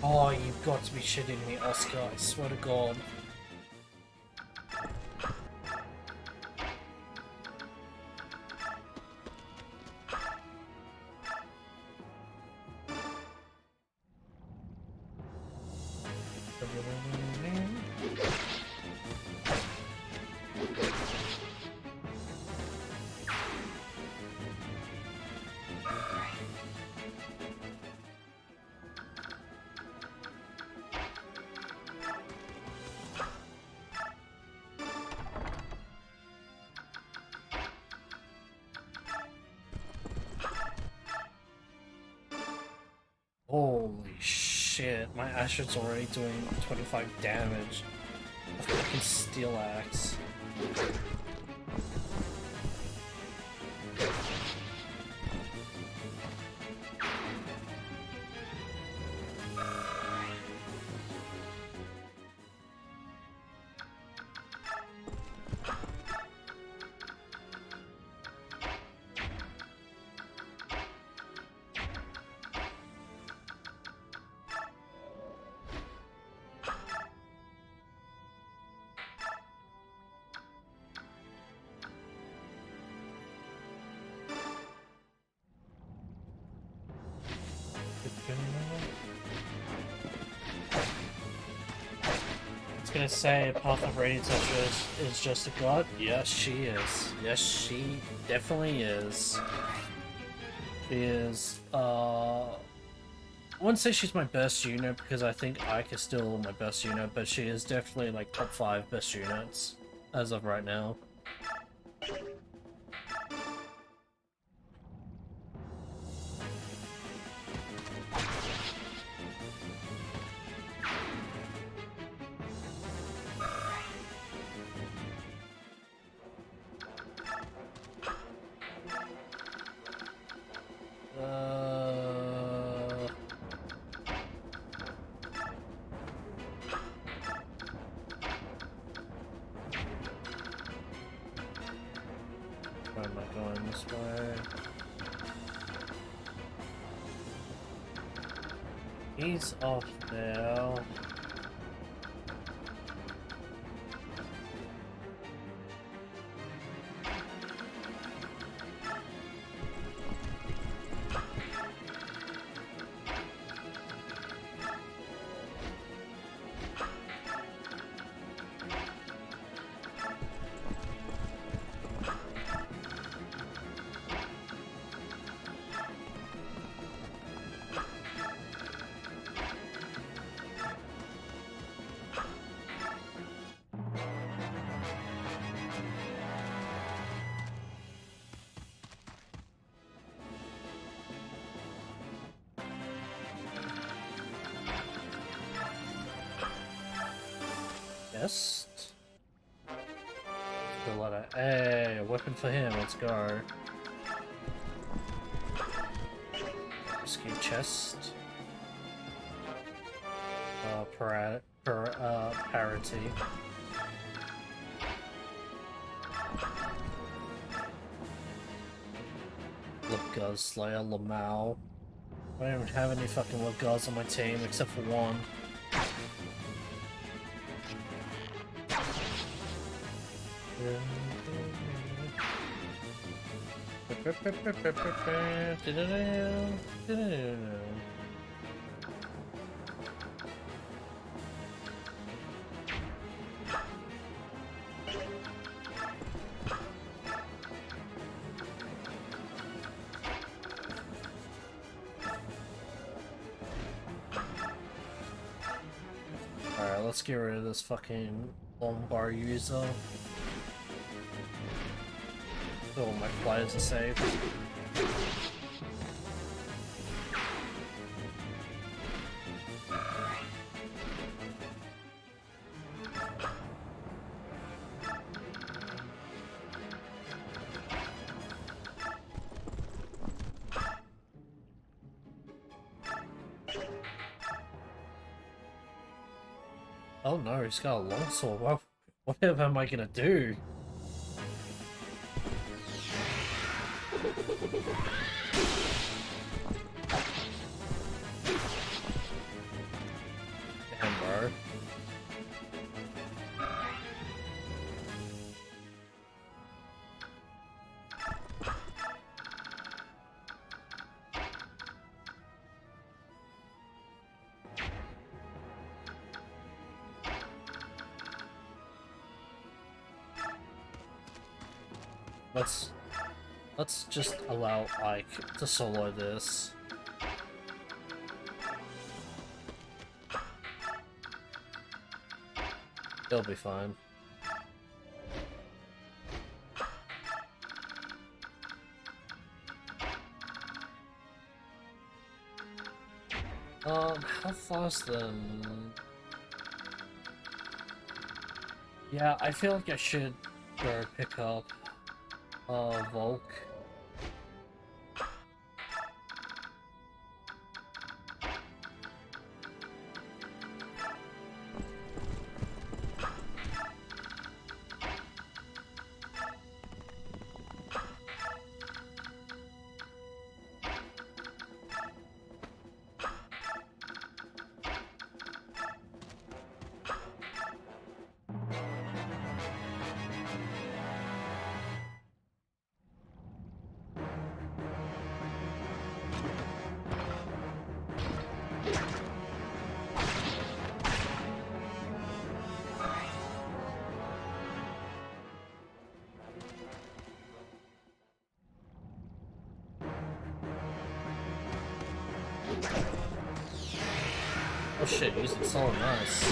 Oh, you've got to be shitting me, Oscar, I swear to God. Holy shit, my Ashford's already doing 25 damage. A fucking steel axe. I was gonna say, Path of Radiance is just a god. Yes, she is. Yes, she definitely is. She is, I wouldn't say she's my best unit because I think Ike is still my best unit, but she is definitely like top 5 best units as of right now. Why am I going this way? He's up there. Yes. Still let it. Hey, a weapon for him. Let's go. Escape chest. Parity. Lipguz Slayer, Lamau. I don't even have any fucking Lipguz on my team except for one. Alright, let's get rid of this fucking Lombard user. So my players are safe. Oh no, he's got a longsword. What am I gonna do? Damn, bro. Let's just allow Ike to solo this. He'll be fine. How fast then? Yeah, I feel like I should go pick up Volk. Oh shit, using solid nice.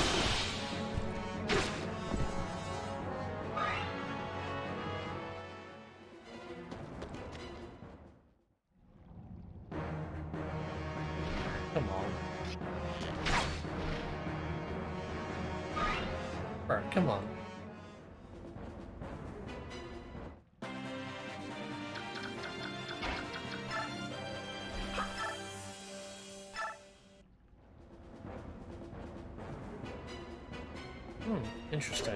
Come on. Bro, come on. Interesting.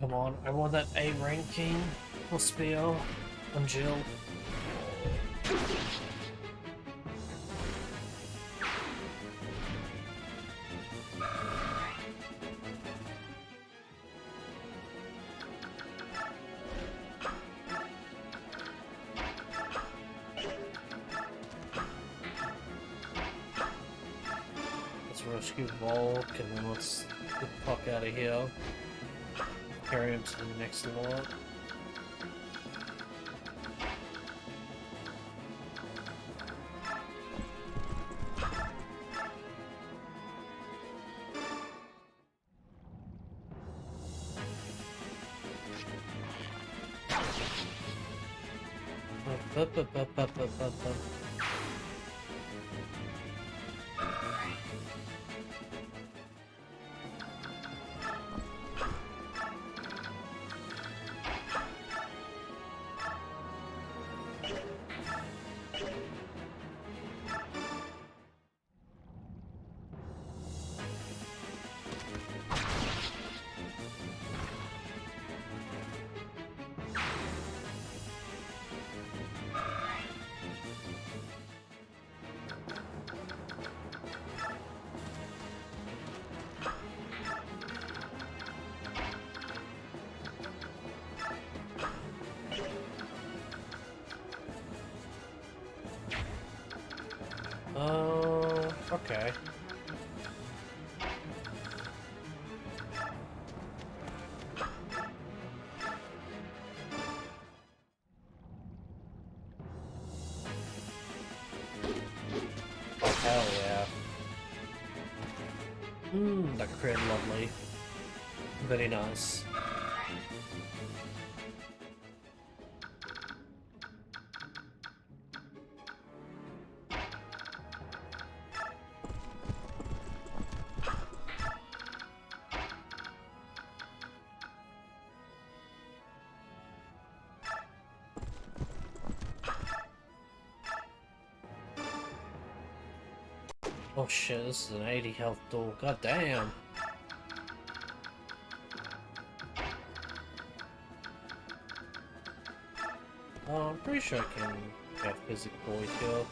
Come on, I want that A ranking for Spear and Jill. Let's rescue Volk and then let's get the fuck out of here. Carry him to the next lot. Okay. Hell yeah. That crit, lovely. Very nice. Oh shit, this is an 80 health door. God damn. I'm pretty sure I can get physical boy here.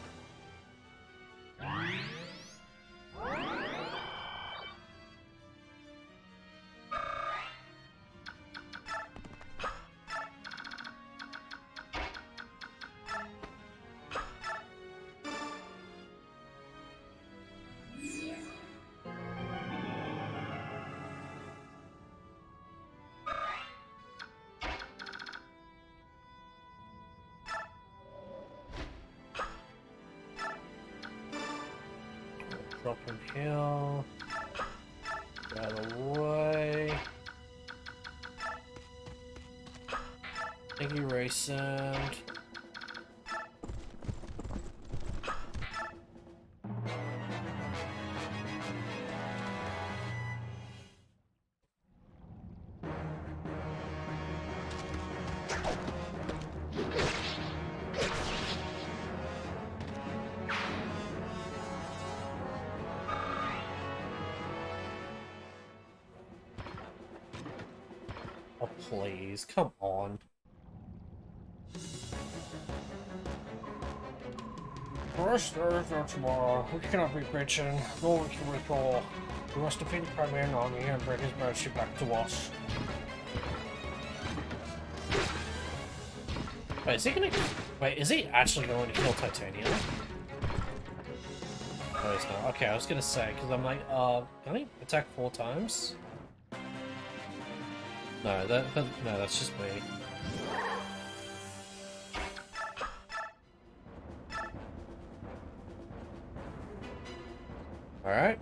Drop him here. Get out of the way. Thank you, Ray Sand. Oh, please, come on. First Thursday or tomorrow, we cannot be bitching. No one can recall. We must defeat the Crimean army and bring his mercy back to us. Wait, is he gonna... Wait, is he actually going to kill Titania? No, he's not. Okay, I was gonna say, because I'm like, can he attack 4 times? No, no, that's just me. Alright.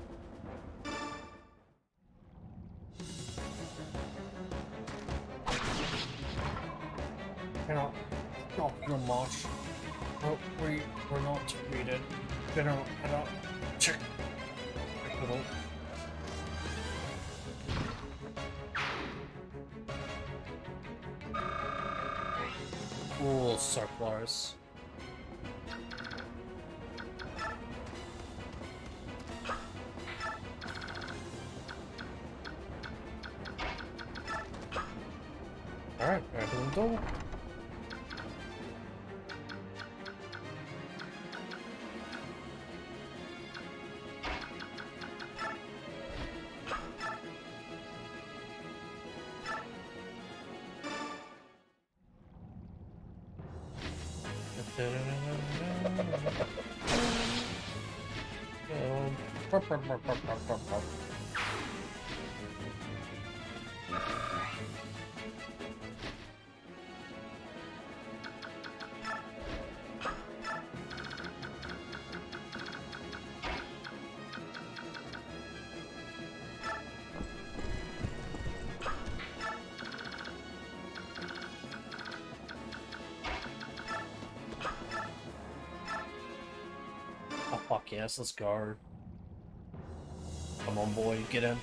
Cannot stop your march. Oh, we're not defeated. General, check. Little. Oh, so close. Alright, open the door. Oh fuck yes, let's go. Come on boy, get in.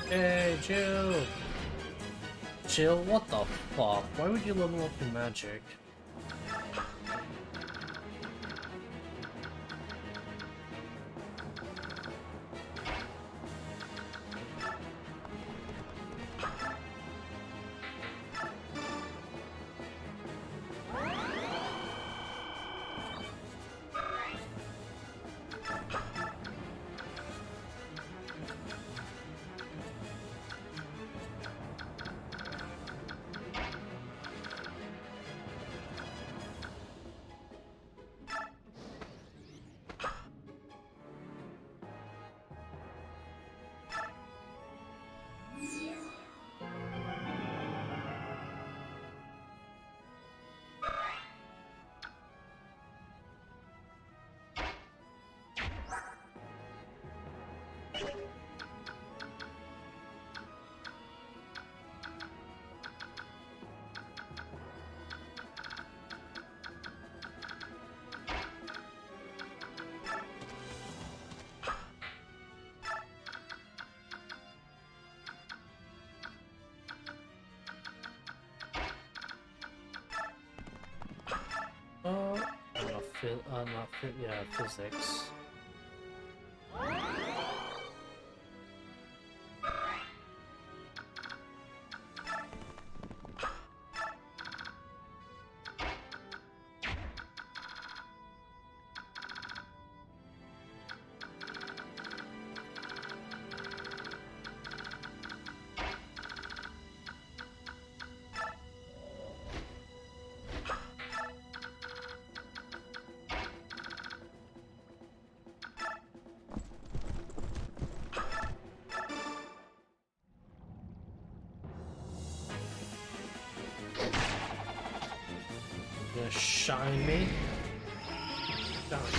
Hey, Jill! Jill, what the fuck? Why would you level up your magic? Yeah, physics. Gonna shine me. Shine.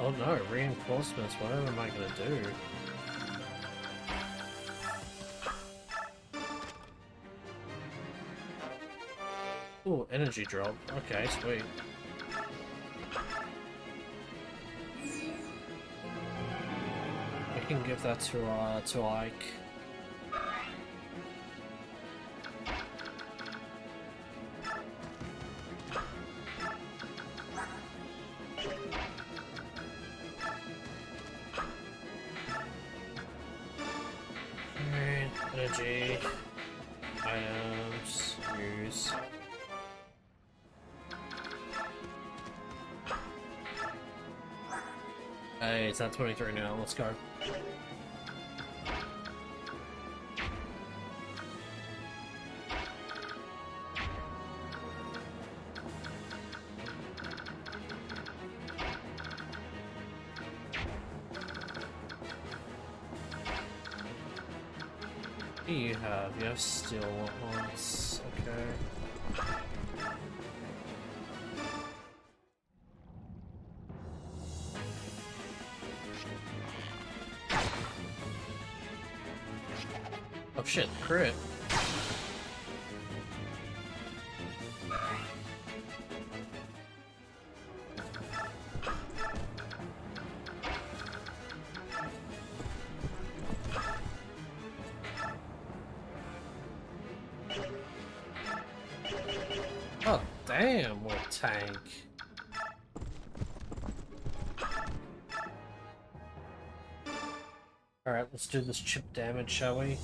Oh no, reinforcements, what am I gonna do? Energy drop. Okay, sweet. I can give that to Ike. Alright, energy. Items. Use. Hey, it's at 23 now. Let's go. What do you have? You have steel ones. Okay. Oh shit, crit. Oh damn, what a tank. Alright, let's do this chip damage, shall we?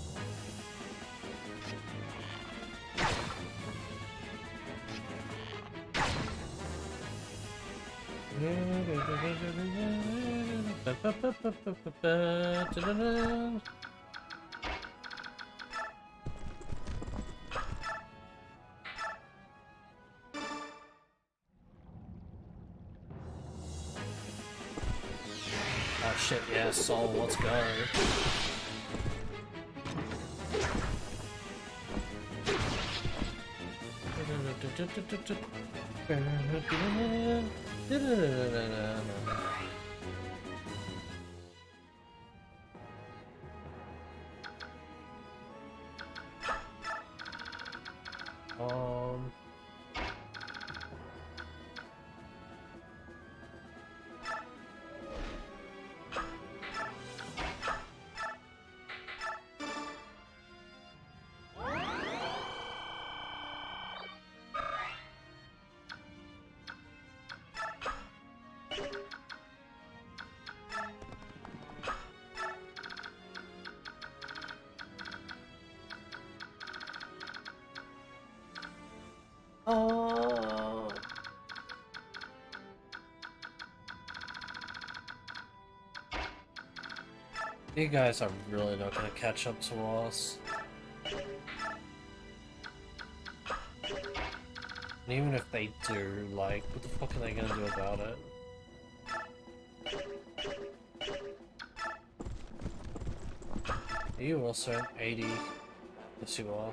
Oh shit, yeah, Soul, let's go. Um... You guys are really not gonna catch up to us. And even if they do, like, what the fuck are they gonna do about it? Are you also at 80? Yes, you are.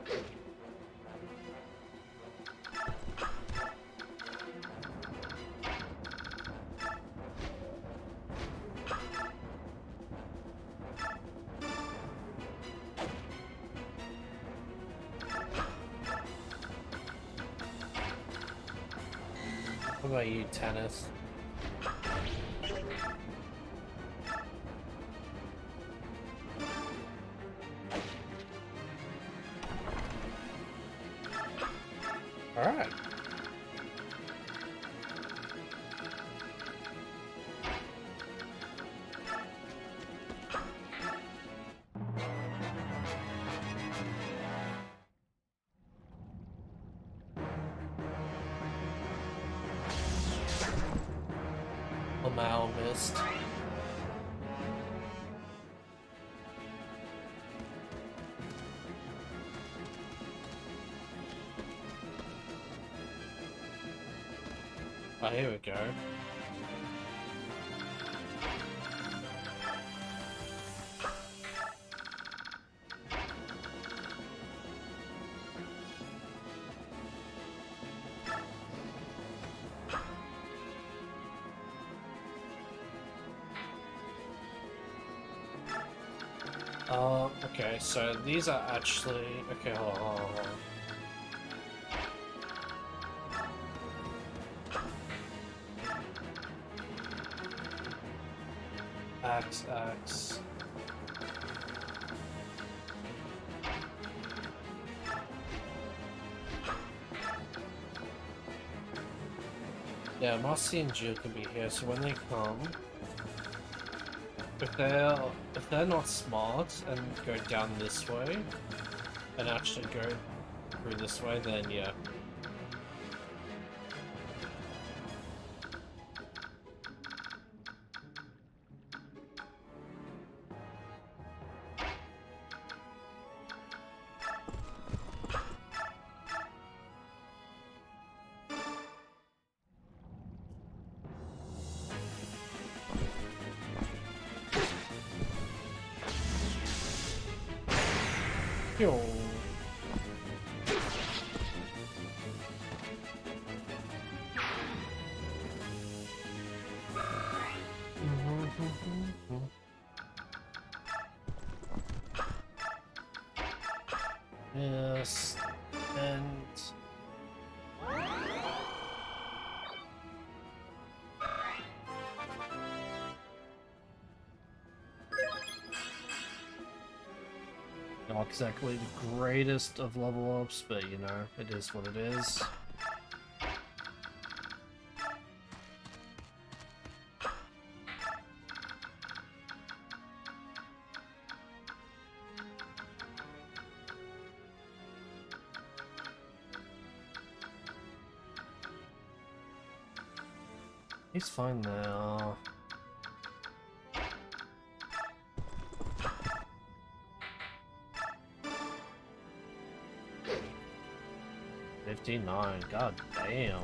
What about you, Tennis? Alright. Lamau missed. Oh, here we go. Okay, so these are actually... Okay, hold on. Axe. Yeah, Marcy and Jill can be here, so when they come, if they're not smart and go down this way and actually go through this way, then yeah. Yo. Yes, and not exactly the greatest of level ups, but you know, it is what it is. He's fine now. $59, god damn.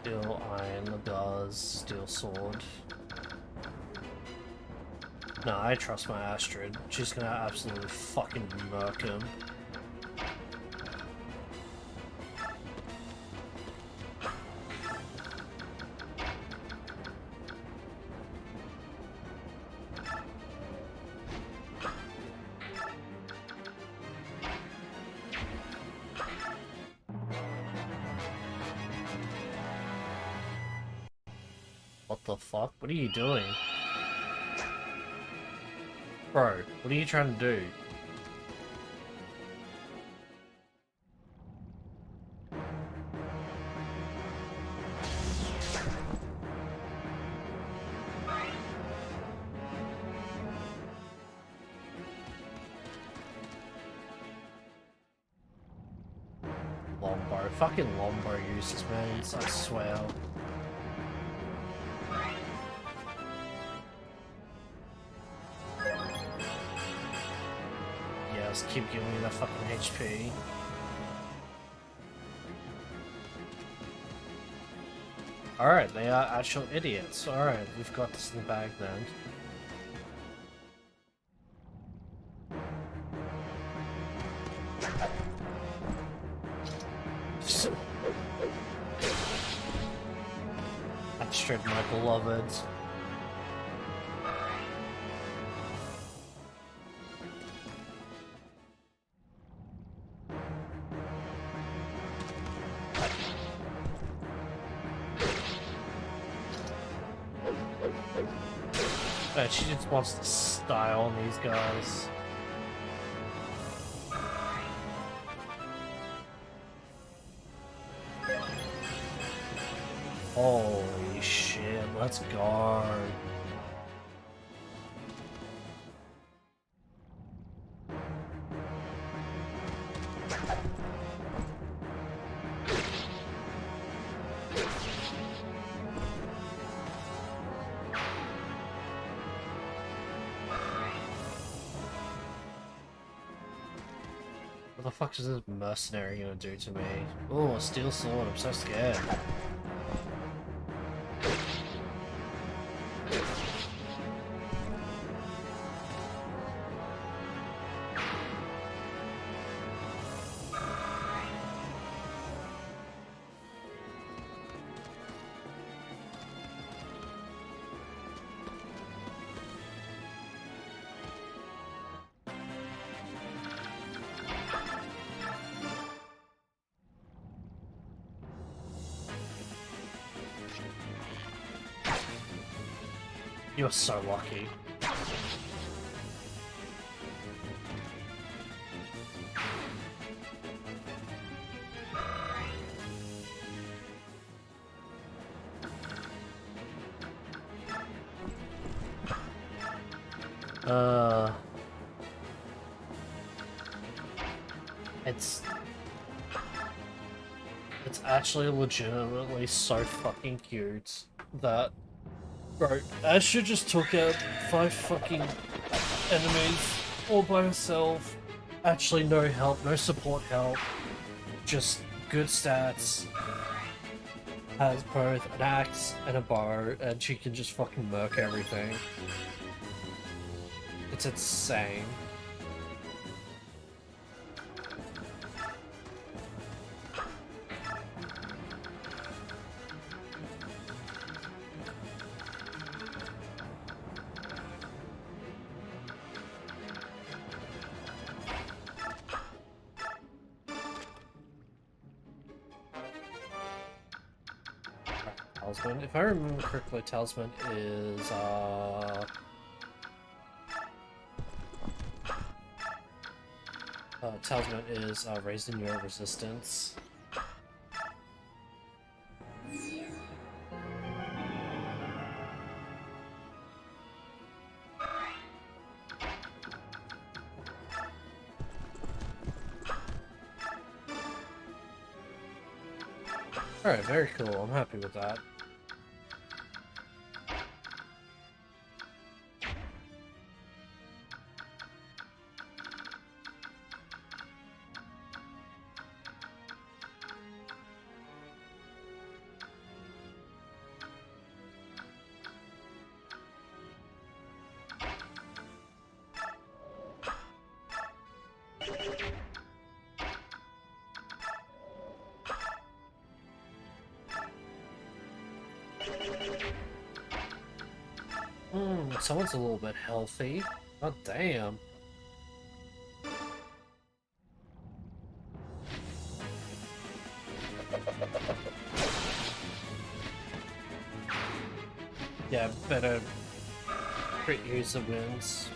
Steel iron, gauze, steel sword. No, I trust my Astrid. She's gonna absolutely fucking murk him. What the fuck? What are you doing? Bro, what are you trying to do? Lombo. Fucking Lombo uses, man. I swear. Yeah, just keep giving me that fucking HP. Alright, they are actual idiots. Alright, we've got this in the bag then. Astrid, my beloved. She just wants to style on these guys. Holy shit, let's go. What the fuck is this mercenary gonna do to me? Oh, a steel sword, I'm so scared. You're so lucky. It's actually legitimately so fucking cute that, bro, Asher just took out 5 fucking enemies all by herself. Actually, no help, no support help, just good stats. Has both an axe and a bow, and she can just fucking murk everything. It's insane. Talisman. If I remember correctly, Talisman is Talisman is raising your resistance. Alright, very cool. I'm happy with that. Someone's a little bit healthy. God damn. Yeah, better crit user wins.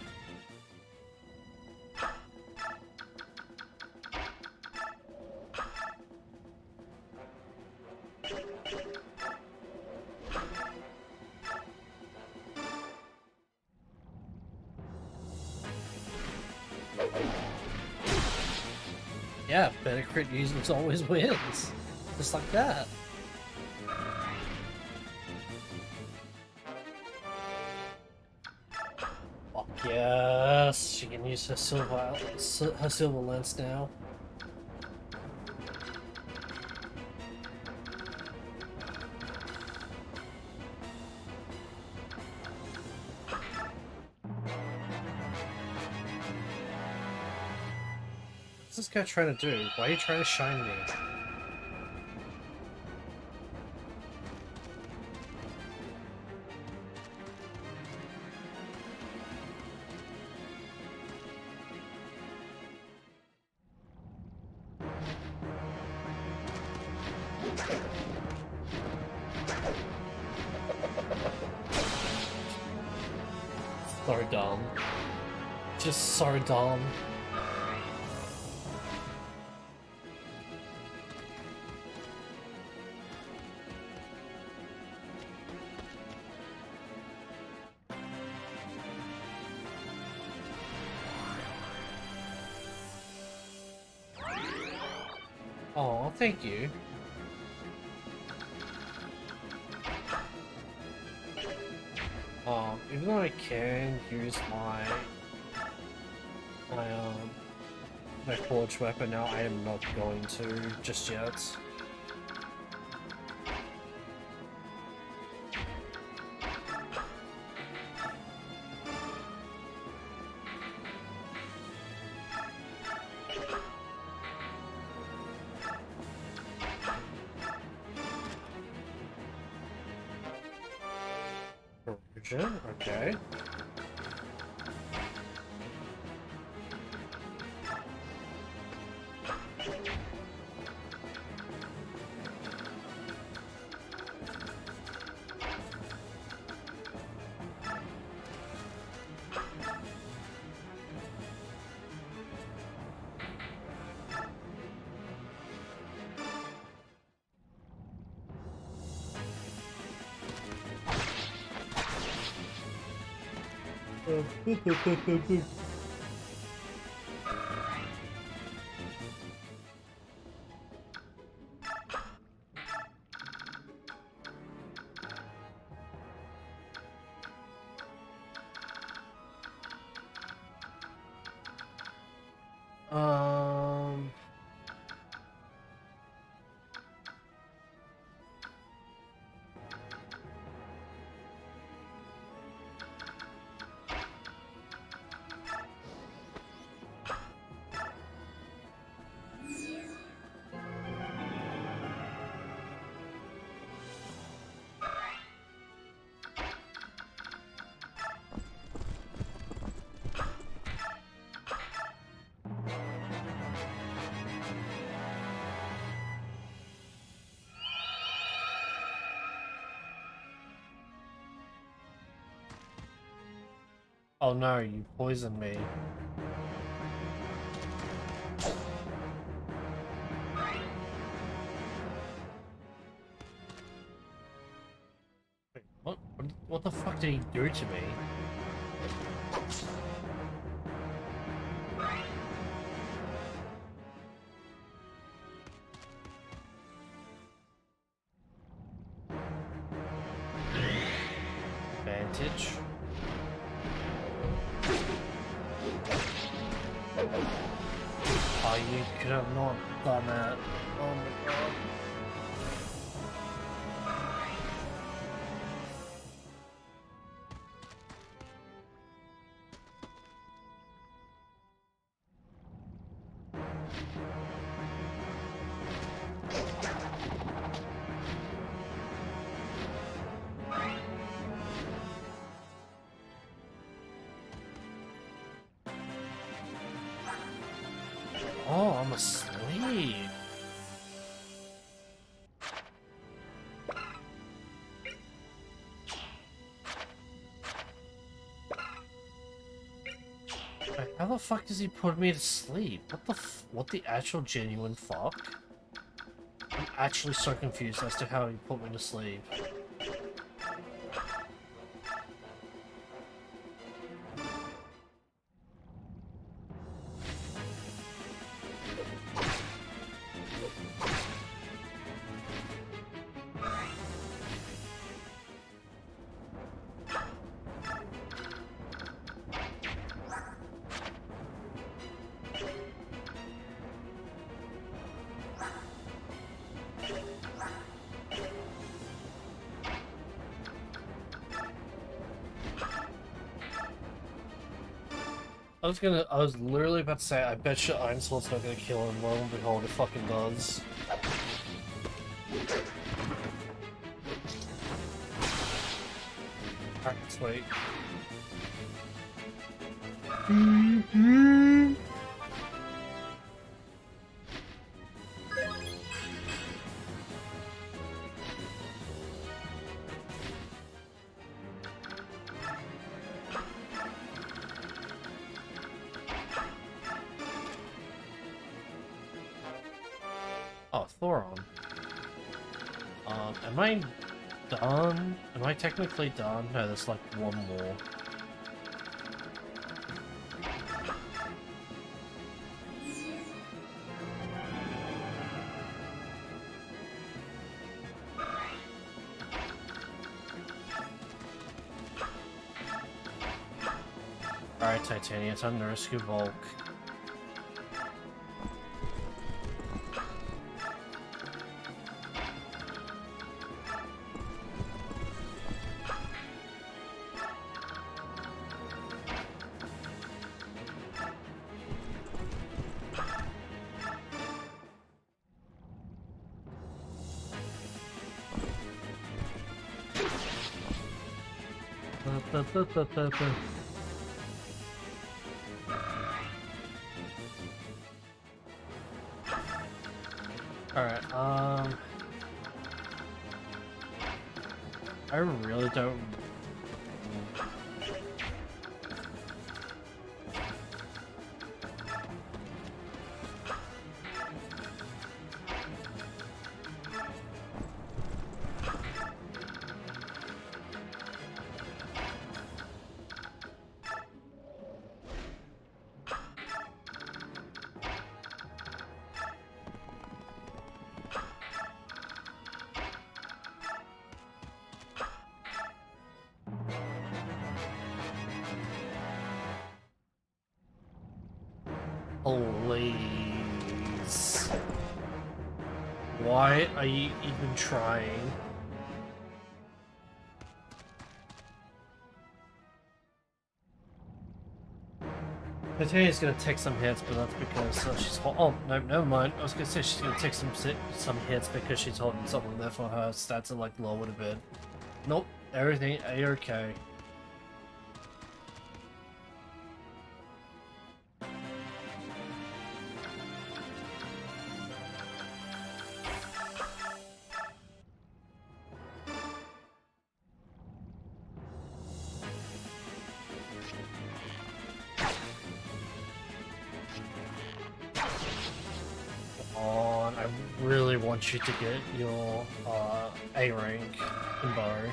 Yeah, better crit users always wins. Just like that. Fuck yes, she can use her silver lance now. What's this guy trying to do? Why are you trying to shine me? So dumb. Just so dumb. Oh, thank you. Even though I can use my forged weapon now, I am not going to just yet. Okay. Um. Oh no, you poisoned me. Wait, what the fuck did he do to me? Advantage. Oh, you could have not done that. Oh my god. Oh, I'm asleep. Wait, how the fuck does he put me to sleep? What the actual genuine fuck? I'm actually so confused as to how he put me to sleep. I was literally about to say, I bet you Iron Sword's not gonna kill him, lo and behold, it fucking does. Alright, let's wait. Oh, Thoron. Am I done? Am I technically done? No, there's like one more. Alright, Titania, time to rescue Volk. Alright, I really don't... Please. Why are you even trying? Natalia's gonna take some hits, but that's because she's oh no, never mind. I was gonna say she's gonna take some hits because she's holding something there for her stats are like lowered a bit. Nope, everything A-okay. I really want you to get your A rank in Barrow.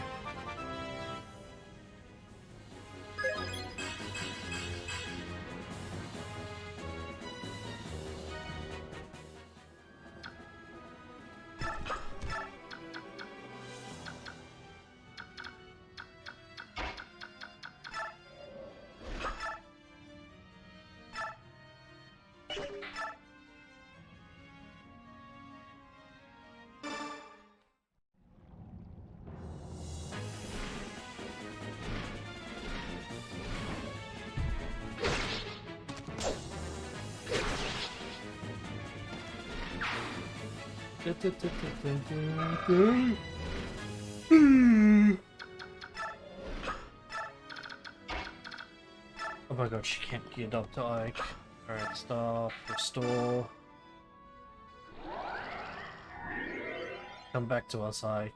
Oh my god, she can't get up to Ike. Alright, stop, restore. Come back to us, Ike.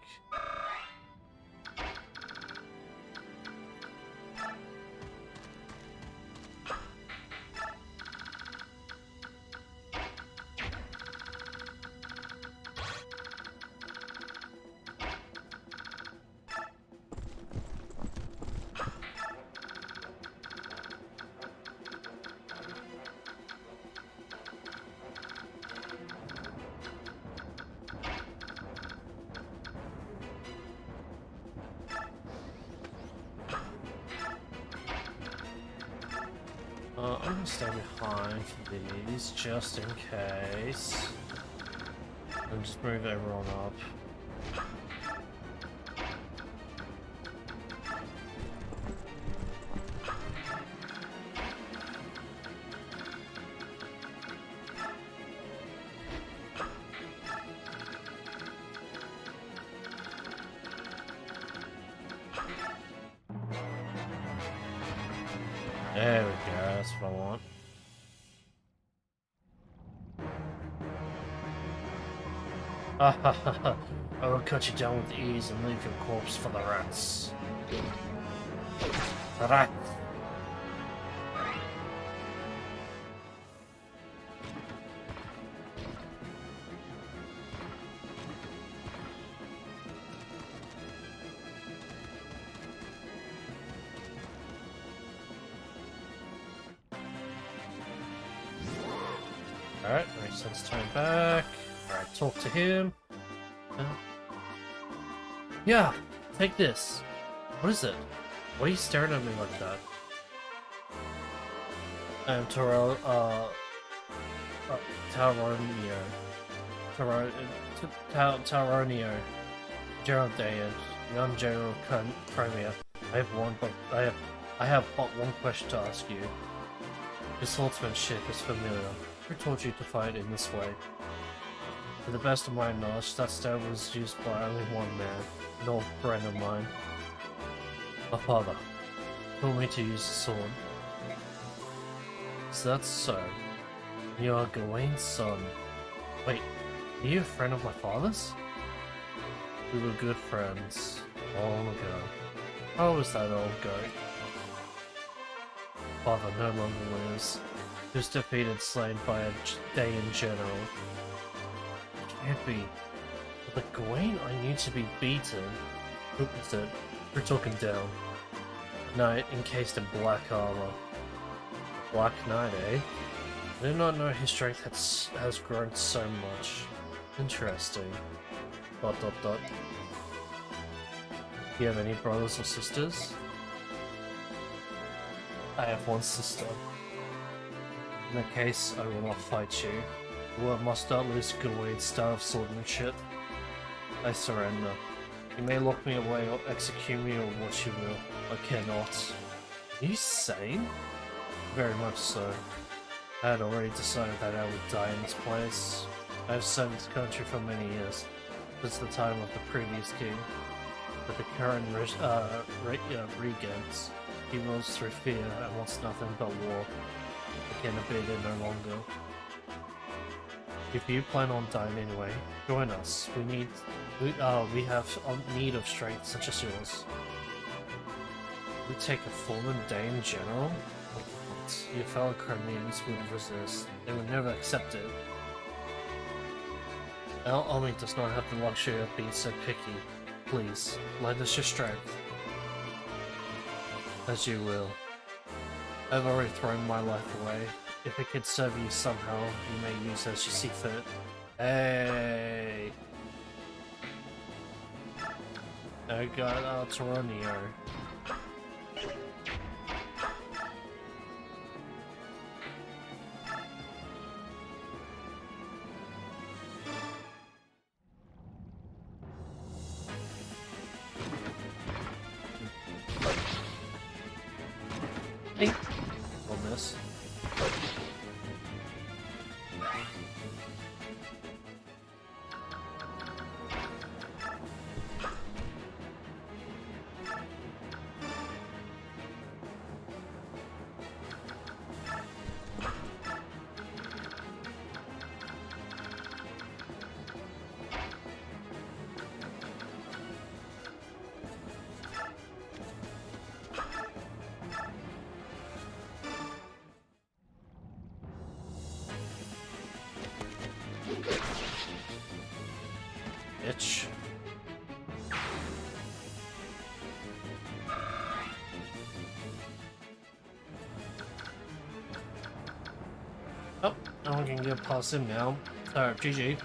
I'm gonna stay behind for these, just in case. And just move everyone up. There we go, that's what I want. I will cut you down with ease and leave your corpse for the rats. The rat! Alright, makes sense, turn back. Alright, talk to him. Yeah, take this. What is it? Why are you staring at me like that? I'm Taronio. Taronio. General Dayan. Young General Crimea. I have but one question to ask you. This swordsmanship is familiar. Who taught you to fight in this way? To the best of my knowledge, that stab was used by only one man, an old friend of mine. My father told me to use the sword. Is that so? You are Gawain's son. Wait, are you a friend of my father's? We were good friends, long ago. How was that old goat? Father no longer lives. He was defeated, slain by a Dayan general. It can't be. But the Gawain I knew to be beaten. Who was it? Who took him down? Knight encased in black armor. Black Knight, eh? I did not know his strength has grown so much. Interesting. ... Do you have any brothers or sisters? I have one sister. In that case, I will not fight you. The world must not lose Goodway's style of swordsmanship. I surrender. You may lock me away or execute me or what you will. I cannot. Are you sane? Very much so. I had already decided that I would die in this place. I have served this country for many years, since the time of the previous king. But the current regents, he rules through fear and wants nothing but war. I can abide it no longer. If you plan on dying anyway, join us. We have need of strength such as yours. We take a fallen Dane general? Your fellow Crimeans would resist. They would never accept it. Our army does not have the luxury of being so picky. Please, lend us your strength. As you will. I've already thrown my life away. If it could serve you somehow, you may use it as you see fit. Hey! I got Toronio. Hey! On this. Bitch. Oh, no one can get past him now. Alright, GG.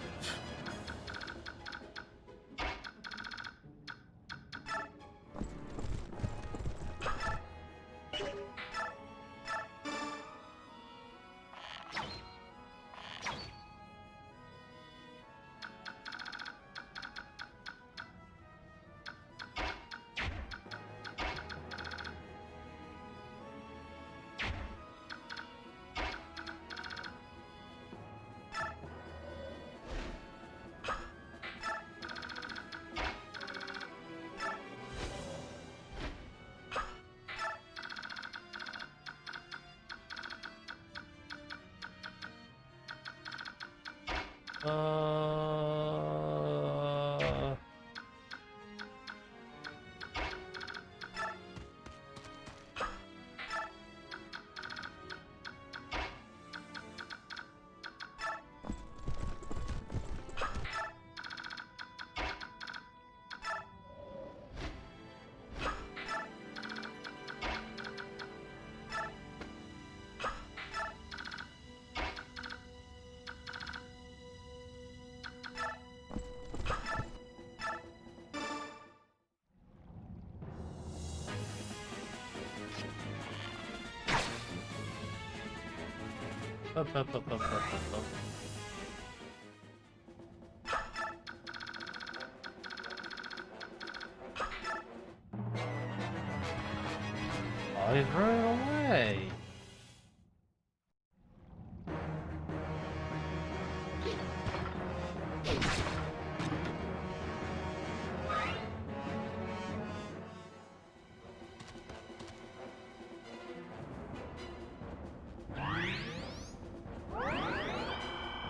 I ran away.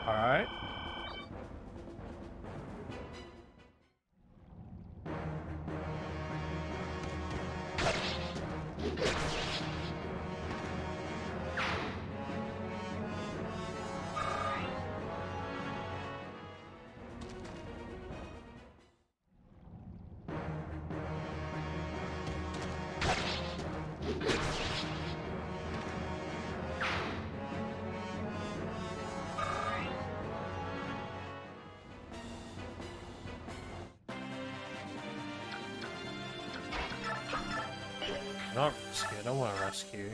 Alright. Not rescue, I don't want to rescue.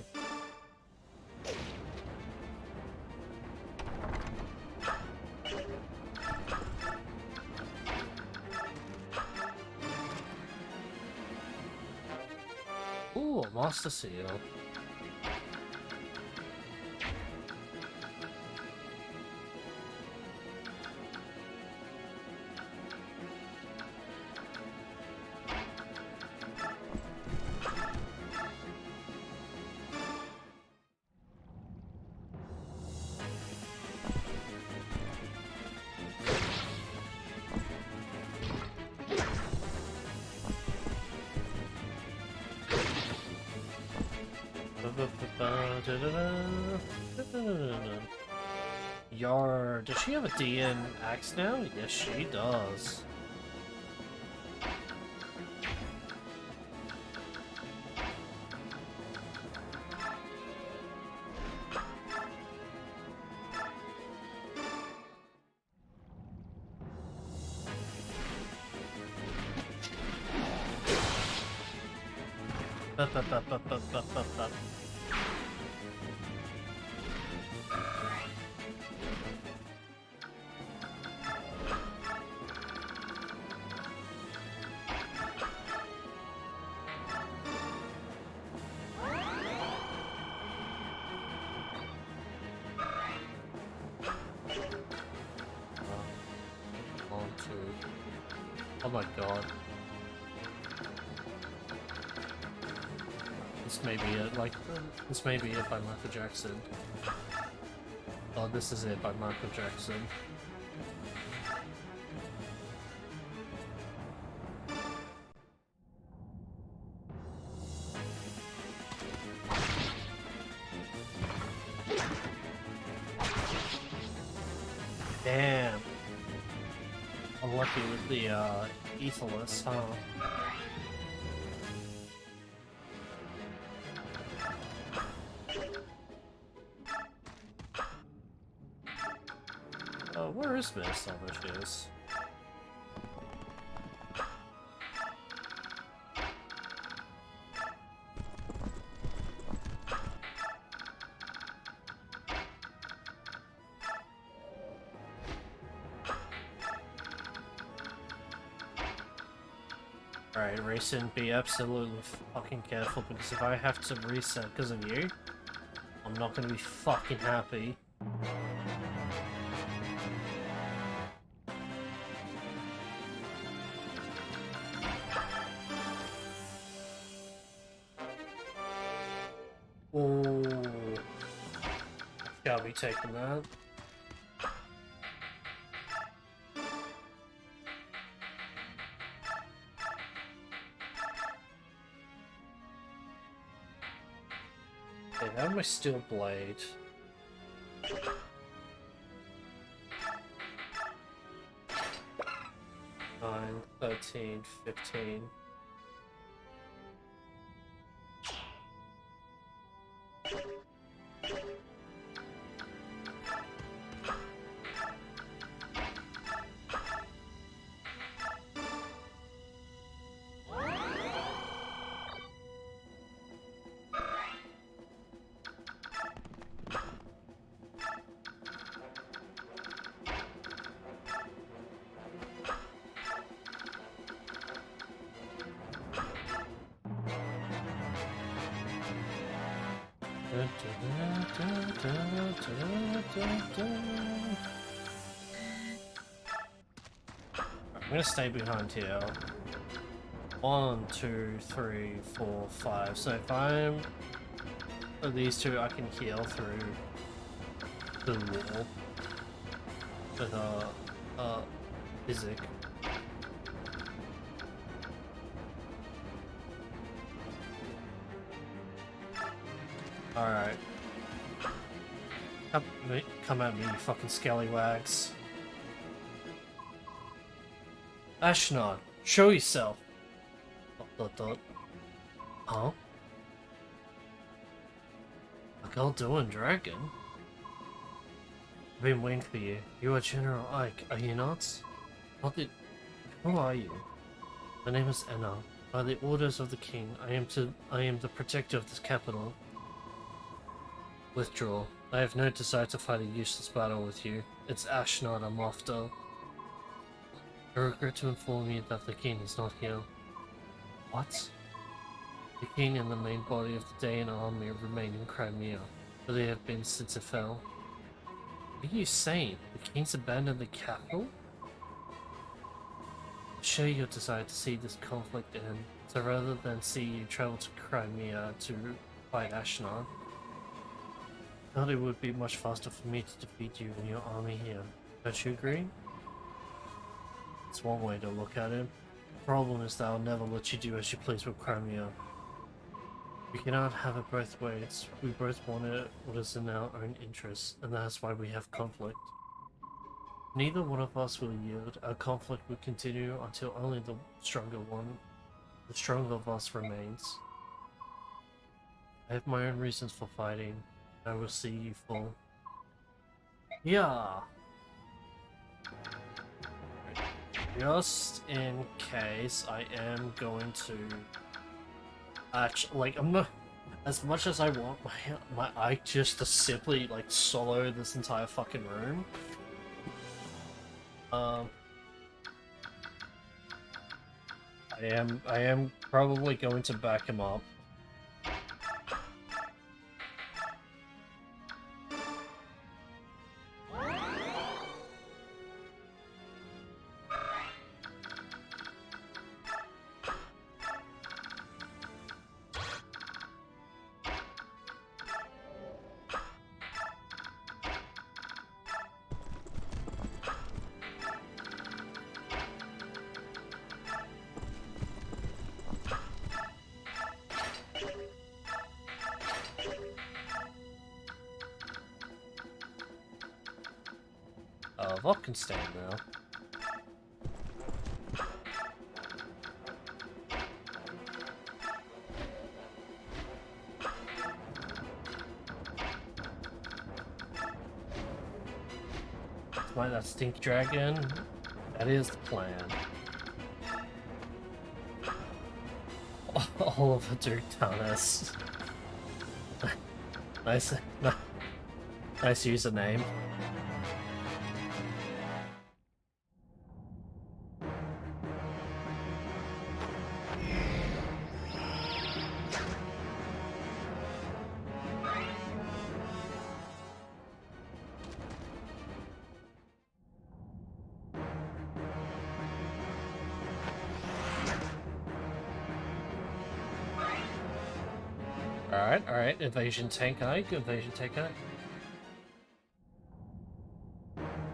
Ooh, a Master Seal. Yar, does she have a DN axe now? Yes, she does. Ba-ba-ba-ba-ba-ba-ba. Oh my god. This may be it, like, this may be it by Michael Jackson. Oh, this is it by Michael Jackson. Damn. Unlucky with the, Aethelus, huh? Where is Miss? Oh, there she is. Alright, Racing, be absolutely fucking careful, because if I have to reset because of you, I'm not gonna be fucking happy. Ooh. Shall be taking that. Okay, I have my steel blade. 9, 13, 15. I'm gonna stay behind here. 1, 2, 3, 4, 5. So if I'm these two, I can heal through the wall with Physic. Alright. Come at me, you fucking scallywags. Ashnod, show yourself. ... Huh? A Goldoan dragon? I've been waiting for you. You are General Ike, are you not? Who are you? My name is Enna. By the orders of the king, I am the protector of this capital. Withdraw. I have no desire to fight a useless battle with you. It's Ashnod I'm after. I regret to inform you that the king is not here. What? The king and the main body of the Dacian army remain in Crimea, where they have been since it fell. What are you saying? The king's abandoned the capital? I share your desire to see this conflict end, so rather than see you travel to Crimea to fight Ashnod, I thought it would be much faster for me to defeat you and your army here. Don't you agree? It's one way to look at it. The problem is that I'll never let you do as you please with Crimea. We cannot have it both ways. We both want it what is in our own interests, and that's why we have conflict. Neither one of us will yield. Our conflict will continue until only the stronger of us remains. I have my own reasons for fighting. I will see you fall. Yeah. Just in case, I am going to actually, like, I'm not, as much as I want my Ike just to simply like solo this entire fucking room. I am probably going to back him up. Vok can stand now. Find that stink dragon. That is the plan. Oliver Dirtanis. Nice username. Alright, invasion tank Ike, invasion tank Ike.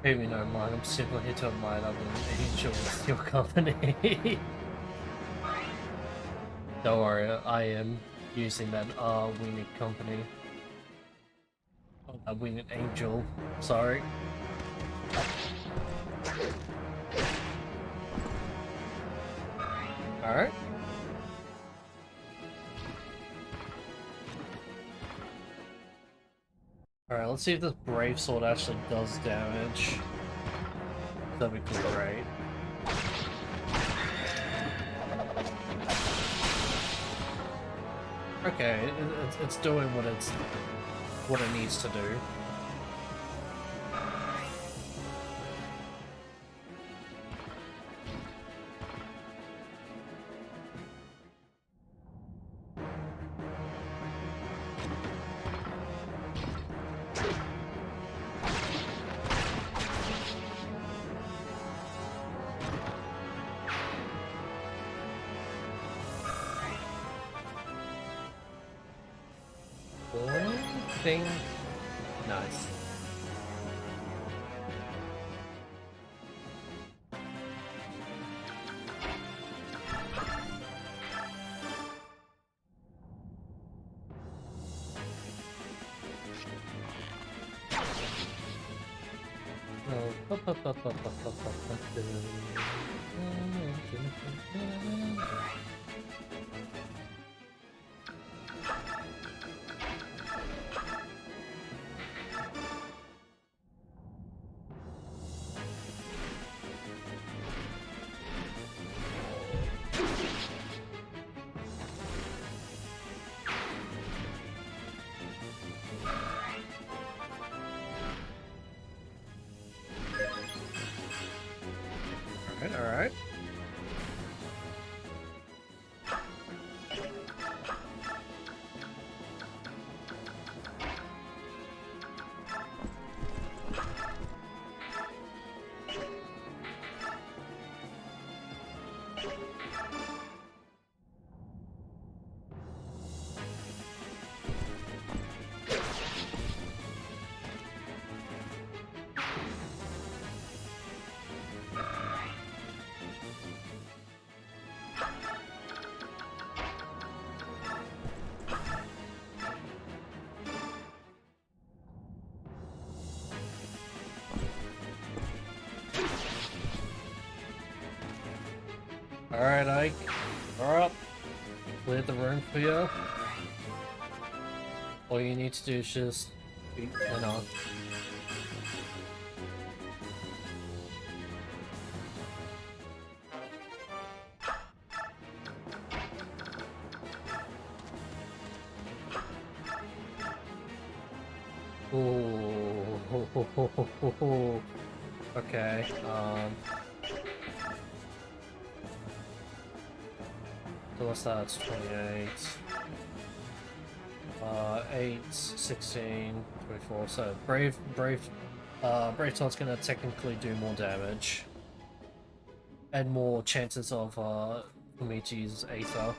Pay me no mind, I'm simply here to admire other than angel with your company. Don't worry, I am using that winged company. A winged angel, sorry. Alright. Alright, let's see if this Brave Sword actually does damage. That'd be great. Okay, it's doing what it needs to do. Thing. Nice. Alright. Alright, Ike. You're up. Cleared the room for you. All you need to do is just beat on. Ooh. Okay, so what's that? It's 28. 8, 16, 24. So Brave Tod's gonna technically do more damage. And more chances of for me to use Aether.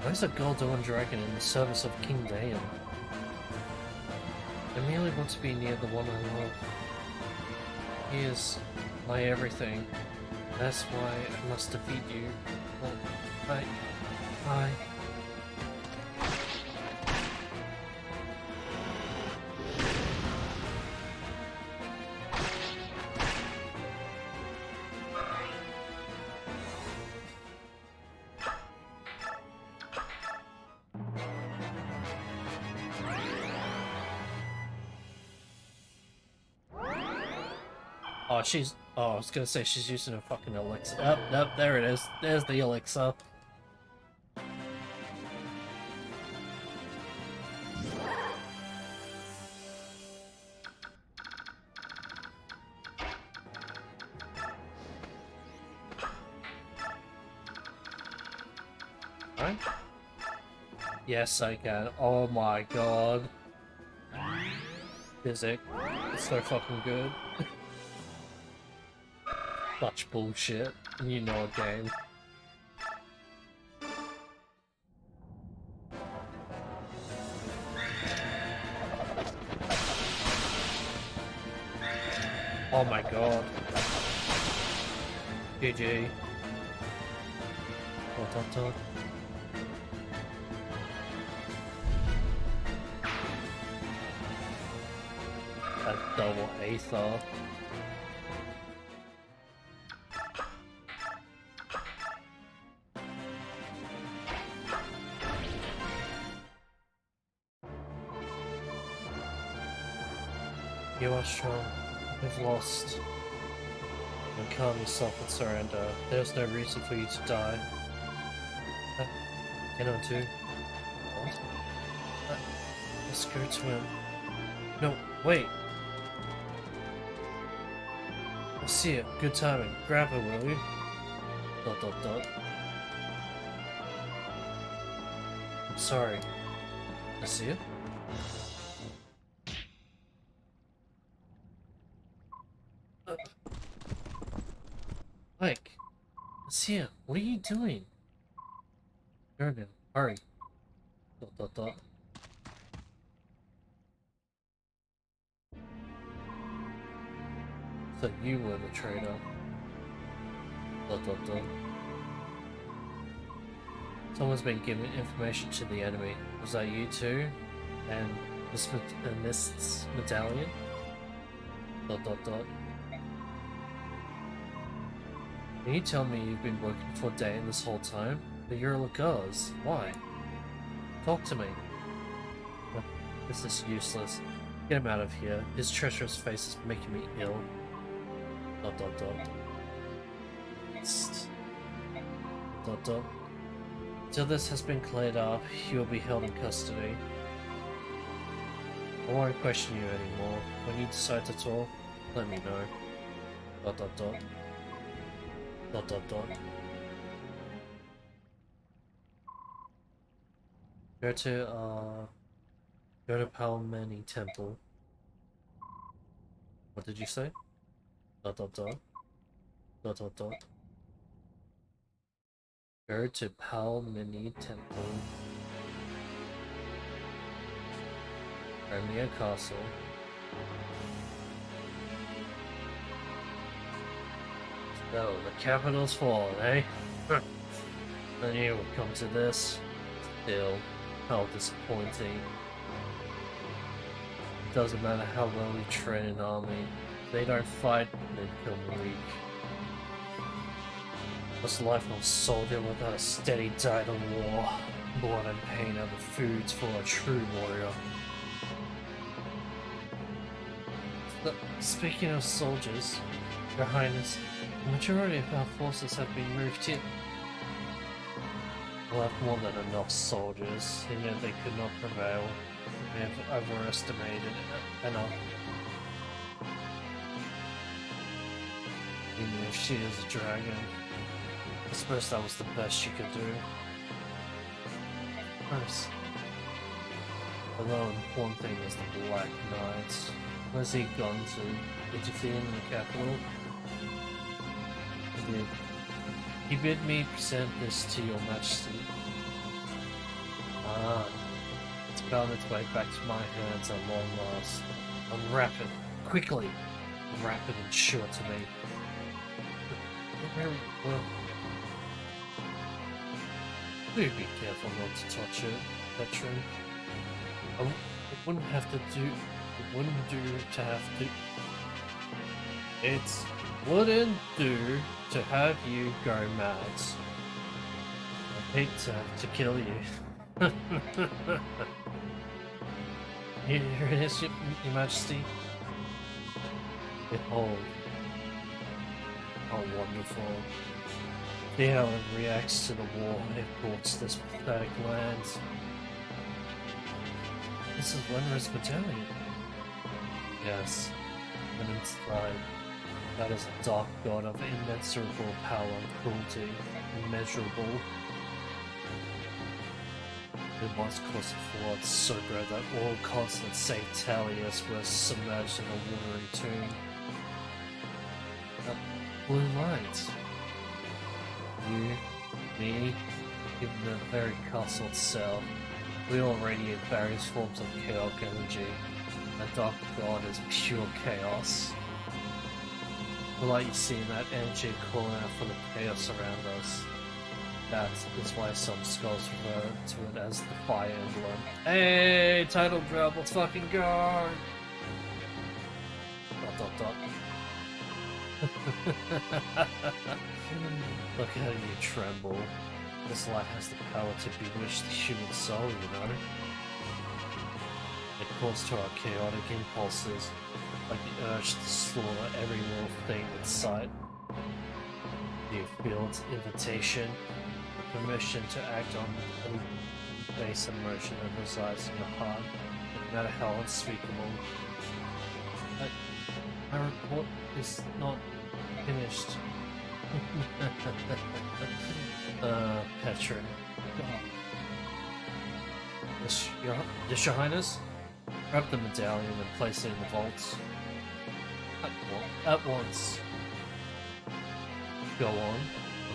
Where's a Goldoan dragon in the service of King Dayan? I merely want to be near the one I love. He is my everything. That's why I must defeat you. Well, I... Oh, she's... Oh, I was gonna say she's using a fucking elixir. Oh, nope, there it is. There's the elixir. Right? Yes, I can. Oh my god. Physic. It's so fucking good. Such bullshit. You know a game. Oh my god. GG. Dot. A double Aether. You are strong. You've lost. And calm yourself and surrender. There's no reason for you to die. Cannot do. What? Let's go to him. No, wait. I see it. Good timing. Grab her, will you? Dot. I'm sorry. I see it. Mike, Sia, what are you doing? Jordan, hurry. Dot. So you were the traitor. Dot. Someone's been giving information to the enemy. Was that you too? And this medallion? Dot. Can you tell me you've been working for Dayan this whole time? But you're Laguz. Why? Talk to me. This is useless. Get him out of here. His treacherous face is making me ill. Dot. Till this has been cleared up, you will be held in custody. I won't question you anymore. When you decide to talk, let me know. Dot. Go to Palmeni Temple. What did you say? Dot. Go to Palmeni Temple. Crimea Castle. So, the capital's fallen, eh? I knew it would come to this. Still, how disappointing. It doesn't matter how well you train an army, They don't fight, they kill the weak. What's the life of a soldier without a steady diet of war? Blood and pain are the foods for a true warrior. Speaking of soldiers, Your Highness, the majority of our forces have been moved here. We'll have more than enough soldiers, and yet they could not prevail. We have overestimated enough. Even if she is a dragon, I suppose that was the best she could do. First, although important thing is the Black Knight. Where's he gone to? Did you see him in the capital? He did. He bid me present this to your majesty. Ah, it's found its way back to my hands at long last. Unwrap it, quickly! Wrap it and show it to me. Very well. Do be careful not to touch it, veteran. It wouldn't have to do. It wouldn't do to have to. It wouldn't do to have you go mad. I hate to have to kill you. Here it is, Your Majesty. Behold. How wonderful. See how it reacts to the war it brought to this pathetic land. This is Wenra's medallion. Yes, and inside, that is a dark god of immeasurable power and cruelty, immeasurable. It once caused a flood so great that all continents save Talius were submerged in a withering tomb. That blue light. You, me, even the very castle itself, we all radiate various forms of chaotic energy. The dark god is pure chaos. The light you see in that energy calling out for the chaos around us. That is why some scholars refer to it as the Fire Emblem. Hey, title drop, let's fucking go! Dot. Look how you tremble. This light has the power to bewitch the human soul, you know? It calls to our chaotic impulses, like the urge to slaughter every little thing in sight. Do you feel its invitation? The permission to act on any base emotion that resides in your heart, no matter how unspeakable. My report is not finished. Petrin. Yes, Your Highness? Grab the medallion and place it in the vault. At once. Go on.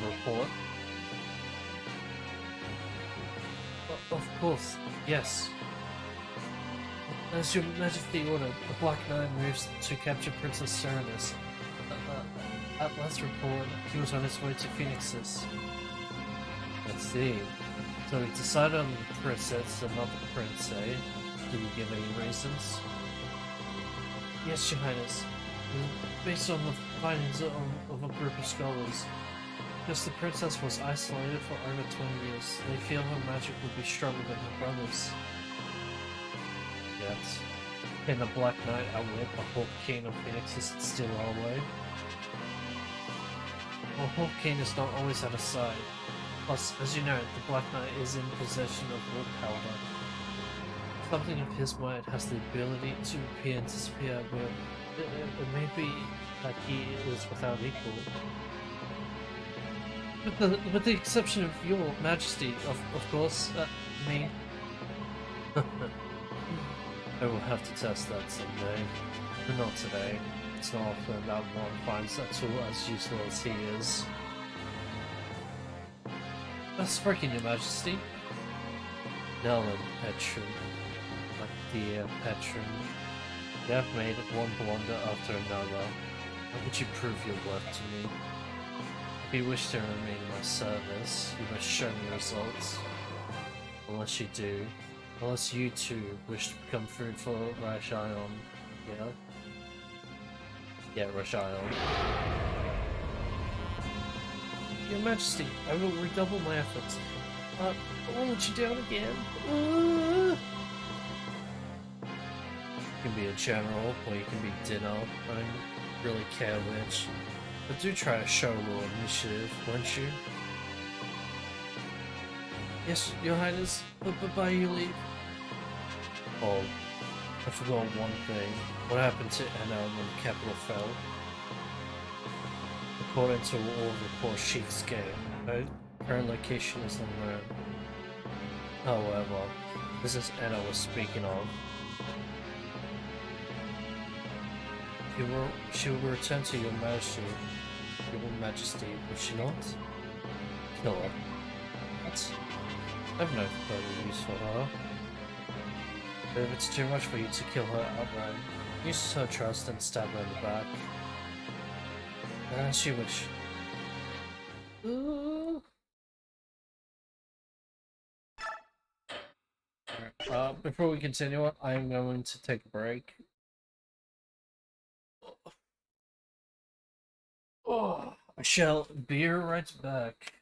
The report. Of course, yes. As Your Majesty ordered, the Black Knight moves to capture Princess Serenus. At last report, he was on his way to Phoenix's. Let's see. So he decided on the princess and not the prince, eh? Did he give any reasons? Yes, Your Highness. Based on the findings of a group of scholars. Because the princess was isolated for over 20 years, they feel her magic will be stronger than her brother's. Yet, can the Black Knight outwit the Hawk King of Phoenix and steal her away? Well, Hawk King is not always at her side. Plus, as you know, the Black Knight is in possession of willpower. Something of his might has the ability to appear and disappear, but it may be that he is without equal. With the exception of your Majesty, of course, me. I will have to test that someday, but not today. It's not often that one finds that tool as useful as he is. Speaking, Your Majesty. Now then, Petrin. My dear Petrin. You have made one blunder after another. How would you prove your worth to me? If you wish to remain in my service, you must show me results. Unless you do. Unless you too wish to become food for Raishion, yeah? Yeah, Rush Island. Your Majesty, I will redouble my efforts. I won't let you down again. You can be a general, or you can be Dinner. I don't really care which. But do try to show a little initiative, won't you? Yes, Your Highness, but by your leave. Oh, I forgot one thing. What happened to Enna when the capital fell? According to all reports, she escaped. Her current location is unknown. However, this is Enna was speaking of. She will return to your majesty, will she not? Kill her. What? I have no further use for her. But if it's too much for you to kill her outright, use her trust and stab her in the back. And she wish. Alright, before we continue, I'm going to take a break. Oh, I shall be right back.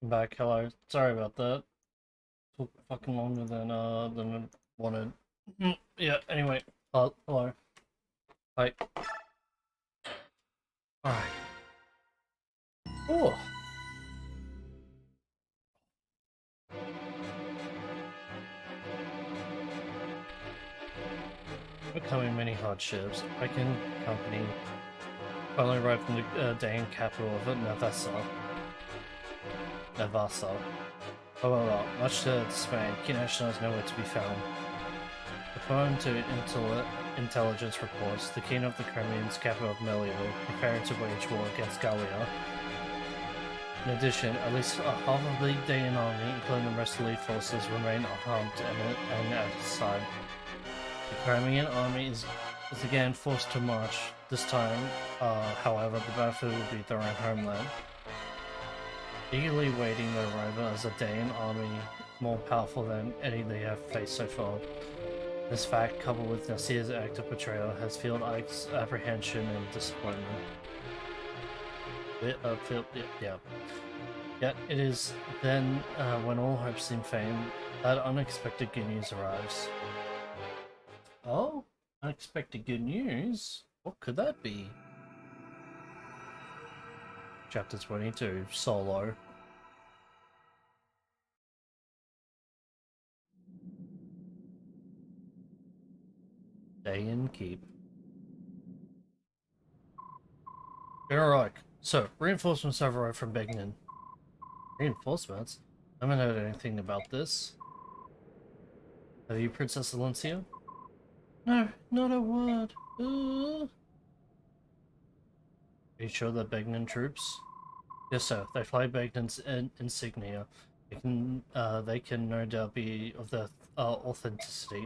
I'm back. Hello. Sorry about that. Took fucking longer than I wanted. Yeah. Anyway. Hello. Hi. All right. Oh. Overcoming many hardships, Icon Company finally arrived in the Dayan capital of Navasa. However, much to dismay, Kineshna is nowhere to be found. According to intelligence reports, the king of the Crimean's capital of Melio preparing to wage war against Gallia. In addition, at least half of the Dayan army, including the rest of the elite forces, remain unharmed and at his side. The Crimean army is again forced to march. This time, however, the battlefield will be their own homeland. Eagerly waiting their arrival as a Dayan army more powerful than any they have faced so far. This fact, coupled with Nasia's active portrayal, has fueled Ike's apprehension and disappointment. Yeah. Yet it is then, when all hope seem faint, that unexpected good news arrives. Oh? Unexpected good news? What could that be? Chapter 22, Solo. Dayan Keep. Alright, so reinforcements have arrived from Begnan. Reinforcements? I haven't heard anything about this. Have you, Princess Alencia? No, not a word. Are you sure they're Begnan troops? Yes, sir. They fly Begnan's insignia. They can no doubt be of their authenticity.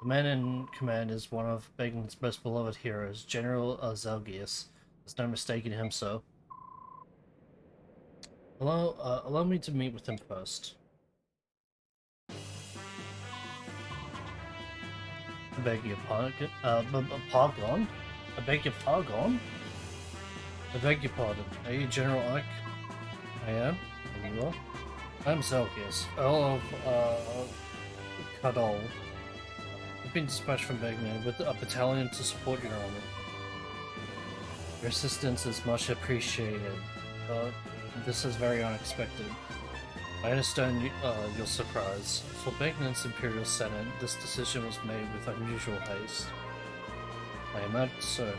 The man in command is one of Begnan's most beloved heroes, General Zelgius. There's no mistaking him, sir. Allow me to meet with him first. I beg your pardon? Pardon? I beg your pardon? I beg your pardon. Are you General Ike? I am. And you are? I'm Zelgius, Earl of Kadol. I've been dispatched from Begnan with a battalion to support your army. Your assistance is much appreciated, but this is very unexpected. I understand your surprise. For Begnan's Imperial Senate, this decision was made with unusual haste. I imagine so.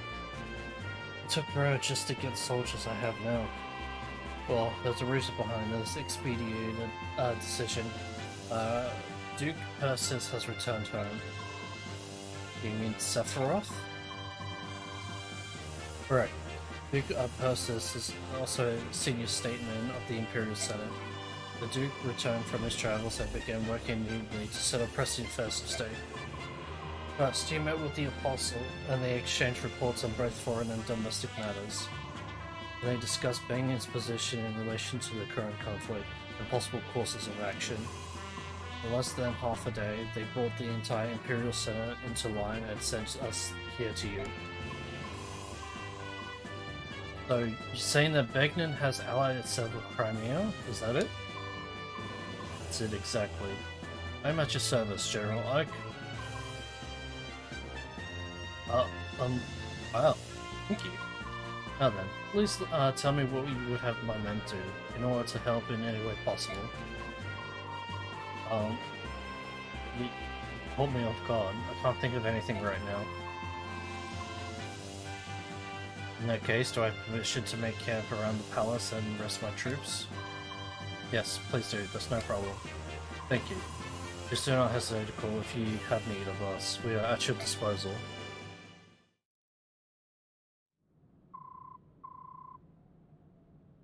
It took forever just to get the soldiers I have now. Well, there's a reason behind this expedited decision. Duke Persis has returned home. Do you mean Sephiroth? Correct. Duke Persis is also senior statesman of the Imperial Senate. The Duke returned from his travels and began working immediately to settle pressing affairs of state. First, he met with the Apostle, and they exchanged reports on both foreign and domestic matters. They discussed Begnan's position in relation to the current conflict and possible courses of action. In less than half a day, they brought the entire Imperial Senate into line and sent us here to you. So, you're saying that Begnan has allied itself with Crimea? Is that it? That's it exactly. I'm at your service, General Ike. Wow. Thank you. Now then, please tell me what you would have my men do in order to help in any way possible. You caught me off guard. I can't think of anything right now. In that case, do I have permission to make camp around the palace and rest my troops? Yes, please do. That's no problem. Thank you. Just do not hesitate to call if you have need of us. We are at your disposal.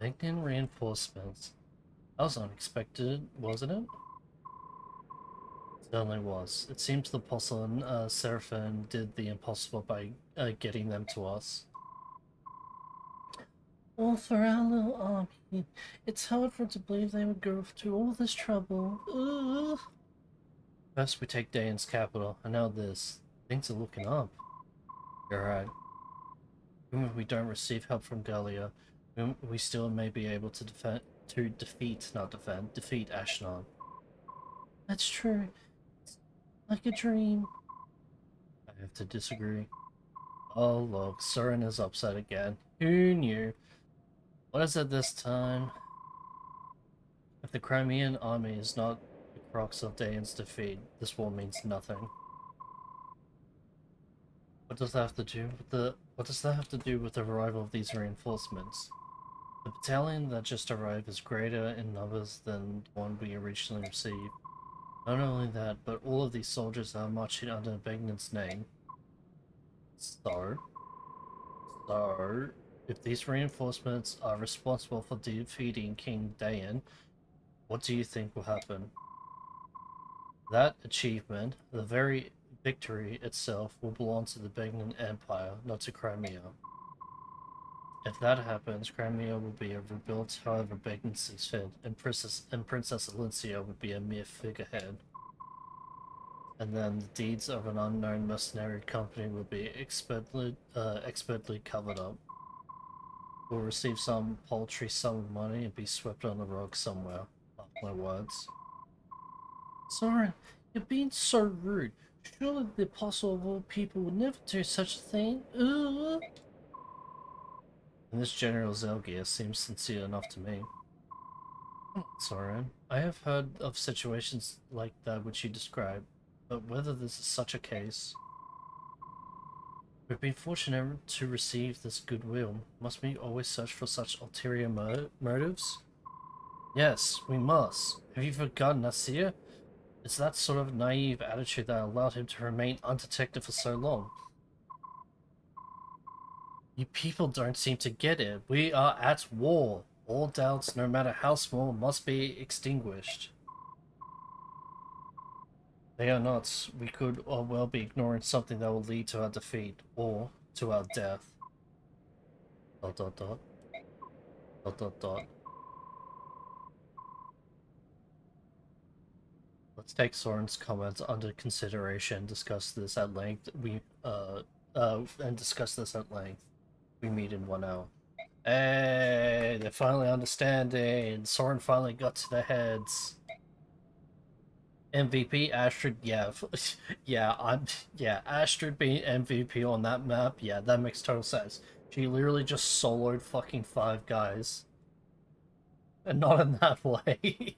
Begnan reinforcements. That was unexpected, wasn't it? It certainly was. It seems the Apostle and Seraphim did the impossible by getting them to us. All for our little army. It's hard for them to believe they would go through all this trouble. Ugh. First we take Dayan's capital, and now this. Things are looking up. You're right. Even if we don't receive help from Gallia, we still may be able to to defeat, not defend, defeat Ashnon. That's true. It's like a dream. I have to disagree. Oh look, Surin is upset again. Who knew? What is it this time? If the Crimean army is not the crux of Daeon's defeat, this war means nothing. What does that have to do with the arrival of these reinforcements? The battalion that just arrived is greater in numbers than the one we originally received. Not only that, but all of these soldiers are marching under Begnon's name. So, if these reinforcements are responsible for defeating King Daeon, what do you think will happen? That achievement, the very victory itself, will belong to the Begnon Empire, not to Crimea. If that happens, Crimea will be rebuilt however Begnon sees fit, and Princess Alicia will be a mere figurehead. And then the deeds of an unknown mercenary company will be expertly covered up. We'll receive some paltry sum of money and be swept on the rug somewhere. Mark my words. Soren, you're being so rude. Surely the apostle of all people would never do such a thing. Ugh. And this General Zelgier seems sincere enough to me. Soren, I have heard of situations like that which you describe, but whether this is such a case... We've been fortunate to receive this goodwill. Must we always search for such ulterior motives? Yes, we must. Have you forgotten Nasir? It's that sort of naive attitude that allowed him to remain undetected for so long. You people don't seem to get it. We are at war. All doubts, no matter how small, must be extinguished. They are not. We could well be ignoring something that will lead to our defeat, or to our death. ... Let's take Soren's comments under consideration. Discuss this at length. Discuss this at length. We meet in 1 hour. Hey, they're finally understanding. Soren finally got to their heads. MVP Astrid, yeah, Astrid being MVP on that map, yeah, that makes total sense. She literally just soloed fucking 5 guys. And not in that way.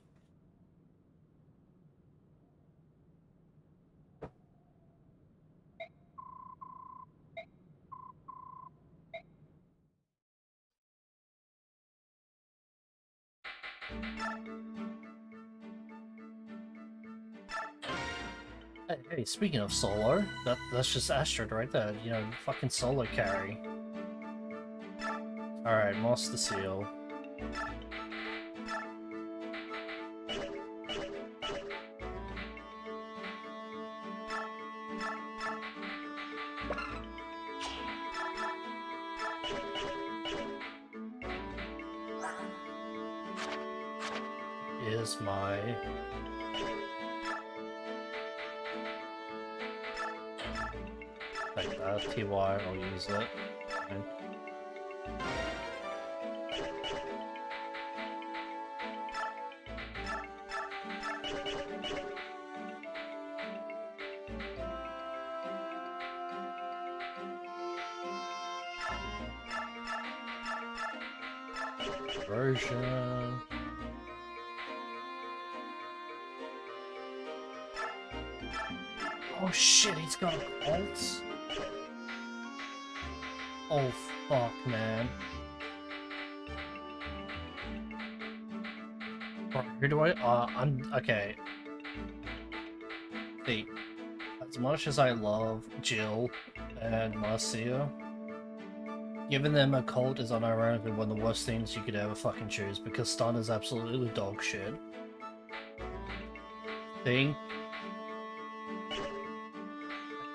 Hey, speaking of solo, that's just Astrid right there, you know, fucking solo carry. Alright, Master Seal. Is my... Like that, TY, I'll use it. Okay. Version. Oh shit, he's got ults? Oh fuck, man. Who do I'm okay. See, as much as I love Jill and Marcia, giving them a cult is unironically one of the worst things you could ever fucking choose because stun is absolutely dog shit.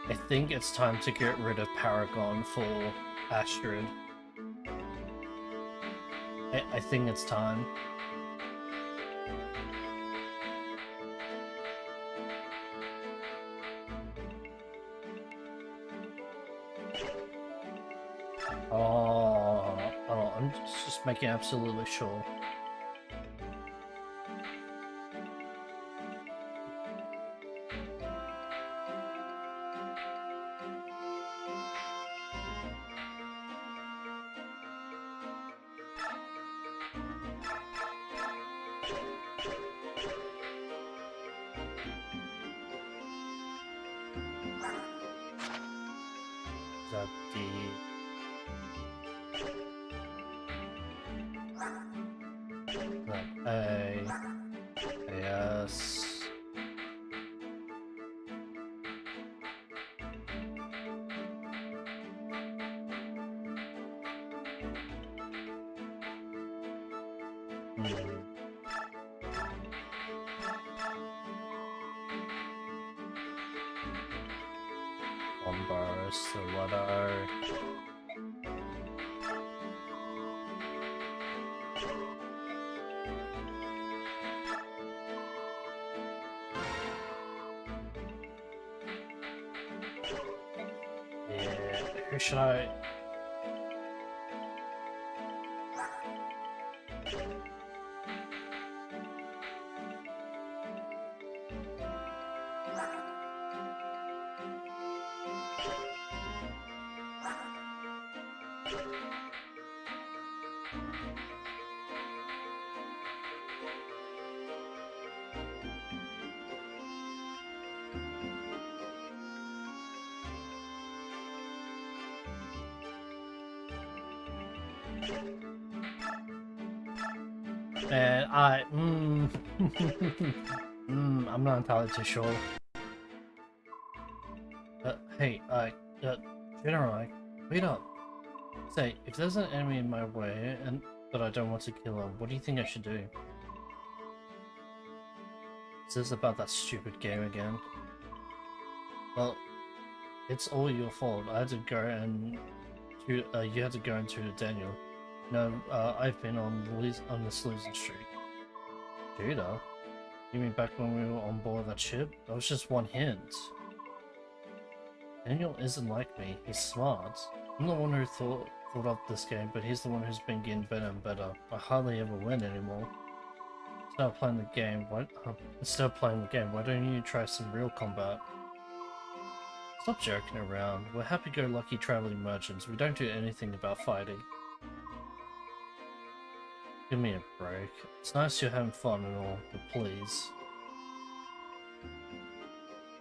I think it's time to get rid of Paragon for Astrid. I think it's time. Oh, I'm just making absolutely sure. that the A, AS. Bomber, Stiletto. Yeah, who should I? And I'm not entirely too sure. Hey, General, wait up. Say, if there's an enemy in my way but I don't want to kill him, what do you think I should do? Is this about that stupid game again? Well, it's all your fault. I had to go and you had to go and tutor Daniel. No, I've been on this losing streak. Tutor? You mean back when we were on board that ship? That was just one hint. Daniel isn't like me. He's smart. I'm the one who thought up this game, but he's the one who's been getting better and better. I hardly ever win anymore. Instead of playing the game, why don't you try some real combat? Stop joking around. We're happy-go-lucky traveling merchants. We don't do anything about fighting. Give me a break. It's nice you're having fun and all, but please.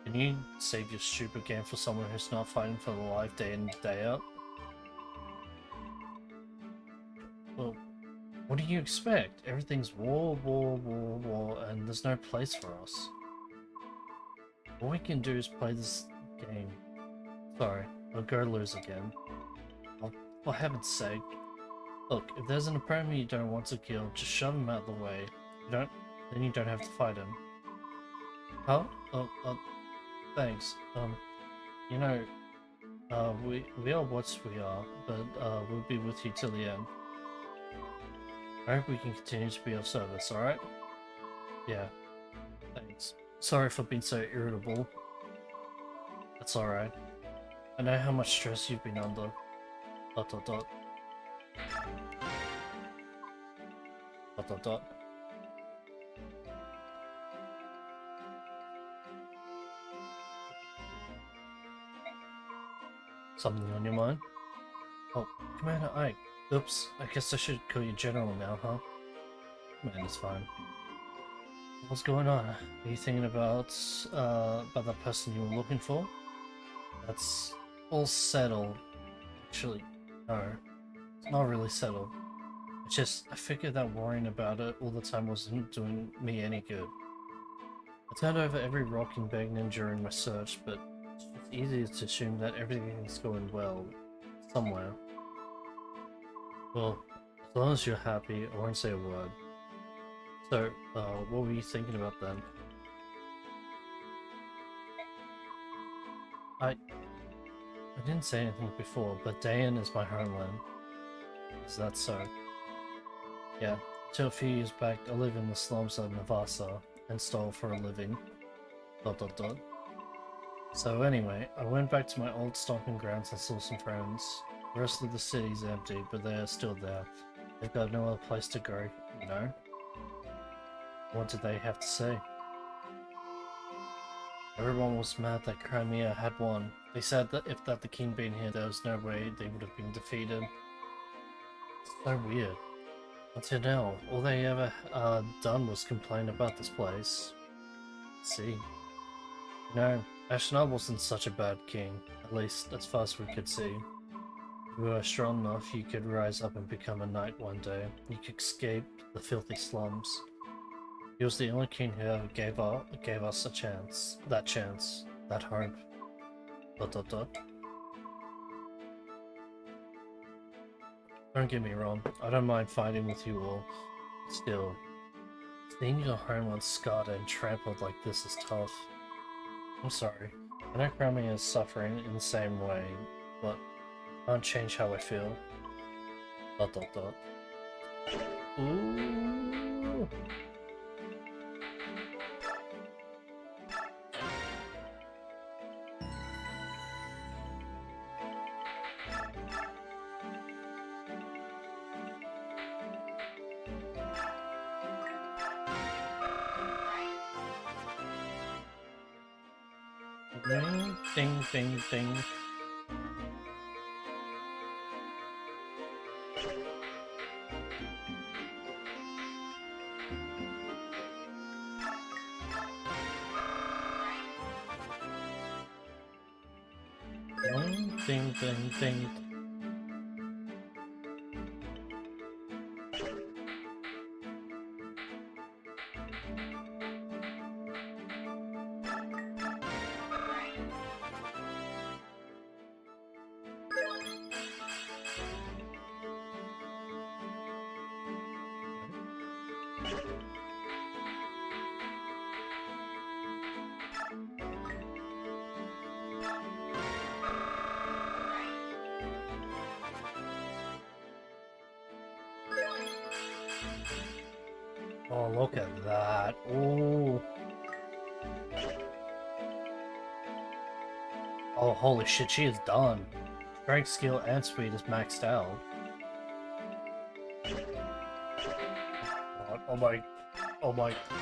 Can you save your stupid game for someone who's not fighting for the life day in, day out? Well, what do you expect? Everything's war, and there's no place for us. All we can do is play this game. Sorry, I'll go lose again. For heaven's sake. Look, if there's an opponent you don't want to kill, just shove him out of the way. Then you don't have to fight him. Huh? Thanks. You know, we are what we are, but we'll be with you till the end. I hope we can continue to be of service, alright? Yeah. Thanks. Sorry for being so irritable. That's alright. I know how much stress you've been under. ... Something on your mind? Oh, Commander Ike. Oops, I guess I should call you General now, huh? Man, it's fine. What's going on? Are you thinking about that person you were looking for? That's all settled. Actually, no. It's not really settled. It's just, I figured that worrying about it all the time wasn't doing me any good. I turned over every rock in Bagnan during my search, but it's easy to assume that everything's going well somewhere. Well, as long as you're happy, I won't say a word. So, what were you thinking about then? I didn't say anything before, but Dayan is my homeland. Is that so? Yeah, till a few years back, I lived in the slums of Navasa and stole for a living. ... So anyway, I went back to my old stomping grounds and saw some friends. The rest of the city's empty, but they're still there. They've got no other place to go, you know? What did they have to say? Everyone was mad that Crimea had won. They said that if the king been here, there was no way they would have been defeated. It's so weird. Until now, all they ever done was complain about this place. Let's see. You know, Ashnod wasn't such a bad king, at least as far as we could see. If you were strong enough, you could rise up and become a knight one day. You could escape the filthy slums. He was the only king who ever gave us a chance. That hope. ... Don't get me wrong, I don't mind fighting with you all. Still, seeing your homeland scarred and trampled like this is tough. I'm sorry. I know Crummy is suffering in the same way, but I can't change how I feel. ... Ooh. Ding, ding, ding, ding. Ding, ding, ding, ding. Oh, look at that. Ooh. Oh, holy shit, she is done. Strength, skill, and speed is maxed out. Oh my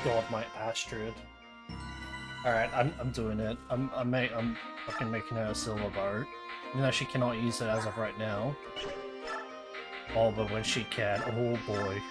god, my Astrid. Alright, I'm doing it. I'm fucking making her a silver boat. Even though she cannot use it as of right now. Oh, but when she can, oh boy.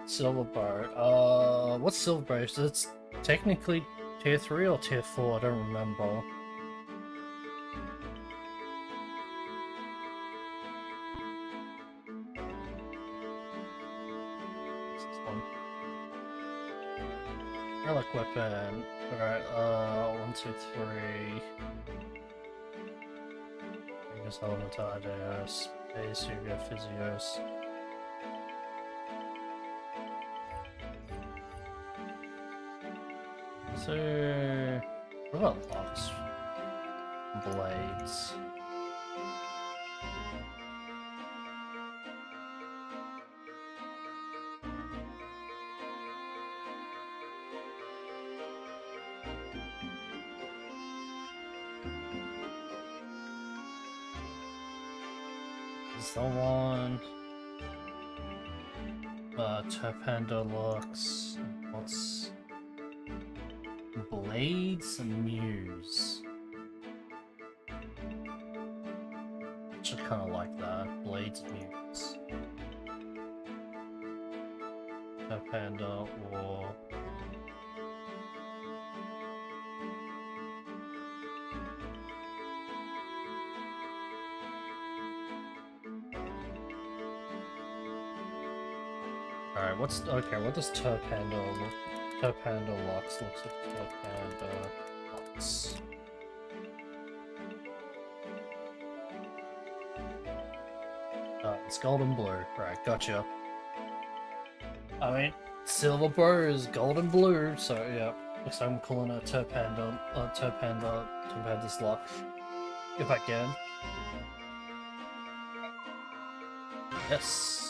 Silver bar. What's silver bar? It's technically tier 3 or tier 4, I don't remember. What's this one? Relic weapon. Alright, 1, 2, 3. Vegas Elementarius, Base Yuga Physios. So, what about Lux Blades? Is the one Terpanda Lux? What's Blades and Muse? Actually kind of like that. Blades and Muse. Terpanda or... Alright, what does Terpanda look? Terpanda Lux looks like Terpanda Lux. It's golden blue. Right, gotcha. I mean, silver bar is golden blue, so yeah. Looks like I'm calling it Terpanda's Lux. If I can. Yes.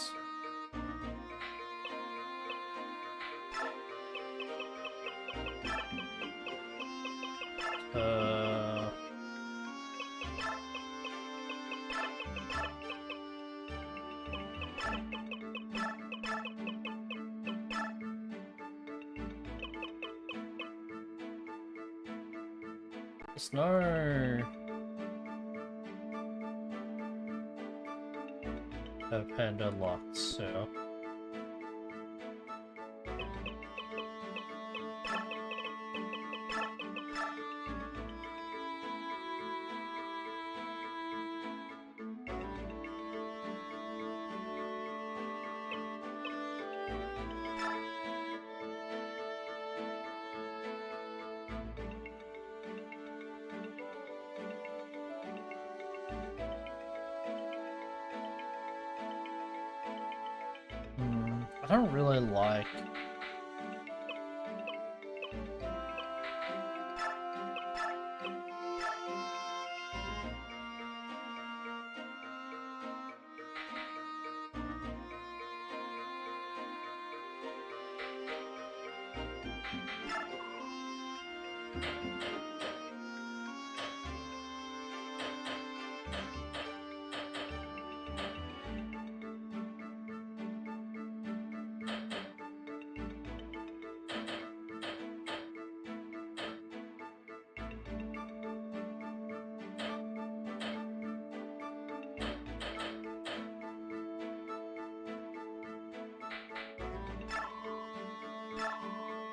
There's no... Panda locked, so... I don't really like...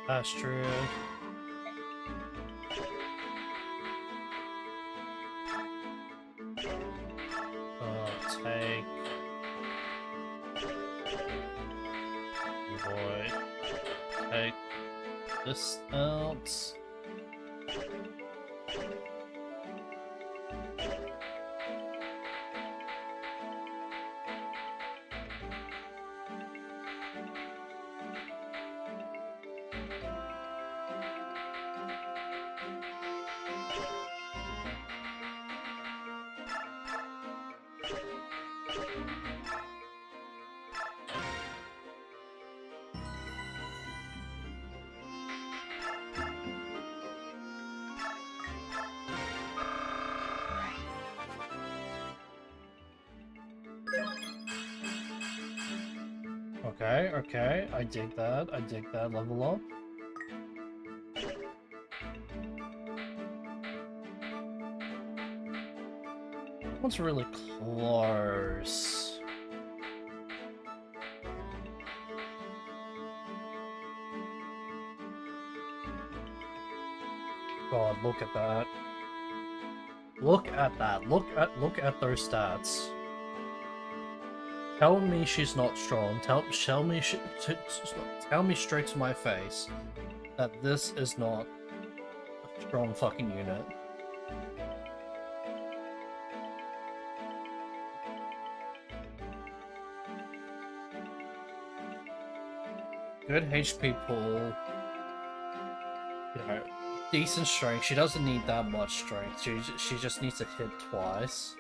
That's true. Take... Boy. Take this out. Okay, I dig that level up. That one's really close. God, look at that. Look at that. Look at those stats. Tell me she's not strong. Tell me straight to my face that this is not a strong fucking unit. Good HP pool. You know, decent strength. She doesn't need that much strength. She just needs to hit twice.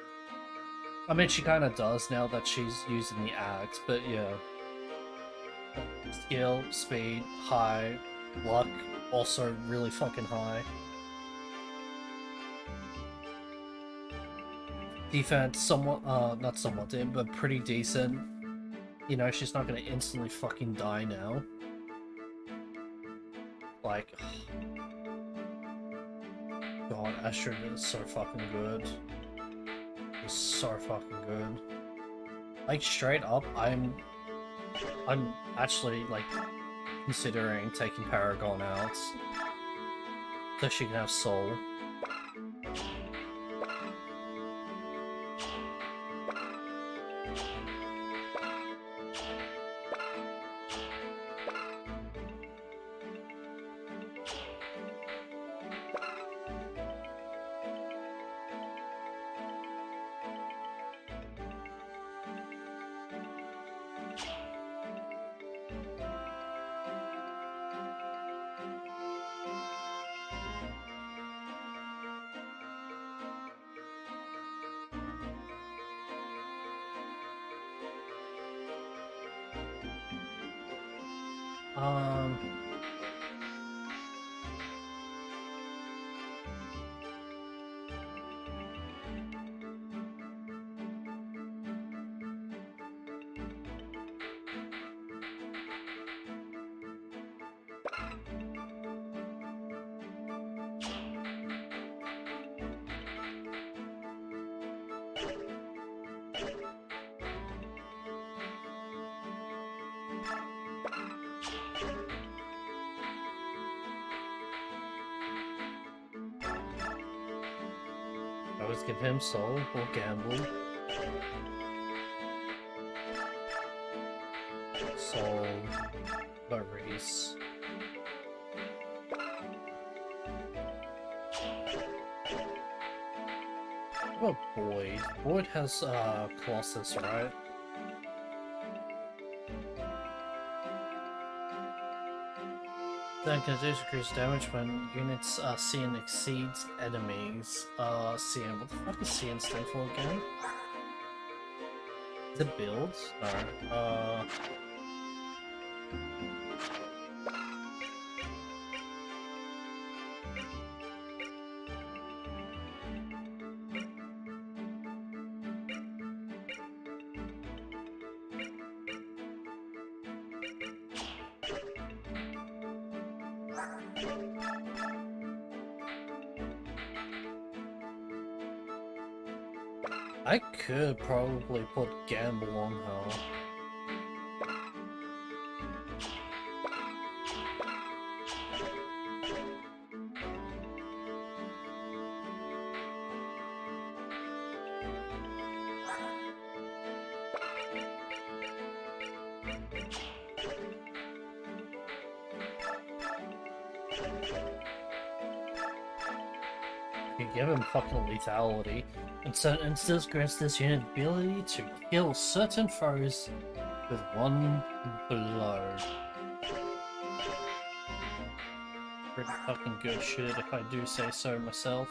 I mean, she kind of does now that she's using the axe, but yeah. Skill, speed, high. Luck, also really fucking high. Defense, somewhat, not somewhat, but pretty decent. You know, she's not gonna instantly fucking die now. Like... God, Astrid is so fucking good. It's so fucking good. Like, straight up, I'm actually, like, considering taking Paragon out so she can have Soul. always give him soul or gamble. Soul, Maurice. What about Boyd? Boyd has Colossus, right? Then continues to increase damage when units CN exceeds enemies. CN. What the fuck is CN stand for again? Is it build? No. I could probably put Gamble on her. You give him fucking lethality. And certain instances grants this unit ability to kill certain foes with one blow. Pretty fucking good shit if I do say so myself.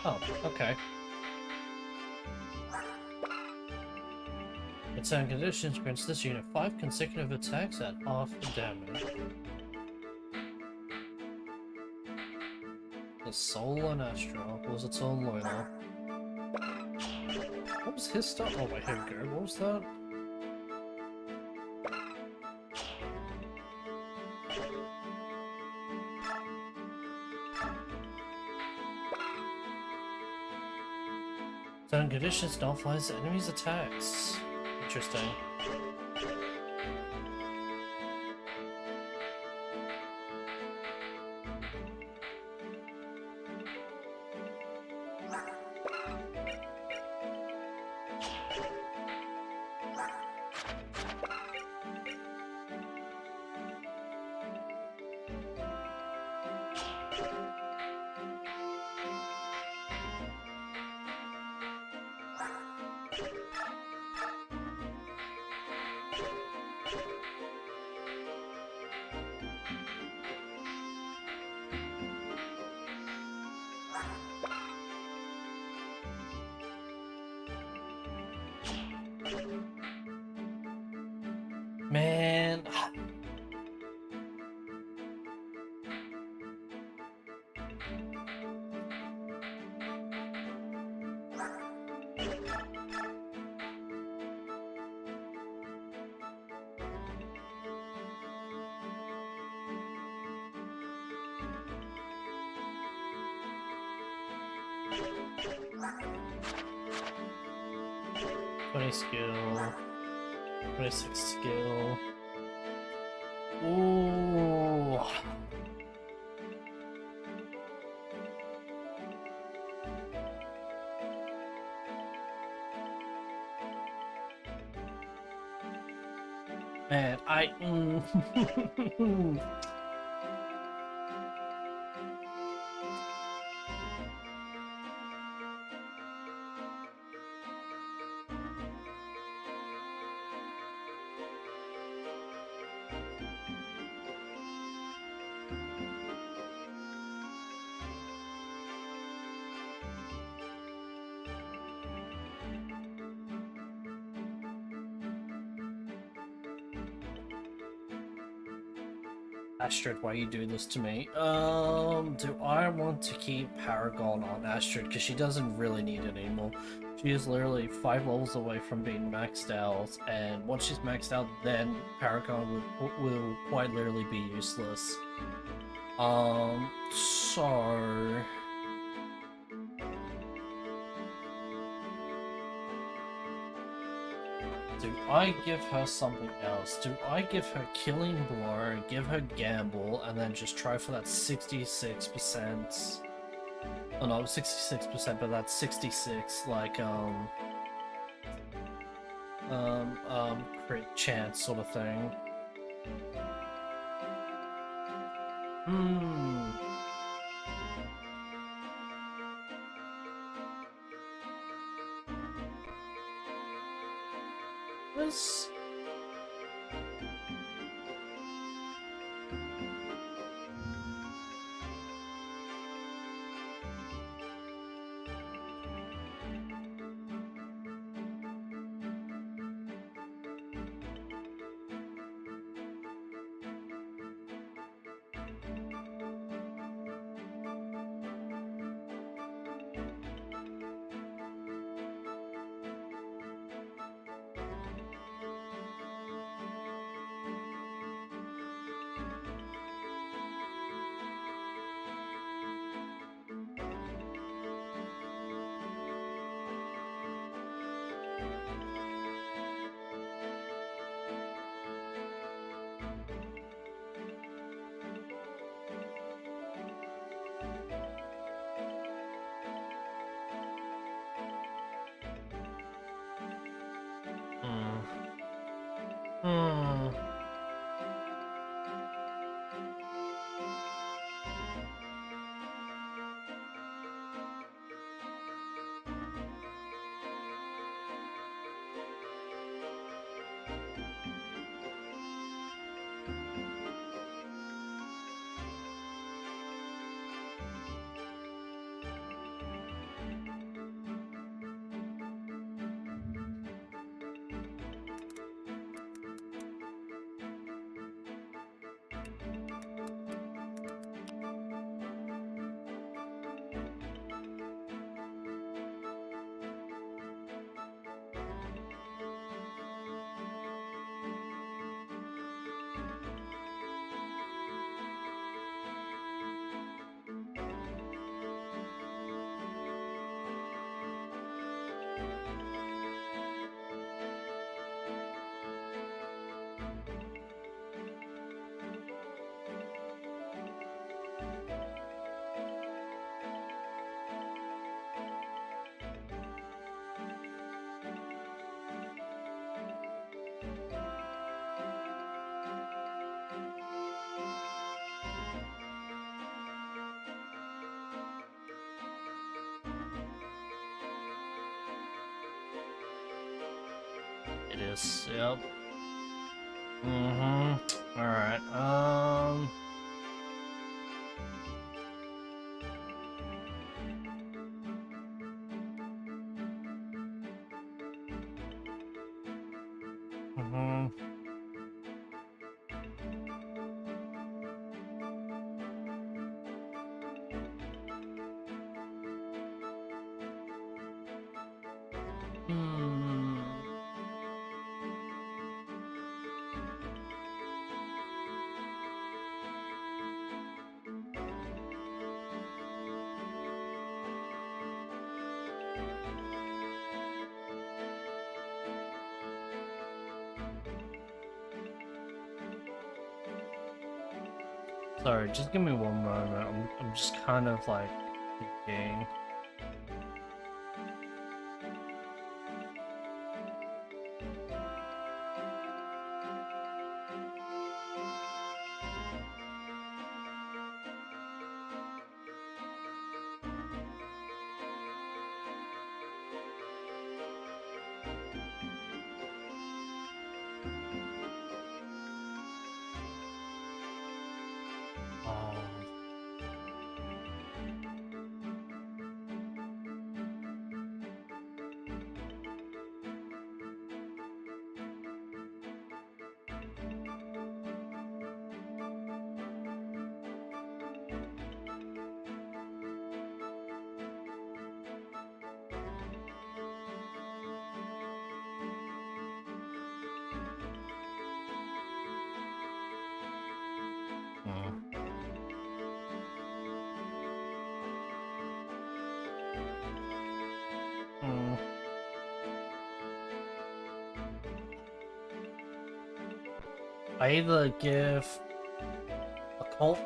Oh, okay. In certain conditions, grants this unit 5 consecutive attacks at half the damage. The Soul and Astro was its own loner. What was his stuff? Oh wait, here we go. What was that? Certain conditions nullifies the enemy's attacks. Interesting. Man. Skill, 26 skill. Ooh. Man, Astrid, why are you doing this to me? Do I want to keep Paragon on Astrid? Because she doesn't really need it anymore. She is literally 5 levels away from being maxed out, and once she's maxed out, then Paragon will quite literally be useless. So... Do I give her something else? Do I give her Killing Blow, give her Gamble, and then just try for that 66%? Oh no, 66%, but that's 66, like, crit chance sort of thing. Hmm. This... Hmm. It is, yep. Mm-hmm. Alright, Mm-hmm. Hmm. Sorry, just give me one moment. I'm just kind of like thinking. I either give a cult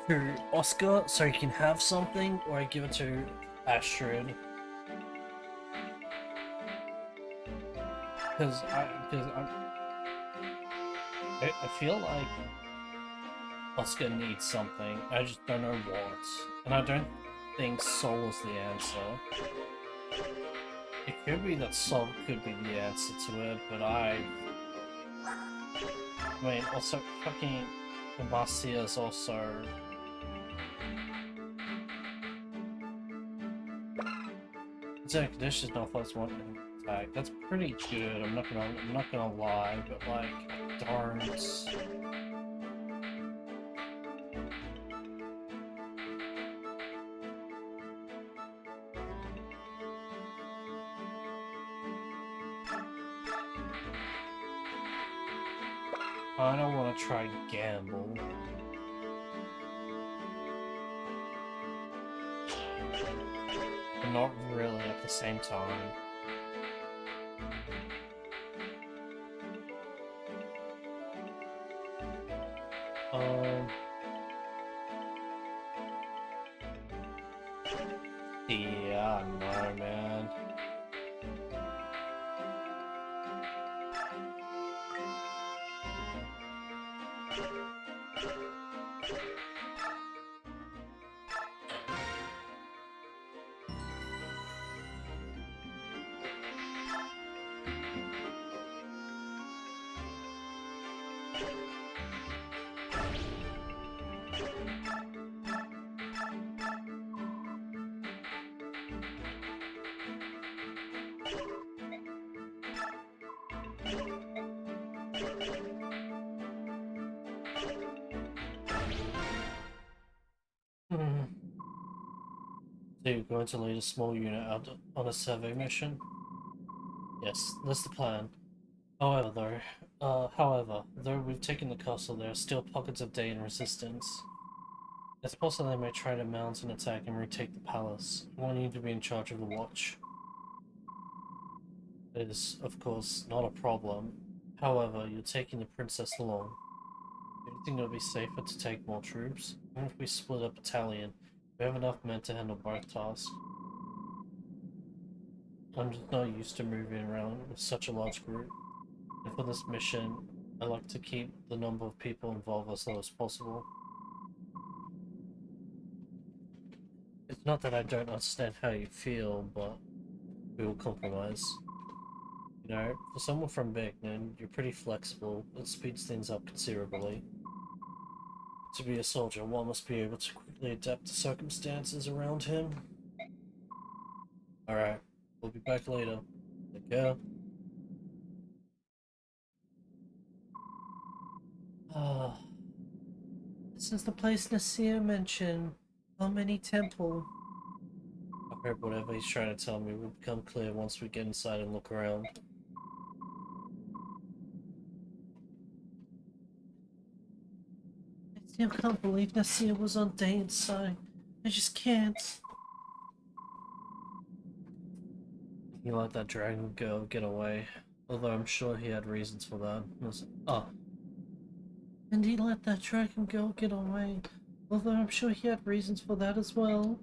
to Oscar so he can have something, or I give it to Astrid. Because I feel like Oscar needs something. I just don't know what, and I don't think Soul is the answer. It could be that Soul could be the answer to it, but I mean, also fucking Marcia is also. Zone conditions not plus one attack. That's pretty good. I'm not gonna lie, but like, darn. I don't want to try gamble. But not really at the same time. Yeah, no, man. So you're going to lead a small unit out on a survey mission? Yes, that's the plan. However, though we've taken the castle, there are still pockets of Daean resistance. It's possible they may try to mount an attack and retake the palace. I want you to be in charge of the watch. It is, of course, not a problem. However, you're taking the princess along. Do you think it would be safer to take more troops? Even if we split a battalion, we have enough men to handle both tasks. I'm just not used to moving around with such a large group. And for this mission, I like to keep the number of people involved as low as possible. It's not that I don't understand how you feel, but we will compromise. You know, for someone from Begnan, you're pretty flexible. It speeds things up considerably. To be a soldier, one must be able to quickly adapt to circumstances around him. Alright, we'll be back later. Take care. This is the place Nasir mentioned. Harmony Temple. I heard whatever he's trying to tell me will become clear once we get inside and look around. I still can't believe Nasir was on Dane's side. I just can't. He let that dragon girl get away, although I'm sure he had reasons for that. And he let that dragon girl get away, although I'm sure he had reasons for that as well.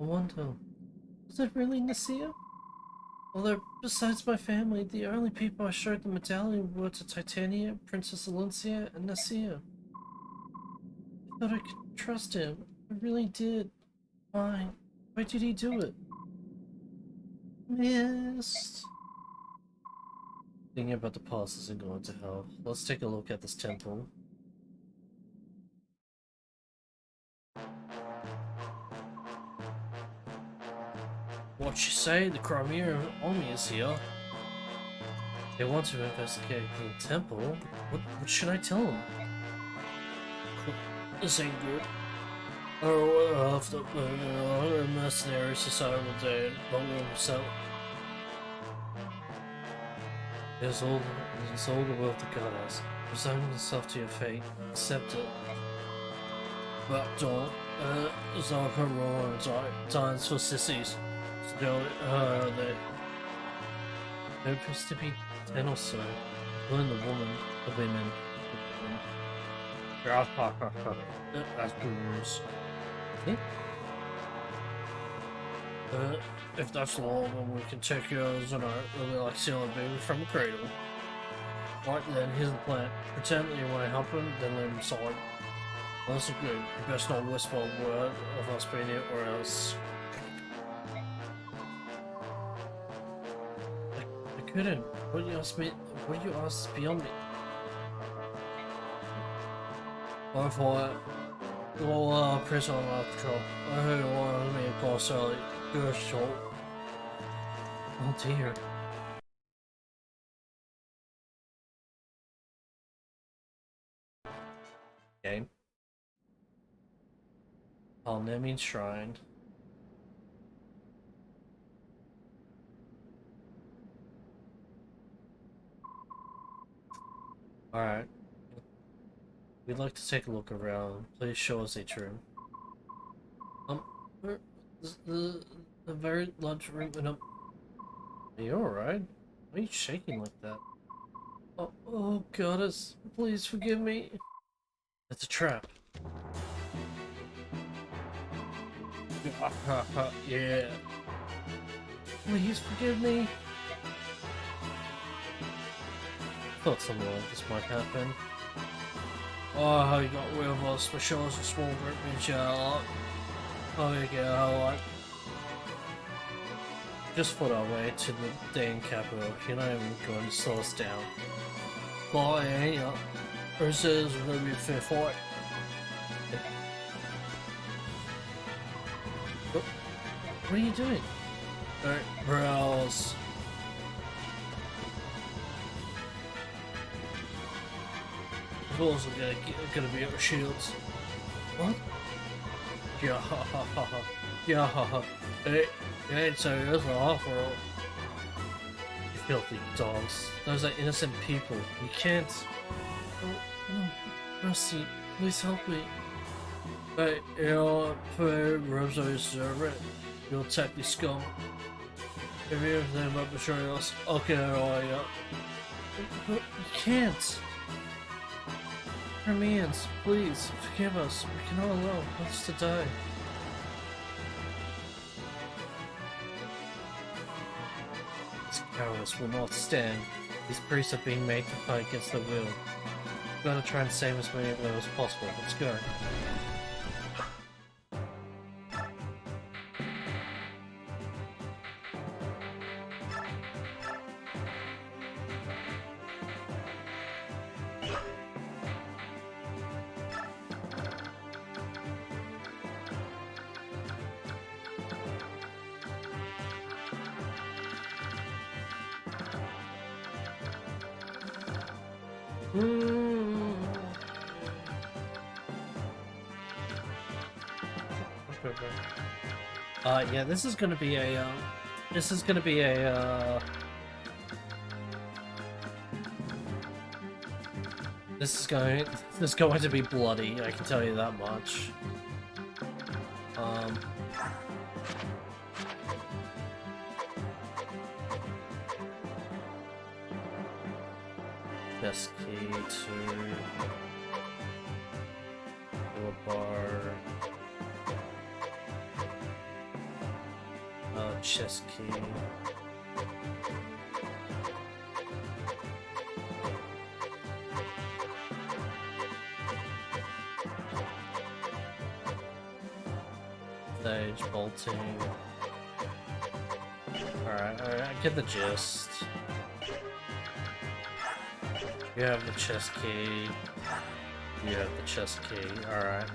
I wonder, was it really Nasir? Although, besides my family, the only people I showed the medallion were to Titania, Princess Alencia, and Nasir. I thought I could trust him. I really did. Why? Why did he do it? Missed. Thinking about the past isn't going to help. Let's take a look at this temple. What you say? The Crimea army is here. They want to investigate the temple. What should I tell them? This ain't good. After mercenary society will do so. It's all the world that God has. Resign yourself to your fate. Accept it. But don't. Zarka dines for sissies. Still, they. There appears to be 10 or so, including the women. That's good news. Yeah. If that's all, then we can take yours and it'll be like stealing a baby from a cradle. Right then, here's the plan. Pretend that you want to help him, then let him inside. Well, that's good. You best not whisper a word of us being here, or else. I couldn't. What do you ask me? What do you ask beyond me? I thought you'll press on our patrol. I heard you wanted me to call Sally. Good shot. Oh dear. Game. Alnemi Shrine. Alright. We'd like to take a look around. Please show us each room. Where the very large room and Are you alright? Why are you shaking like that? Oh goddess, please forgive me. It's a trap. Yeah. Please forgive me. Thought something like this might happen. Oh, you got rid of us, but show us a small group in jail. Oh, you get like. Just fought our way to the Dane capital. You're not even going to slow us down. Well, I ain't. Who says we're going to be a fair fight? What are you doing? Don't browse. Of course, we're gonna be at the shields. What? Yeah, ha ha ha ha. Yeah, ha ha. It ain't serious after all. You filthy dogs. Those are innocent people. You can't. Oh, no. Rusty, please help me. Hey, you'll put rubs on your servant. You'll attack the scum. If you have anything about betraying us, I'll get it all you. But you can't. Hermians, please, forgive us. We cannot allow us to die. This cowardice will not stand. These priests are being made to fight against their will. We've got to try and save as many of them as possible. Let's go. Yeah, this is gonna be a, this is going to be bloody, I can tell you that much. Best key to a bar. Chest key. Stage bolting. Alright, I get the gist. You have the chest key. You have the chest key. Alright.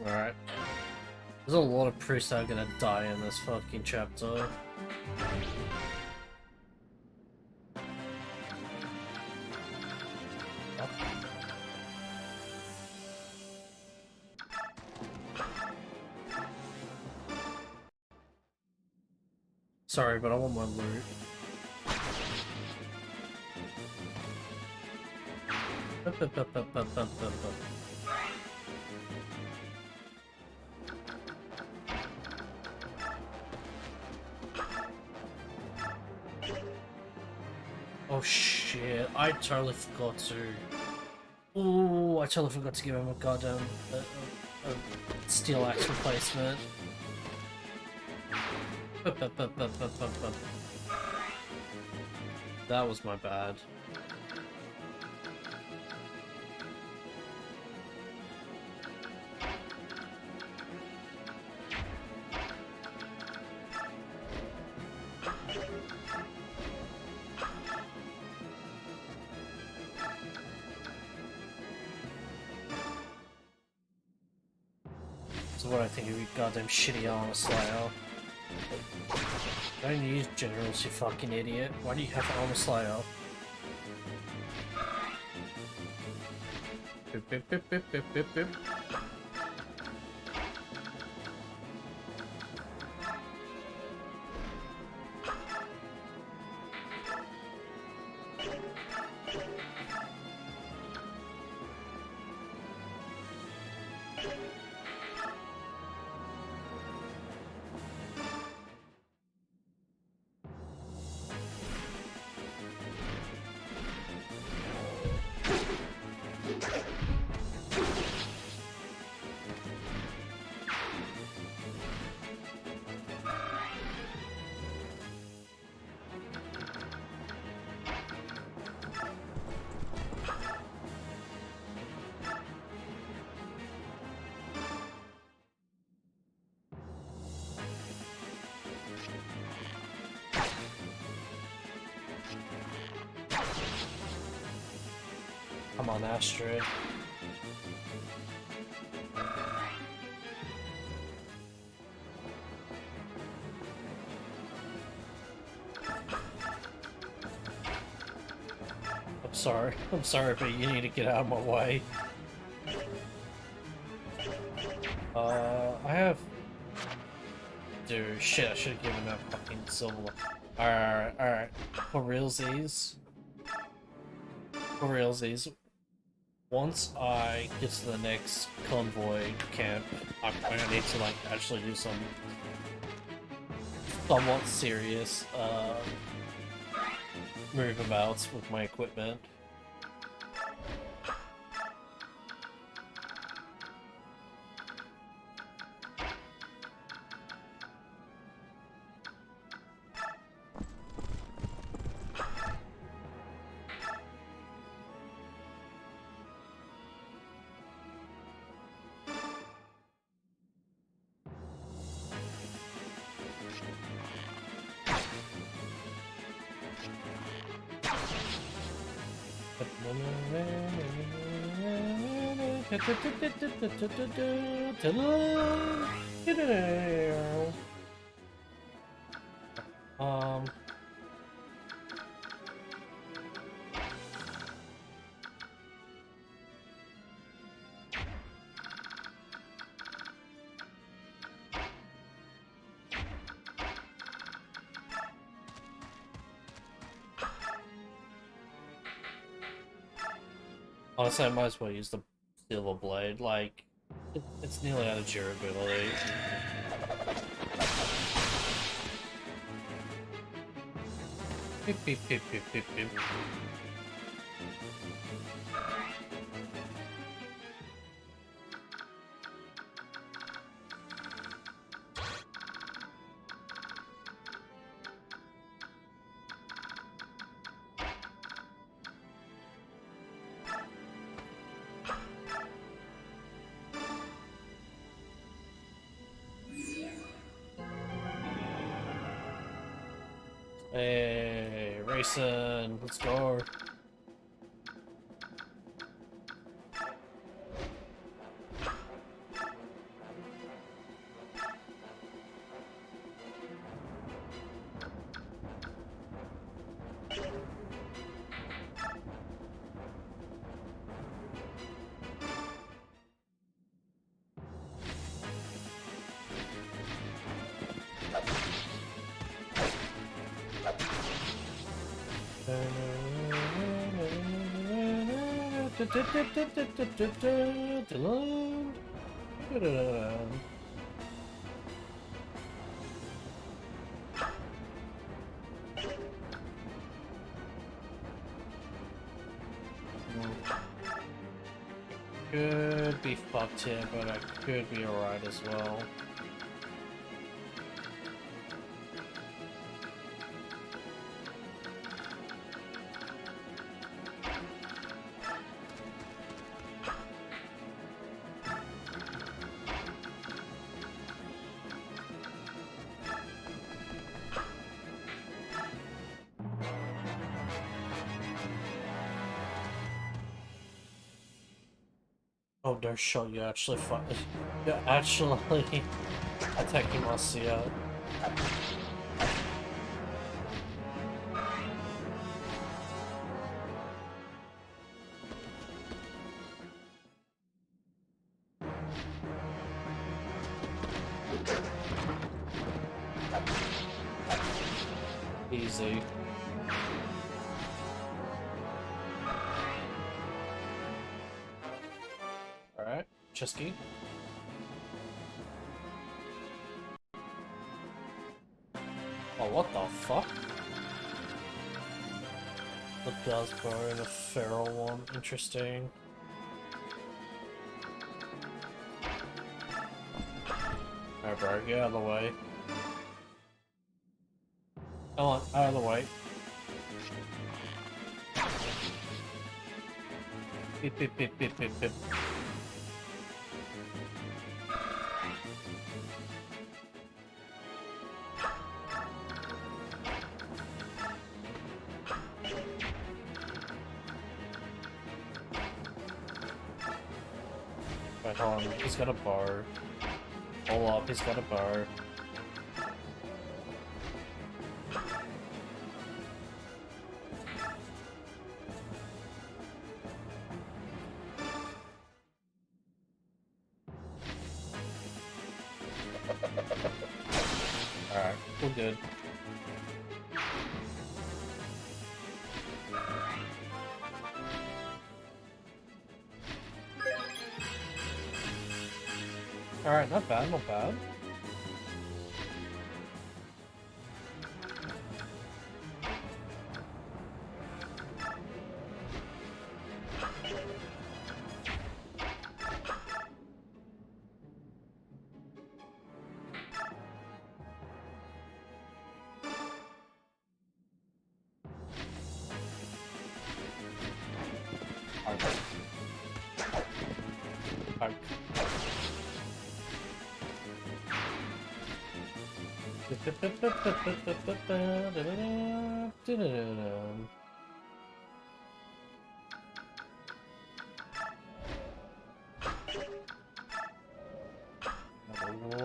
Alright. There's a lot of priests that are gonna die in this fucking chapter. Sorry, but I want my loot. Oh shit, I totally forgot to... Ooh, I totally forgot to give him a goddamn steel axe replacement. That was my bad. So what I think of you goddamn shitty armor slayer. Don't use generals, you fucking idiot. Why do you have armor slayer? Boop, boop, boop, boop, boop, boop, boop. Come on, Astrid. I'm sorry, but you need to get out of my way. I have... Dude, shit, I should have given that fucking silver. Alright. For realsies. Once I get to the next convoy camp, I'm gonna need to, like, actually do some somewhat serious, move-abouts with my equipment. Honestly, I might as well use the silver blade, like, it's nearly out of durability. Beep, beep, beep, beep, beep, beep. Hey, racing, let's go. Could be fucked here, but I could be alright as well. Oh no shot, you're actually you're actually attacking Marcia. Easy. Alright, Chesky. Oh, what the fuck? The Guzbo and a feral one. Interesting. Alright, bro, get out of the way. Come on, out of the way. Beep, beep, beep, beep, beep, beep. Right, hold on, he's got a bar. Hold up, he's got a bar. Alright, we're good. Alright, not bad, not bad. Alright.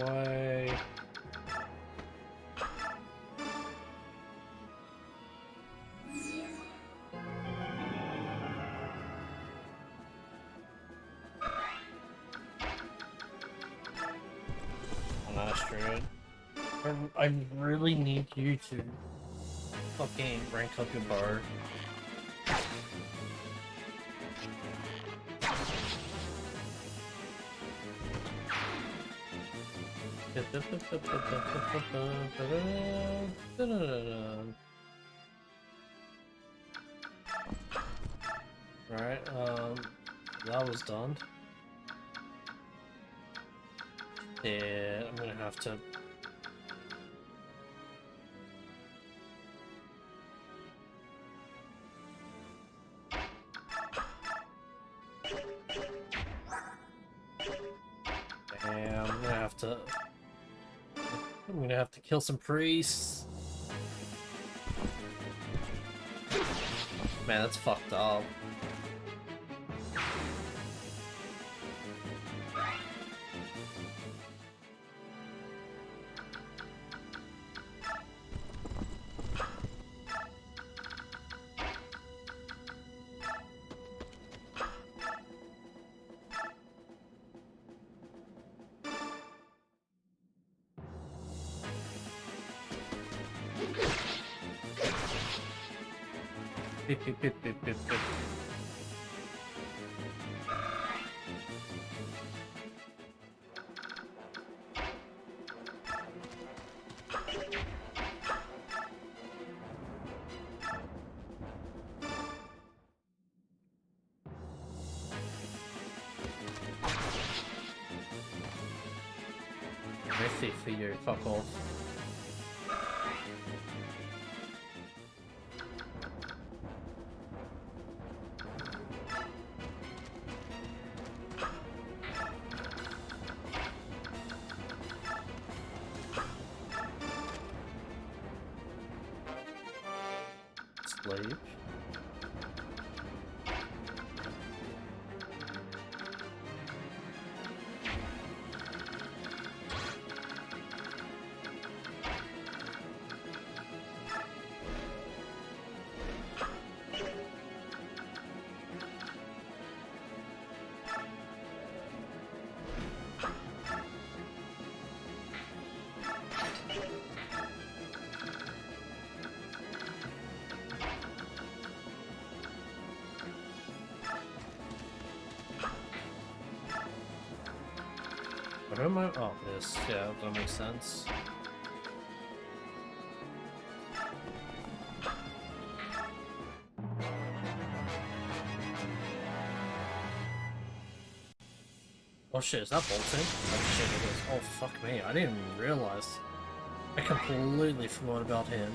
Way. Nice, Druid. I really need you to fucking rank up your bar. Alright, that was done. Yeah, I'm gonna have to... Damn, I'm gonna have to kill some priests. Man, that's fucked up. Beep, beep, beep, beep, beep, beep. Miffy for you, fuck off. Sleep. What am I? Oh, this. Yeah, that makes sense. Oh shit, is that Bolton? Oh shit, it is. Oh fuck me, I didn't even realize. I completely forgot about him.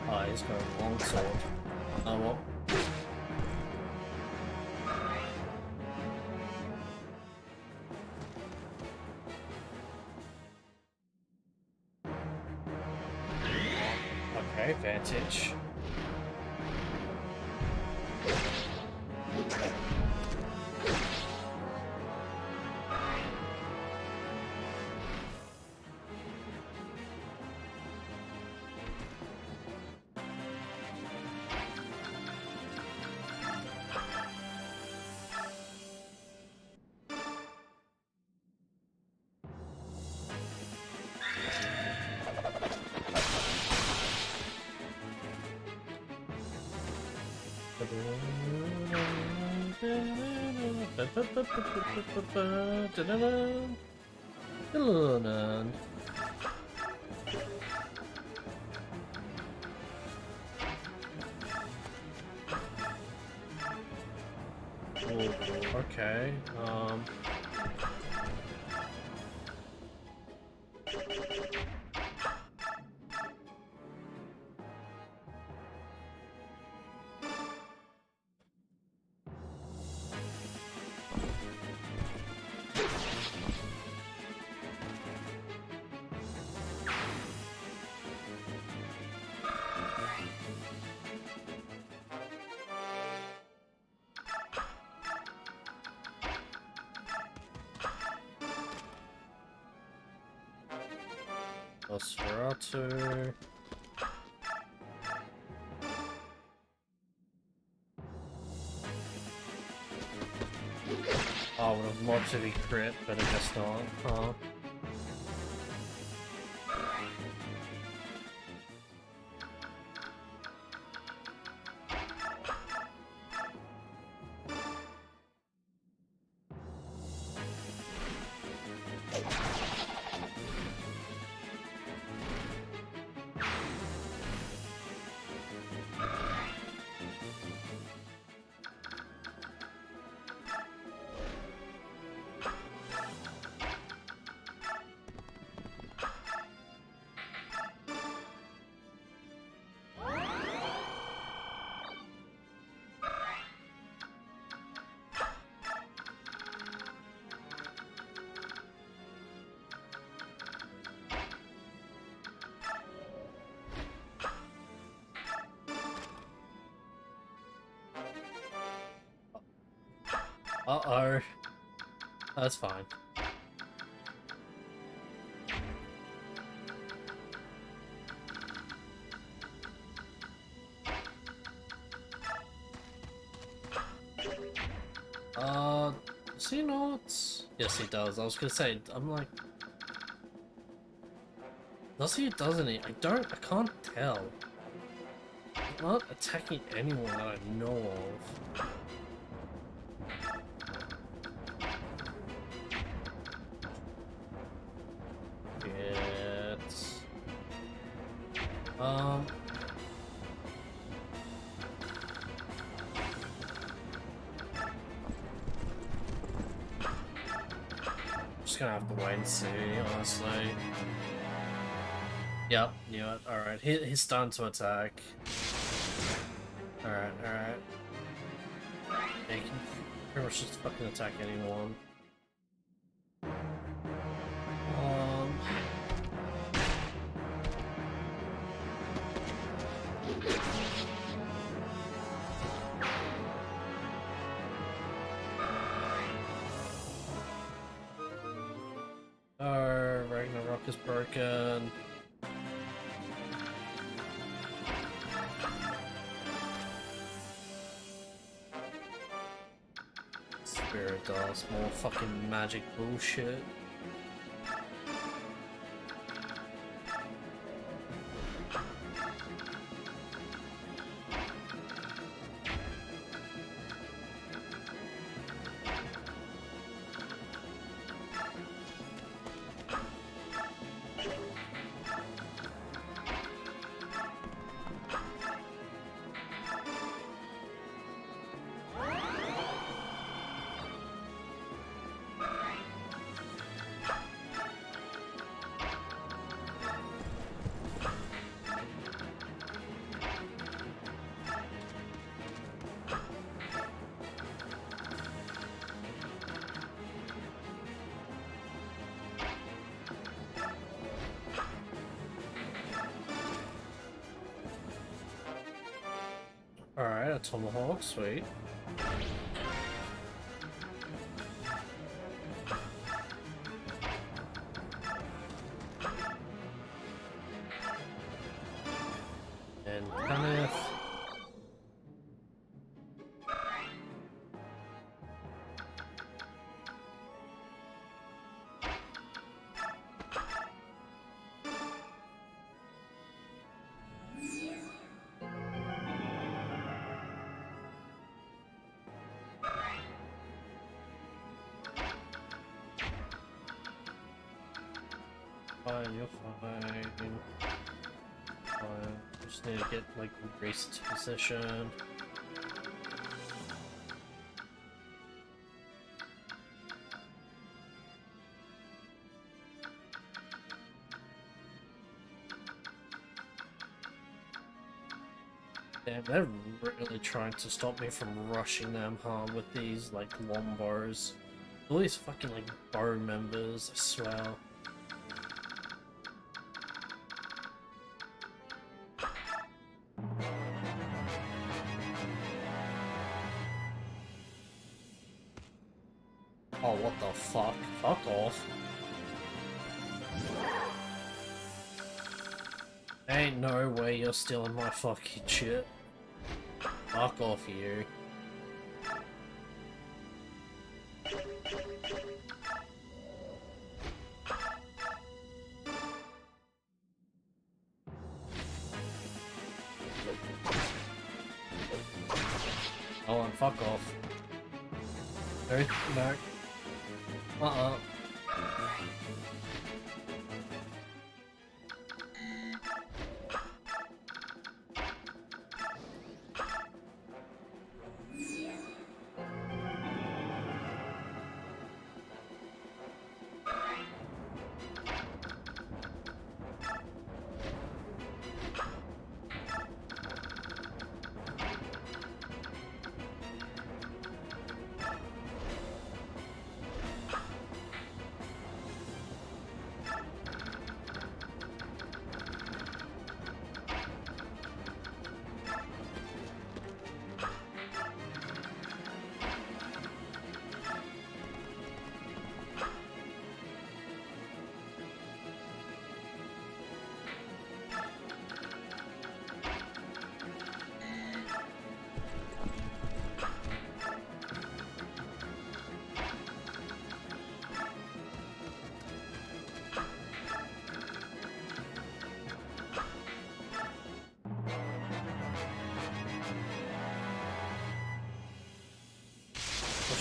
Ah, he's got a long sword. Oh well. Okay, advantage. Okay, Nosferatu. Oh, I would have loved to be crit, but I guess not. Huh? Uh-oh. That's fine. Does he not? Yes, he does. I was gonna say, I'm like... Does he or doesn't he? I can't tell. I'm not attacking anyone that I know of. It's... Just gonna have to wait and see, honestly. Yep, knew it. Alright, he's starting to attack. Alright. He can pretty much just fucking attack anyone. Oh, Ragnarok is broken. Spirit dust, more fucking magic bullshit. Alright, a tomahawk, sweet. And Kenneth. Fine, you're fine. Fine. Just need to get, like, raced position. Damn, they're really trying to stop me from rushing them hard with these, like, long bows. All these fucking, like, bow members, I swear. Oh, what the fuck? Fuck off. Ain't no way you're stealing my fucking shit. Fuck off, you. Oh, and fuck off. No. Uh-uh.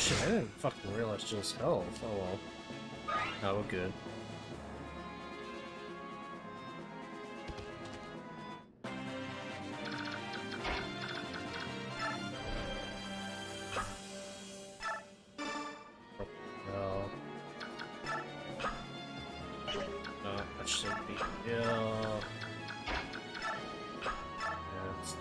Shit, I didn't fucking realize Jill's health. Oh well. No, we're good. No. No, that should be. Yeah. It's...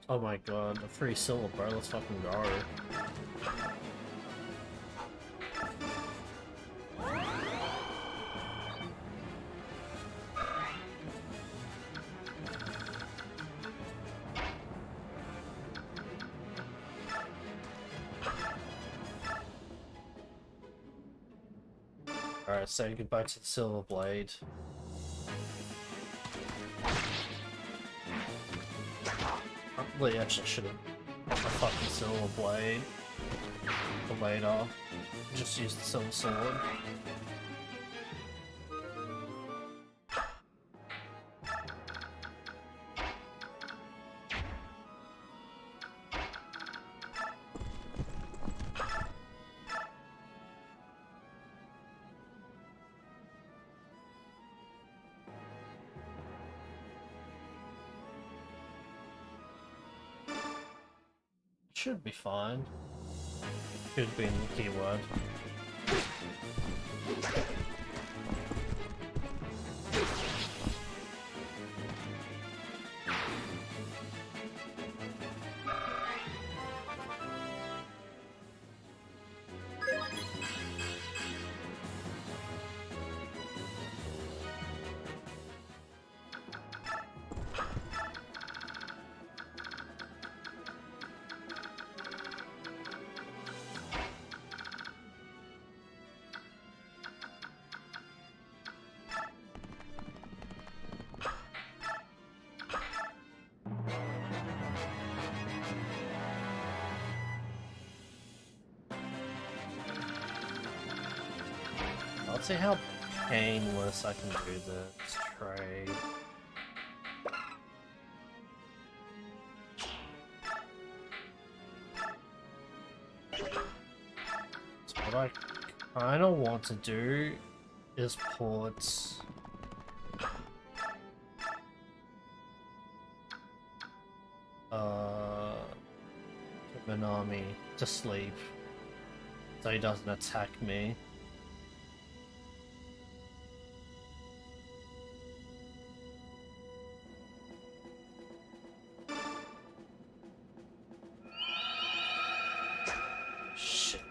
Oh my god, a free silver bar, let's fucking go. Alright, say goodbye to the silver blade. Probably actually should have got my fucking silver blade for later. Just use the silver sword. Should be fine. Could be in the keyword. Let's see how painless I can do this trade. So what I kind of want to do is put Minami to sleep so he doesn't attack me. Shit.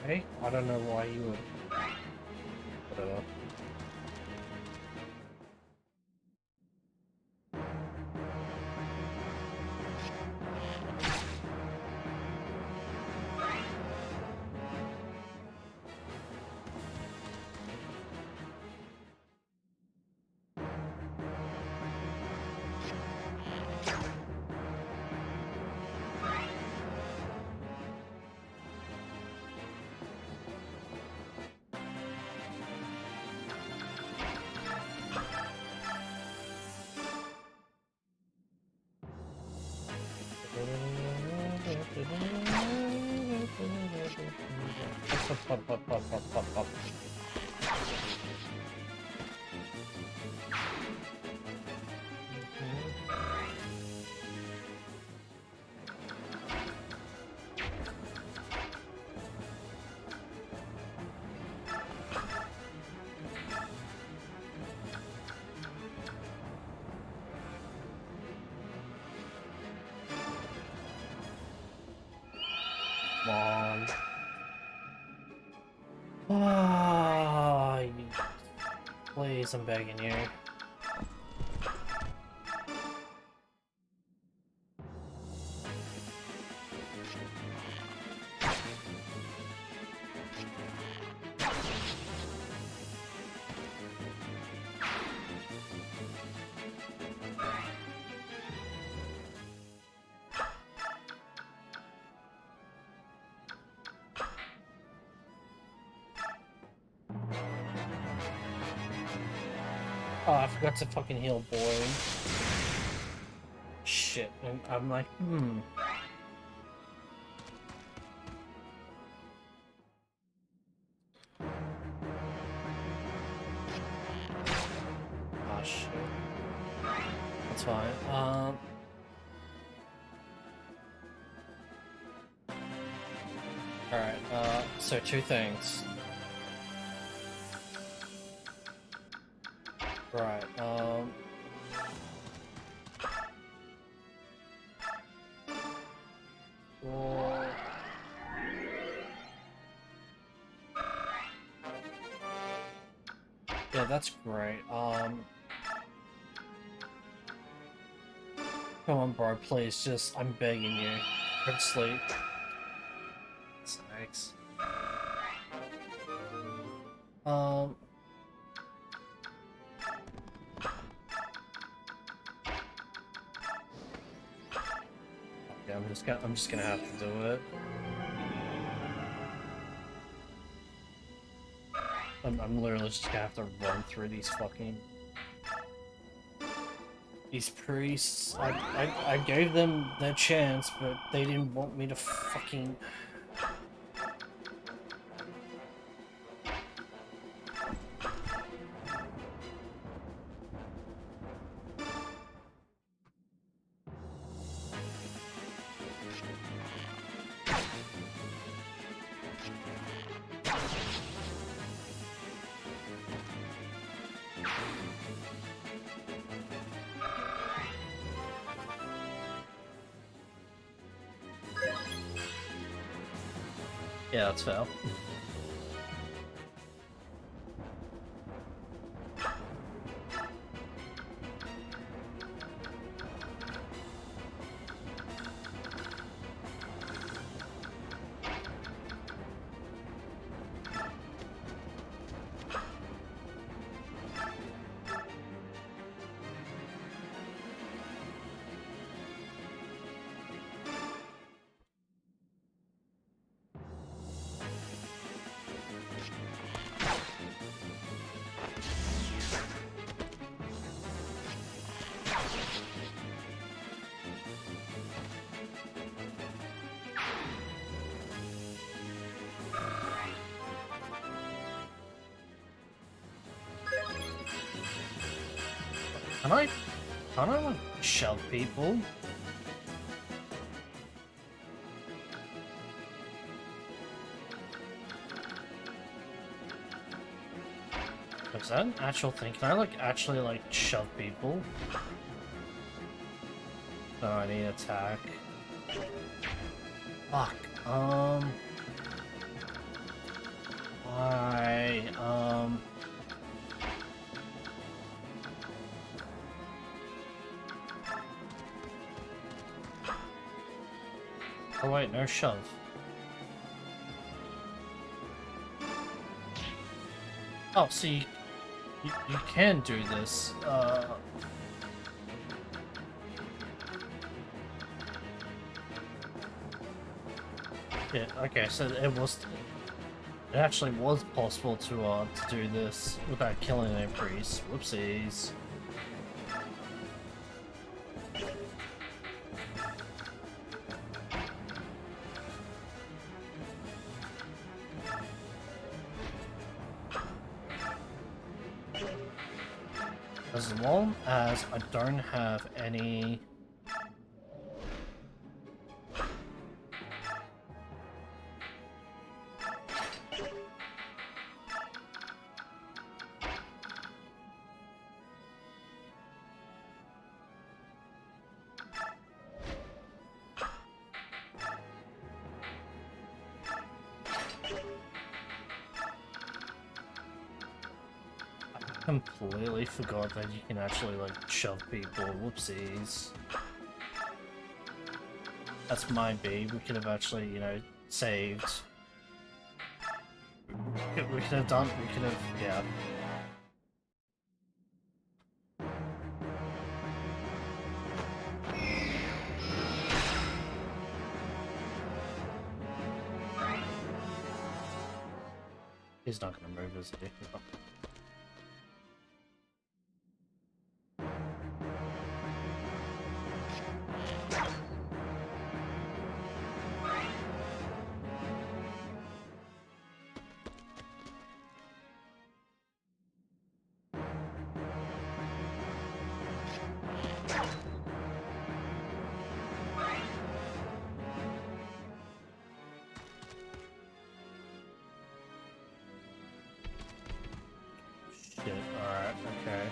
Okay, I don't know why you would. Whatever. Come on. Ah, please, I'm begging you. Oh, I forgot to fucking heal Boyd. Shit, and I'm like, Oh shit. That's fine. Alright, so two things. Right, well, yeah, that's great. Come on, bro, please, just, I'm begging you. Go to sleep. Thanks. Yeah, I'm just gonna have to do it. I'm literally just gonna have to run through these fucking... These priests. I gave them their chance, but they didn't want me to fucking... Yeah, that's fair. Can I like shove people? Is that an actual thing? Can I like actually like shove people? No, I need attack. Fuck. Why? Oh wait, no shove. Oh, so you can do this. Yeah, okay, so it actually was possible to do this without killing a priest. Whoopsies. As long as I don't have any... Completely forgot that you can actually like shove people. Whoopsies. That's my B. We could have actually, you know, saved. We could have done. We could have. Yeah. He's not gonna move, is he? Shit, alright, okay.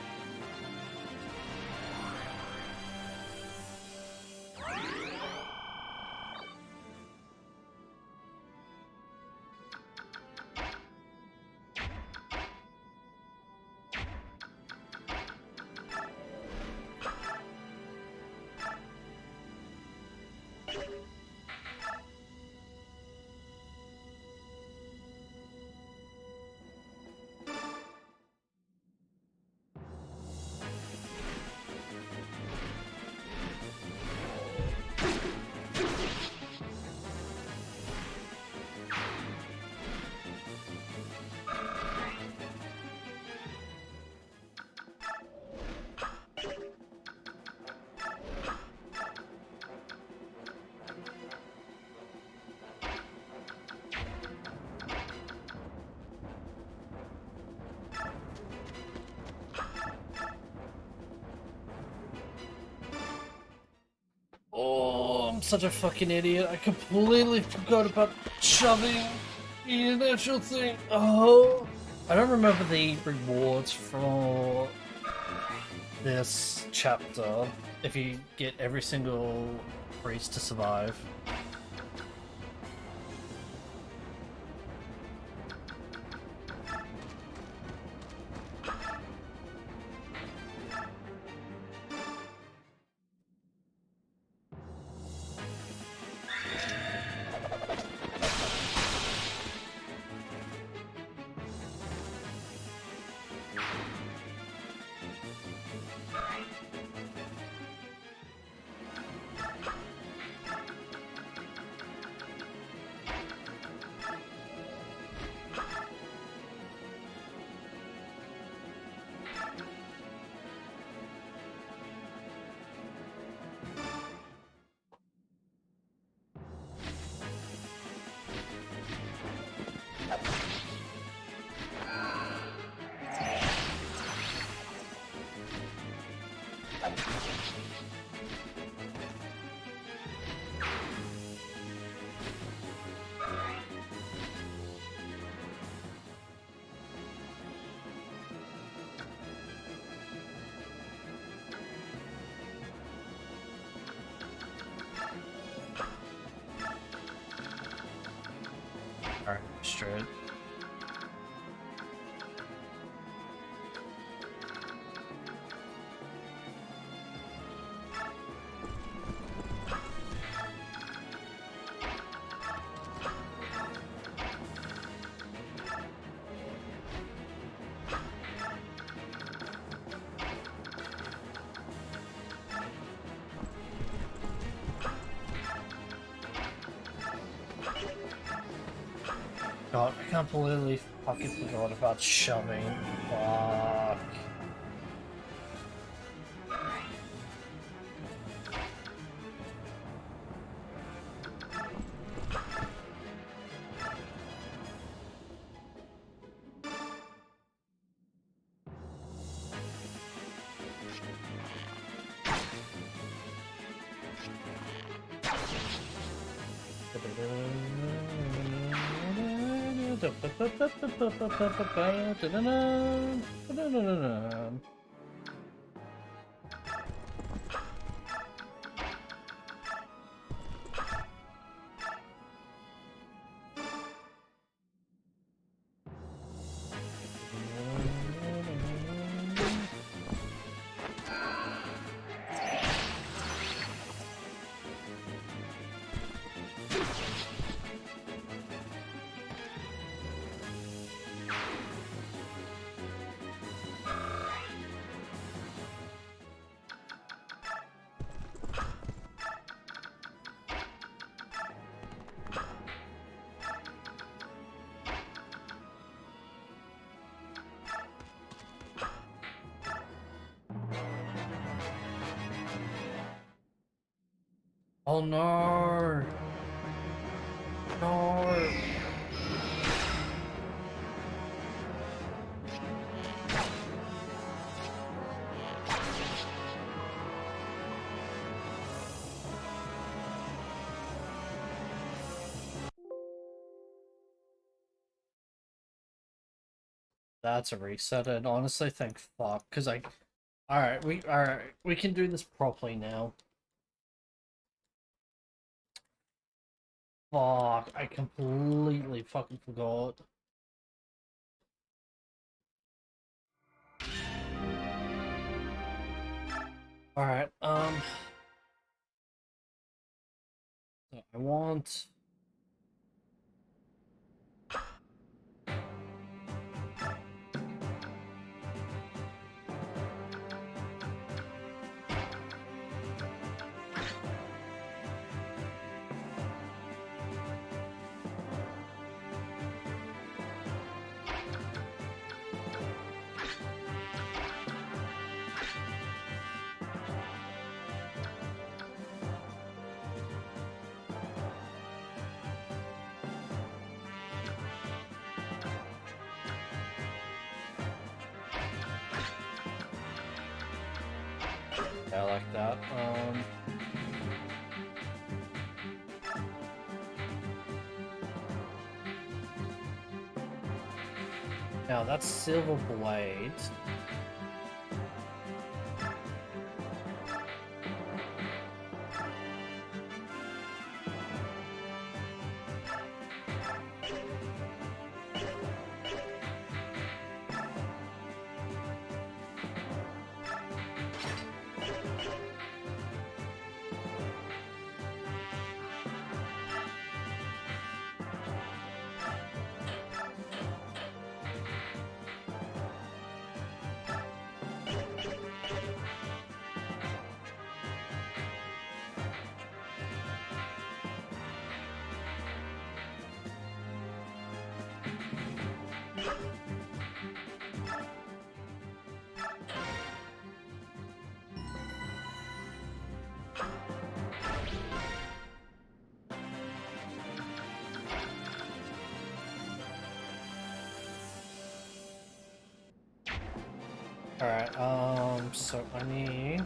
Oh, I'm such a fucking idiot. I completely forgot about shoving the actual thing. Oh, I don't remember the rewards for this chapter if you get every single priest to survive. Alright, straight. God, I completely fucking forgot about shoving. Fuck. Oh no! No! That's a reset, and honestly, thank fuck, because alright, we can do this properly now. Fuck, I completely fucking forgot. Alright, so I want... I like that. Now that's Silver Blade. Alright, so I need...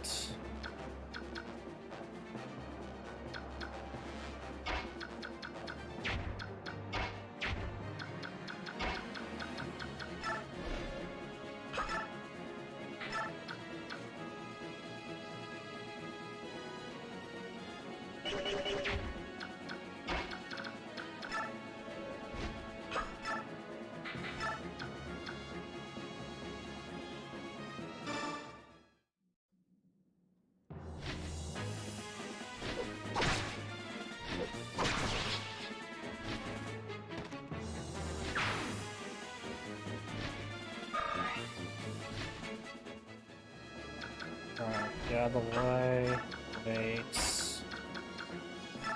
Alright, get out of the way. Wait.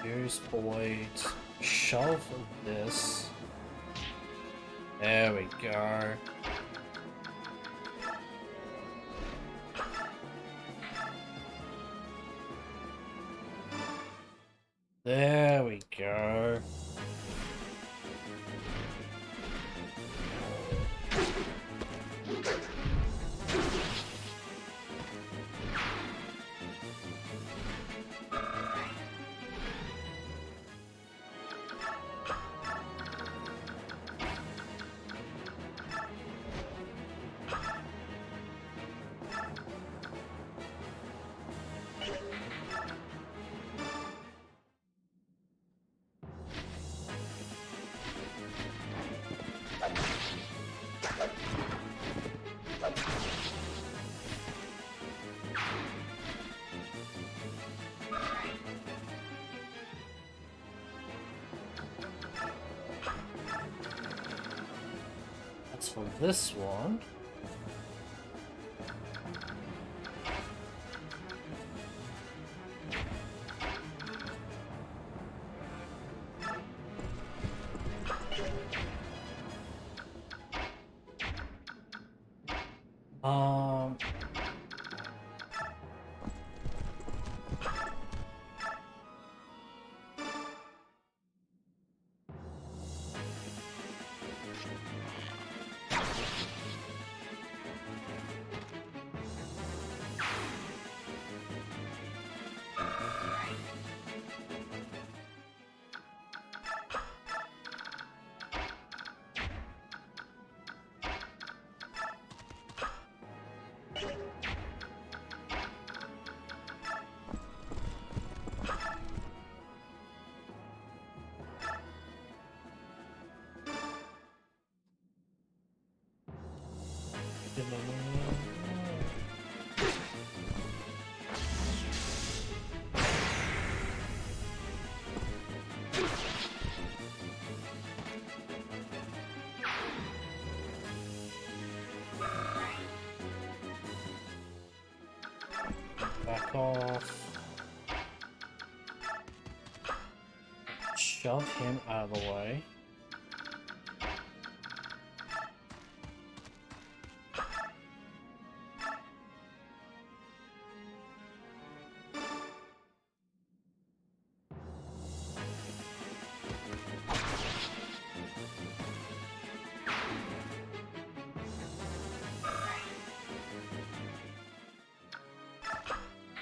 Use Void. Shove this. There we go. There we go. for this one. Um... Back off. Shove him out of the way.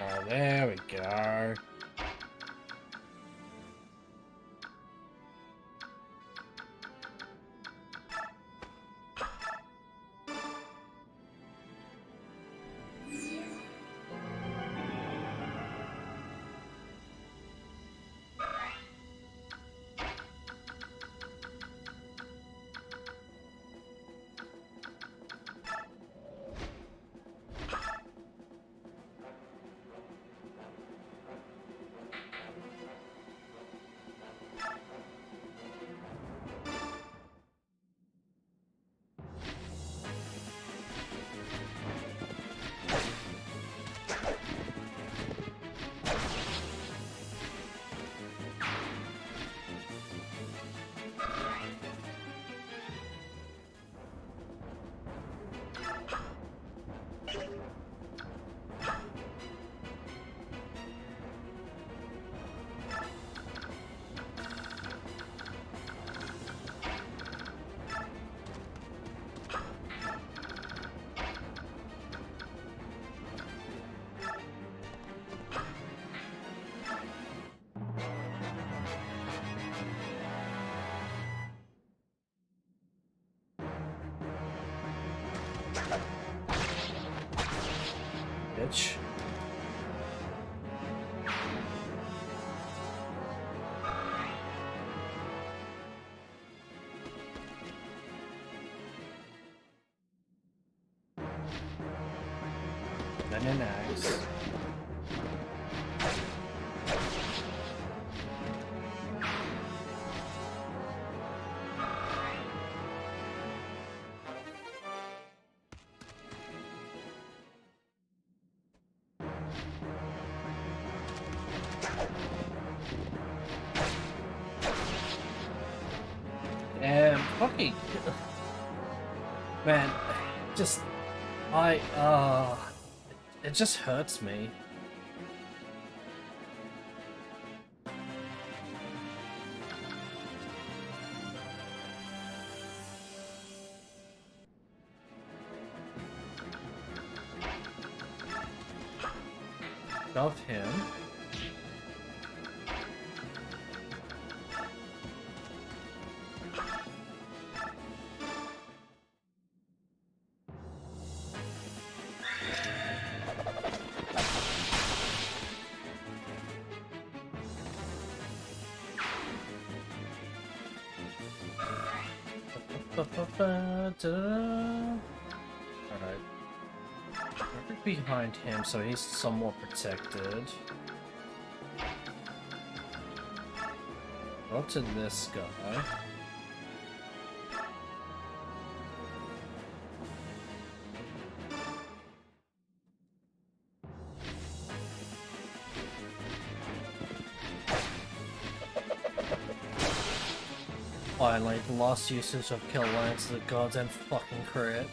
Oh, there we go. Bitch. Then an axe. Fucking man, just it just hurts me. Shove him. Alright. Behind him so he's somewhat protected. Go to this guy. Finally, the last usage of Kill Lance is a goddamn fucking crit.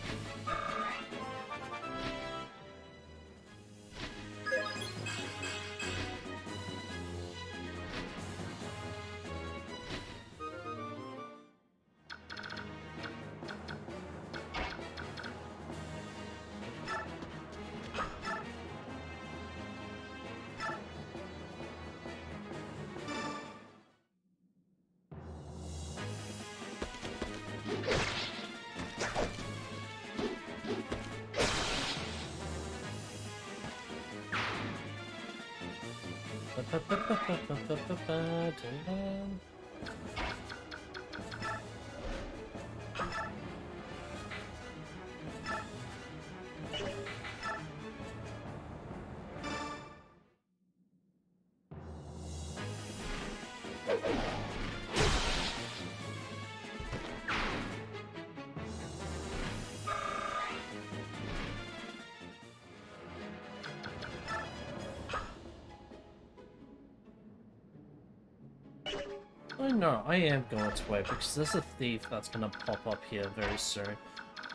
I know, I am going to wait because there's a thief that's gonna pop up here very soon.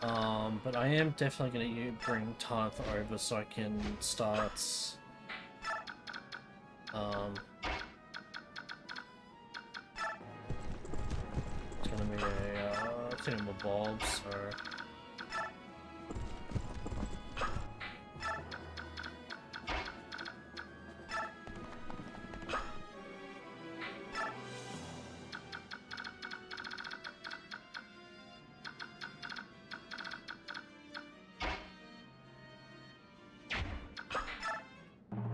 But I am definitely gonna bring Tarth over so I can start. It's gonna be a Thingamabob, so.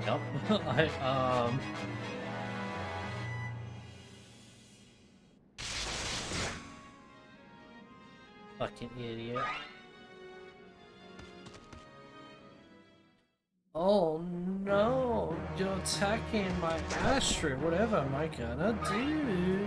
Yep, fucking idiot. Oh no, you're attacking my Astrid, whatever am I gonna do?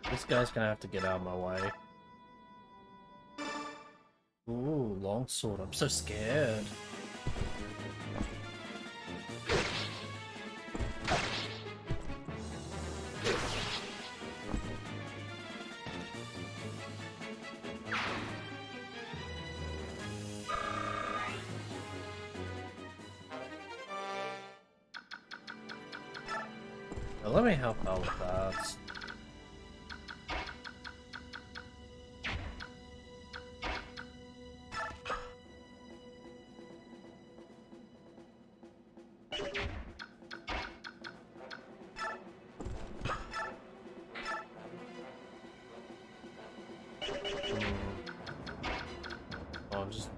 This guy's gonna have to get out of my way. Ooh, longsword. I'm so scared. Now, let me help out with that. Oh, I'm just...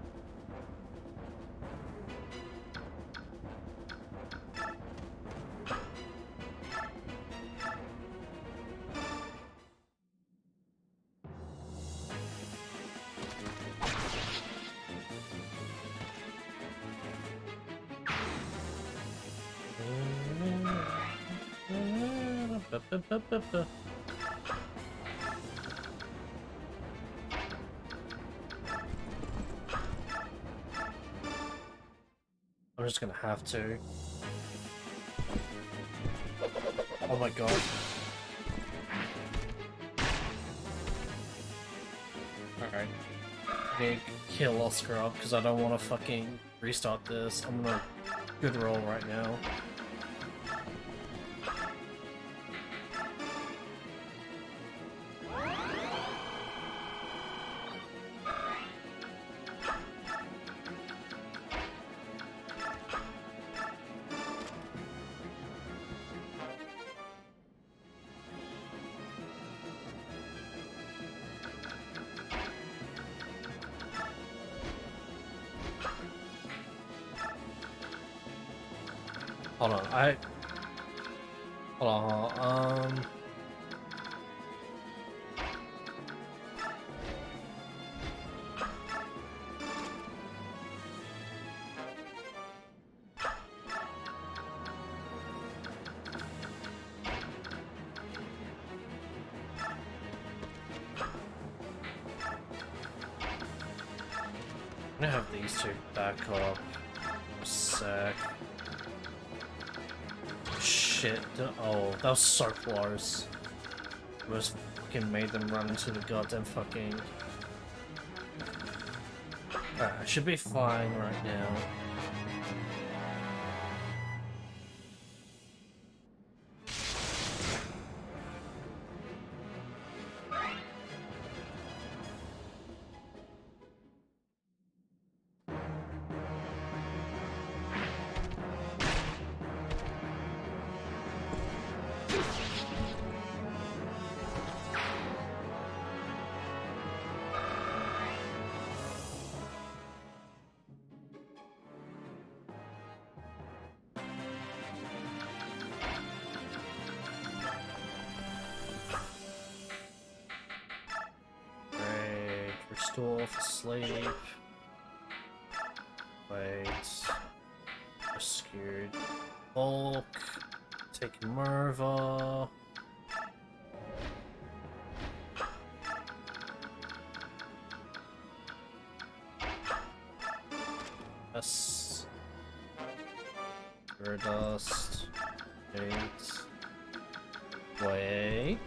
I'm just gonna have to. Oh my god. Alright. I need to kill Oscar up because I don't want to fucking restart this. I'm gonna good roll right now. Hold on, hold on, I'm gonna have these two back up for a sec. Shit. Oh, that was so close. It was fucking made them run into the goddamn fucking... Alright, I should be fine right now. Restore for sleep. Wait. Rescued. Bulk. Take him over. Yes. Dust. Wait. Wait.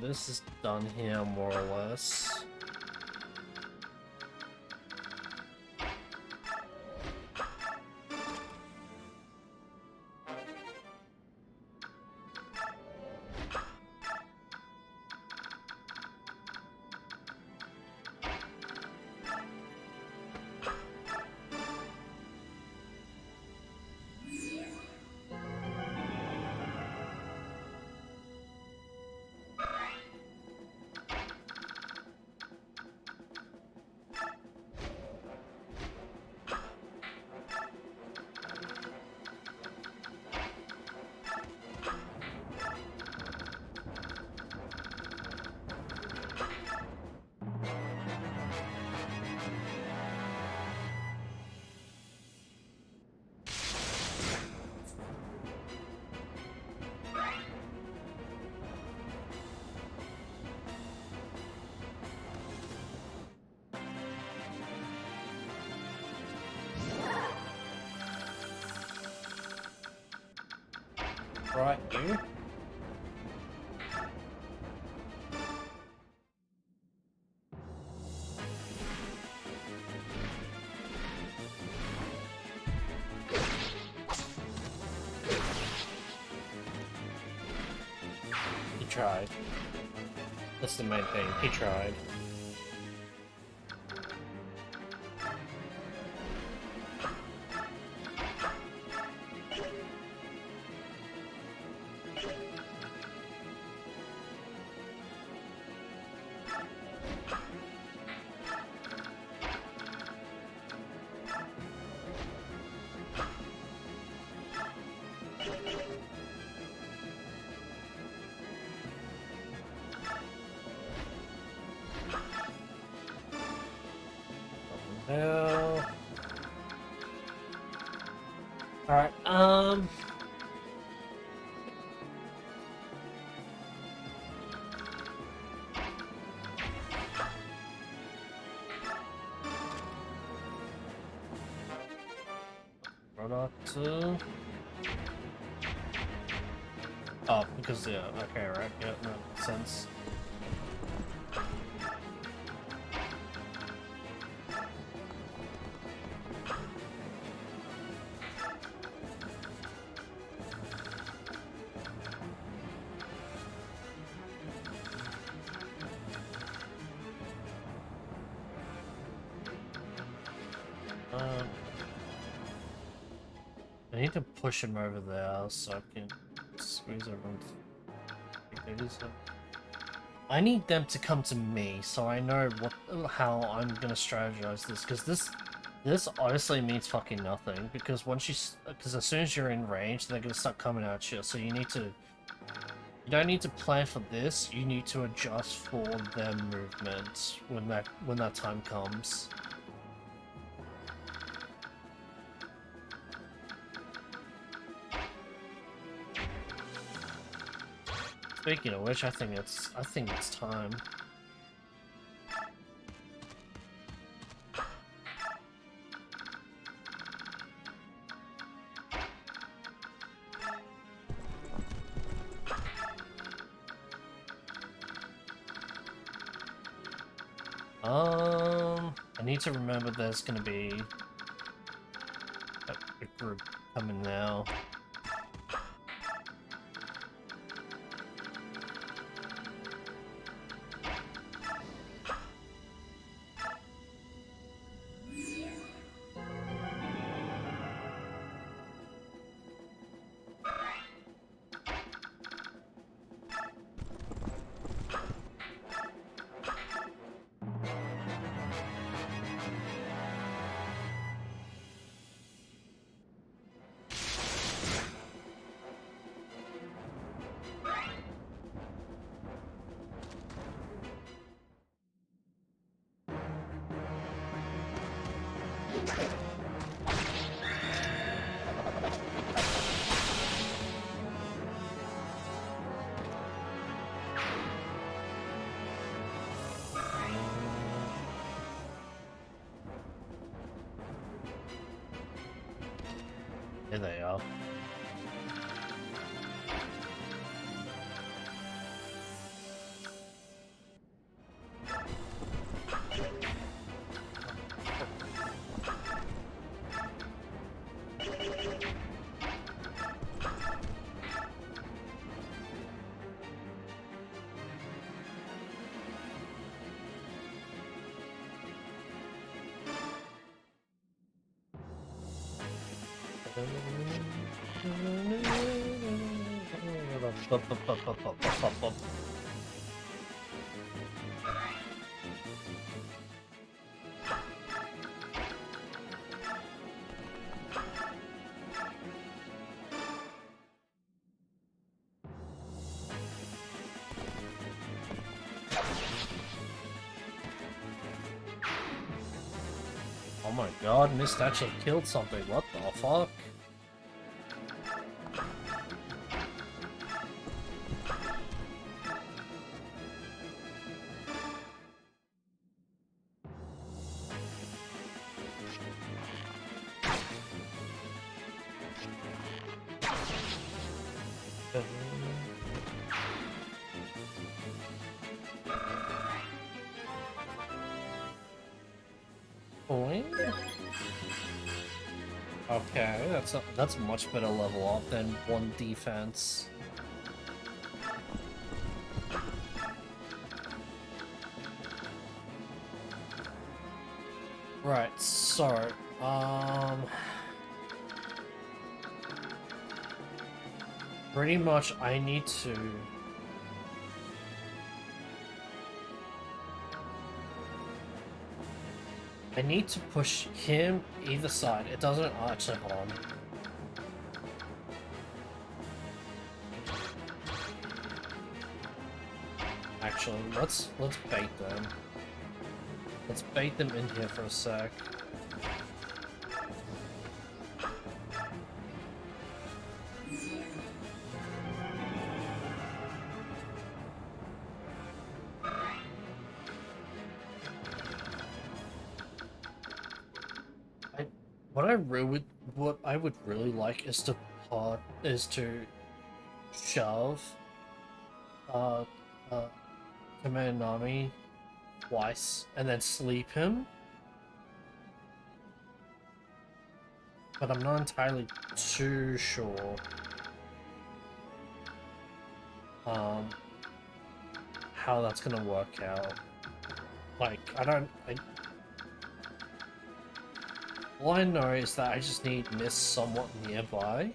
This is done here, more or less. Right, you. He tried. That's the main thing. He tried. Hell. Alright, product, oh, because, yeah, okay, right, yeah, no, makes sense. I need to push him over there so I can squeeze everyone. I need them to come to me so I know how I'm gonna strategize this, because this honestly means fucking nothing, because because as soon as you're in range, they're gonna start coming at you. So you don't need to plan for this. You need to adjust for their movement when that time comes. Speaking of which, I think it's time. I need to remember there's gonna be a group coming now. Here they are. Oh my god, Mist actually killed something. What the fuck? Okay, that's a much better level up than 1 defense. Right, so pretty much I need to push him either side. It doesn't actually harm. Actually, let's bait them. Let's bait them in here for a sec. What I would really like is to shove Command Nami twice and then sleep him. But I'm not entirely too sure how that's gonna work out. Like, all I know is that I just need Mist somewhat nearby.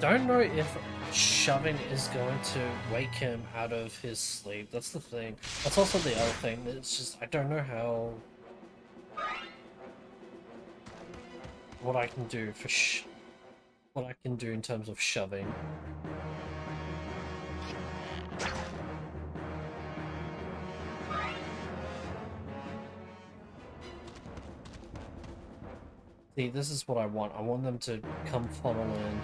don't know if shoving is going to wake him out of his sleep. That's the thing. That's also the other thing. It's just I don't know how what I can do for what I can do in terms of shoving. See, this is what I want. I want them to come funnel in.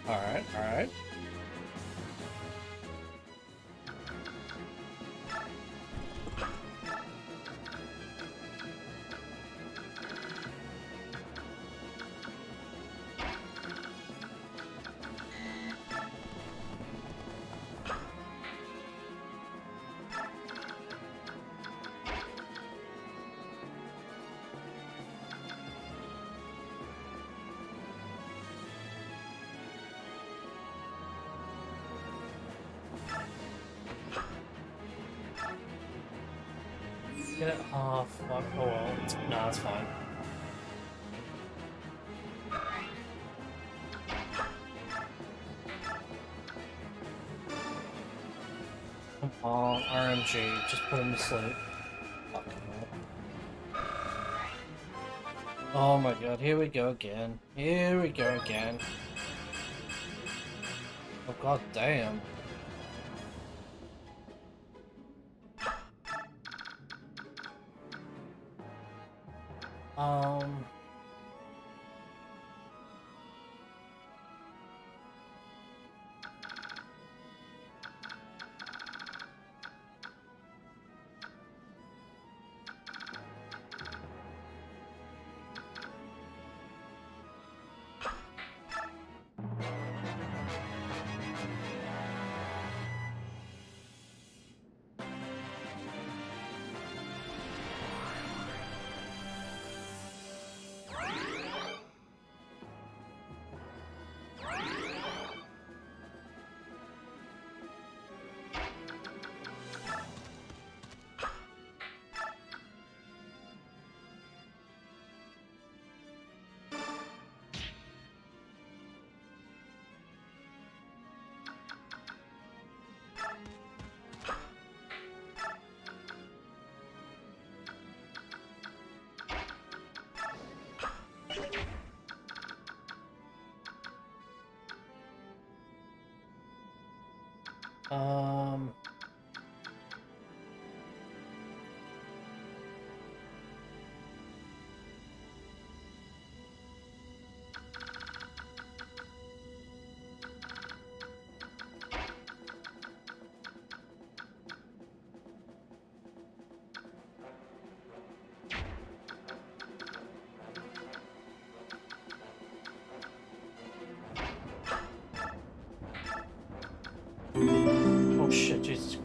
Alright, alright. Get it? Oh, fuck. Oh well. Nah, it's fine. Come on, RMG. Just put him to sleep. Fucking hell. Oh my god, here we go again. Here we go again. Oh god damn. Um...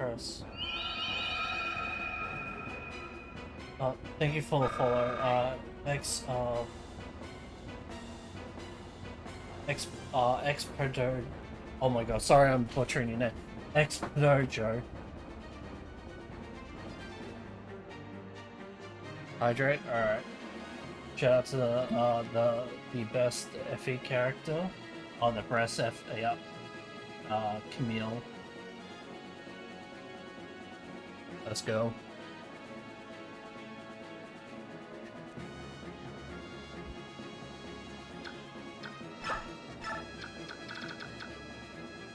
Chris. Thank you for the follow. Experto. Oh my god, sorry I'm butchering your name. Experto. Hydrate? Alright. Shout out to the best FE character. Oh, the breast F, yeah. Camille. Let's go.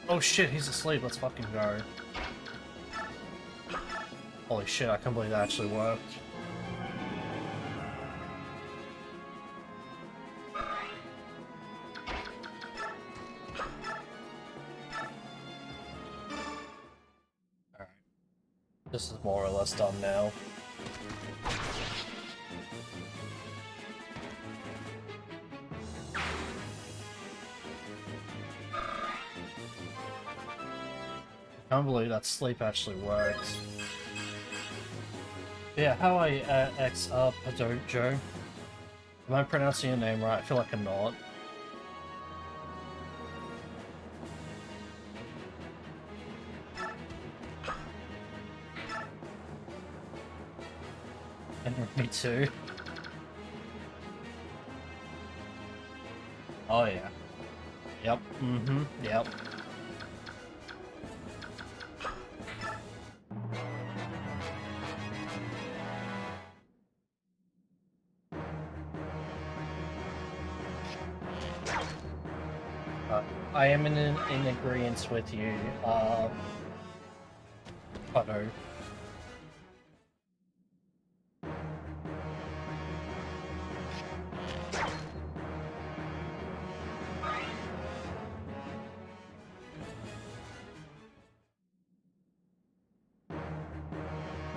Oh shit, he's asleep, let's fucking go. Holy shit, I can't believe that actually worked. Alright. This is more or less done now. I can't believe that sleep actually works. Yeah, how I Padojo. Am I pronouncing your name right? I feel like I'm not. And me too. Oh yeah. Yep. Mm-hmm. Yep. I am in agreement with you, Putto.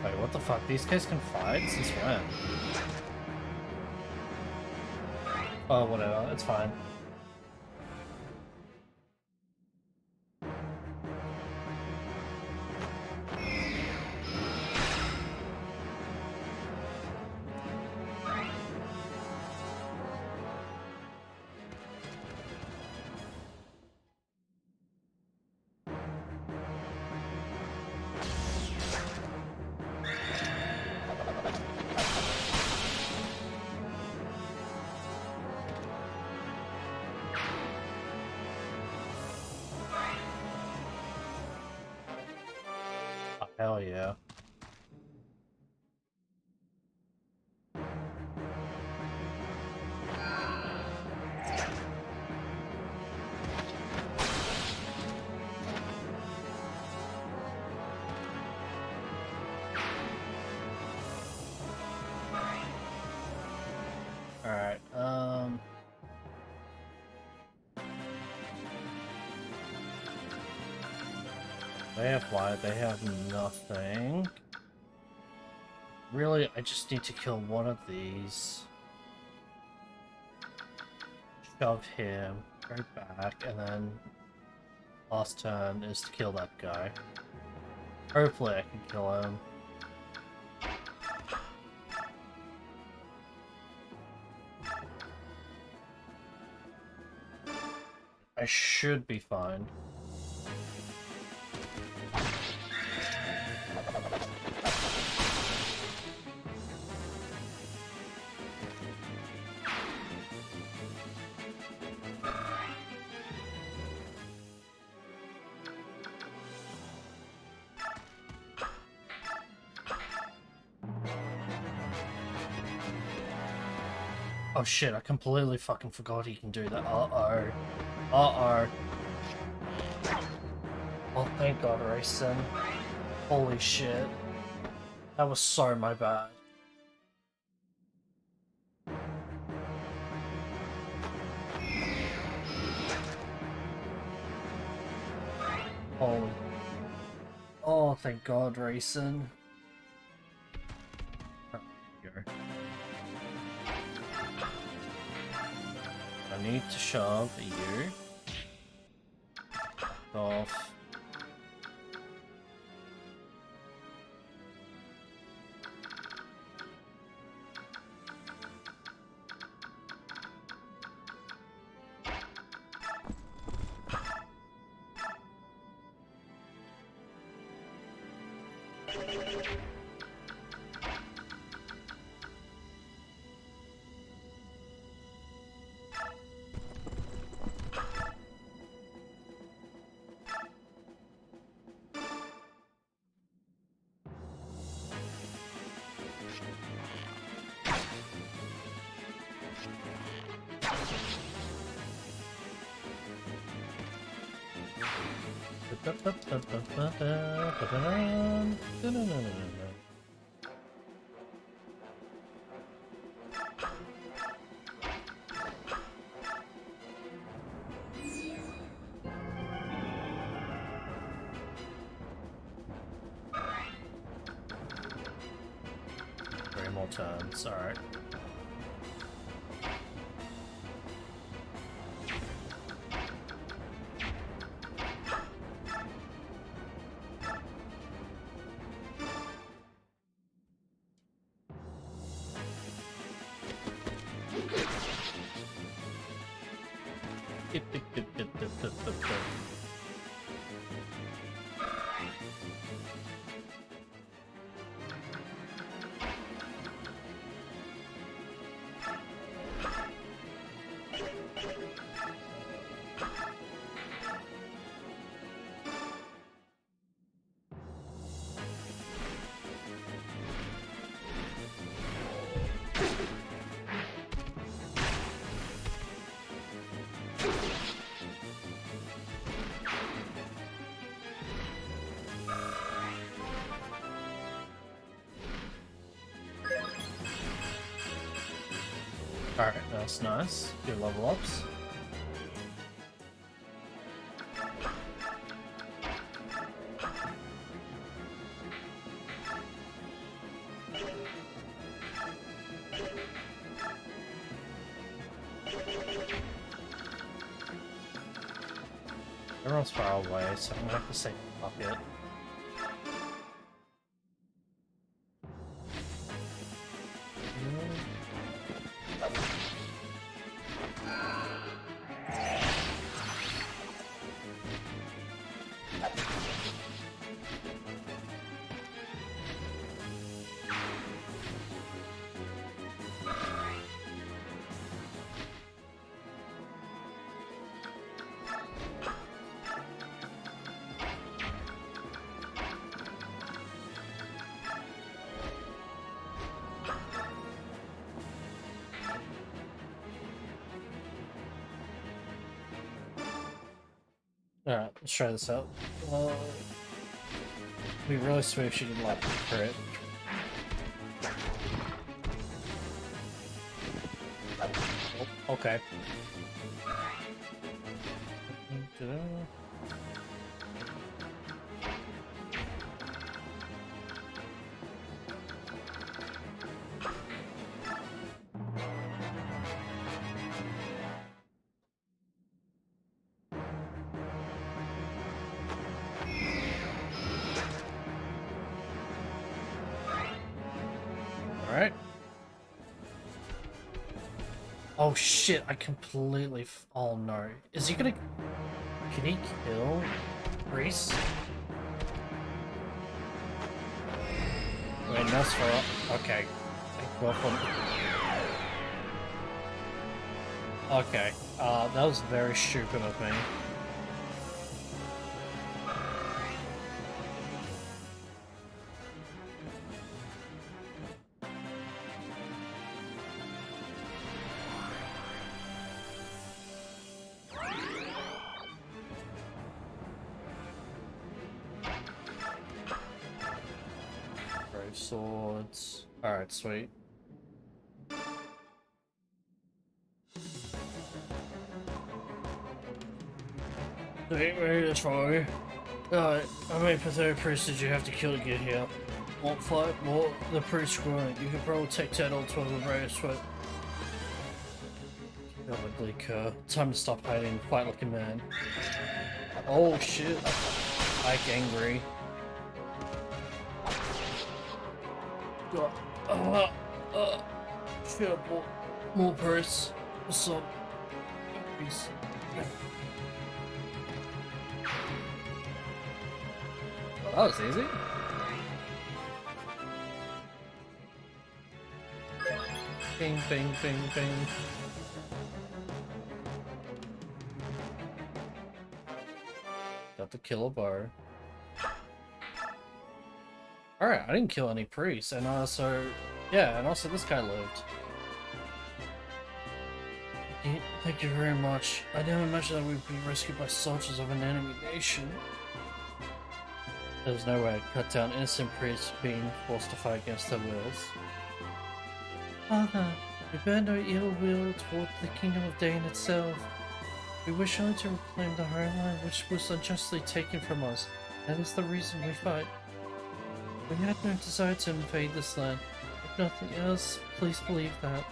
Wait, what the fuck? These guys can fight? Since when? Oh, whatever. It's fine. Hell yeah. Alright, they have what? They have nothing. Really, I just need to kill one of these. Shove him right back, and then last turn is to kill that guy. Hopefully I can kill him. I should be fine. Oh shit, I completely fucking forgot he can do that. Uh-oh. Uh-oh. Oh, thank God, Rayson. Holy shit. That was so my bad. Holy. Oh, thank God, Rayson. Oh, there we go. I need to shove you off. Three more turns, alright. Alright, that's nice. Good level ups. Everyone's far away, so I'm gonna have to say fuck it. Alright, let's try this out. It'd be really sweet if she didn't like the crit. Oh, okay. Alright. Oh shit, I completely oh no. Is he gonna... Can he kill Reese? Wait, that's for... Okay. Thank God for... Okay. That was very stupid of me. Swords. Alright, sweet. Wait, ready to try. Alright, how many pathetic priests did you have to kill to get here? Won't fight? Well, the priest grunt. You can probably take that on to the rare sweat. Ugly cur. Time to stop hiding and fight like a man. Oh shit. Ike angry. Shit up, more press. What's up? Peace. That was easy. Bing, bing, bing, bing. Got the killer bar. Alright, I didn't kill any priests, and also... Yeah, and also this guy lived. Thank you very much. I never imagined that we'd be rescued by soldiers of an enemy nation. There was no way I'd cut down innocent priests being forced to fight against their wills. Father, we bear no ill will toward the kingdom of Dane itself. We wish only to reclaim the homeland which was unjustly taken from us. That is the reason we fight. We had no desire to invade this land. If nothing else, please believe that.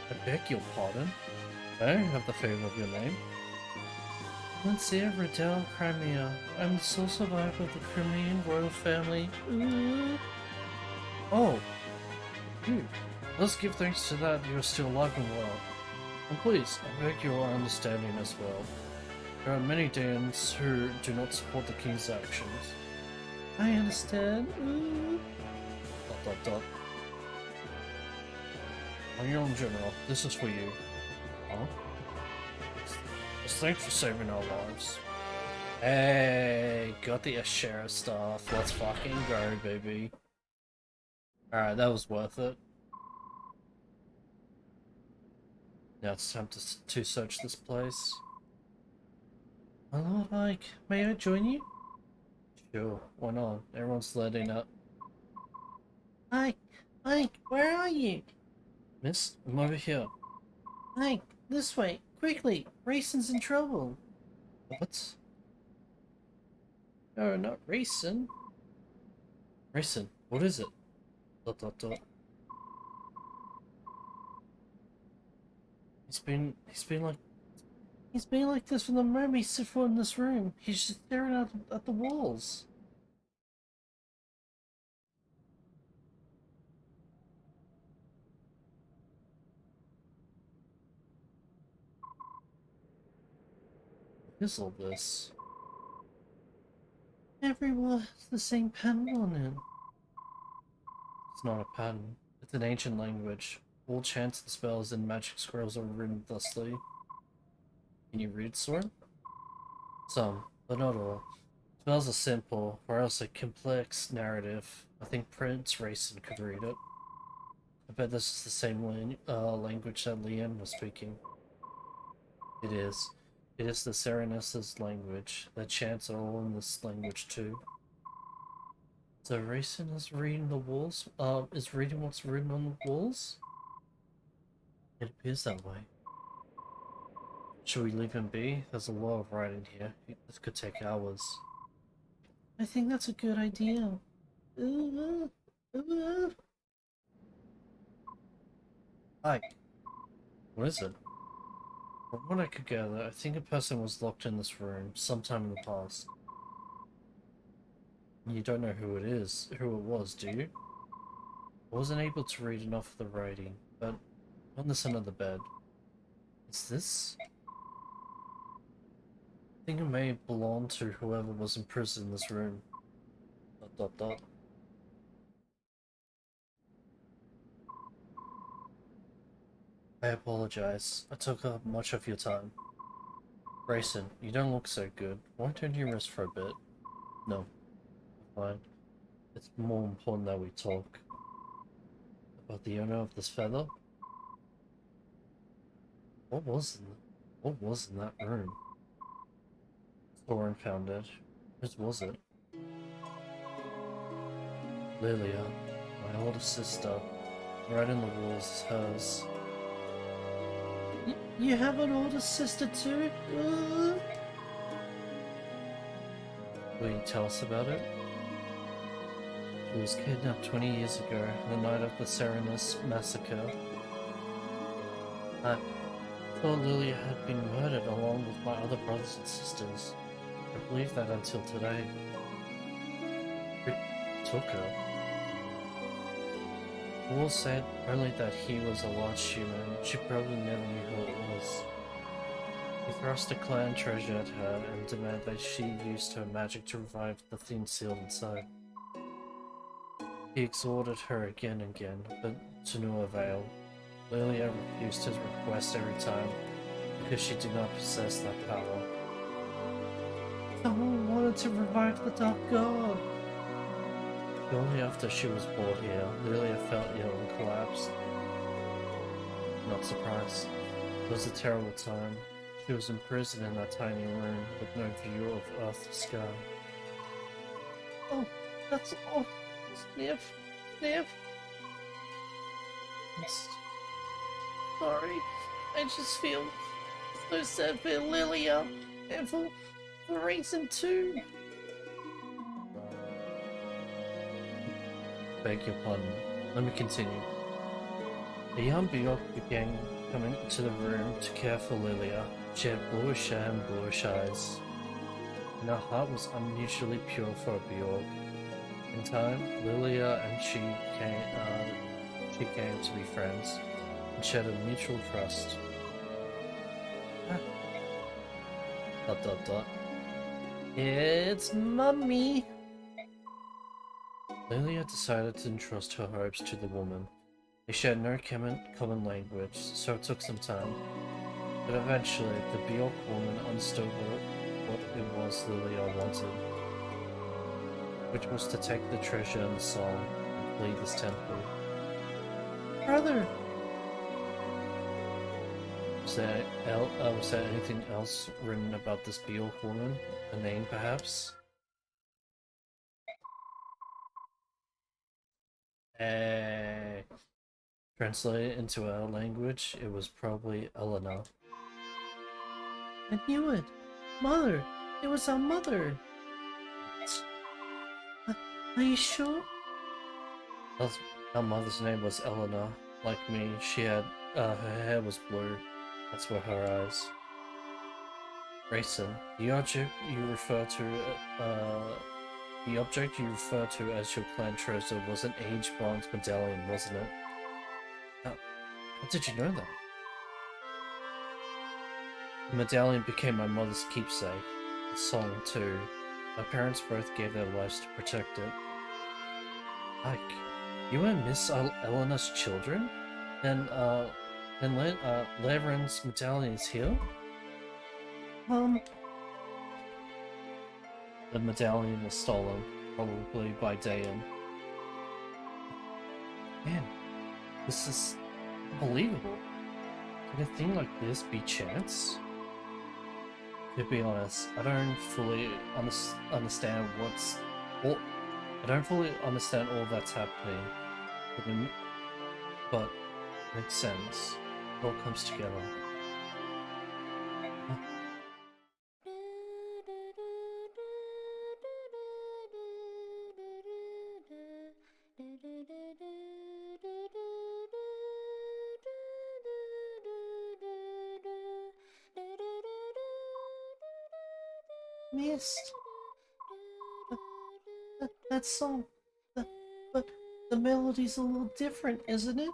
I beg your pardon? I don't have the favor of your name. Monsieur Riddell Crimea. I'm the sole survivor of the Crimean royal family. Oh! Let's give thanks to that you are still alive and well. And please, I beg your understanding as well. There are many Danes who do not support the king's actions. I understand. My young general, this is for you. Huh? Thanks for saving our lives. Hey, got the Ashera stuff. Let's fucking go, baby. Alright, that was worth it. Now it's time to search this place. My Lord Ike, may I join you? Sure, why not? Everyone's letting up. Ike, where are you? Miss, I'm over here. Ike, this way, quickly! Rayson's in trouble! What? No, not Rayson. Rayson, what is it? ... He's been like this from the moment he set foot in this room. He's just staring at the walls. What is all this? Everyone has the same pattern on it. It's not a pattern. It's an ancient language. All chants and spells and magic scrolls are written thusly. Can you read, Sword? Some, but not all. Spells are simple, or else a complex narrative. I think Prince Rayson could read it. I bet this is the same language that Liam was speaking. It is. It is the Serenes's language. The chants are all in this language too. So Rayson is reading the walls? Is reading what's written on the walls? It appears that way. Should we leave him be? There's a lot of writing here. This could take hours. I think that's a good idea. Ike. What is it? From what I could gather, I think a person was locked in this room sometime in the past. You don't know who it was, do you? I wasn't able to read enough of the writing, but on this end of the bed. Is this? I think it may belong to whoever was imprisoned in this room. ... I apologize. I took up much of your time. Grayson, you don't look so good. Why don't you rest for a bit? No. Fine. It's more important that we talk. About the owner of this feather? What was in that room? Thorin found it. Whose was it? Lilia, my older sister. Right in the walls is hers. You have an older sister too? Will you tell us about it? She was kidnapped 20 years ago, the night of the Serenes massacre. I thought Lilia had been murdered along with my other brothers and sisters. I believed that until today. Who took her? Will said only that he was a large human. She probably never knew who it was. He thrust a clan treasure at her and demanded that she used her magic to revive the thing sealed inside. He exhorted her again and again, but to no avail. Lilia refused his request every time because she did not possess that power. Someone wanted to revive the Dark God. Shortly after she was brought here, Lilia felt ill and collapsed. Not surprised. It was a terrible time. She was imprisoned in that tiny room with no view of Earth or sky. Oh, that's all. Sniff, sniff. Sorry, I just feel so sad for Lilia and for reason too. Beg your pardon. Let me continue. A young Bjork began coming into the room to care for Lilia. She had bluish hair and bluish eyes, and her heart was unusually pure for a Bjork. In time, Lilia and she came to be friends and shared a mutual trust. Dot dot dot. It's Mummy! Lilia decided to entrust her hopes to the woman. They shared no common language, so it took some time. But eventually, the Bjork woman understood what it was Lilia wanted, which was to take the treasure and the song and flee this temple. Brother! Was there anything else written about this Bjork woman? A name, perhaps? Translated into our language, it was probably Elena. I knew it! Mother! It was our mother! Are you sure? Our mother's name was Elena. Like me, she had, her hair was blue. That's were her eyes. Grayson, the object you refer to as your clan treasure was an aged bronze medallion, wasn't it? How did you know that? The medallion became my mother's keepsake. The song, too. My parents both gave their lives to protect it. Ike, you and Miss Eleanor's children? Then Leverin's medallion is here? The medallion was stolen, probably by Dayan. Man, this is unbelievable. Can a thing like this be chance? To be honest, I don't fully understand I don't fully understand all that's happening, but it makes sense. It all comes together. Missed. That song. But the melody's a little different, isn't it?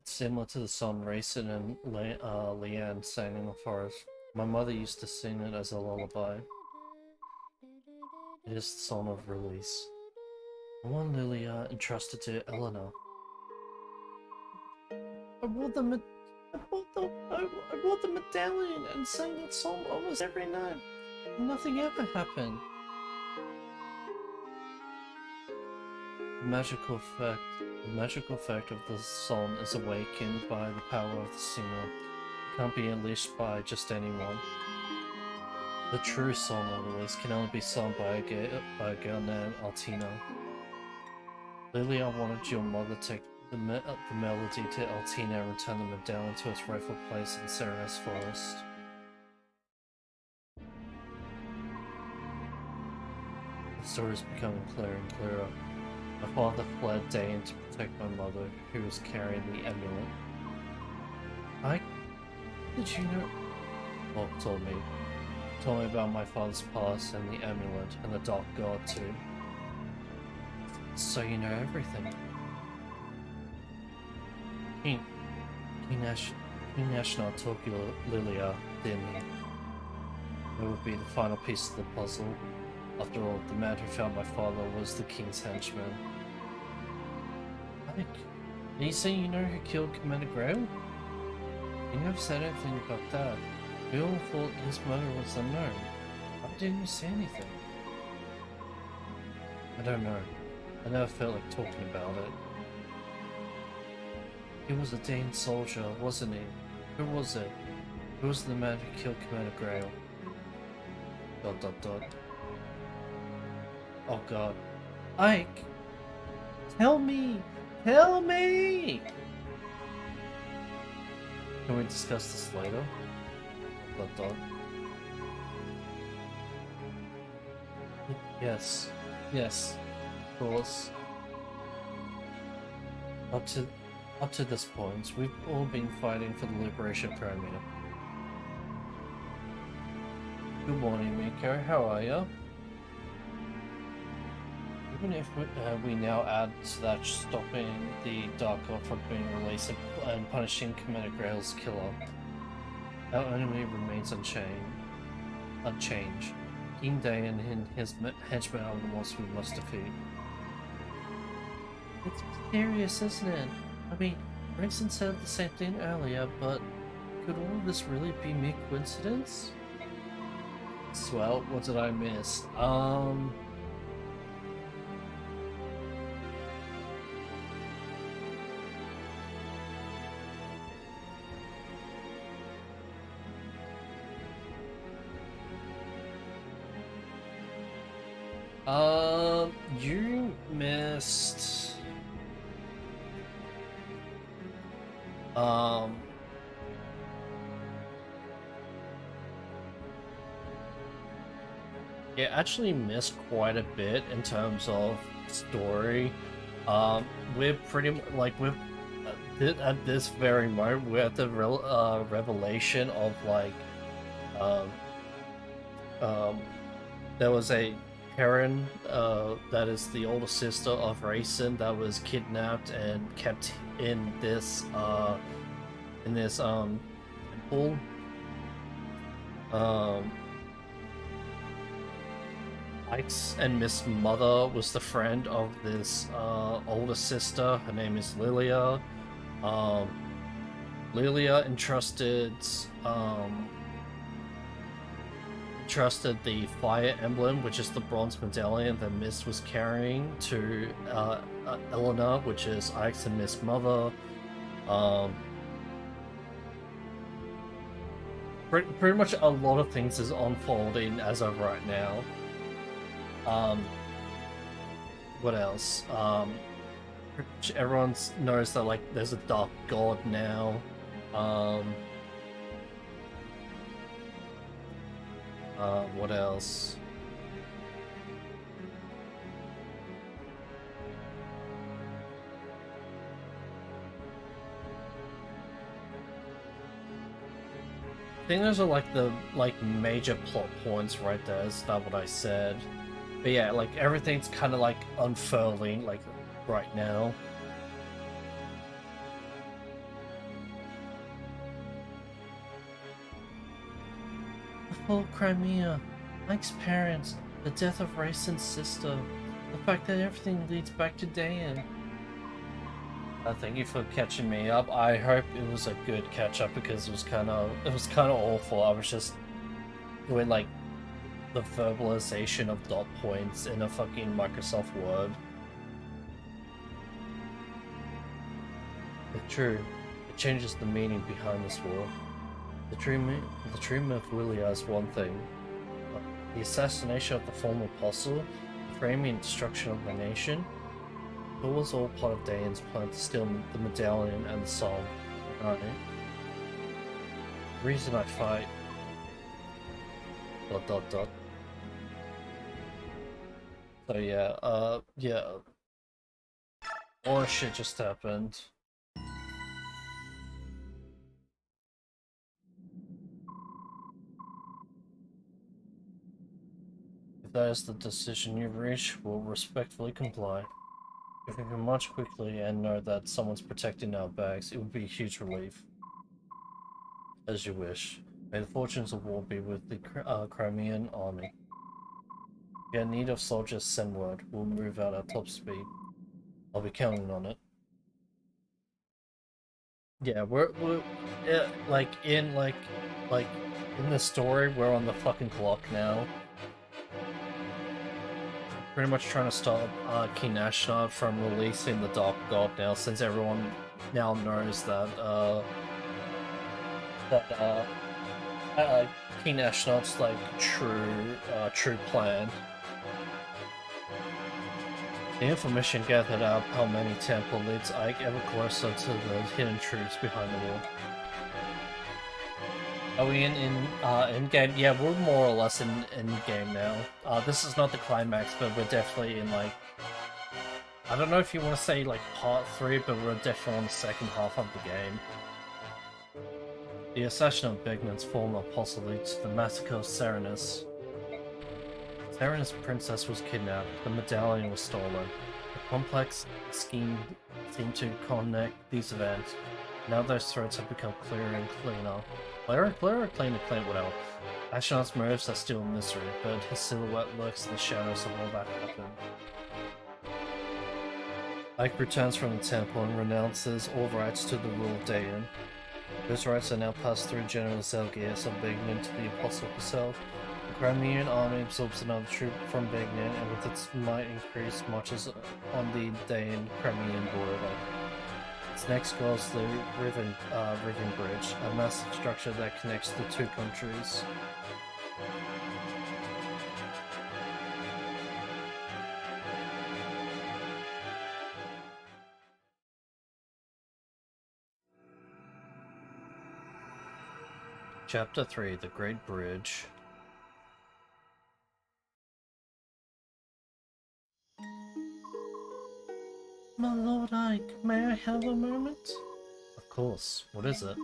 It's similar to the song Racing and Leanne sang in the forest. My mother used to sing it as a lullaby. It is the song of release. The one Lilia entrusted to Eleanor. I bought the medallion and sang that song almost every night. Nothing ever happened. The magical effect of the song is awakened by the power of the singer. It can't be unleashed by just anyone. The true song of release can only be sung by a girl named Altina. Lilia wanted your mother to take the melody to Altina and return the medallion to its rightful place in Serenus Forest. The story is becoming clearer and clearer. My father fled Dayan to protect my mother, who was carrying the amulet. Did you know? Locke told me. Told me about my father's past and the amulet and the Dark God too. So you know everything. King Ashnod took Lilia, didn't he? It would be the final piece of the puzzle. After all, the man who found my father was the king's henchman. Ike, are you saying you know who killed Commander Grail? You never said anything about that. We all thought his murder was unknown. Why didn't you say anything? I don't know. I never felt like talking about it. He was a Dane soldier, wasn't he? Who was it? Who was the man who killed Commander Grail? ... Oh god. Ike! Tell me! Tell me! Can we discuss this later? ... Yes. Yes. Of course. Up to this point, we've all been fighting for the liberation of Crimea. Good morning, Miko. How are you? Even if we now add to that stopping the Dark God from being released and punishing Commander Grail's killer, our enemy remains unchanged. King Dayan and his henchmen are the ones we must defeat. It's mysterious, isn't it? I mean, Grayson said the same thing earlier, but could all of this really be mere coincidence? Swell, what did I miss? You missed... Yeah, actually missed quite a bit in terms of story. We're pretty like at this very moment we're at the revelation of like there was a Karen that is the older sister of Raisin that was kidnapped and kept in this temple. Ike's and Miss Mother was the friend of this older sister. Her name is Lilia. Lilia entrusted the fire emblem, which is the bronze medallion that Miss was carrying, to Eleanor, which is Ike's and Miss Mother. Pretty much a lot of things is unfolding as of right now. What else? Everyone knows that like there's a dark god now. What else? I think those are like the major plot points right there. Is that what I said? But yeah, like everything's kind of like unfurling like right now. The fall of Crimea, Mike's parents, the death of Raisin's sister, the fact that everything leads back to Dayan. Thank you for catching me up. I hope it was a good catch up because it was kind of awful. I was just doing like the verbalization of dot points in a fucking Microsoft Word. It's true. It changes the meaning behind this war. The true myth of Lilia is one thing. The assassination of the former apostle, the framing and destruction of the nation, it was all part of Dayan's plan to steal the medallion and the song. Right? The reason I fight... ... So yeah, yeah. More shit just happened. If that is the decision you reach, we'll respectfully comply. If we can march quickly and know that someone's protecting our bags, it would be a huge relief. As you wish. May the fortunes of war be with the Crimean army. Yeah, need of soldiers, send word. We'll move out at top speed. I'll be counting on it. Yeah, we're yeah, like in the story, we're on the fucking clock now. Pretty much trying to stop King Ashnod from releasing the Dark God now, since everyone now knows that that King Ashnod's like true plan. The information gathered out how many temple leads Ike ever closer to the hidden truths behind the wall. Are we in game? Yeah, we're more or less in game now. This is not the climax, but we're definitely in like, I don't know if you want to say like part 3, but we're definitely on the second half of the game. The assassin of Bignon's former apostle leads to the massacre of Serenus. Serenus' princess was kidnapped, the medallion was stolen. A complex scheme seemed to connect these events. Now those threads have become clearer and cleaner. Clearer, cleaner, whatever. Ashnod's motives are still a mystery, but his silhouette lurks in the shadows of all that happened. Ike returns from the temple and renounces all rights to the rule of Dayan. Those rights are now passed through General Zelgius of Bignon to the Apostle herself. The Crimean army absorbs another troop from Bignon, and with its might increased, marches on the Dayan Crimean border. Its next goal is the Riven Bridge, a massive structure that connects the two countries. Chapter 3: The Great Bridge. My Lord Ike, may I have a moment? Of course. What is it?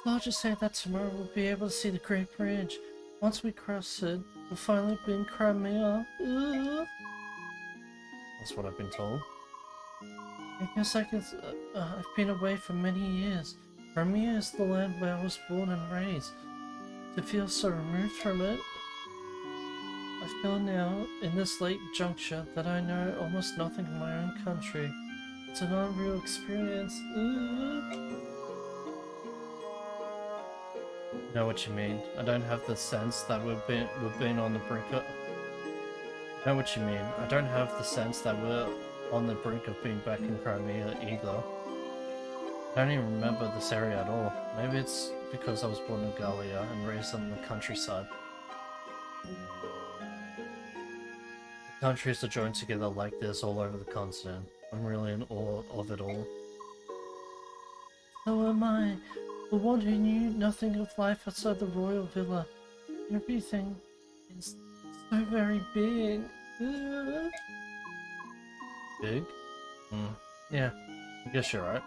Lord just said that tomorrow we'll be able to see the Great Bridge. Once we cross it, we'll finally be in Crimea. That's what I've been told. It feels like I've been away for many years. Crimea is the land where I was born and raised. To feel so removed from it, I feel now, in this late juncture, that I know almost nothing of my own country. It's an unreal experience. I know what you mean. I don't have the sense that we've been on the brink of... I know what you mean. I don't have the sense that we're on the brink of being back in Crimea either. I don't even remember this area at all. Maybe it's because I was born in Gallia and raised on the countryside. The countries are joined together like this all over the continent. I'm really in awe of it all. So am I. The one who knew nothing of life outside the royal villa. Everything is so very big. Big? Yeah, I guess you're right.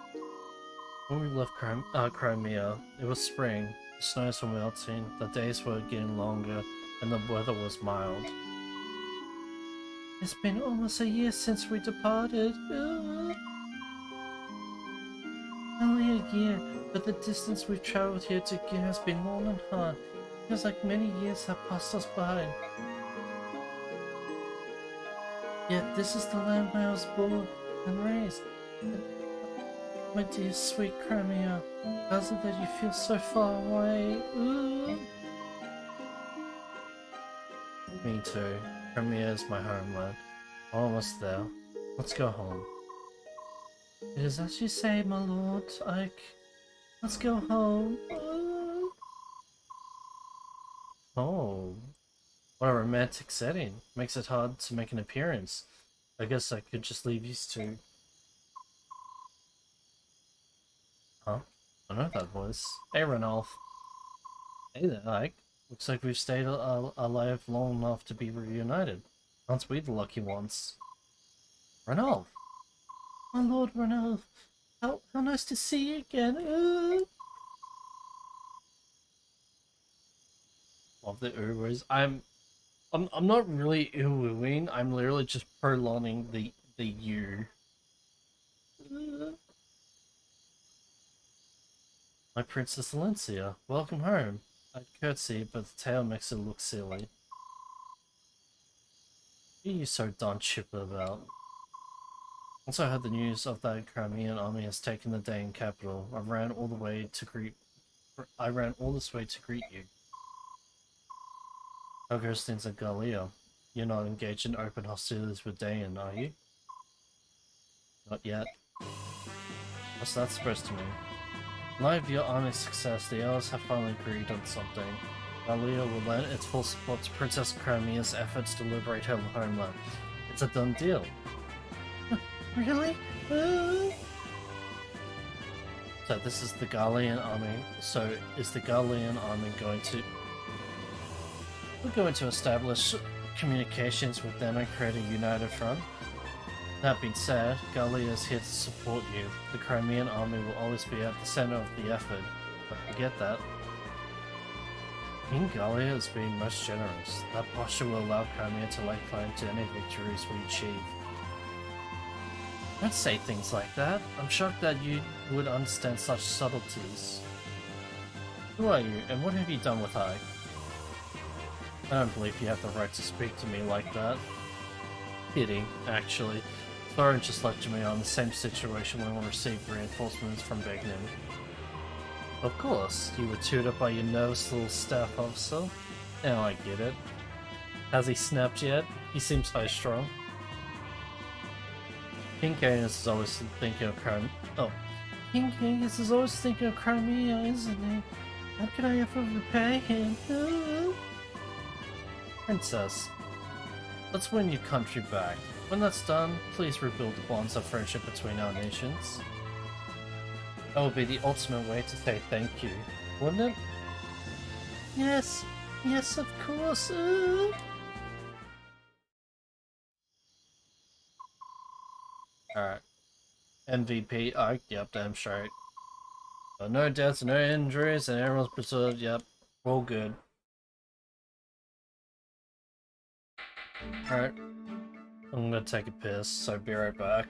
When we left Crimea, it was spring, the snows were melting, the days were getting longer, and the weather was mild. It's been almost a year since we departed. Only a year, but the distance we've traveled here to get has been long and hard. It feels like many years have passed us by. Yet this is the land where I was born and raised. My dear sweet Crimea, how's it that you feel so far away? Me too. Crimea is my homeland. We're almost there. Let's go home. It is as you say, my lord, Ike. Let's go home. Oh, what a romantic setting. Makes it hard to make an appearance. I guess I could just leave these two. Huh? I know that voice. Hey, Ranulph. Hey there, Ike. Looks like we've stayed alive long enough to be reunited. Aren't we the lucky ones? Ranulph! My lord Ranulph! How nice to see you again! Love the oohs. I'm not really oohing. I'm literally just prolonging the U. My Princess Valencia, welcome home. I'd curtsy, but the tail makes it look silly. What are you so darn chipper about? Once I heard the news of that Crimean army has taken the Dain capital, I ran all this way to greet you. How goes things at Gallia? You're not engaged in open hostilities with Dain, are you? Not yet. What's that supposed to mean? In light of your army's success, the Elves have finally agreed on something. Gallia will lend its full support to Princess Crimea's efforts to liberate her homeland. It's a done deal. Really? So this is the Gallian army. So is the Gallian army going to... We're going to establish communications with them and create a united front? That being said, Gallia is here to support you. The Crimean army will always be at the center of the effort. Don't forget that. King Gallia is being most generous. That posture will allow Crimea to lay claim to any victories we achieve. Don't say things like that. I'm shocked that you would understand such subtleties. Who are you, and what have you done with I? I don't believe you have the right to speak to me like that. Kidding, actually. Thorin just lectured me on the same situation when we received reinforcements from Begnin. Of course, you were tutored by your nervous little staff officer. Now I get it. Has he snapped yet? He seems high-strung. King Canis is always thinking of Crimea. Oh. King Canis is always thinking of Crimea, isn't he? How can I ever repay him? Princess, let's win your country back. When that's done, please rebuild the bonds of friendship between our nations. That would be the ultimate way to say thank you, wouldn't it? Yes, yes, of course. Alright. MVP, yep, damn straight. No deaths, no injuries, and everyone's preserved, yep, all good. Alright. I'm gonna take a piss, so be right back.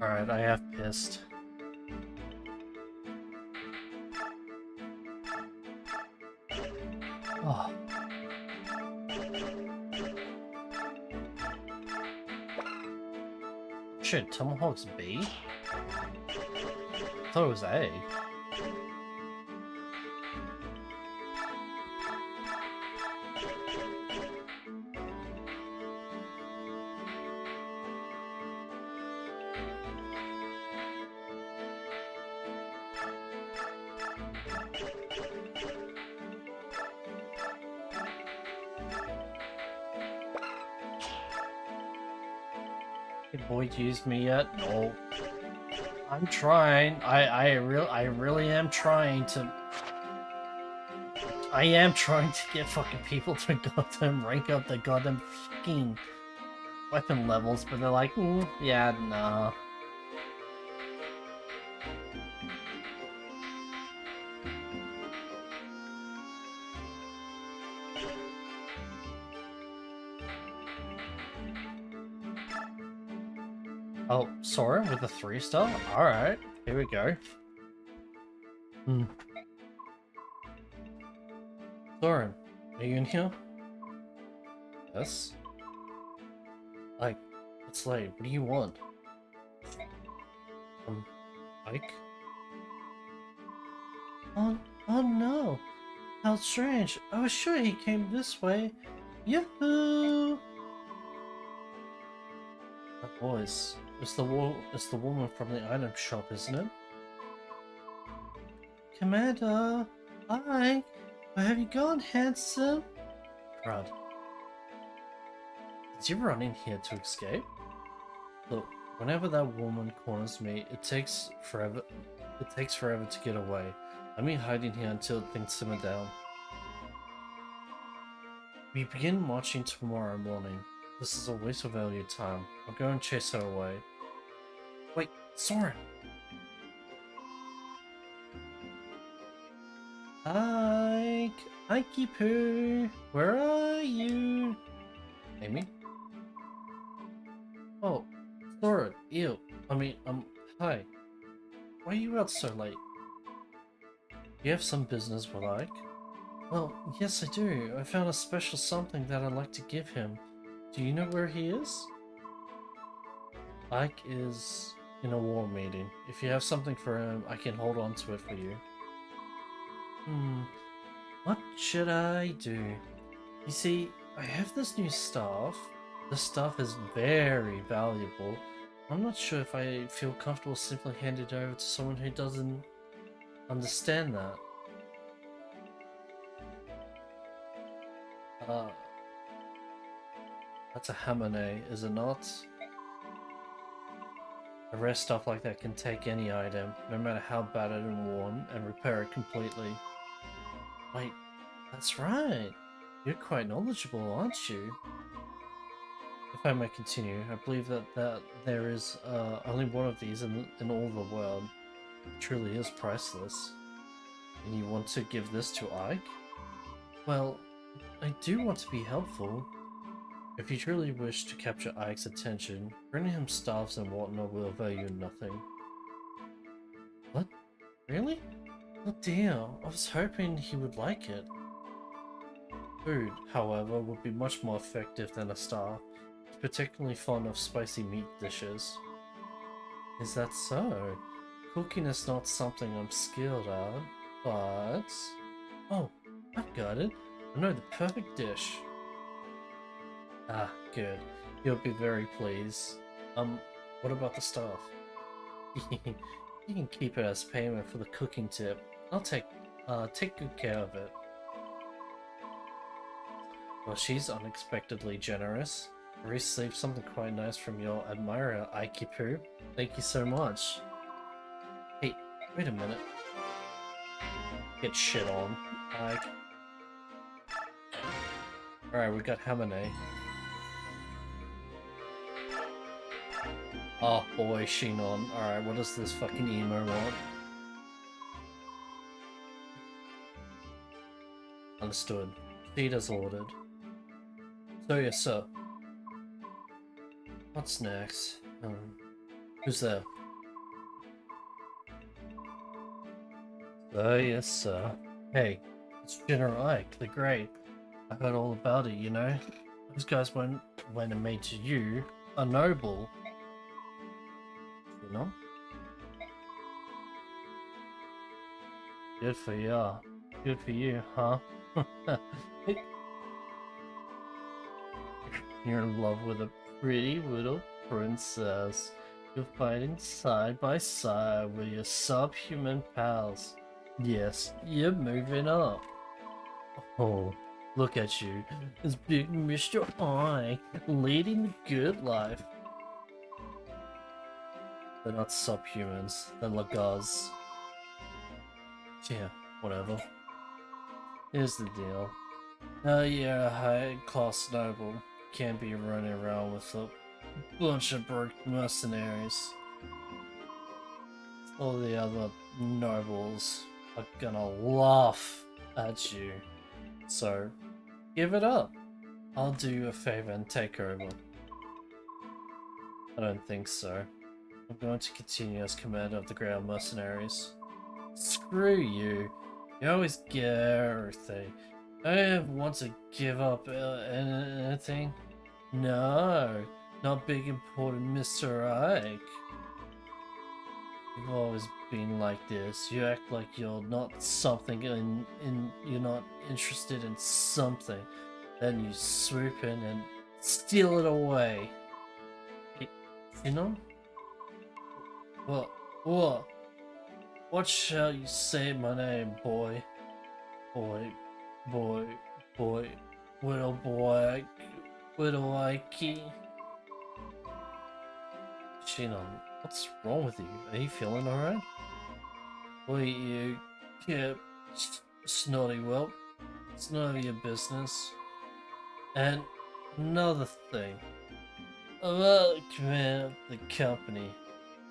Alright, I have pissed. Oh. Shit, Tomahawk's B? I thought it was A. Did Boyd use me yet? No. I'm trying. I really am trying to. I am trying to get fucking people to goddamn rank up the goddamn fucking weapon levels, but they're like, yeah, nah. Oh, Sora with a 3-star? Alright, here we go. Soren, are you in here? Yes? Like, it's late. What do you want? Ike? Oh no! How strange. I was sure he came this way. Yahoo! That voice. It's the woman from the item shop, isn't it? Commander! Ike! Where have you gone, handsome? Crud. Did you run in here to escape? Look, whenever that woman corners me, it takes forever to get away. Let me hide in here until things simmer down. We begin marching tomorrow morning. This is a waste of all your time. I'll go and chase her away. Wait, Soren! Ikey Poo! Where are you? Amy? Oh, Soren, ew. Hi. Why are you out so late? You have some business with Ike? Well, yes I do. I found a special something that I'd like to give him. Do you know where he is? Ike is in a war meeting. If you have something for him, I can hold on to it for you. What should I do? You see, I have this new staff. The staff is very valuable. I'm not sure if I feel comfortable simply handing it over to someone who doesn't understand that. That's a Hamane, is it not? A rare stuff like that can take any item, no matter how battered and worn, and repair it completely. Wait, that's right. You're quite knowledgeable, aren't you? If I may continue, I believe that there is only one of these in all the world. It truly is priceless. And you want to give this to Ike? Well, I do want to be helpful. If you truly wish to capture Ike's attention, bringing him staffs and whatnot will avail you nothing. What? Really? Oh dear, I was hoping he would like it. Food, however, would be much more effective than a staff. He's particularly fond of spicy meat dishes. Is that so? Cooking is not something I'm skilled at, but... Oh, I've got it. I know the perfect dish. Ah, good. You'll be very pleased. What about the staff? You can keep it as payment for the cooking tip. I'll take good care of it. Well, she's unexpectedly generous. I received something quite nice from your admirer, Aikipu. Thank you so much. Hey, wait a minute. Get shit on, Ike. Alright, we got Hamane. Oh boy, Shinon. Alright, what does this fucking emo want? Understood. Feed as ordered. So yes, sir. What's next? Who's there? Oh, yes, sir. Hey, it's General Ike, the Great. I heard all about it, you know? Those guys went and made you a noble, you know? Good for ya. Good for you, huh? You're in love with a pretty little princess. You're fighting side by side with your subhuman pals. Yes, you're moving up. Oh, look at you. It's big Mr. I, leading the good life. They're not subhumans, they're Lagaz. Yeah, whatever. Here's the deal. You're a high-class noble. Can't be running around with a bunch of broke mercenaries. All the other nobles are gonna laugh at you. So, give it up. I'll do you a favor and take over. I don't think so. I'm going to continue as commander of the Grail Mercenaries. Screw you. You always get everything. I don't want to give up anything. No, not big important Mr. Ike. You've always been like this. You act like you're not something and you're not interested in something. Then you swoop in and steal it away. You know? What? What? What shall you say my name, boy? Boy, boy, boy, little boy, little Ikey. Shinon, what's wrong with you? Are you feeling alright? Wait, you kid, snotty whelp. It's none of your business. And another thing, about the command of the company,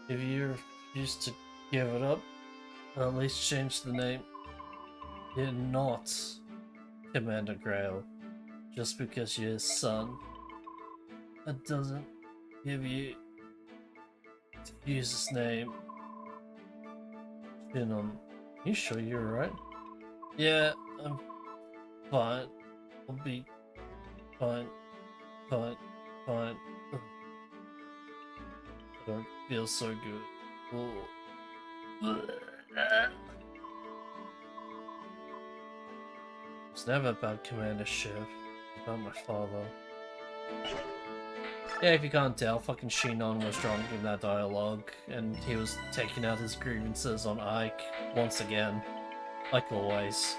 if you refuse to give it up, or at least change the name, you're not Commander Grail, just because you're his son. That doesn't give you to use his name. You sure you're right? Yeah, I'm fine. I'll be fine. Fine. Fine. I don't feel so good. Oh. It's never about Commander Shiv. It's about my father. Yeah, if you can't tell, fucking Shinon was drunk in that dialogue, and he was taking out his grievances on Ike once again, like always.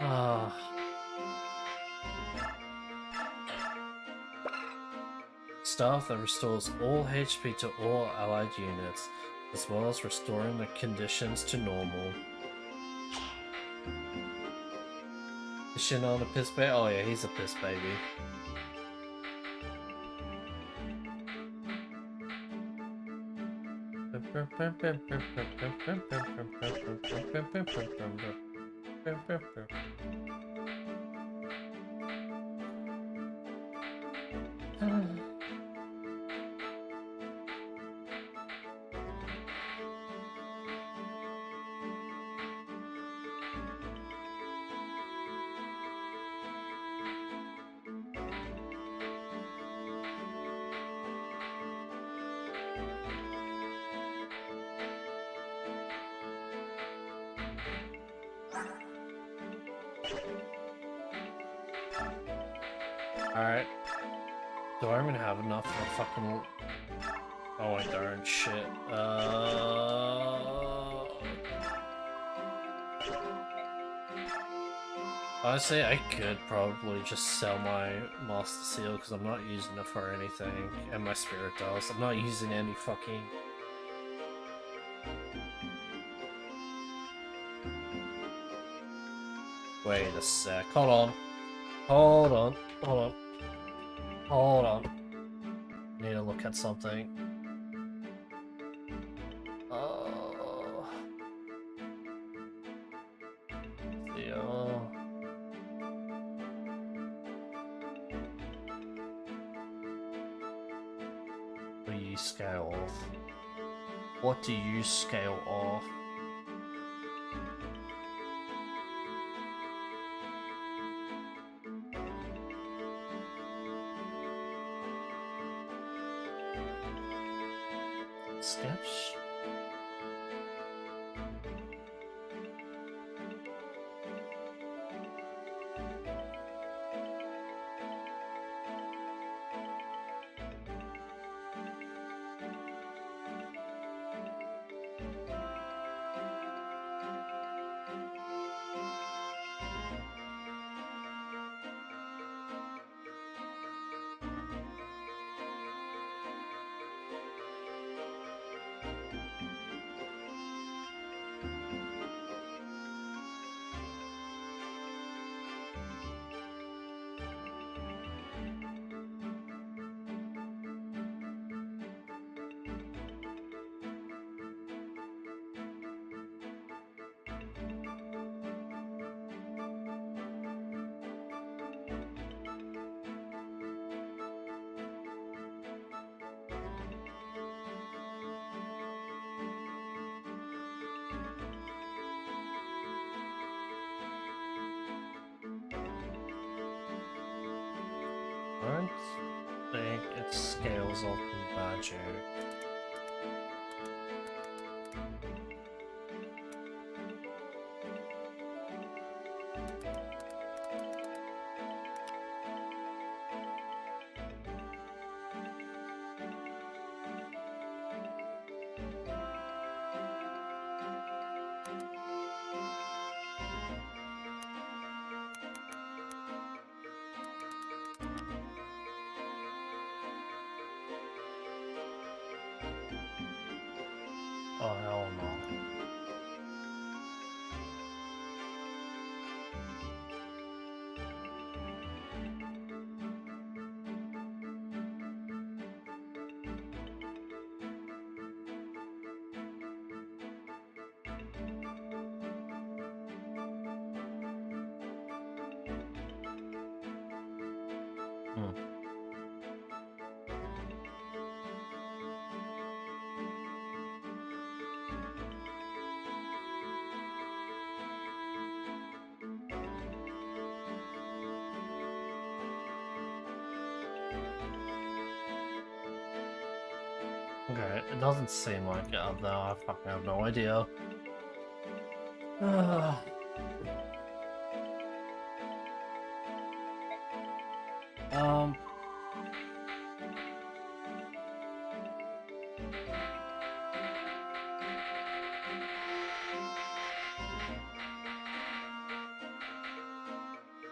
Ah. Staff that restores all HP to all allied units, as well as restoring the conditions to normal. Is Shinon a piss baby? Oh yeah, he's a piss baby. Alright. Do I even have enough for fucking... Oh, I don't. Shit. Honestly, I could probably just sell my Master Seal because I'm not using it for anything. And my Spirit Dust. I'm not using any fucking... Wait a sec. Hold on. Hold on. Hold on. Hold on. I need to look at something. Seal. scale off? What do you scale off? Steps? I don't think it scales off the magic. Oh, hell no. Okay, it doesn't seem like it up there. I fucking have no idea. Um.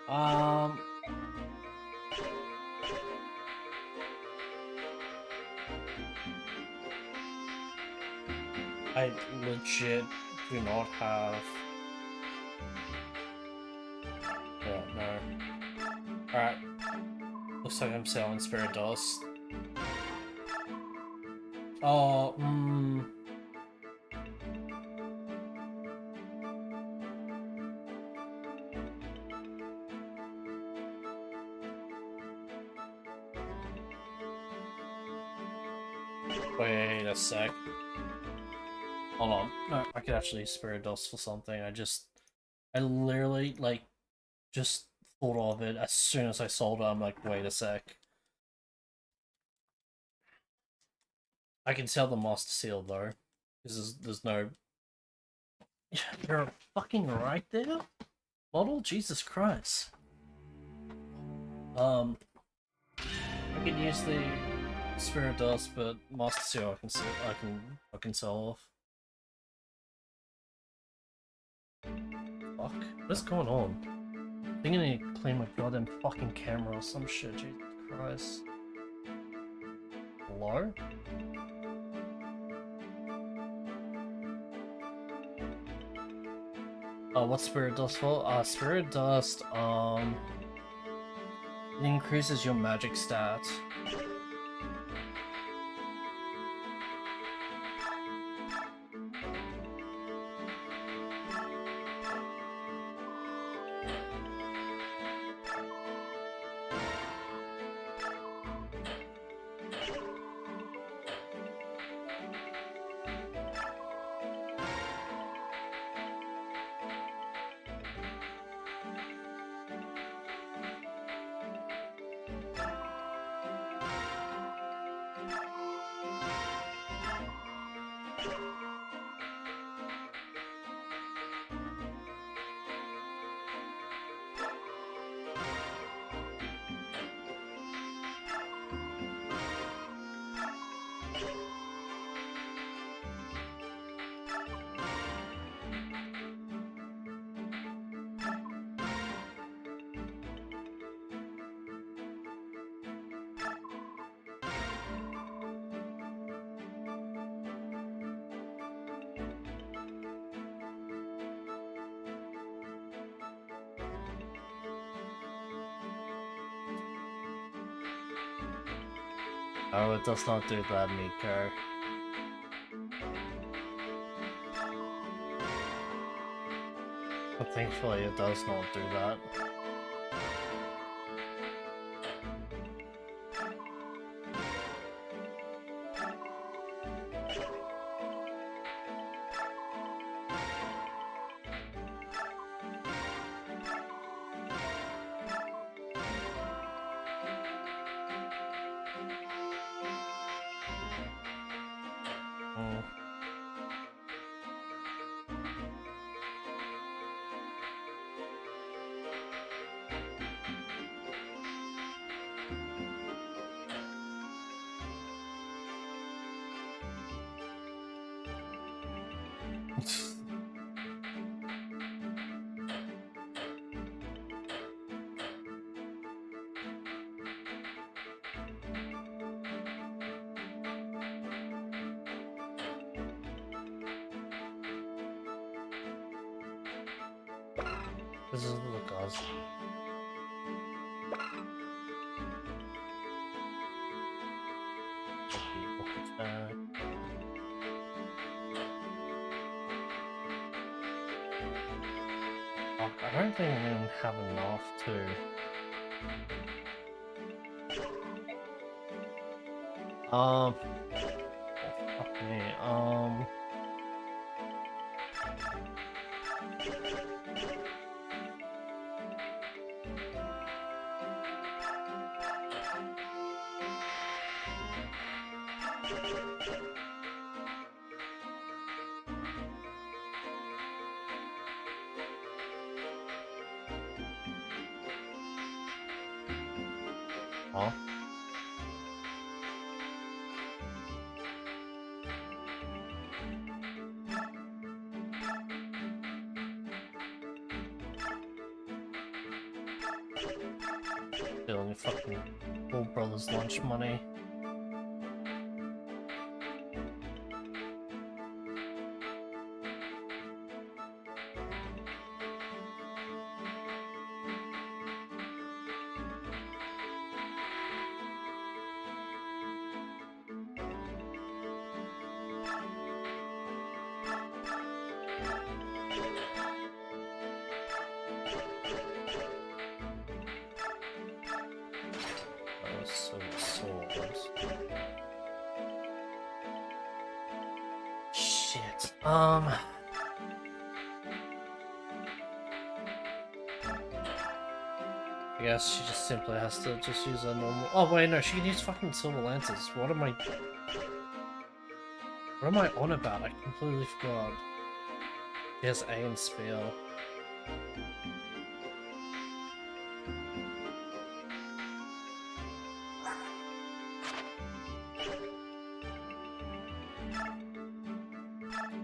Um. I legit do not have. Yeah, no. Alright. Looks like I'm selling Spirit Dust. Oh, Wait a sec. Hold on. No, I could actually Spirit Dust for something. I literally, like, just thought of it as soon as I sold it. I'm like, wait a sec. I can sell the Master Seal, though. Because there's no... You're fucking right there? Model? Jesus Christ. I can use the Spirit Dust, but Master Seal I can sell off. Fuck. What's going on? I think I need to clean my goddamn fucking camera or some shit, Jesus Christ. Hello? What's Spirit Dust for? Spirit Dust, it increases your magic stat. Oh, it does not do that, Nico. But thankfully it does not do that. Mm. This is the guys. Fuck, I don't think I even have enough to. Oh, fuck me. Huh? Stealing fucking Full Brothers lunch money. Shit. I guess she just simply has to just use a normal. Oh wait, no, she can use fucking silver lances. What am I on about? I completely forgot. She has A and spear.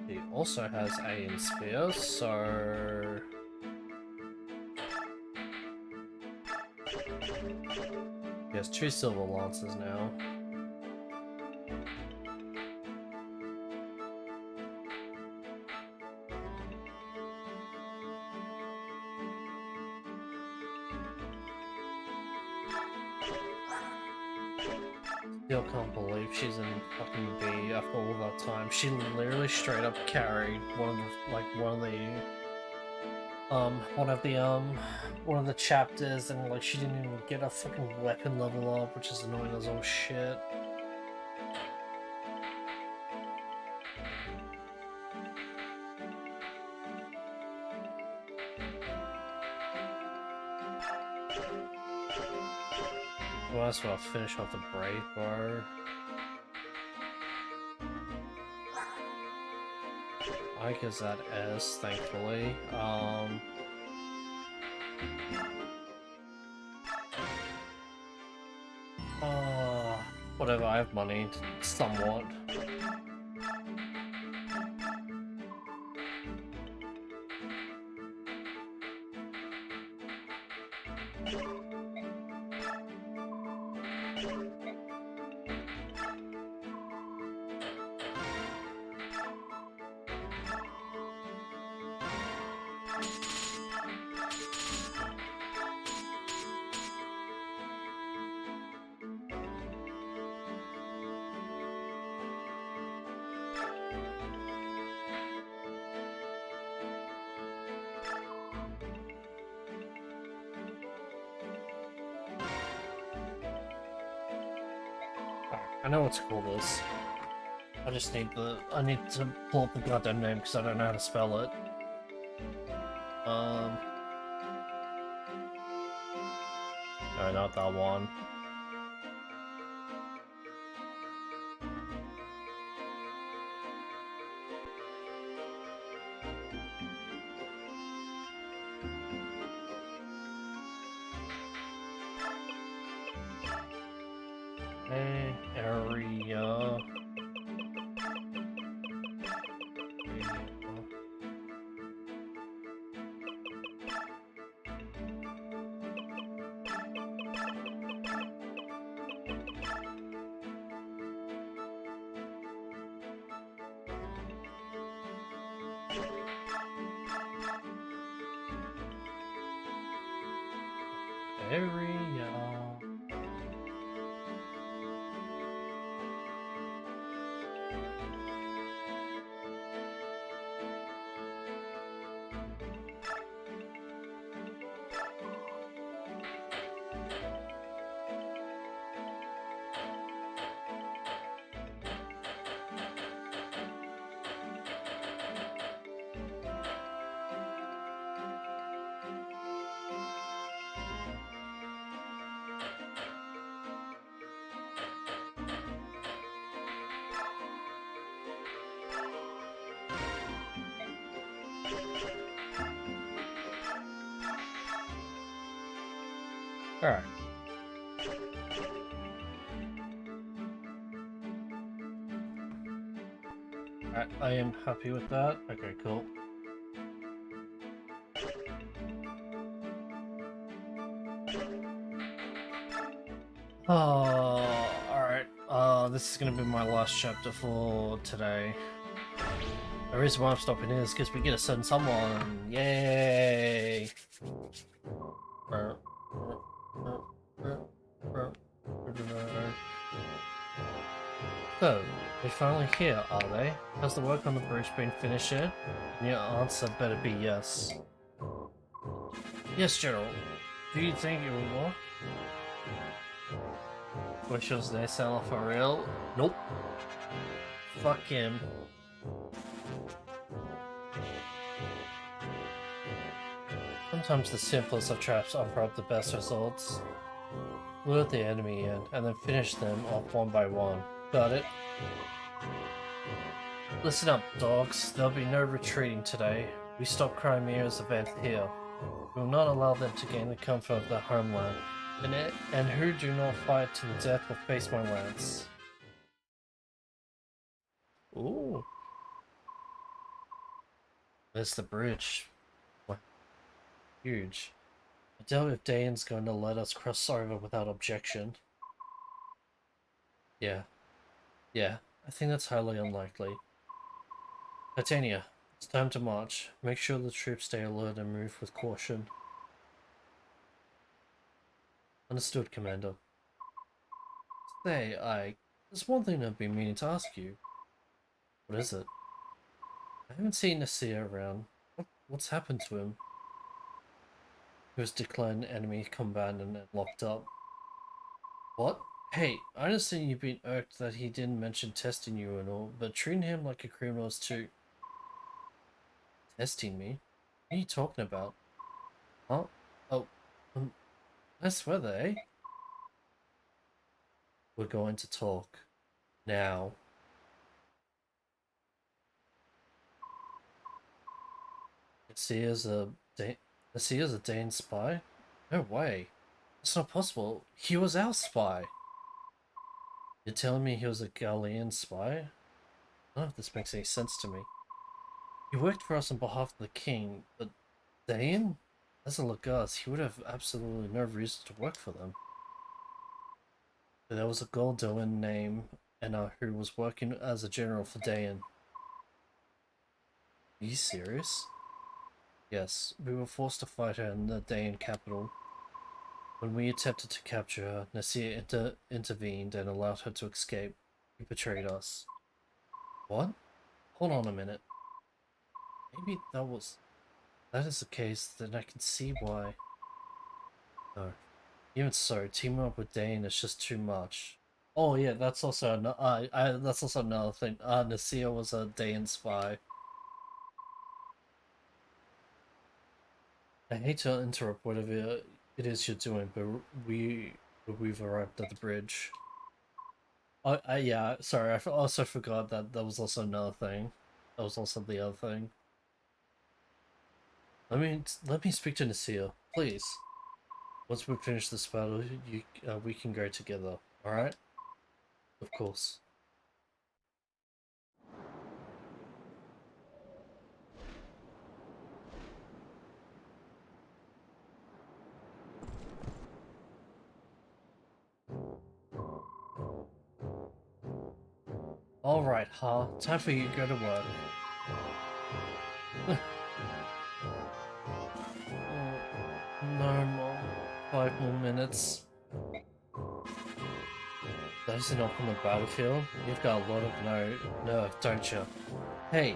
He also has A and spear, so he has 2 silver lances now. Still can't believe she's in fucking B after all that time. She literally straight up carried one of the chapters, and like she didn't even get a fucking weapon level up, which is annoying as all shit. Might as well finish off the Brave Bar. I guess that S, thankfully. Whatever, I have money, somewhat. I know what to call this. I just need I need to pull up the goddamn name because I don't know how to spell it. No, not that one. Hey, area. Area. Alright. Alright, I am happy with that. Okay, cool. Oh, alright. This is gonna be my last chapter for today. The reason why I'm stopping is because we get to send someone. Yay! So, they're finally here, are they? Has the work on the bridge been finished yet? And your answer better be yes. Yes, General. Do you think it will work? Wishes they sell off for real? Nope. Fuck him. Sometimes the simplest of traps offer up the best results. Lure the enemy in, and then finish them off one by one. Got it? Listen up, dogs. There'll be no retreating today. We stop Crimea's event here. We will not allow them to gain the comfort of their homeland. And who do not fight to the death will face my lance. Ooh. There's the bridge. Wow. Huge. I doubt if Dane's going to let us cross over without objection. Yeah. Yeah, I think that's highly unlikely. Titania, it's time to march. Make sure the troops stay alert and move with caution. Understood, Commander. Say, there's one thing I've been meaning to ask you. What is it? I haven't seen Nasir around. What's happened to him? He was declared an enemy combatant and locked up. What? Hey, I understand you've been irked that he didn't mention testing you and all, but treating him like a criminal is too... Testing me? What are you talking about? Huh? Oh, nice weather, eh? We're going to talk. Now. Nasir's a Dane spy? No way. That's not possible. He was our spy. You're telling me he was a Galilean spy? None of this makes any sense to me. He worked for us on behalf of the king, but Dane? As a Lagos, he would have absolutely no reason to work for them. But there was a Goldoan named Enna who was working as a general for Dayan. Are you serious? Yes, we were forced to fight her in the Dayan capital. When we attempted to capture her, Nasir intervened and allowed her to escape. He betrayed us. What? Hold on a minute. Maybe that is the case, then I can see why. No. Even so, teaming up with Dane is just too much. Oh yeah, that's also that's also another thing. Nasir was a Dayan spy. I hate to interrupt whatever it is you're doing, but we've arrived at the bridge. Yeah, sorry, also forgot that that was also another thing. That was also the other thing. Let me speak to Nasir, please. Once we finish this battle, we can go together. All right? Of course. All right, huh? Time for you to go to work. No more. 5 more minutes. Those are not on the battlefield. You've got a lot of nerve, don't you? Hey,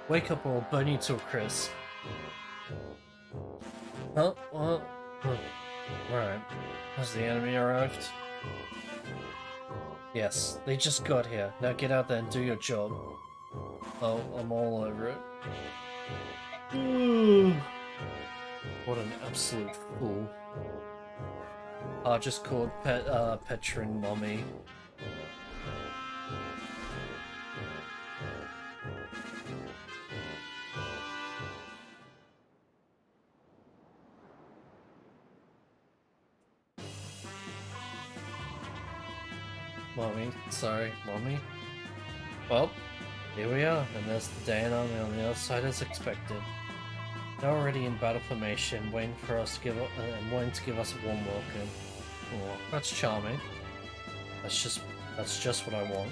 wake up or I'll burn you to a crisp. Huh? What? Alright. Has the enemy arrived? Yes, they just got here. Now get out there and do your job. Oh, I'm all over it. What an absolute fool. I just called Petrin Mommy. Mommy, sorry, Mommy. Well, here we are, and there's the Dayan army on the other side as expected. They're already in battle formation, waiting for us to waiting to give us a warm welcome. Oh, that's charming. That's just what I want.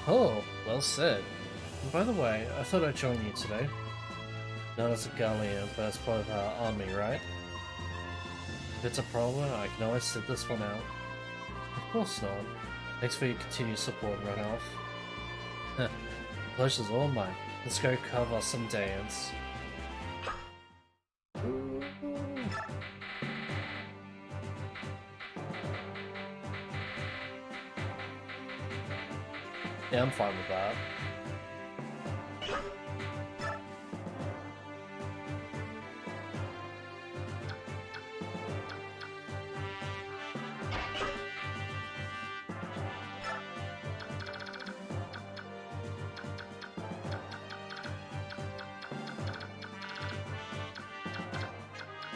Oh, well said. And by the way, I thought I'd join you today. Not as a Gallian, but as part of our army, right? If it's a problem, I can always sit this one out. Of course not. Thanks for your continued support, Ranulph. The pleasure's all mine. Let's go cover some Dayans. Yeah, I'm fine with that.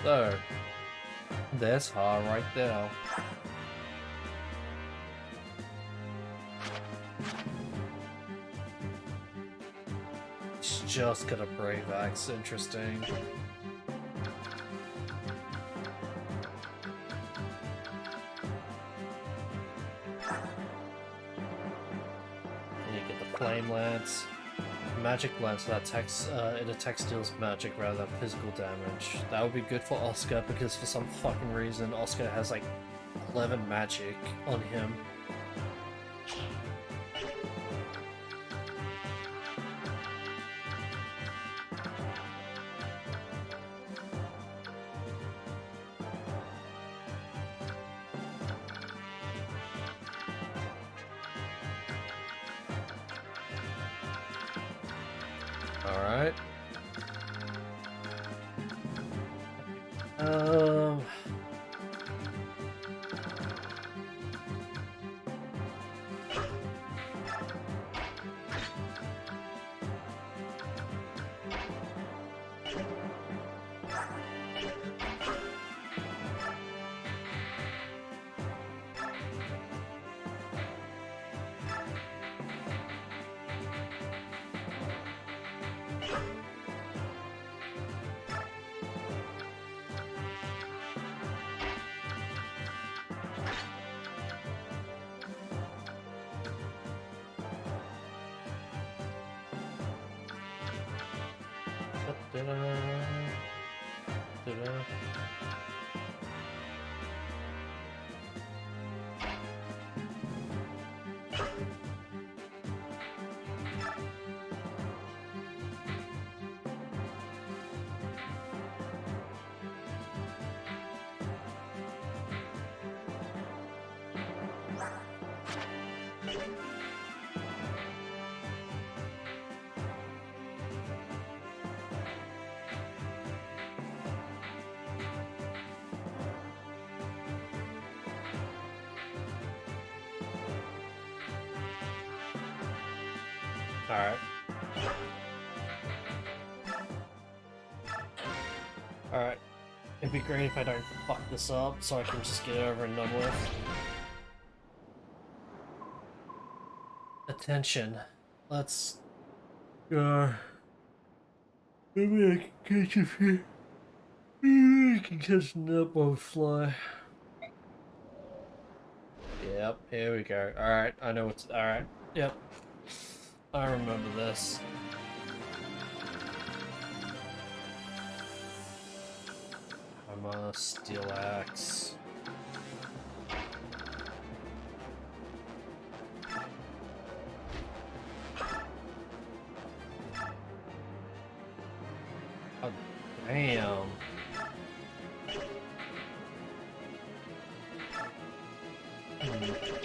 So, there's her right there. She's just got a brave axe, interesting. And you get the flame lance. Magic lance that it attacks deals magic rather than physical damage. That would be good for Oscar because for some fucking reason Oscar has like 11 magic on him. Alright. Alright. Alright. It'd be great if I don't fuck this up so I can just get it over and done with. Attention. Let's go. Maybe I can catch a few. I can catch a nap on the fly. Yep, here we go. Alright, I know what's. Alright, yep. I remember this. I'm a steel axe. Oh, damn.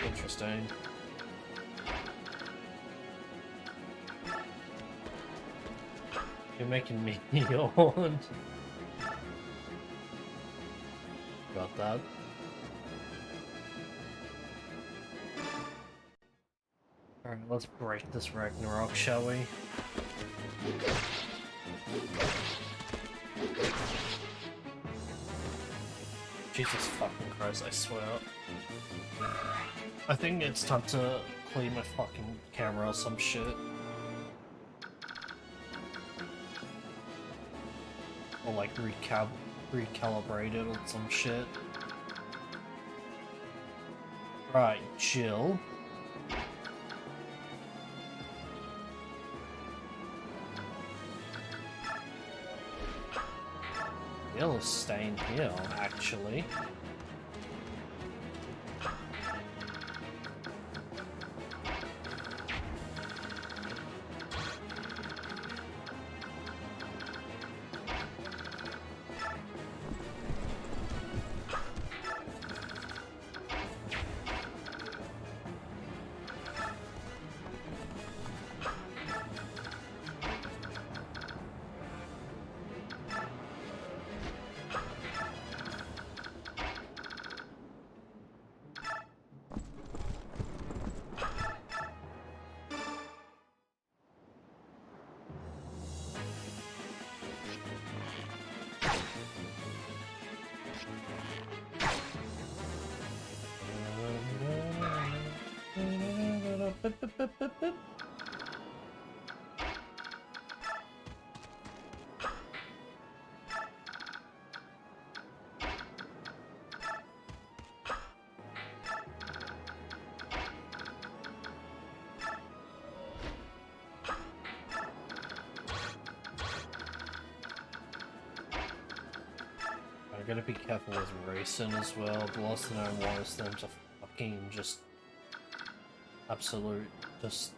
Interesting. You're making me yawn. Got that. Alright, let's break this Ragnarok, shall we? Jesus fucking Christ, I swear. I think it's time to clean my fucking camera or some shit. Or like recalibrate it or some shit. Right, Jill. Jill is staying here, actually. I gotta be careful with racing as well. The last thing I want is them to fucking just absolute just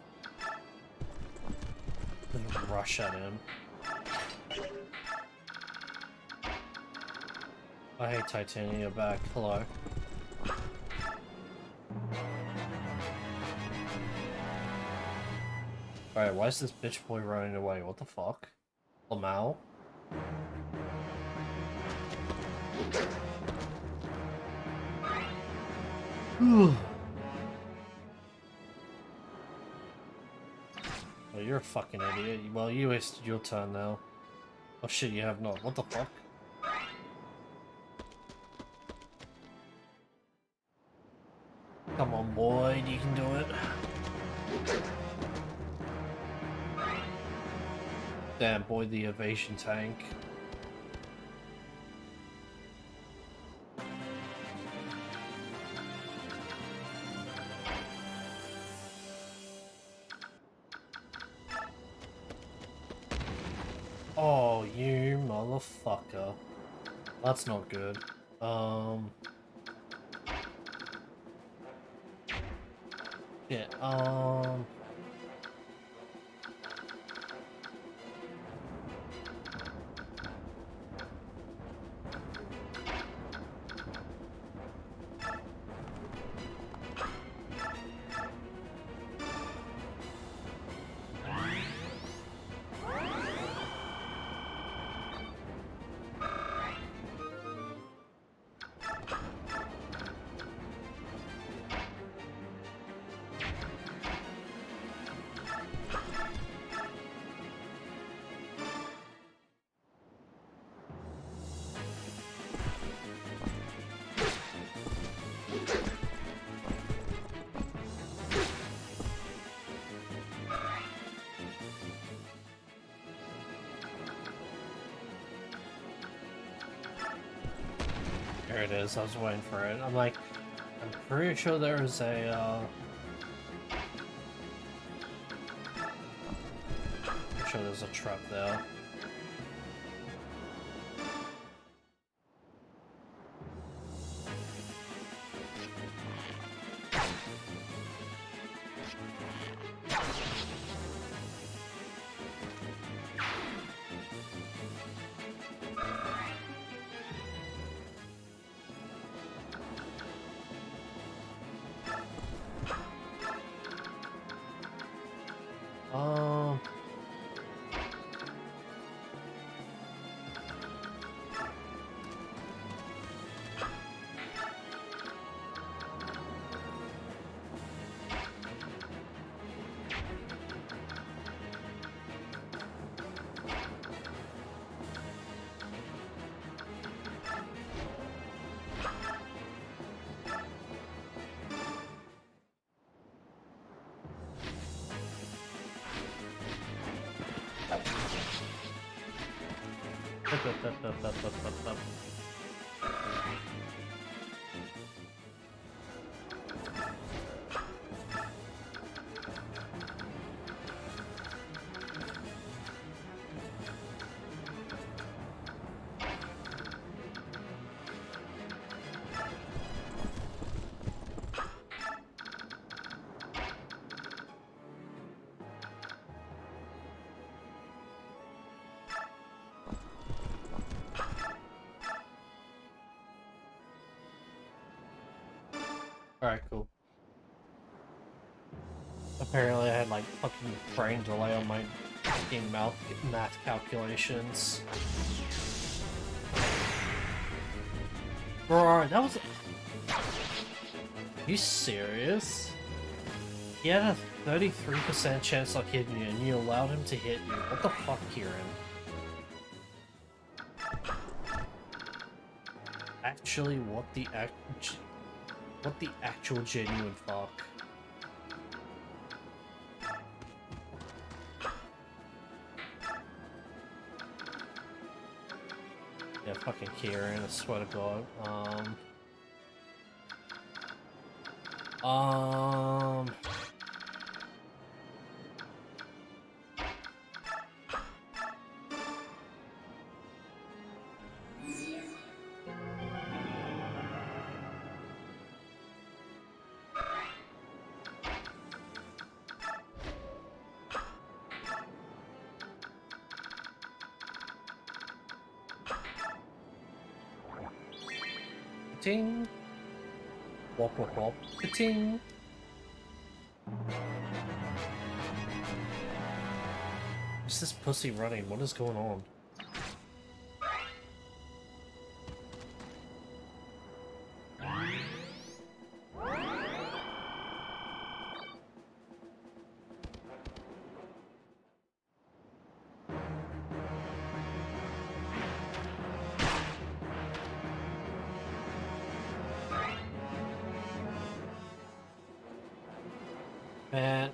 rush at him. I hate Titania back. Hello. Alright, why is this bitch boy running away? What the fuck? Lamau? Oh, you're a fucking idiot. Well, you wasted your turn now. Oh shit, you have not. What the fuck? Come on, boy, you can do it. Damn, boy, the evasion tank. Oh, you motherfucker. That's not good. Yeah, it is. I was waiting for it. I'm like, I'm pretty sure there's a, I'm sure there's a trap there. Um... Alright, cool. Apparently I had like fucking brain delay on my fucking math calculations. Bro, that was... Are you serious? He had a 33% chance of hitting you and you allowed him to hit you. What the fuck, Kieran? Actually, what the actual genuine fuck? Yeah, fucking Kieran, I swear to God. Ting. Wop wop wop. Ting. What's this pussy running? What is going on? Man,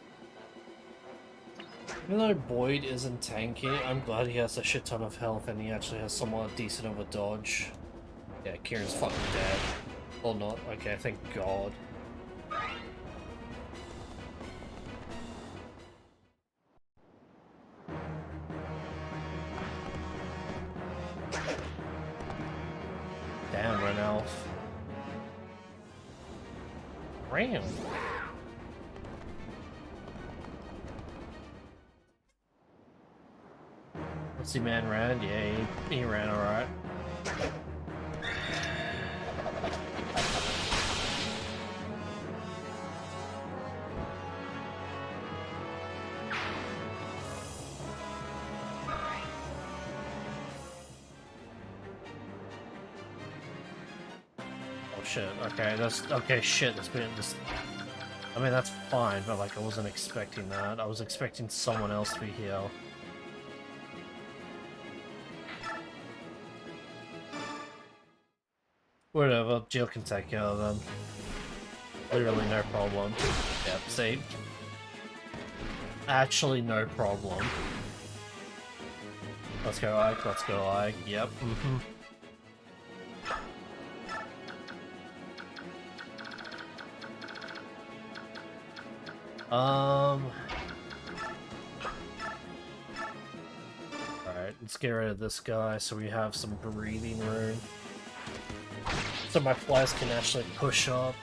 even though Boyd isn't tanky, I'm glad he has a shit ton of health and he actually has somewhat decent of a dodge. Yeah, Kieran's fucking dead. Or not. Okay, thank God. Damn, Renelf. Ram. Let's see, man ran. Yeah, he ran alright. Oh shit, okay, that's okay, shit, that's been just. I mean, that's fine, but like, I wasn't expecting that. I was expecting someone else to be here. Whatever, Jill can take care of them. Literally no problem. Yep, see? Actually no problem. Let's go Ike, let's go Ike, yep, Alright, let's get rid of this guy so we have some breathing room. So my flies can actually push up.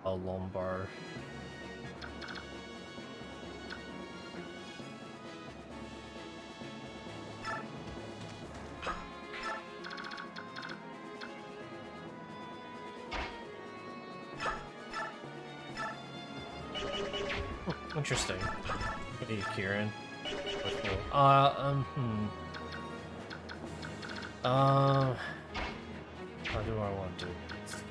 A lumbar. Interesting. What are you, Kieran? How do I want to do this?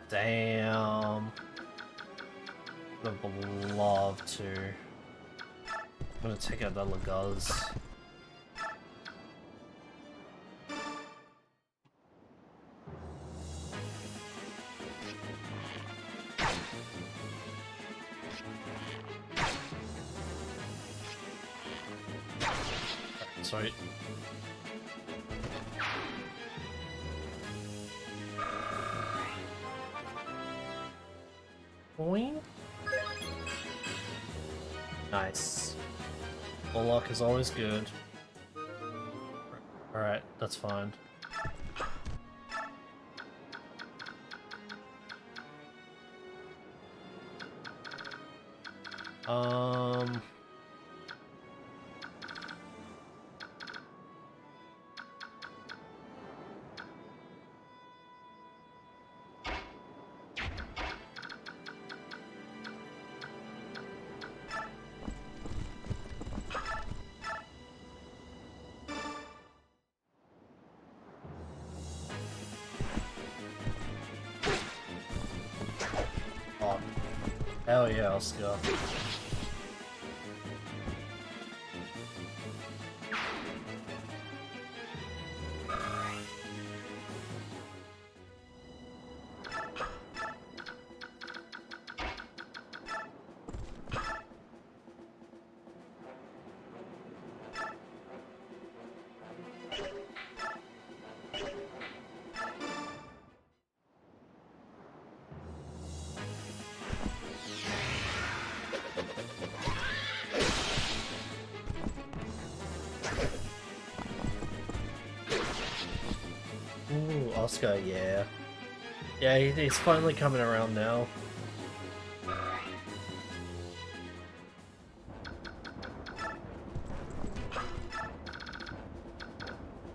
Damn. I would love to. I'm gonna take out the Laguz. Sweet. Boing. Nice. Full luck is always good. Alright, that's fine. Oh, hell yeah, let's go. Ooh, Oscar, yeah. Yeah, he's finally coming around now.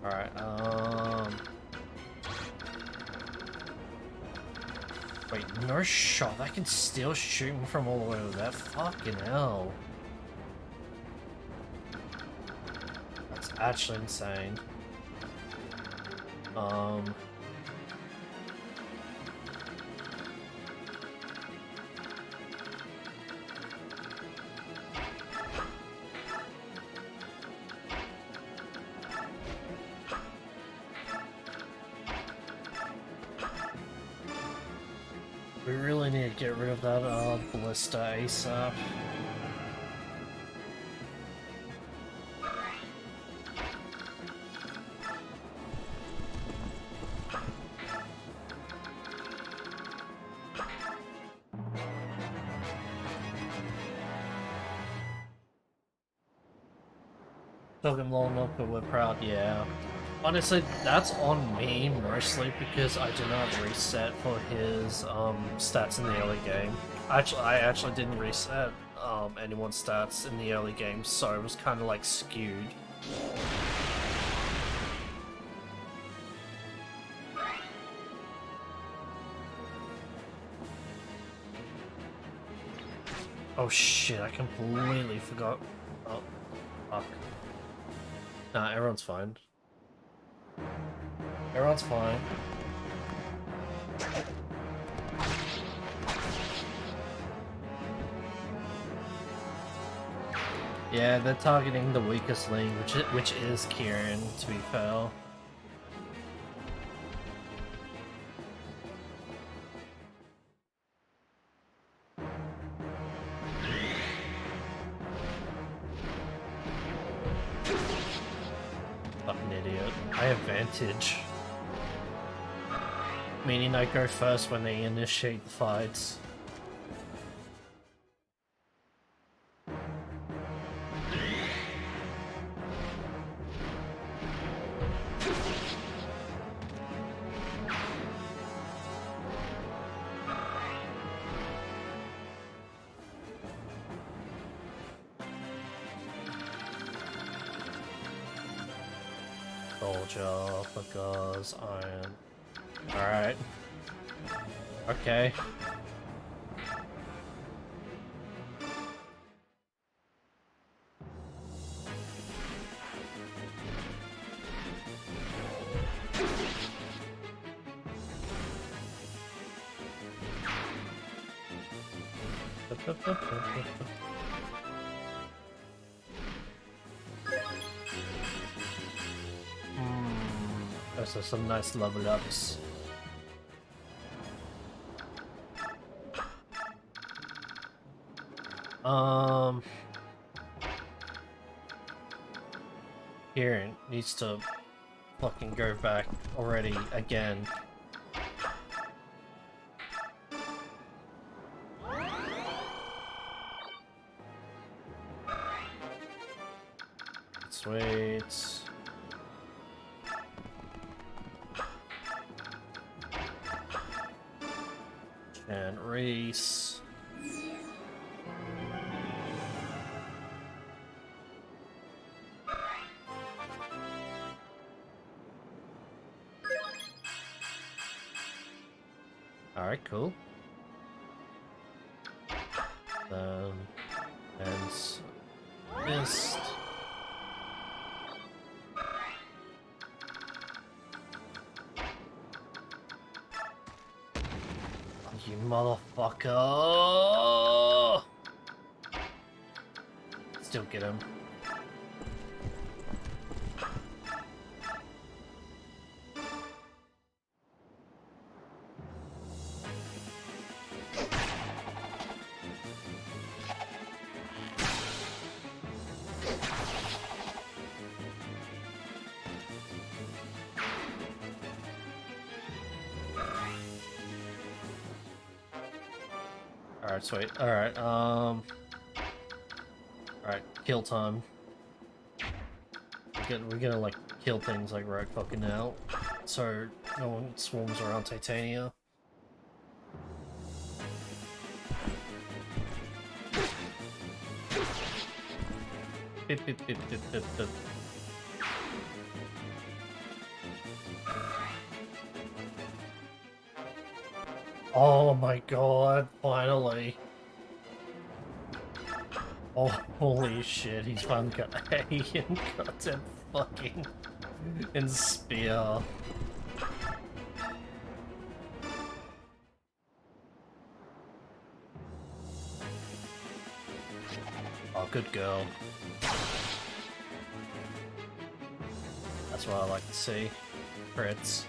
Alright, wait, no shot? That can still shoot me from all the way over there? Fucking hell. That's actually insane. We really need to get rid of that ballista ASAP. Took him long enough, but we're proud, yeah. Honestly, that's on me mostly because I did not reset for his stats in the early game. I actually didn't reset anyone's stats in the early game, so it was kind of like skewed. Oh shit, I completely forgot. Oh, fuck. Nah, everyone's fine. Everyone's fine. Yeah, they're targeting the weakest link, which is Kieran, to be fair. Fucking idiot. I have advantage. Meaning I go first when they initiate the fights. Soldier, Fagaz, Iron. Alright. Okay. Those are some nice level ups. Kieran needs to fucking go back already again. Sweet. And Reese. Alright, cool. And missed. You motherfucker! Still get him. Alright, sweet. Alright, alright, kill time. We're gonna like kill things like right fucking now. So no one swarms around Titania. Bip, bip, bip, bip, bip, bip. Oh my god, finally. Oh, holy shit, he's finally got A and goddamn fucking and spear. Oh, good girl. That's what I like to see. Crits.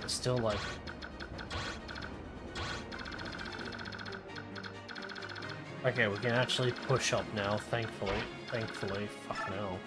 Still like... Okay, we can actually push up now, thankfully. Thankfully, fuck no.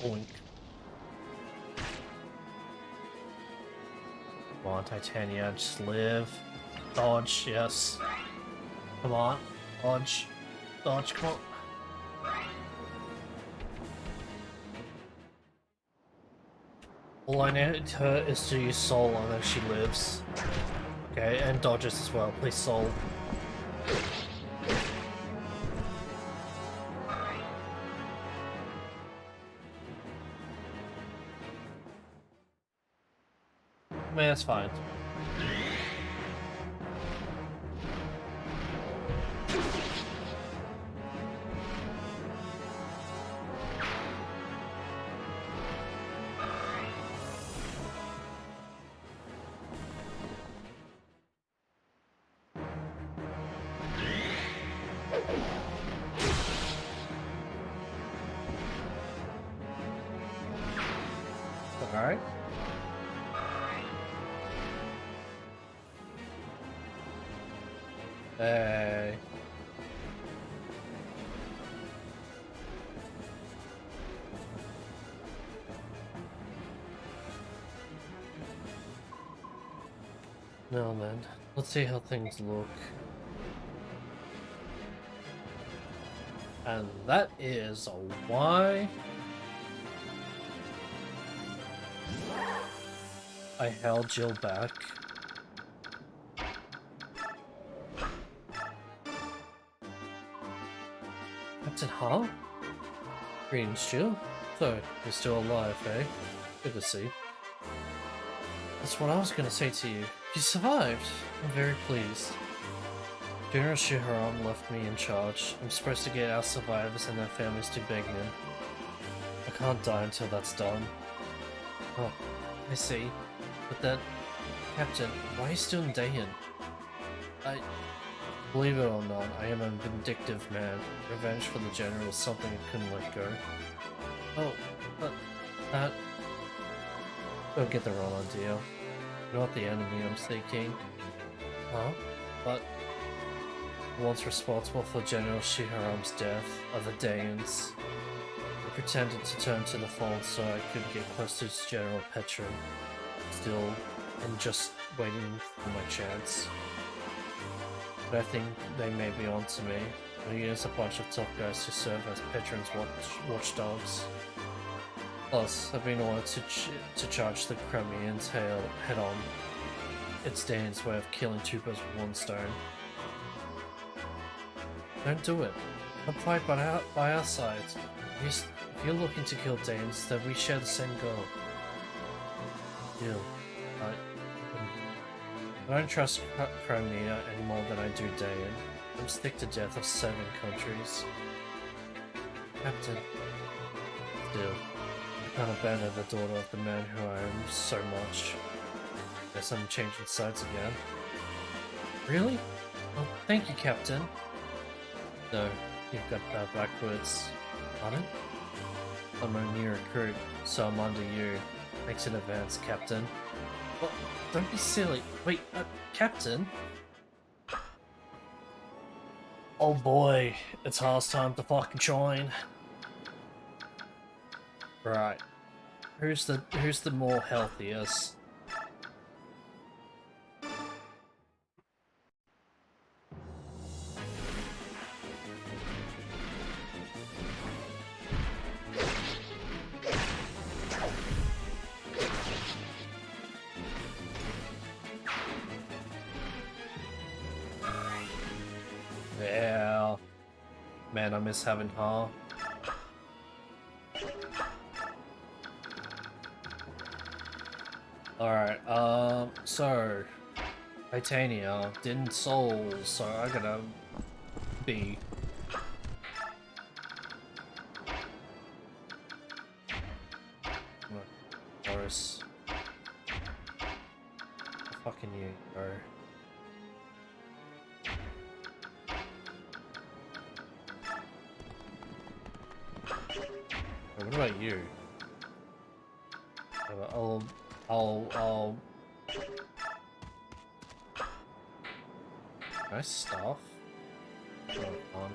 Oink. Come on, Titania, just live. Dodge, yes. Come on, dodge. Dodge, come on. All I need her is to use soul and then she lives. Okay, and dodges as well. Please soul. I mean, that's fine. Alright. Hey. No, man. Let's see how things look. And that is a why I held Jill back. Captain Huh? Greetings, Jill. So, you're still alive, eh? Good to see. That's what I was gonna say to you. You survived! I'm very pleased. General Shiharam left me in charge. I'm supposed to get our survivors and their families to Begnan. I can't die until that's done. Oh, I see. But then, Captain, why are you still in Dayan? Believe it or not, I am a vindictive man. Revenge for the General is something I couldn't let go. Oh, but that... Don't get the wrong idea. You're not the enemy I'm seeking. Huh? But... The ones responsible for General Shiharam's death are the Dayans. I pretended to turn to the fallen so I could get close to General Petrin. Still, I'm just waiting for my chance. But I think they may be on to me. There's a bunch of tough guys who serve as Petrin's watchdogs. Plus, I've been ordered to charge the Crimeans head-on. It's Dane's way of killing two birds with one stone. Don't do it. Come fight by our side. If you're looking to kill Danes, then we share the same goal. Deal. I don't trust Crimea any more than I do Dayan. I'm sick to death of 7 countries. Captain. Still, I can't abandon the daughter of the man who I am so much. Guess I'm changing sides again. Really? Oh, thank you, Captain. No, you've got that backwards. Pardon? I'm a new recruit, so I'm under you. Thanks in advance, Captain. Well, don't be silly. Wait, Captain? Oh boy, it's Ha's time to fucking join. Right. Who's the more healthiest? Yeah. Man, I miss having Ha. Alright, so Titania didn't soul, so I gotta be Boris. Fucking you, bro. What about you? I'll... Nice stuff. Oh,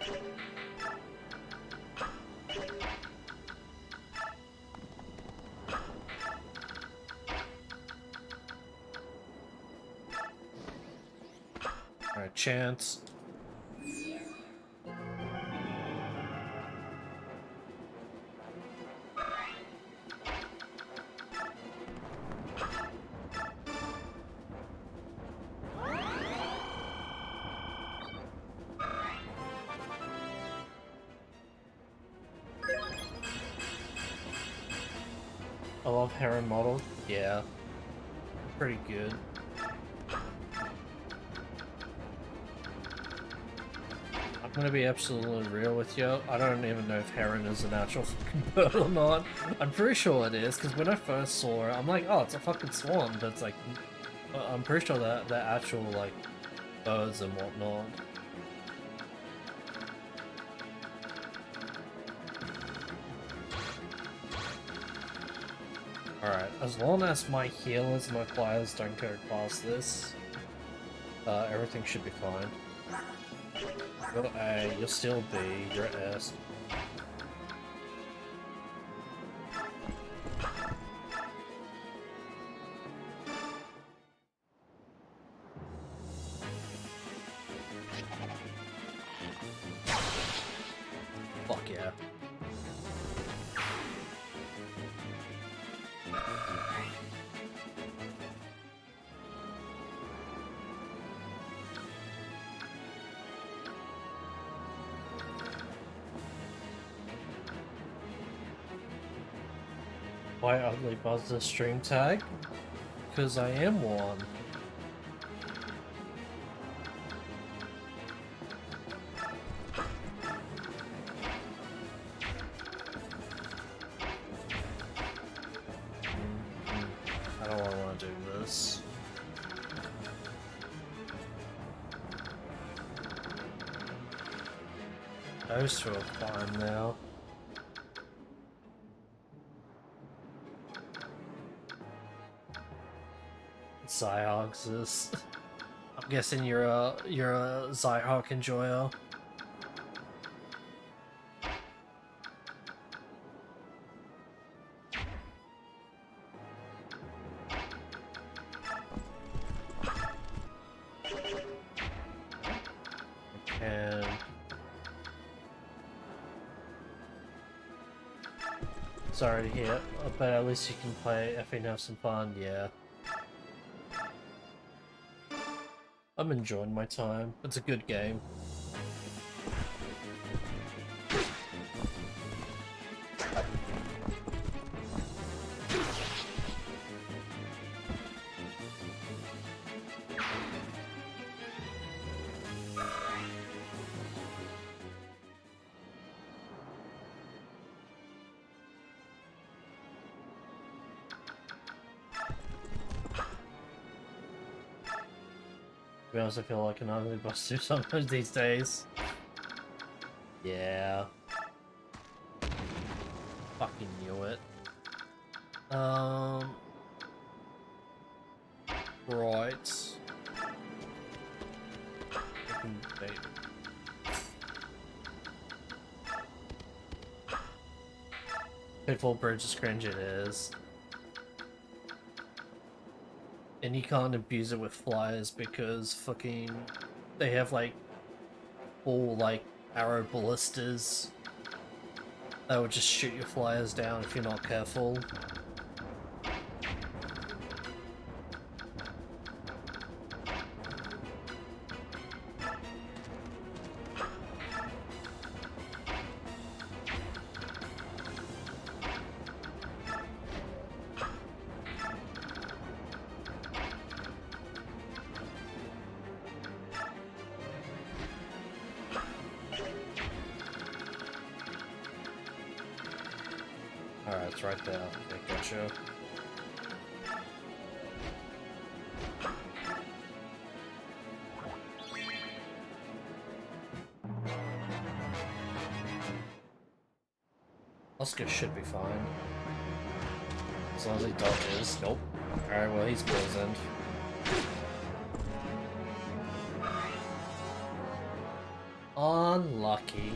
Alright, chance. I love Heron model. Yeah. Pretty good. I'm gonna be absolutely real with you. I don't even know if Heron is an actual fucking bird or not. I'm pretty sure it is, because when I first saw it, I'm like, oh, it's a fucking swan, but it's like, I'm pretty sure that they're actual, like, birds and whatnot. Alright, as long as my healers and my flyers don't go past this, everything should be fine. You're A, you're still B, you're S. Fuck yeah. Why Ugly Buzz the stream tag? Because I am one. I don't want to do this. Those two are fine now. Zyhogs is. I'm guessing you're a Zyhawk enjoyer. And sorry to hear, but at least you can play Effie and have some fun, yeah. I'm enjoying my time. It's a good game. To be honest, I feel like an ugly buster sometimes these days. Yeah. Fucking knew it. Right. Fucking bait. Pitfall Bridge is cringe, it is. And you can't abuse it with flyers because fucking they have like full like arrow ballistas that would just shoot your flyers down if you're not careful. Alright, it's right there. Okay, gotcha. Oscar should be fine. As long as he dodges. Nope. Alright, well, he's poisoned. Unlucky.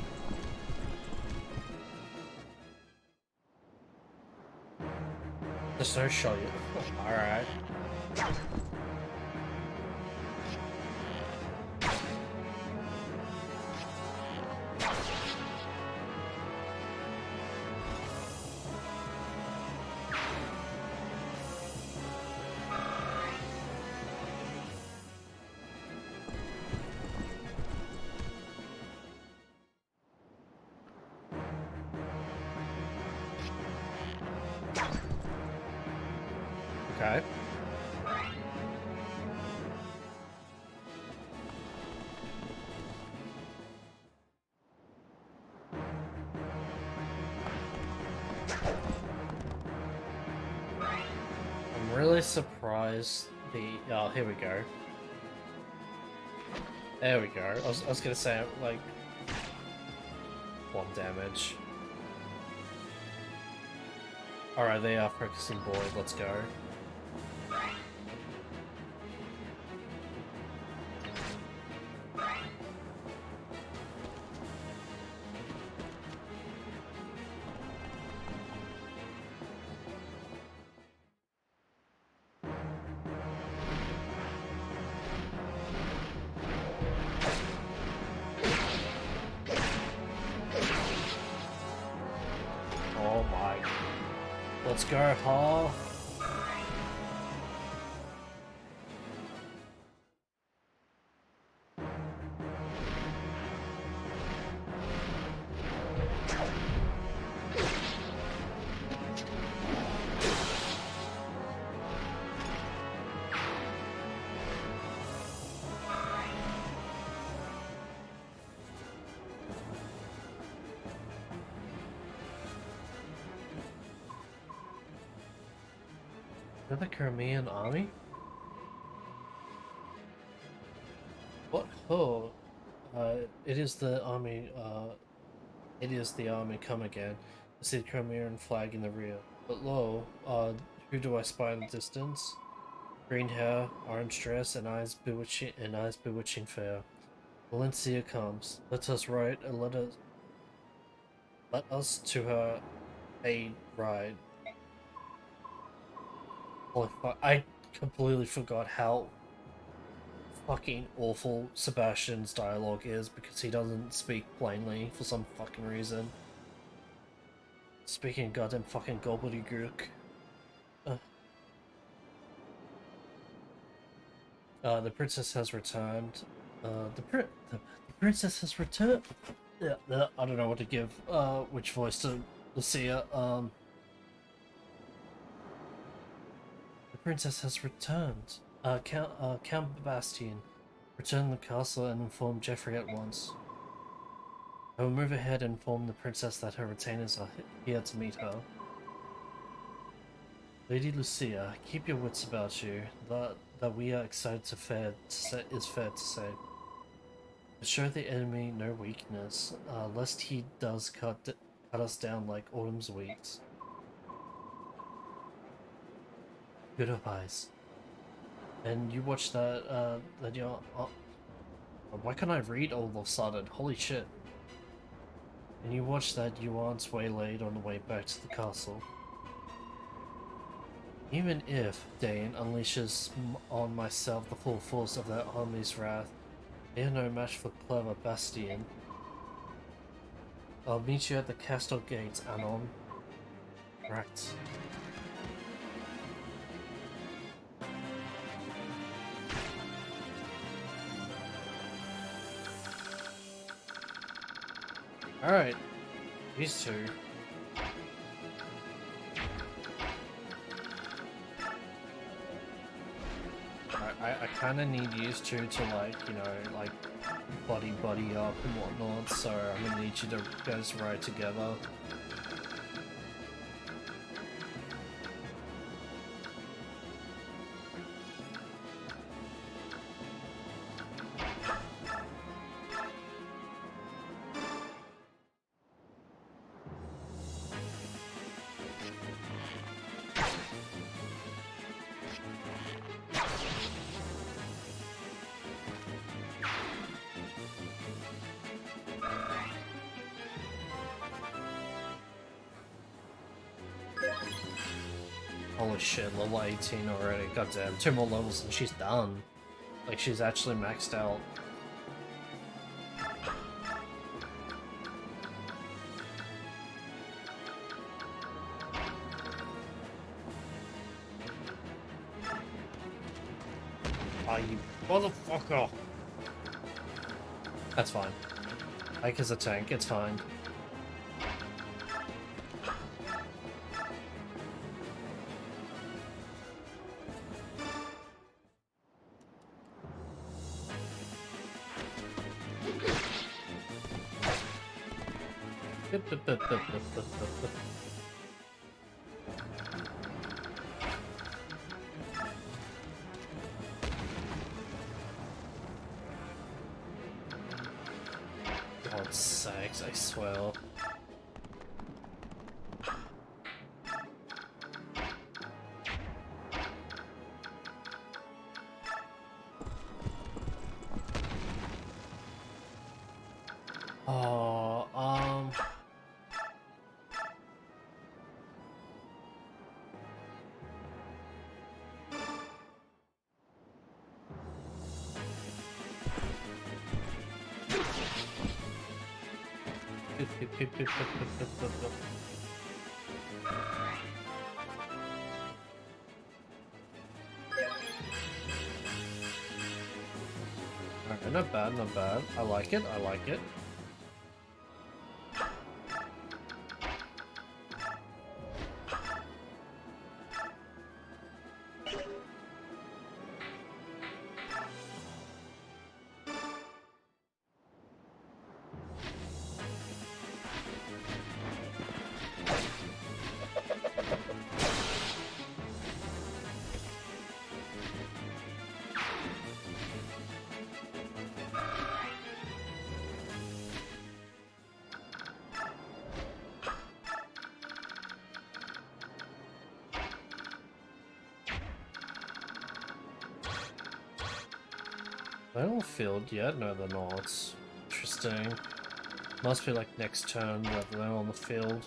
There's no shot yet. Alright. Okay. I'm really surprised the... Oh, here we go. There we go. I was gonna say, like... 1 damage. Alright, they are focusing board. Let's go. Oh my. Let's go, Ha. Is that the Crimean army? What? Oh, it is the army, it is the army come again. I see the Crimean flag in the rear. But lo, who do I spy in the distance? Green hair, orange dress, and eyes bewitching fair. Valencia comes. Let us ride, and let us to her aid ride. Holy fuck, I completely forgot how fucking awful Sebastian's dialogue is because he doesn't speak plainly for some fucking reason. Speaking goddamn fucking gobbledygook. The princess has returned. The princess has returned. Yeah, I don't know what to give. Which voice to Lucia. The princess has returned. Count Bastian, return to the castle and inform Geoffrey at once. I will move ahead and inform the princess that her retainers are here to meet her. Lady Lucia, keep your wits about you. That we are excited is fair to say. But show the enemy no weakness, lest he does cut us down like autumn's wheat. Good advice. And you watch that, why can't I read all of a sudden? Holy shit. And you watch that Yuan's waylaid on the way back to the castle. Even if Dane unleashes on myself the full force of that army's wrath, they are no match for clever Bastian. I'll meet you at the castle gates, Anon. Right. Alright, these two. I kind of need these two to, like, you know, like, buddy up and whatnot, so I'm gonna need you to guys ride together. Holy shit, level 18 already. Goddamn, 2 more levels and she's done. Like, she's actually maxed out. Ah, you motherfucker! That's fine. Ike is a tank, it's fine. God's sakes, I swear. Oh, Alright, not bad, not bad. I like it, I like it. They're all filled yet? No, they're not. Interesting. Must be like next turn that they're on the field.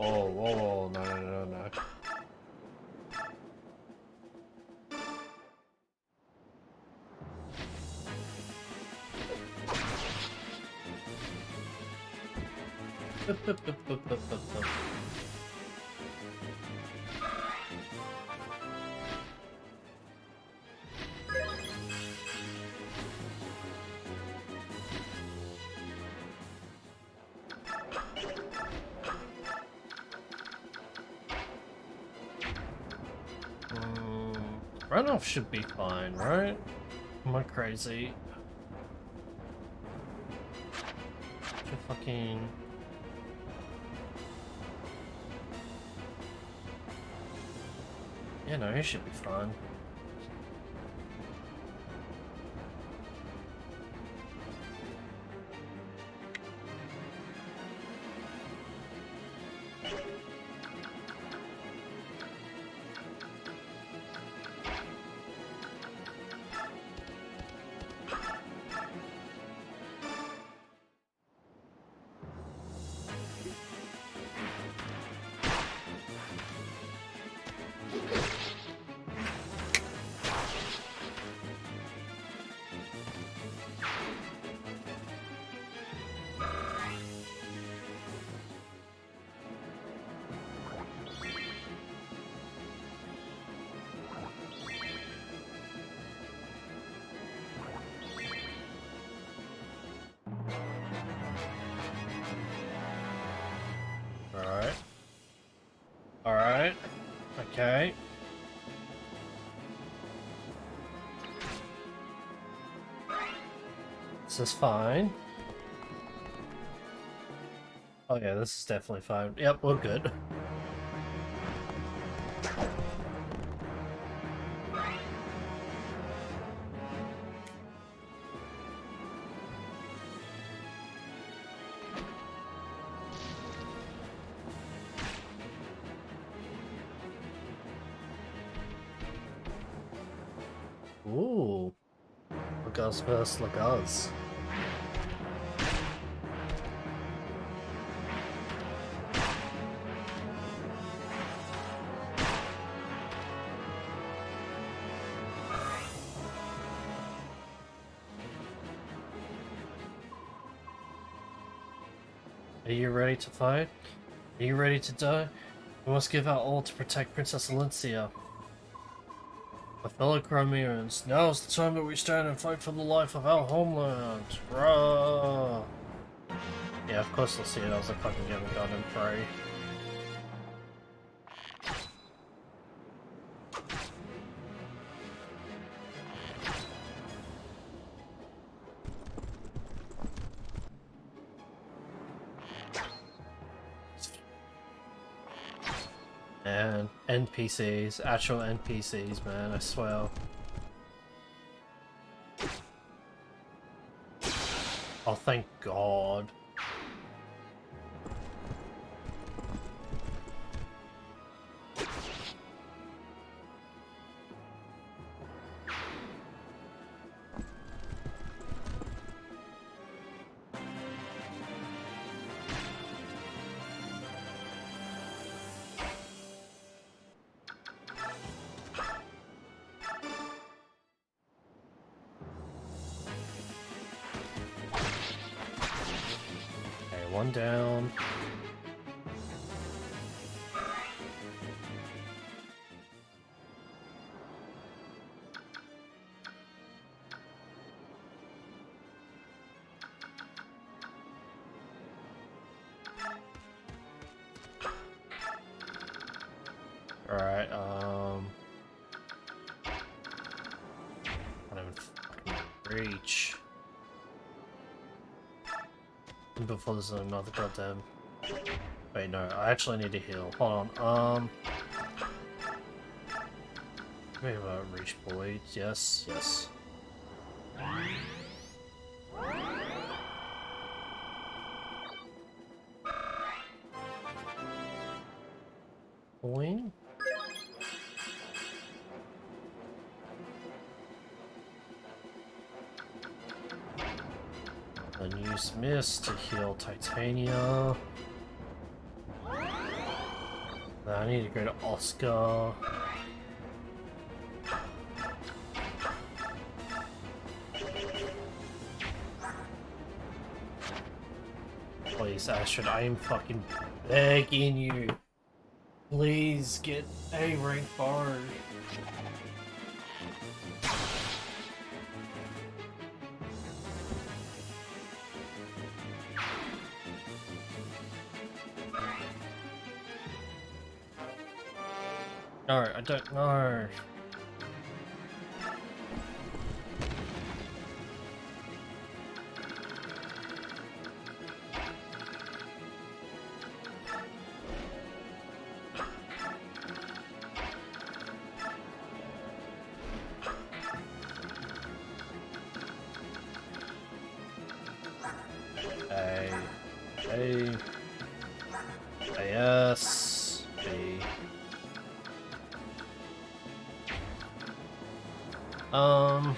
Oh, whoa, whoa, no, no, no, no. Runoff should be fine, right? Am I crazy? Should fucking... Yeah, no, he should be fine. Alright. Alright. Okay. This is fine. Oh yeah, this is definitely fine. Yep, we're good. Ooh. Laguz versus Laguz. Are you ready to fight? Are you ready to die? We must give our all to protect Princess Alencia. My fellow Crimeans, now is the time that we stand and fight for the life of our homeland. Rah! Yeah, of course they'll see it. I was like fucking getting gun and pray. And NPCs, actual NPCs, man, I swear. Oh, thank God. Okay, one down. Alright, can't even fucking reach. Before there's another goddamn... Wait, no, I actually need to heal. Hold on, maybe I reach Boyd. Yes, yes. Boing? Then use Mist to heal Titania. Then I need to go to Oscar. Please, Astrid, I am fucking begging you. Please get a rank bard. No, I don't know. A, S, B. I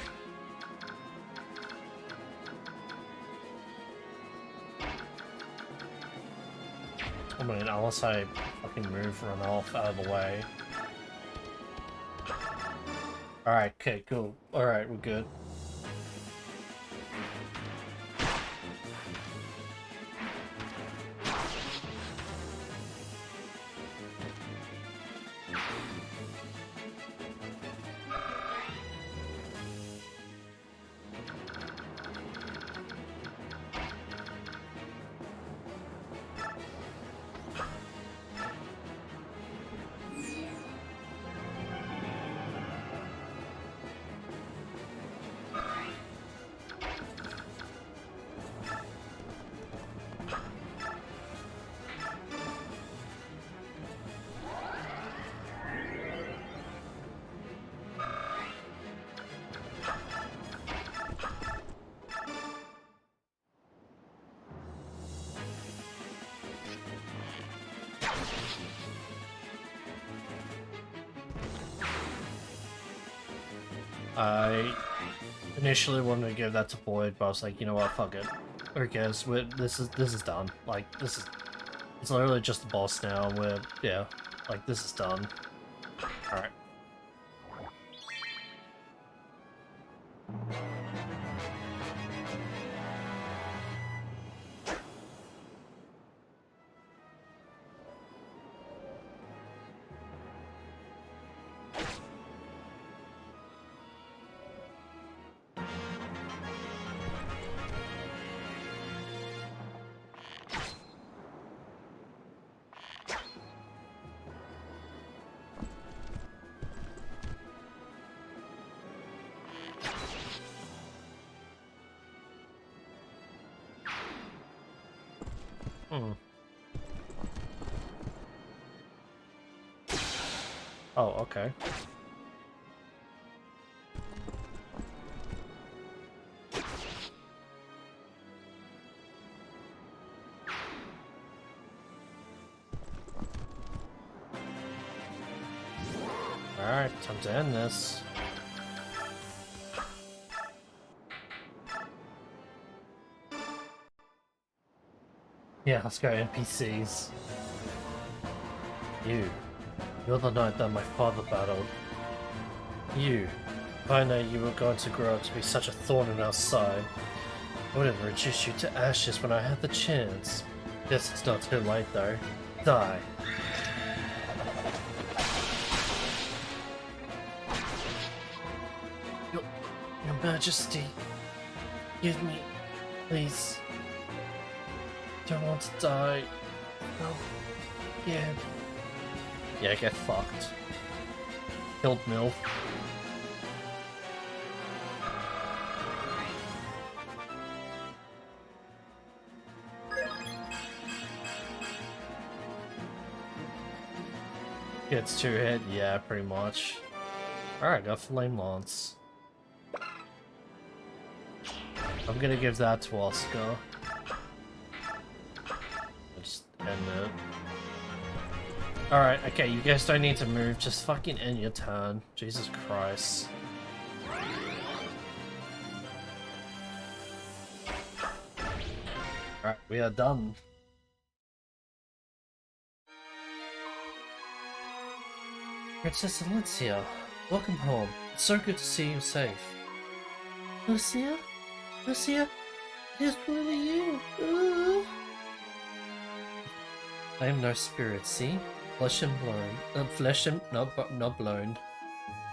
mean, unless I fucking move run off out of the way. Alright, okay, cool. Alright, we're good. I initially wanted to give that to Boyd, but I was like, you know what, fuck it. Who cares? This is done. Like, it's literally just the boss now. Yeah, like, this is done. Alright. Oh, okay. Alright, time to end this. Yeah, let's go NPCs. You're the knight that my father battled. If I know you were going to grow up to be such a thorn in our side, I would have reduced you to ashes when I had the chance. Guess it's not too late though. Die. Your Majesty, give me, please. Don't want to die. Oh, yeah. Yeah, get fucked. Killed Milf. Gets 2 hit, yeah, pretty much. Alright, got Flame Lance. I'm gonna give that to Oscar. Just end it. Alright, okay, you guys don't need to move, just fucking end your turn. Jesus Christ. Alright, we are done. Princess Alicia, welcome home. It's so good to see you safe. Lucia? Lucia? It is really you! I am no spirit, see? Flesh and bone. Flesh and... not blown.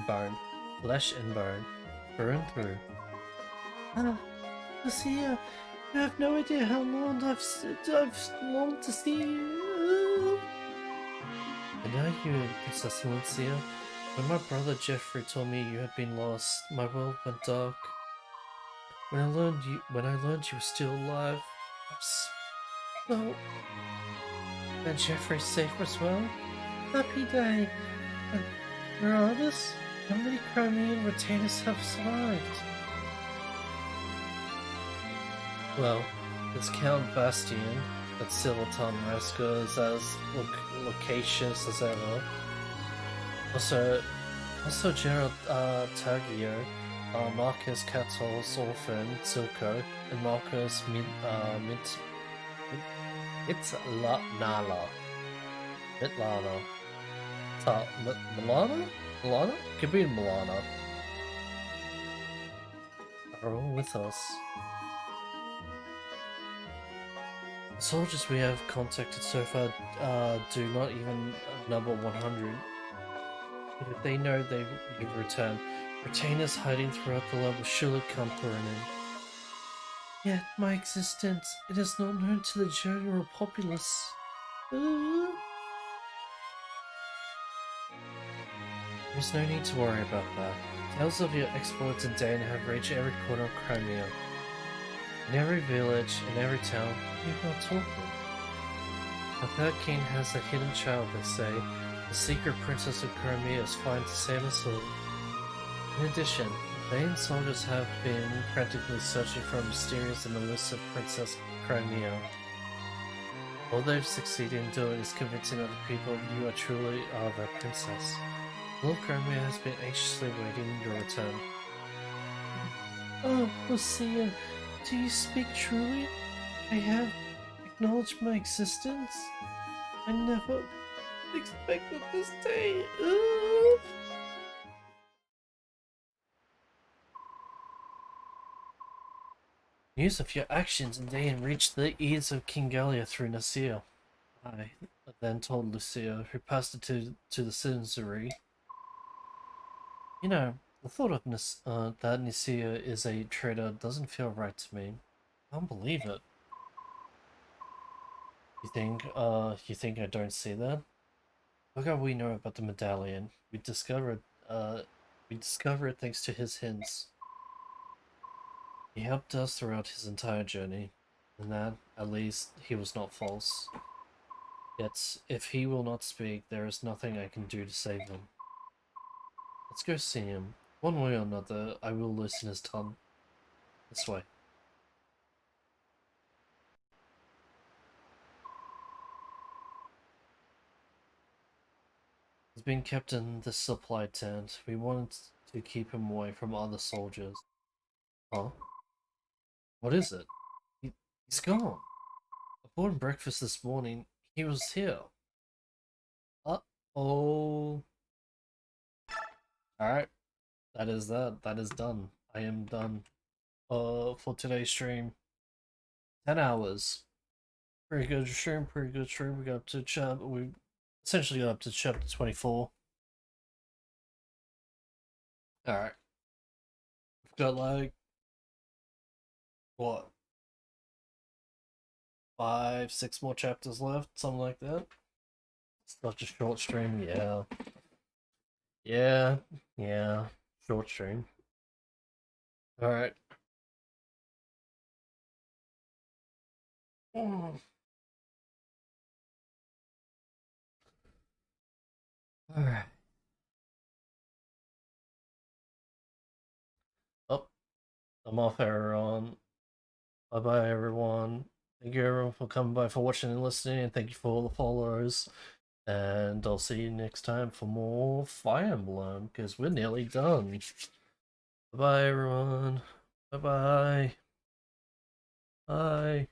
Bone. Flesh and bone. Through and through. Ah, Lucia, you have no idea how long I've longed to see you. And now you, Princess Alicia. When my brother Jeffrey told me you had been lost, my world went dark. When I learned you were still alive, so... And Jeffrey's safe as well? Happy day! And where are others? How many Crimean retainers have survived? Well, there's Count Bastian, but Silverton Rascals as locations as ever. Also Gerald Taggio, Marcus Catol's orphan, Silco, and Marcus Mitlana. Milana? Could be Milana. Are all with us. The soldiers we have contacted so far do not even number 100. But if they know you've returned, retainers hiding throughout the land will surely come pouring in. Yet my existence, it is not known to the general populace. There's no need to worry about that. Tales of your exploits in Dane have reached every corner of Crimea. In every village, in every town, people are talking. The Third King has a hidden child, they say. The secret princess of Crimea is fine to save us all. In addition, Dane soldiers have been frantically searching for a mysterious and elusive Princess Crimea. All they've succeeded in doing is convincing other people you are truly their princess. Lord Crimea has been anxiously waiting your return. Oh, Lucia, do you speak truly? I have acknowledged my existence? I never expected this day. News of your actions in Dane reached the ears of King Gallia through Nasir. I then told Lucia, who passed it to the citizenry. You know, the thought of that Nasir is a traitor doesn't feel right to me. I don't believe it. You think I don't see that? Look how we know about the medallion. We discovered it thanks to his hints. He helped us throughout his entire journey, and that, at least, he was not false. Yet, if he will not speak, there is nothing I can do to save him. let's go see him. One way or another, I will loosen his tongue. This way. He's been kept in the supply tent. We wanted to keep him away from other soldiers. Huh? What is it? He's gone. I bought him breakfast this morning. He was here. Uh-oh. Alright. That is that. That is done. I am done. For today's stream. 10 hours. Pretty good stream, pretty good stream. We got up to we essentially got up to chapter 24. Alright. We've got like what? 5, 6 more chapters left, something like that. Such a short stream, yeah. Yeah. Short stream. Alright. Alright. Oh, I'm off everyone. Bye bye everyone. Thank you everyone for coming by, for watching and listening, and thank you for all the followers. And I'll see you next time for more Fire Emblem, because we're nearly done. Bye bye everyone. Bye bye. Bye.